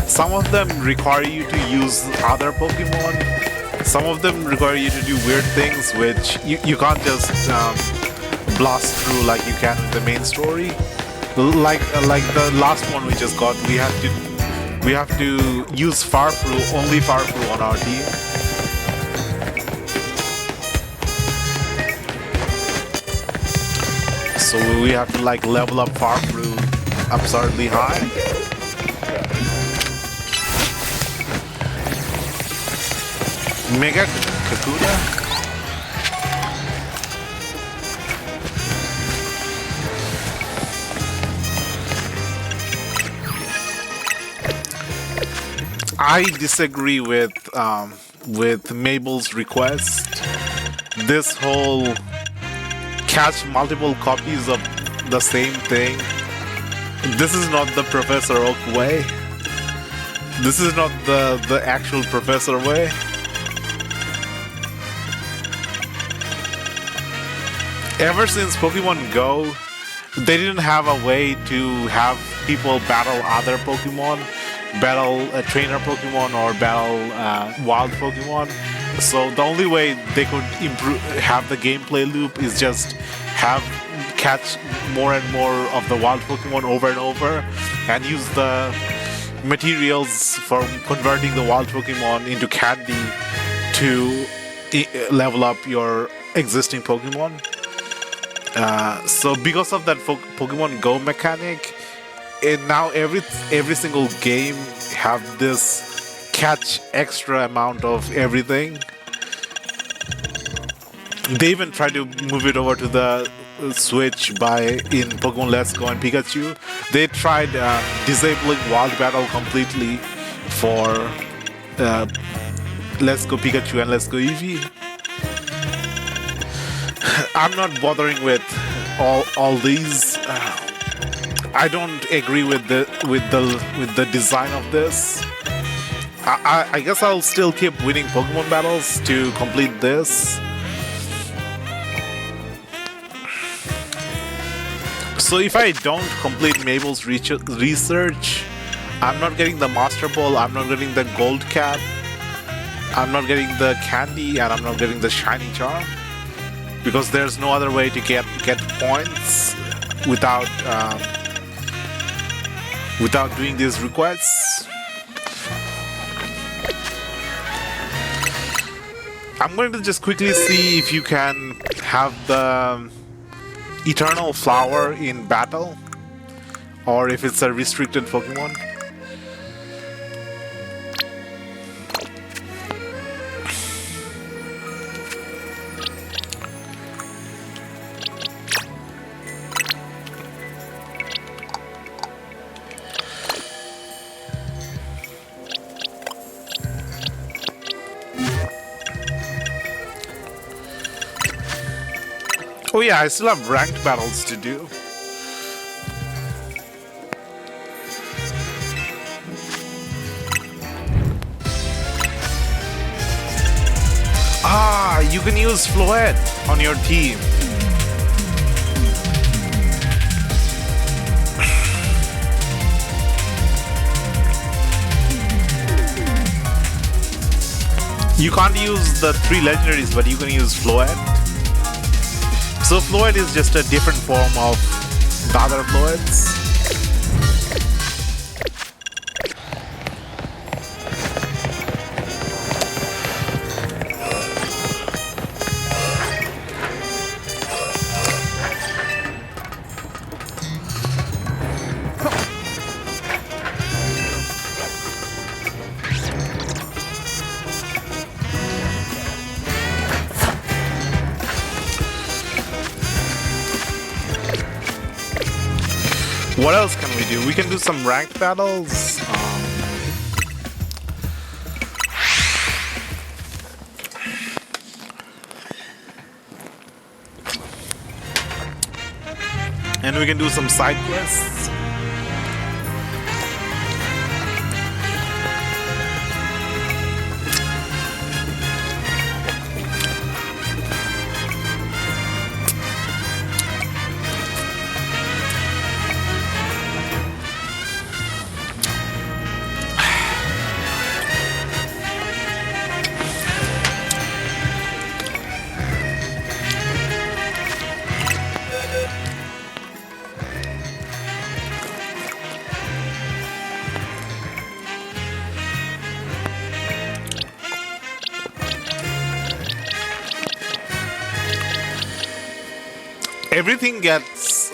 [SPEAKER 1] Some of them require you to use other Pokemon. Some of them require you to do weird things which you can't just blast through like you can with the main story. Like the last one we just got, we have to use Farfru, only Farfru on our team. So we have to like level up Farfru absurdly high. Mega Kakuna. I disagree with Mabel's request. This whole catch multiple copies of the same thing. This is not the Professor Oak way. This is not the actual Professor way. Ever since Pokemon Go, they didn't have a way to have people battle other Pokemon, battle a trainer Pokemon, or battle wild Pokemon. So the only way they could have the gameplay loop is just catch more and more of the wild Pokemon over and over, and use the materials for converting the wild Pokemon into candy to level up your existing Pokemon. So because of that Pokemon Go mechanic, and now every single game have this catch extra amount of everything. They even tried to move it over to the Switch in Pokemon Let's Go and Pikachu. They tried disabling Wild Battle completely for Let's Go Pikachu and Let's Go Eevee. I'm not bothering with all these. I don't agree with the design of this. I guess I'll still keep winning Pokemon battles to complete this. So if I don't complete Mabel's research, I'm not getting the Master Ball, I'm not getting the Gold Cap, I'm not getting the Candy, and I'm not getting the Shiny Charm. Because there's no other way to get points without doing these requests. I'm going to just quickly see if you can have the Eternal Flower in battle, or if it's a restricted Pokemon. Oh yeah, I still have ranked battles to do. Ah, you can use Floette on your team. You can't use the 3 legendaries, but you can use Floette. So Floette is just a different form of the other Floettes. What else can we do? We can do some ranked battles. And we can do some side quests. Everything gets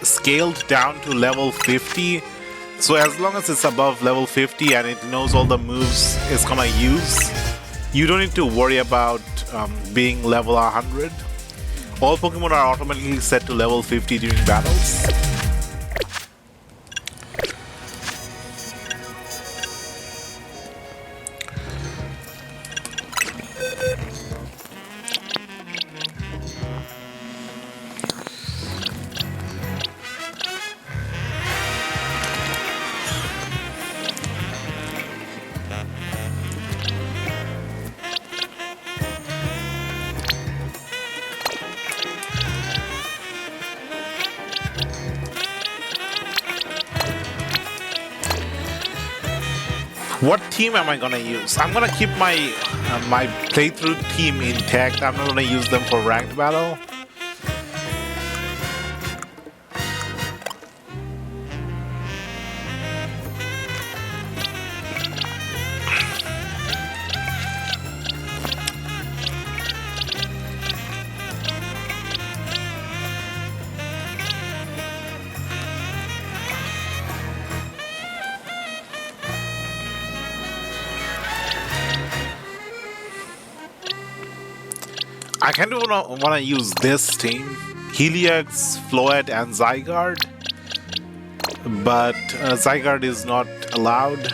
[SPEAKER 1] scaled down to level 50. So as long as it's above level 50 and it knows all the moves it's gonna use, you don't need to worry about being level 100. All Pokemon are automatically set to level 50 during battles. What team am I gonna use? I'm gonna keep my my playthrough team intact. I'm not gonna use them for ranked battle. I kind of wanna use this team, Helix, Floette, and Zygarde, but Zygarde is not allowed.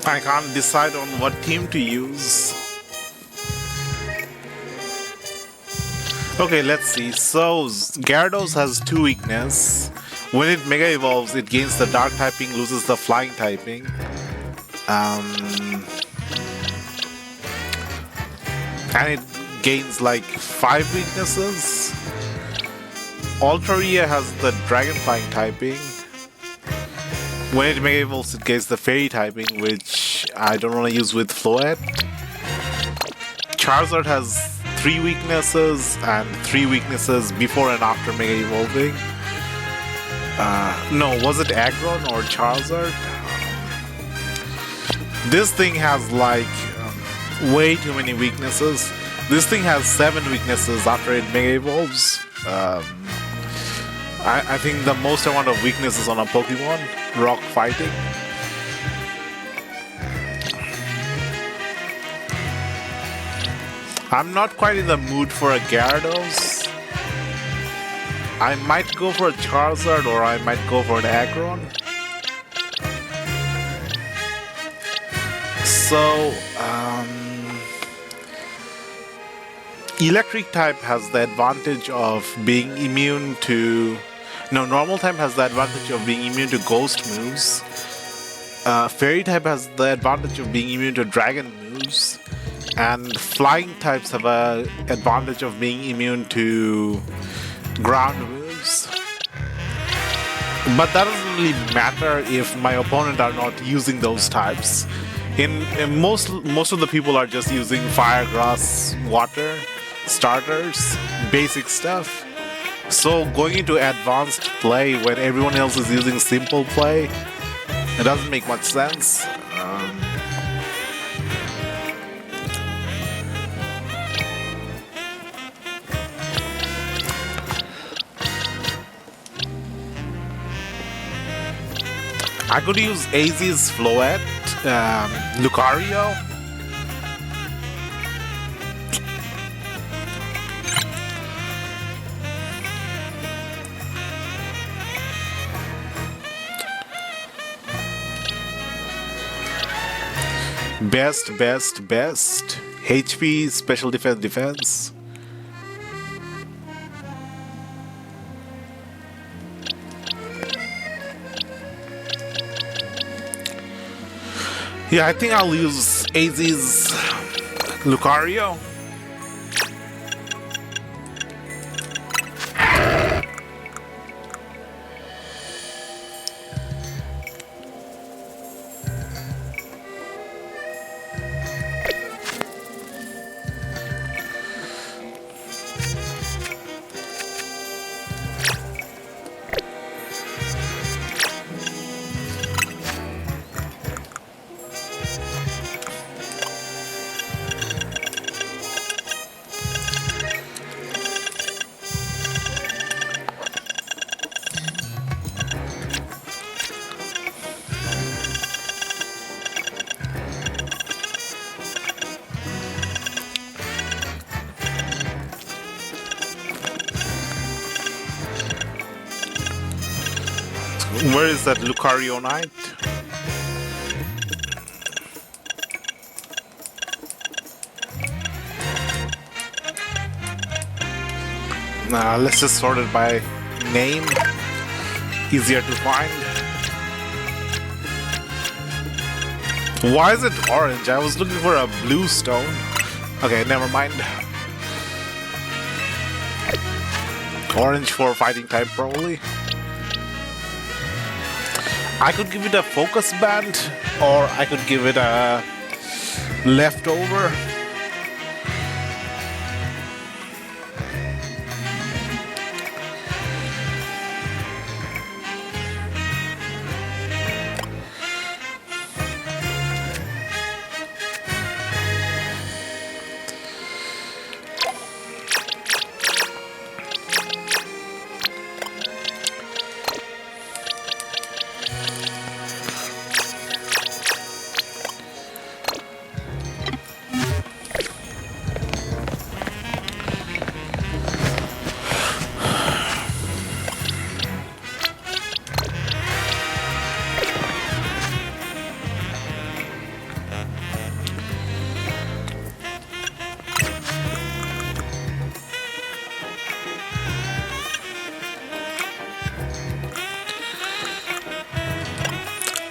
[SPEAKER 1] I can't decide on what team to use. Okay, let's see. So, Gyarados has 2 weakness. When it Mega Evolves, it gains the Dark typing, loses the Flying typing. And it gains like 5 weaknesses. Altaria has the Dragon Flying typing. When it Mega Evolves, it gains the Fairy typing, which I don't want to use with Floette. Charizard has 3 weaknesses and 3 weaknesses before and after Mega Evolving. No, was it Aggron or Charizard? This thing has like way too many weaknesses. This thing has 7 weaknesses after it Mega Evolves. I think the most amount of weaknesses on a Pokemon, rock fighting. I'm not quite in the mood for a Gyarados. I might go for a Charizard or I might go for an Aggron. So, Electric type has the advantage of being immune to... No, Normal type has the advantage of being immune to Ghost moves. Fairy type has the advantage of being immune to Dragon moves. And Flying types have an advantage of being immune to Ground moves. But that doesn't really matter if my opponent are not using those types. In most of the people are just using Fire, Grass, Water starters, basic stuff. So going into advanced play when everyone else is using simple play, it doesn't make much sense. I could use AZ's Floette, Lucario. Best. HP, special defense. Yeah, I think I'll use AZ's Lucario. Where is that Lucario Knight? Let's just sort it by name. Easier to find. Why is it orange? I was looking for a blue stone. Okay, never mind. Orange for fighting type, probably. I could give it a focus band, or I could give it a leftover.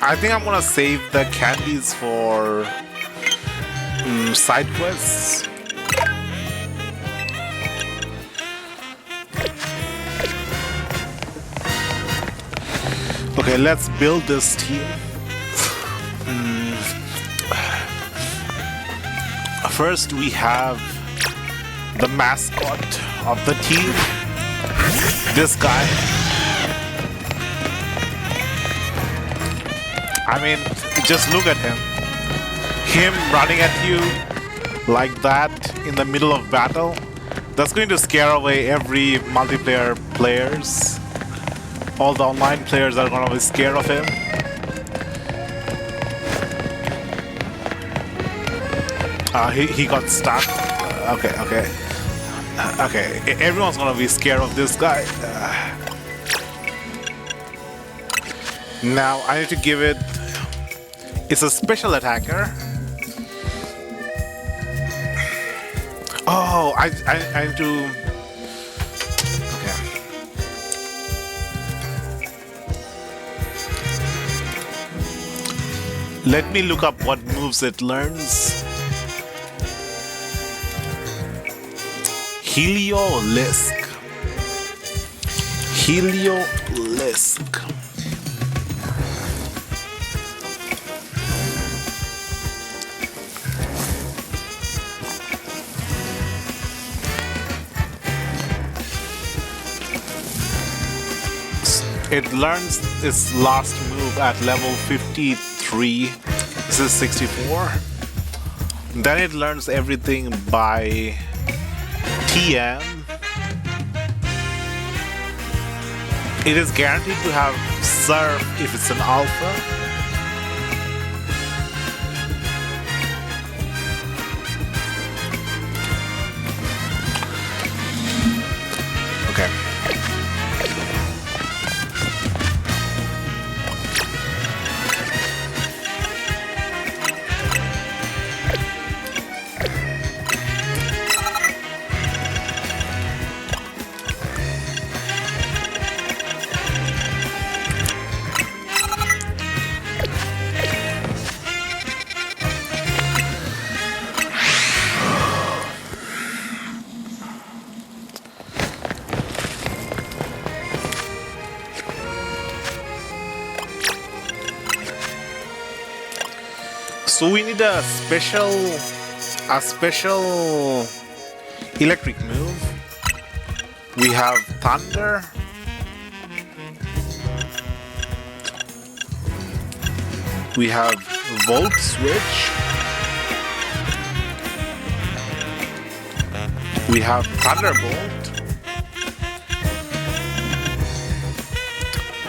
[SPEAKER 1] I think I'm gonna save the candies for side quests. Okay, let's build this team. First, we have the mascot of the team, this guy. I mean, just look at him. Him running at you like that in the middle of battle. That's going to scare away every multiplayer players. All the online players are going to be scared of him. He got stuck. Okay. Everyone's going to be scared of this guy. Now I need to give it. It's a special attacker. Oh, I need to. Okay. Let me look up what moves it learns. Heliolisk. It learns its last move at level 53. This is 64. Then it learns everything by TM. It is guaranteed to have Surf if it's an alpha. Okay. So we need a special electric move. We have Thunder. We have Volt Switch. We have Thunderbolt.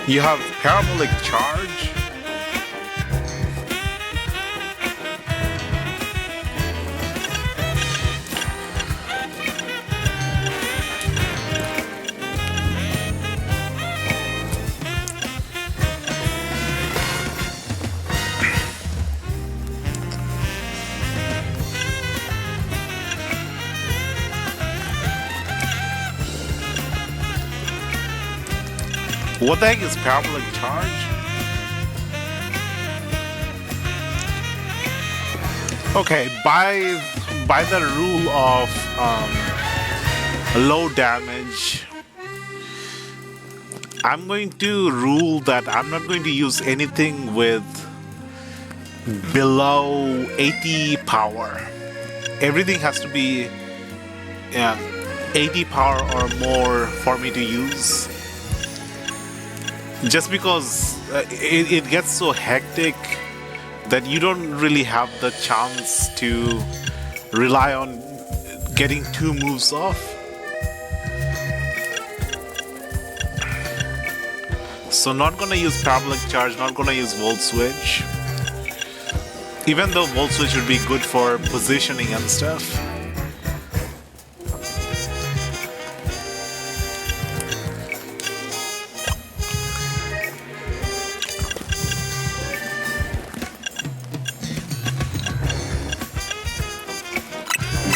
[SPEAKER 1] You have Parabolic Charge. What the heck is Parabolic Charge? Okay, by the rule of low damage, I'm going to rule that I'm not going to use anything with below 80 power. Everything has to be 80 power or more for me to use. Just because it gets so hectic that you don't really have the chance to rely on getting 2 moves off. So not gonna use Parabolic Charge, not gonna use Volt Switch. Even though Volt Switch would be good for positioning and stuff.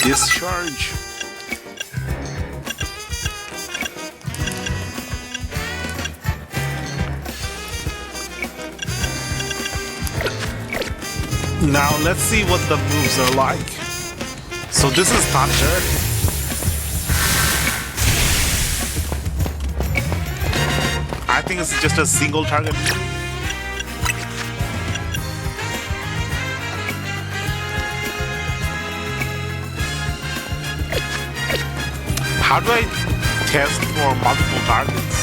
[SPEAKER 1] Discharge. Now let's see what the moves are like. So this is Thunder. I think it's just a single target move. How do I test for multiple targets?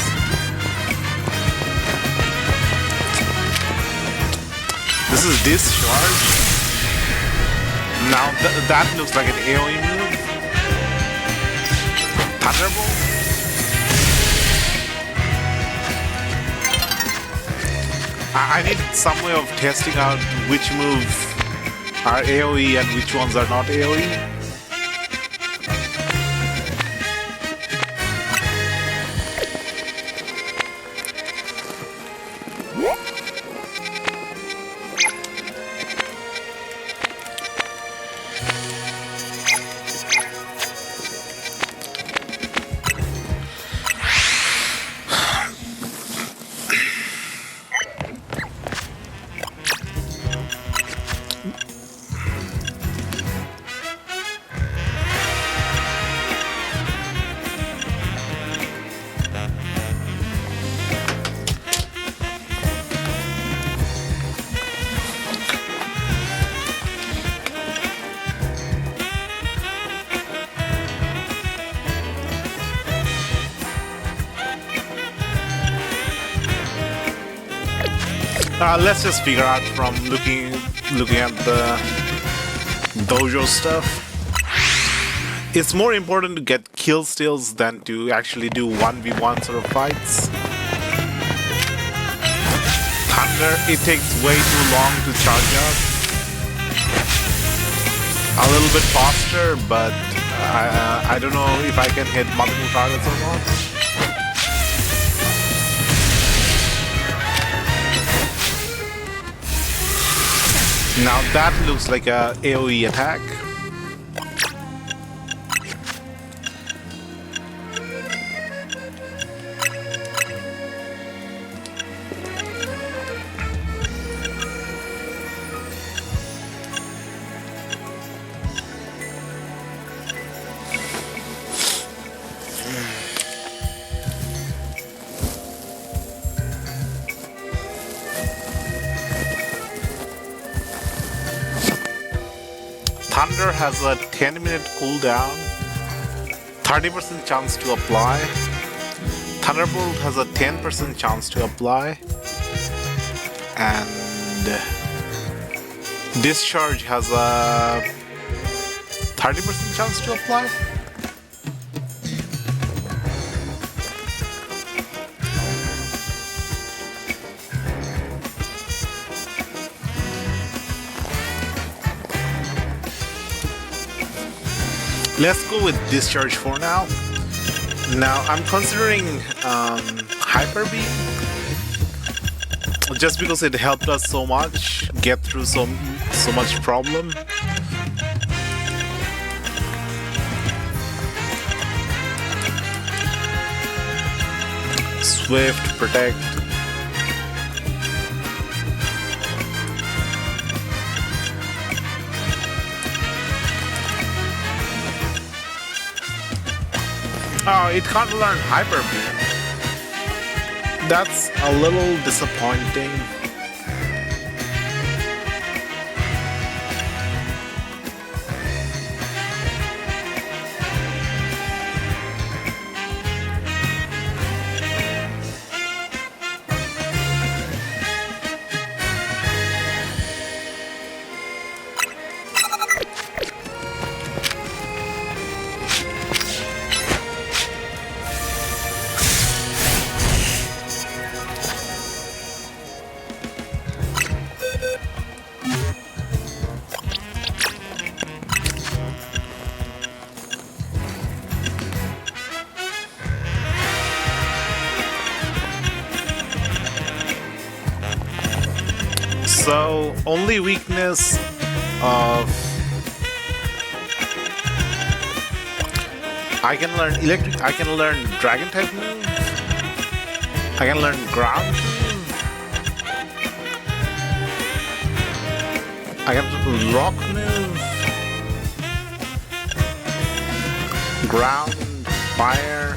[SPEAKER 1] This is Discharge. Now that looks like an AoE move. Thunderbolt. I need some way of testing out which moves are AoE and which ones are not AoE. Let's just figure out from looking at the dojo stuff. It's more important to get kill steals than to actually do 1v1 sort of fights. Thunder, it takes way too long to charge up. A little bit faster, but I don't know if I can hit multiple targets or not. Now that looks like a AoE attack. Thunder has a 10-minute cooldown, 30% chance to apply. Thunderbolt has a 10% chance to apply. And Discharge has a 30% chance to apply. Let's go with Discharge for now. Now I'm considering Hyper Beam, just because it helped us so much get through so much problem. Swift, Protect. Oh, it can't learn Hyper Beam. That's a little disappointing. So, only weakness of... I can learn electric, I can learn dragon type move. I can learn ground move. I can do rock move. Ground, fire,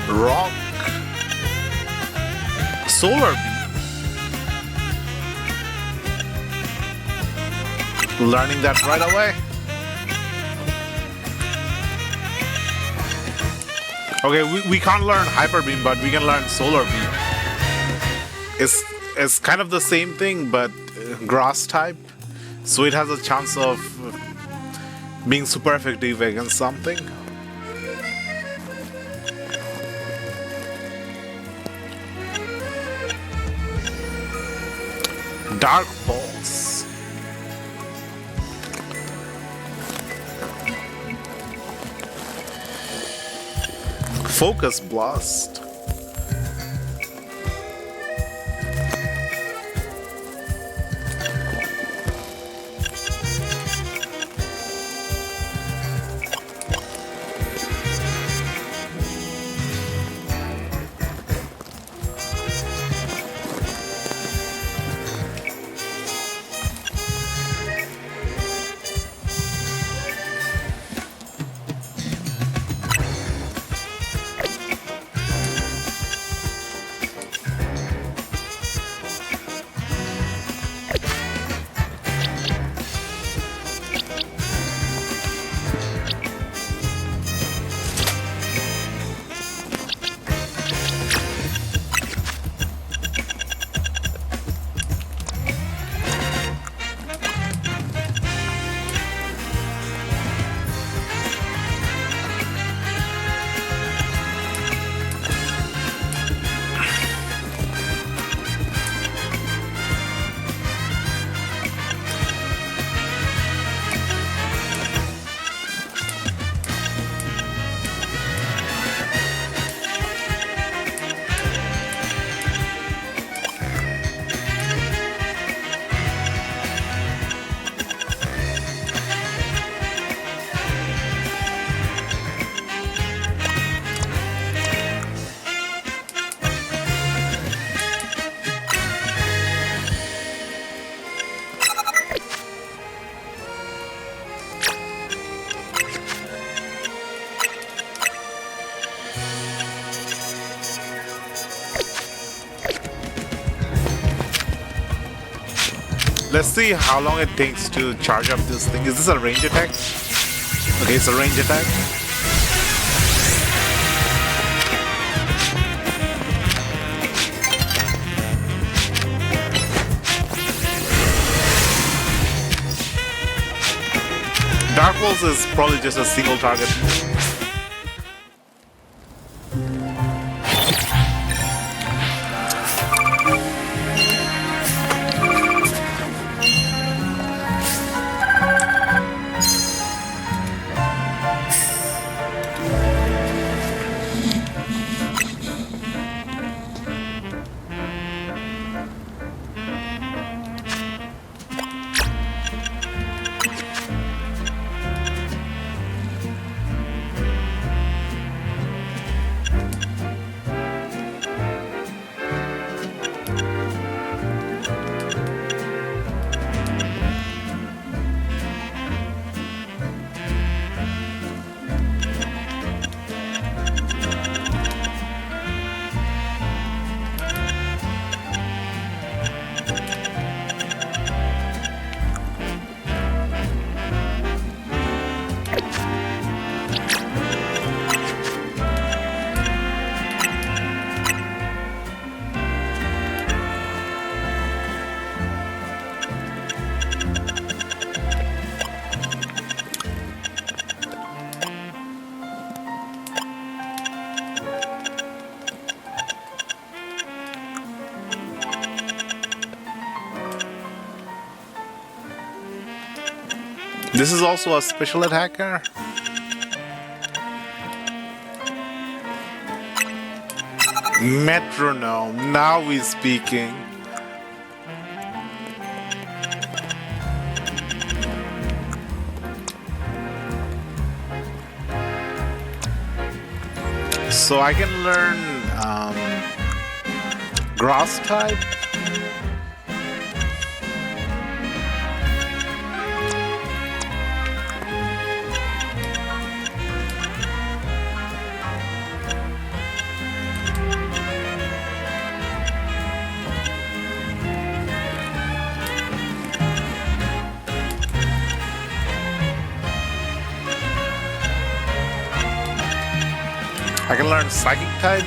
[SPEAKER 1] rock. Solar Beam. Learning that right away. Okay, we can't learn Hyper Beam, but we can learn Solar Beam. It's kind of the same thing, but grass type, so it has a chance of being super effective against something. Dark Pulse. Focus Blast. Let's see how long it takes to charge up this thing. Is this a range attack? Okay, it's a range attack. Dark Walls is probably just a single target. This is also a special attacker. Metronome. Now we're speaking. So I can learn grass type. I can learn psychic type.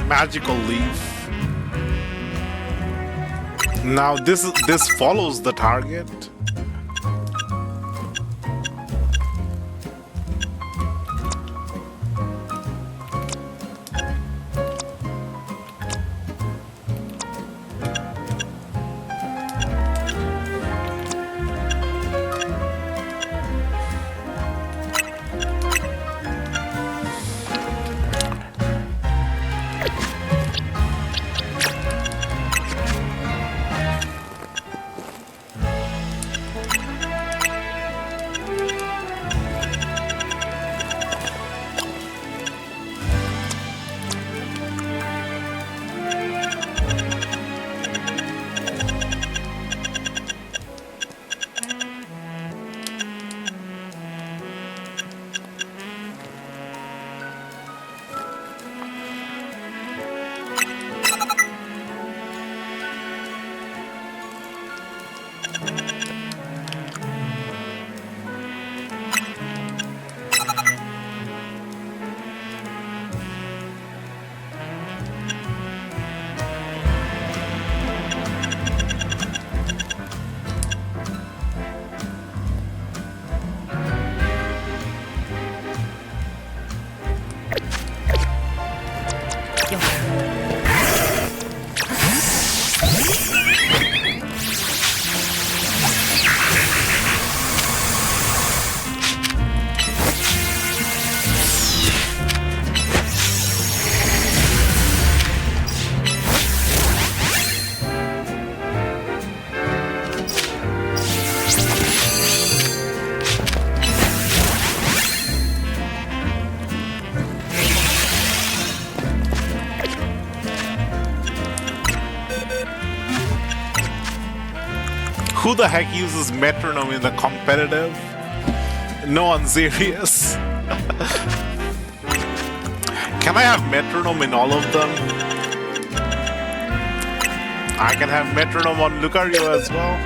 [SPEAKER 1] Magical leaf. Now this follows the target. the heck uses metronome in the competitive? No one serious. Can I have metronome in all of them? I can have metronome on Lucario as well.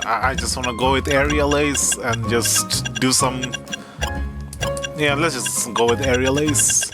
[SPEAKER 1] I just want to go with Aerial Ace and just do some... Yeah, let's just go with Aerial Ace.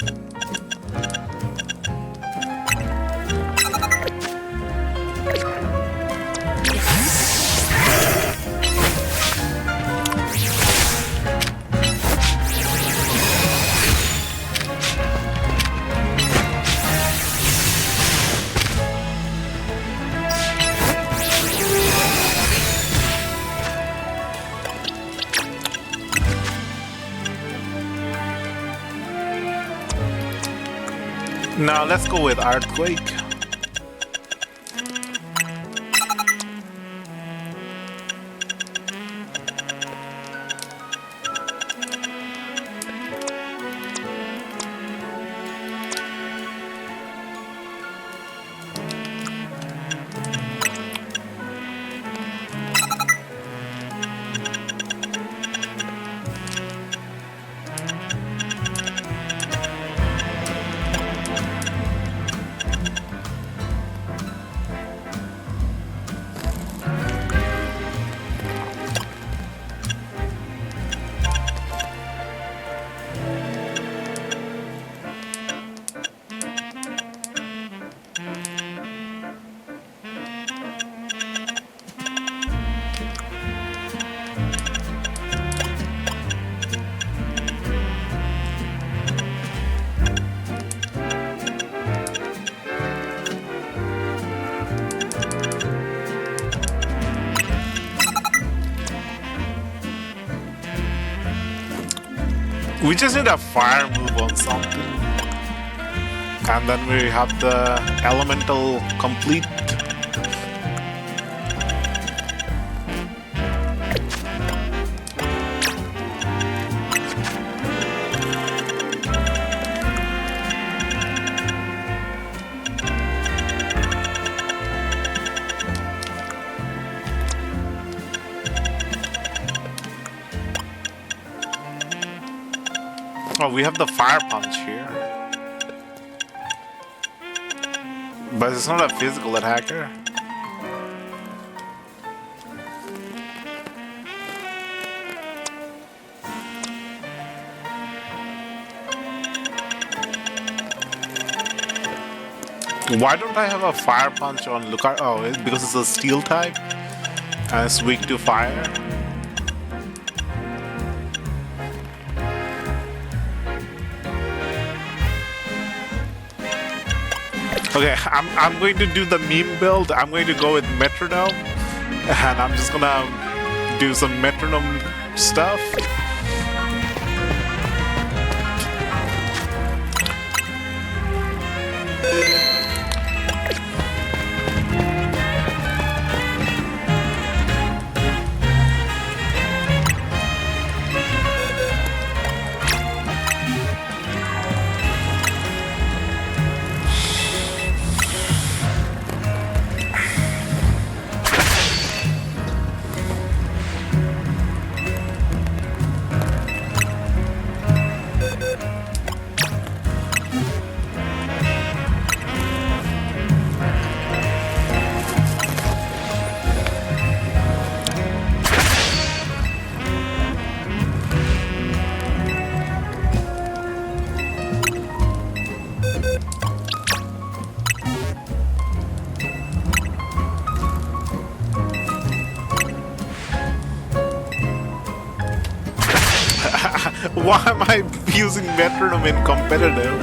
[SPEAKER 1] Now let's go with Earthquake. We just need a fire move on something. And then we have the elemental complete. Oh, we have the fire punch here. But it's not a physical attacker. Why don't I have a fire punch on Lucario? Oh, because it's a steel type and it's weak to fire. Okay, I'm going to do the meme build. I'm going to go with Metronome and I'm just gonna do some metronome stuff. Why am I using metronome in competitive?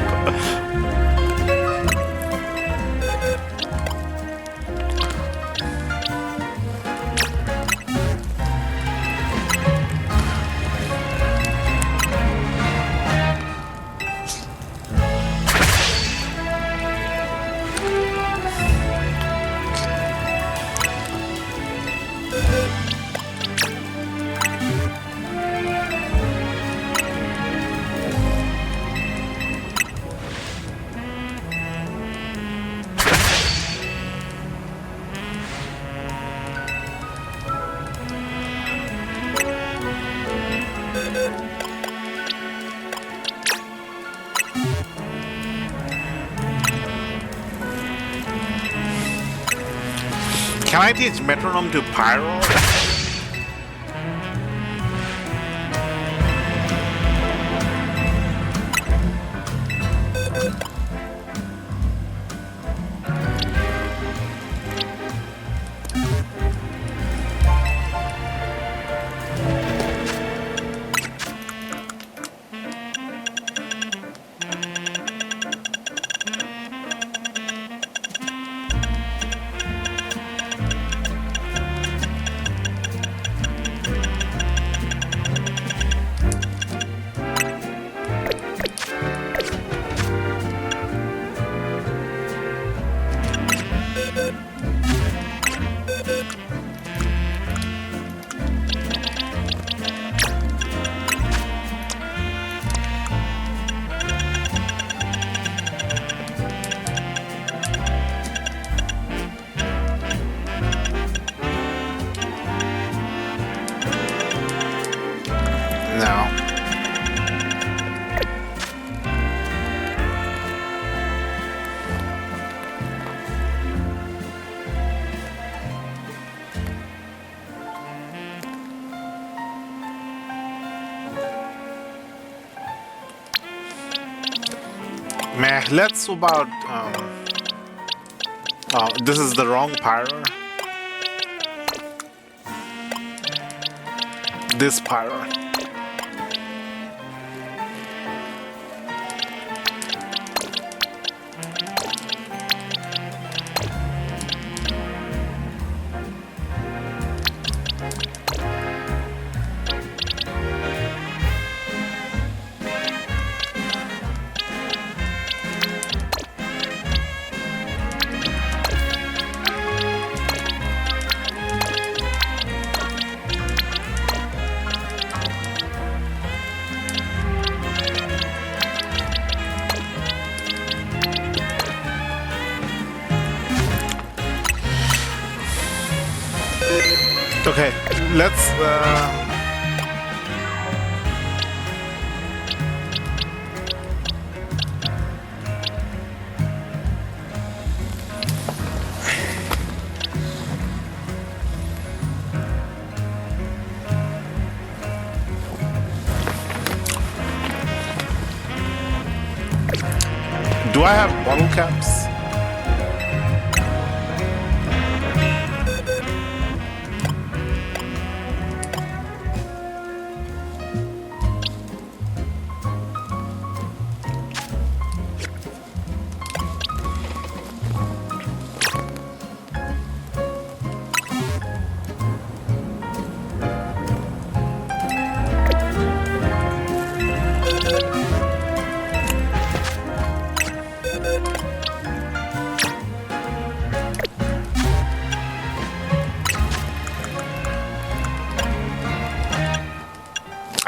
[SPEAKER 1] Can I teach metronome to Pyro? No. Meh, let's swap out. Oh, this is the wrong Pyro. This Pyro. Okay, let's do I have bottle caps?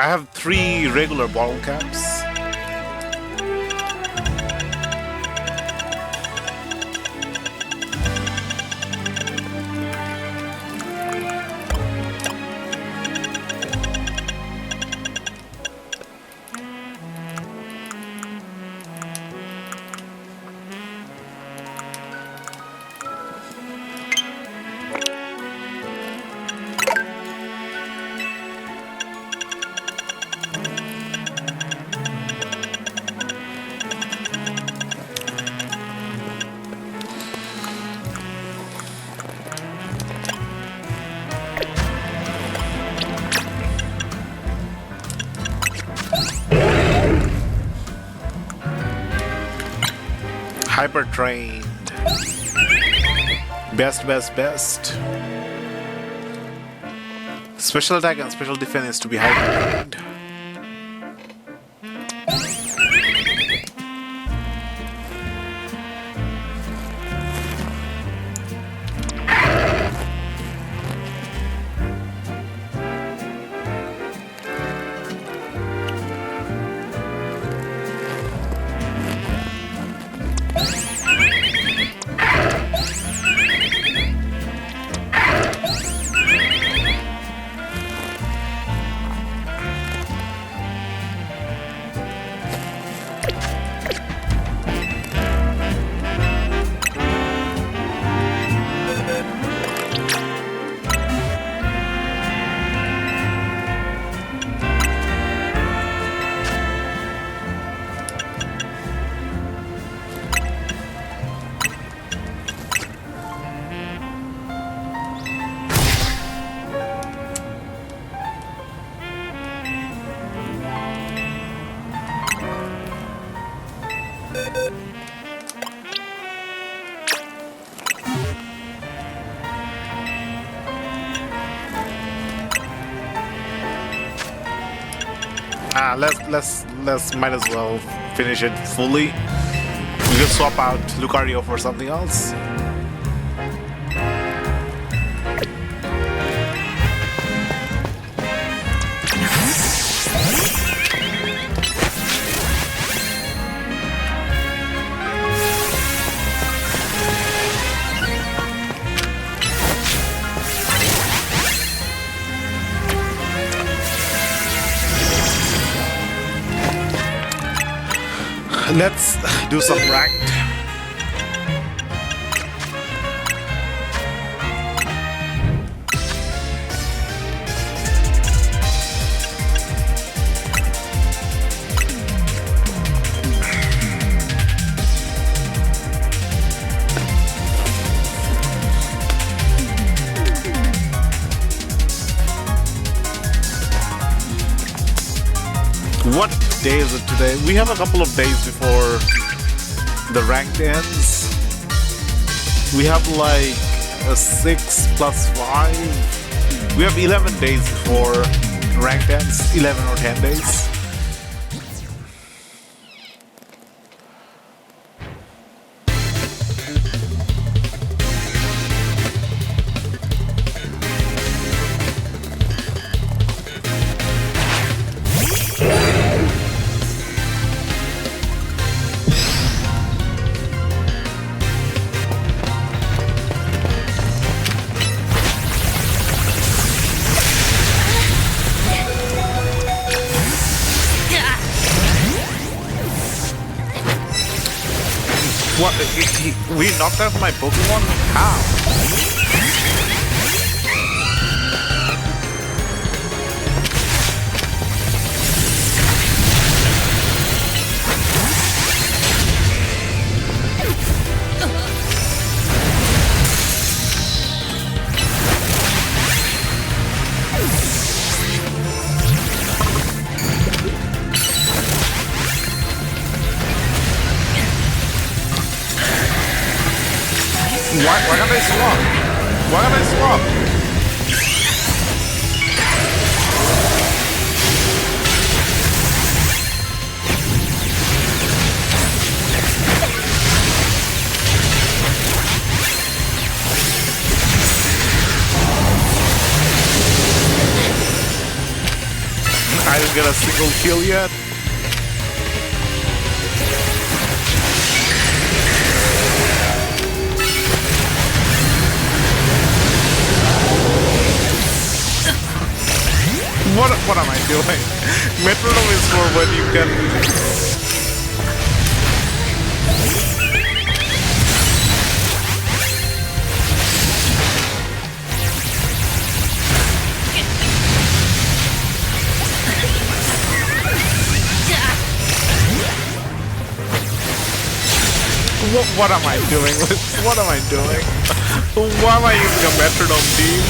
[SPEAKER 1] I have 3 regular bottle caps. Hyper trained. Best. Special attack and special defense is to be hyper trained. Let's might as well finish it fully. We can swap out Lucario for something else. Let's do some ranked. What day is it today? We have a couple of days before the ranked ends. We have like a 6 plus 5. We have 11 days before ranked ends. 11 or 10 days. What? We knocked out my Pokemon? How? Why can't I swap? Why can't I swap? I didn't get a single kill yet. What am I doing? Metronome is for when you can... What am I doing? What am I doing? Why am I using a metronome, team?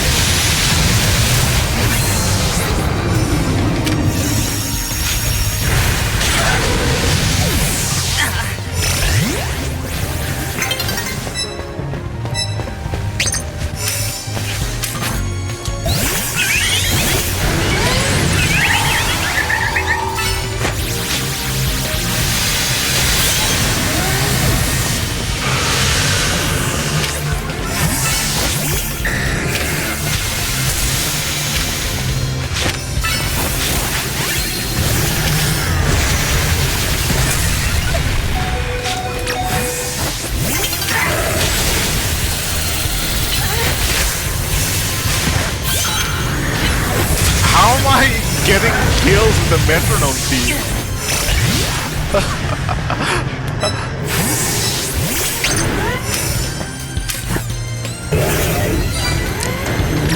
[SPEAKER 1] How am I getting kills with the metronome team?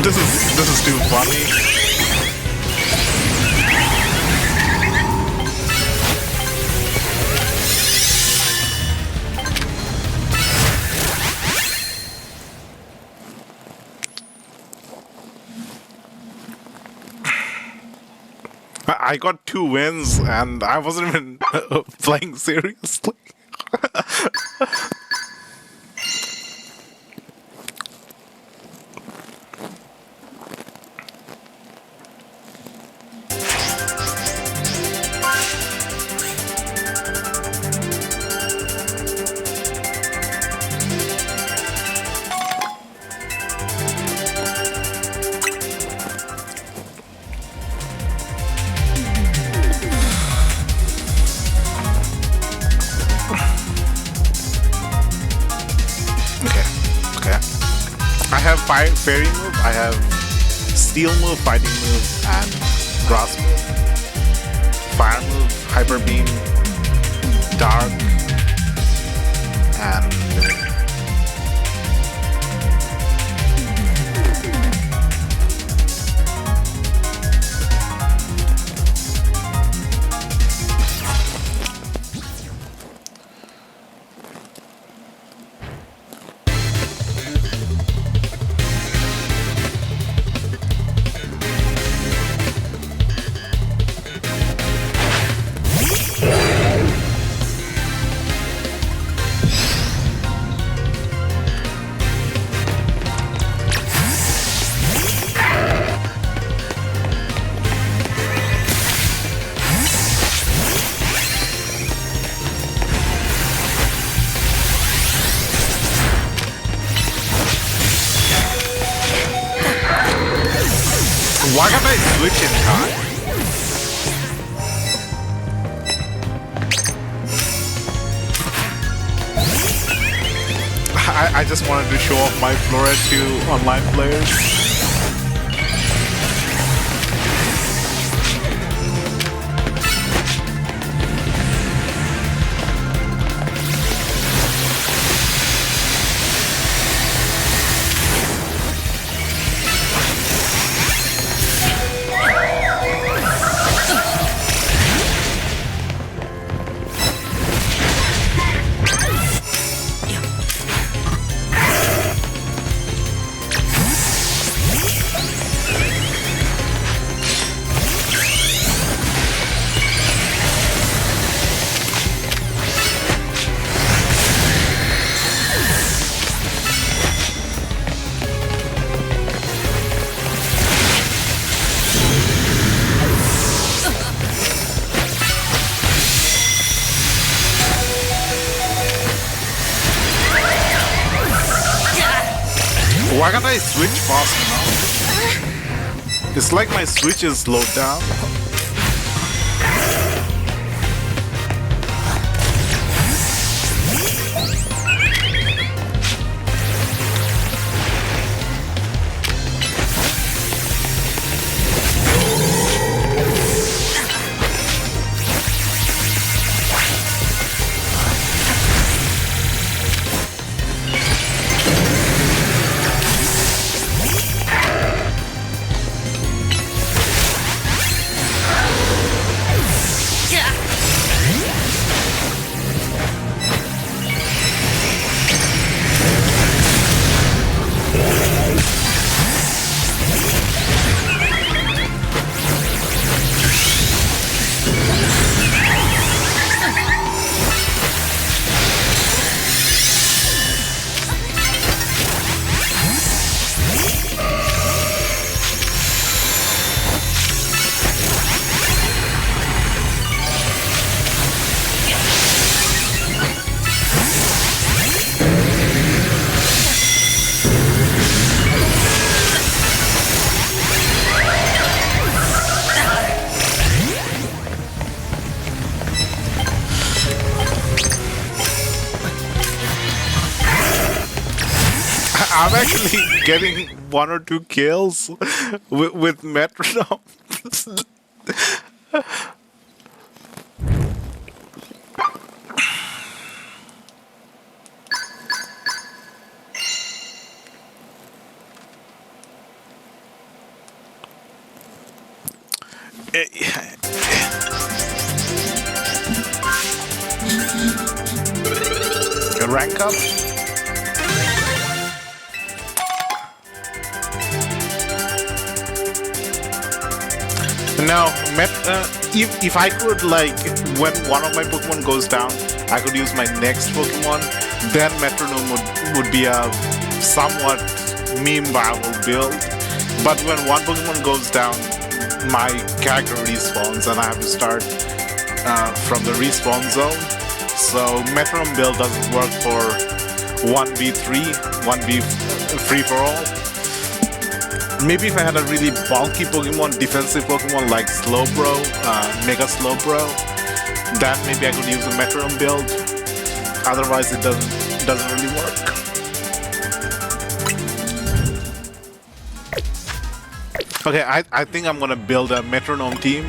[SPEAKER 1] This is too funny. I got 2 wins and I wasn't even playing seriously. I have fairy move, I have steel move, fighting move, and grass move. Fire move, hyper beam, dark, and why can't I switch in time? I just wanted to show off my Flora to online players. Why can't I switch fast enough? It's like my switch is slowed down. I'm actually getting 1 or 2 kills with metronome. Rank up. Now, if I could, like, when one of my Pokemon goes down, I could use my next Pokemon, then Metronome would be a somewhat meme viable build. But when one Pokemon goes down, my character respawns and I have to start from the respawn zone. So Metronome build doesn't work for 1v3, 1v free for all. Maybe if I had a really bulky Pokemon, defensive Pokemon like Slowbro, Mega Slowbro, then maybe I could use a Metronome build. Otherwise, it doesn't really work. Okay, I think I'm gonna build a Metronome team.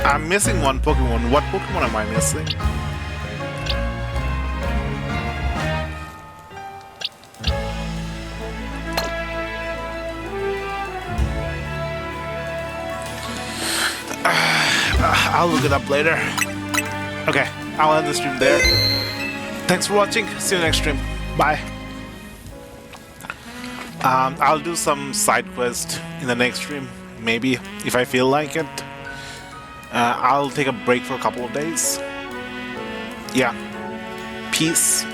[SPEAKER 1] I'm missing one Pokemon. What Pokemon am I missing? I'll look it up later. Okay, I'll end the stream there. Thanks for watching. See you next stream. Bye. I'll do some side quest in the next stream, maybe, if I feel like it. I'll take a break for a couple of days. Yeah. Peace.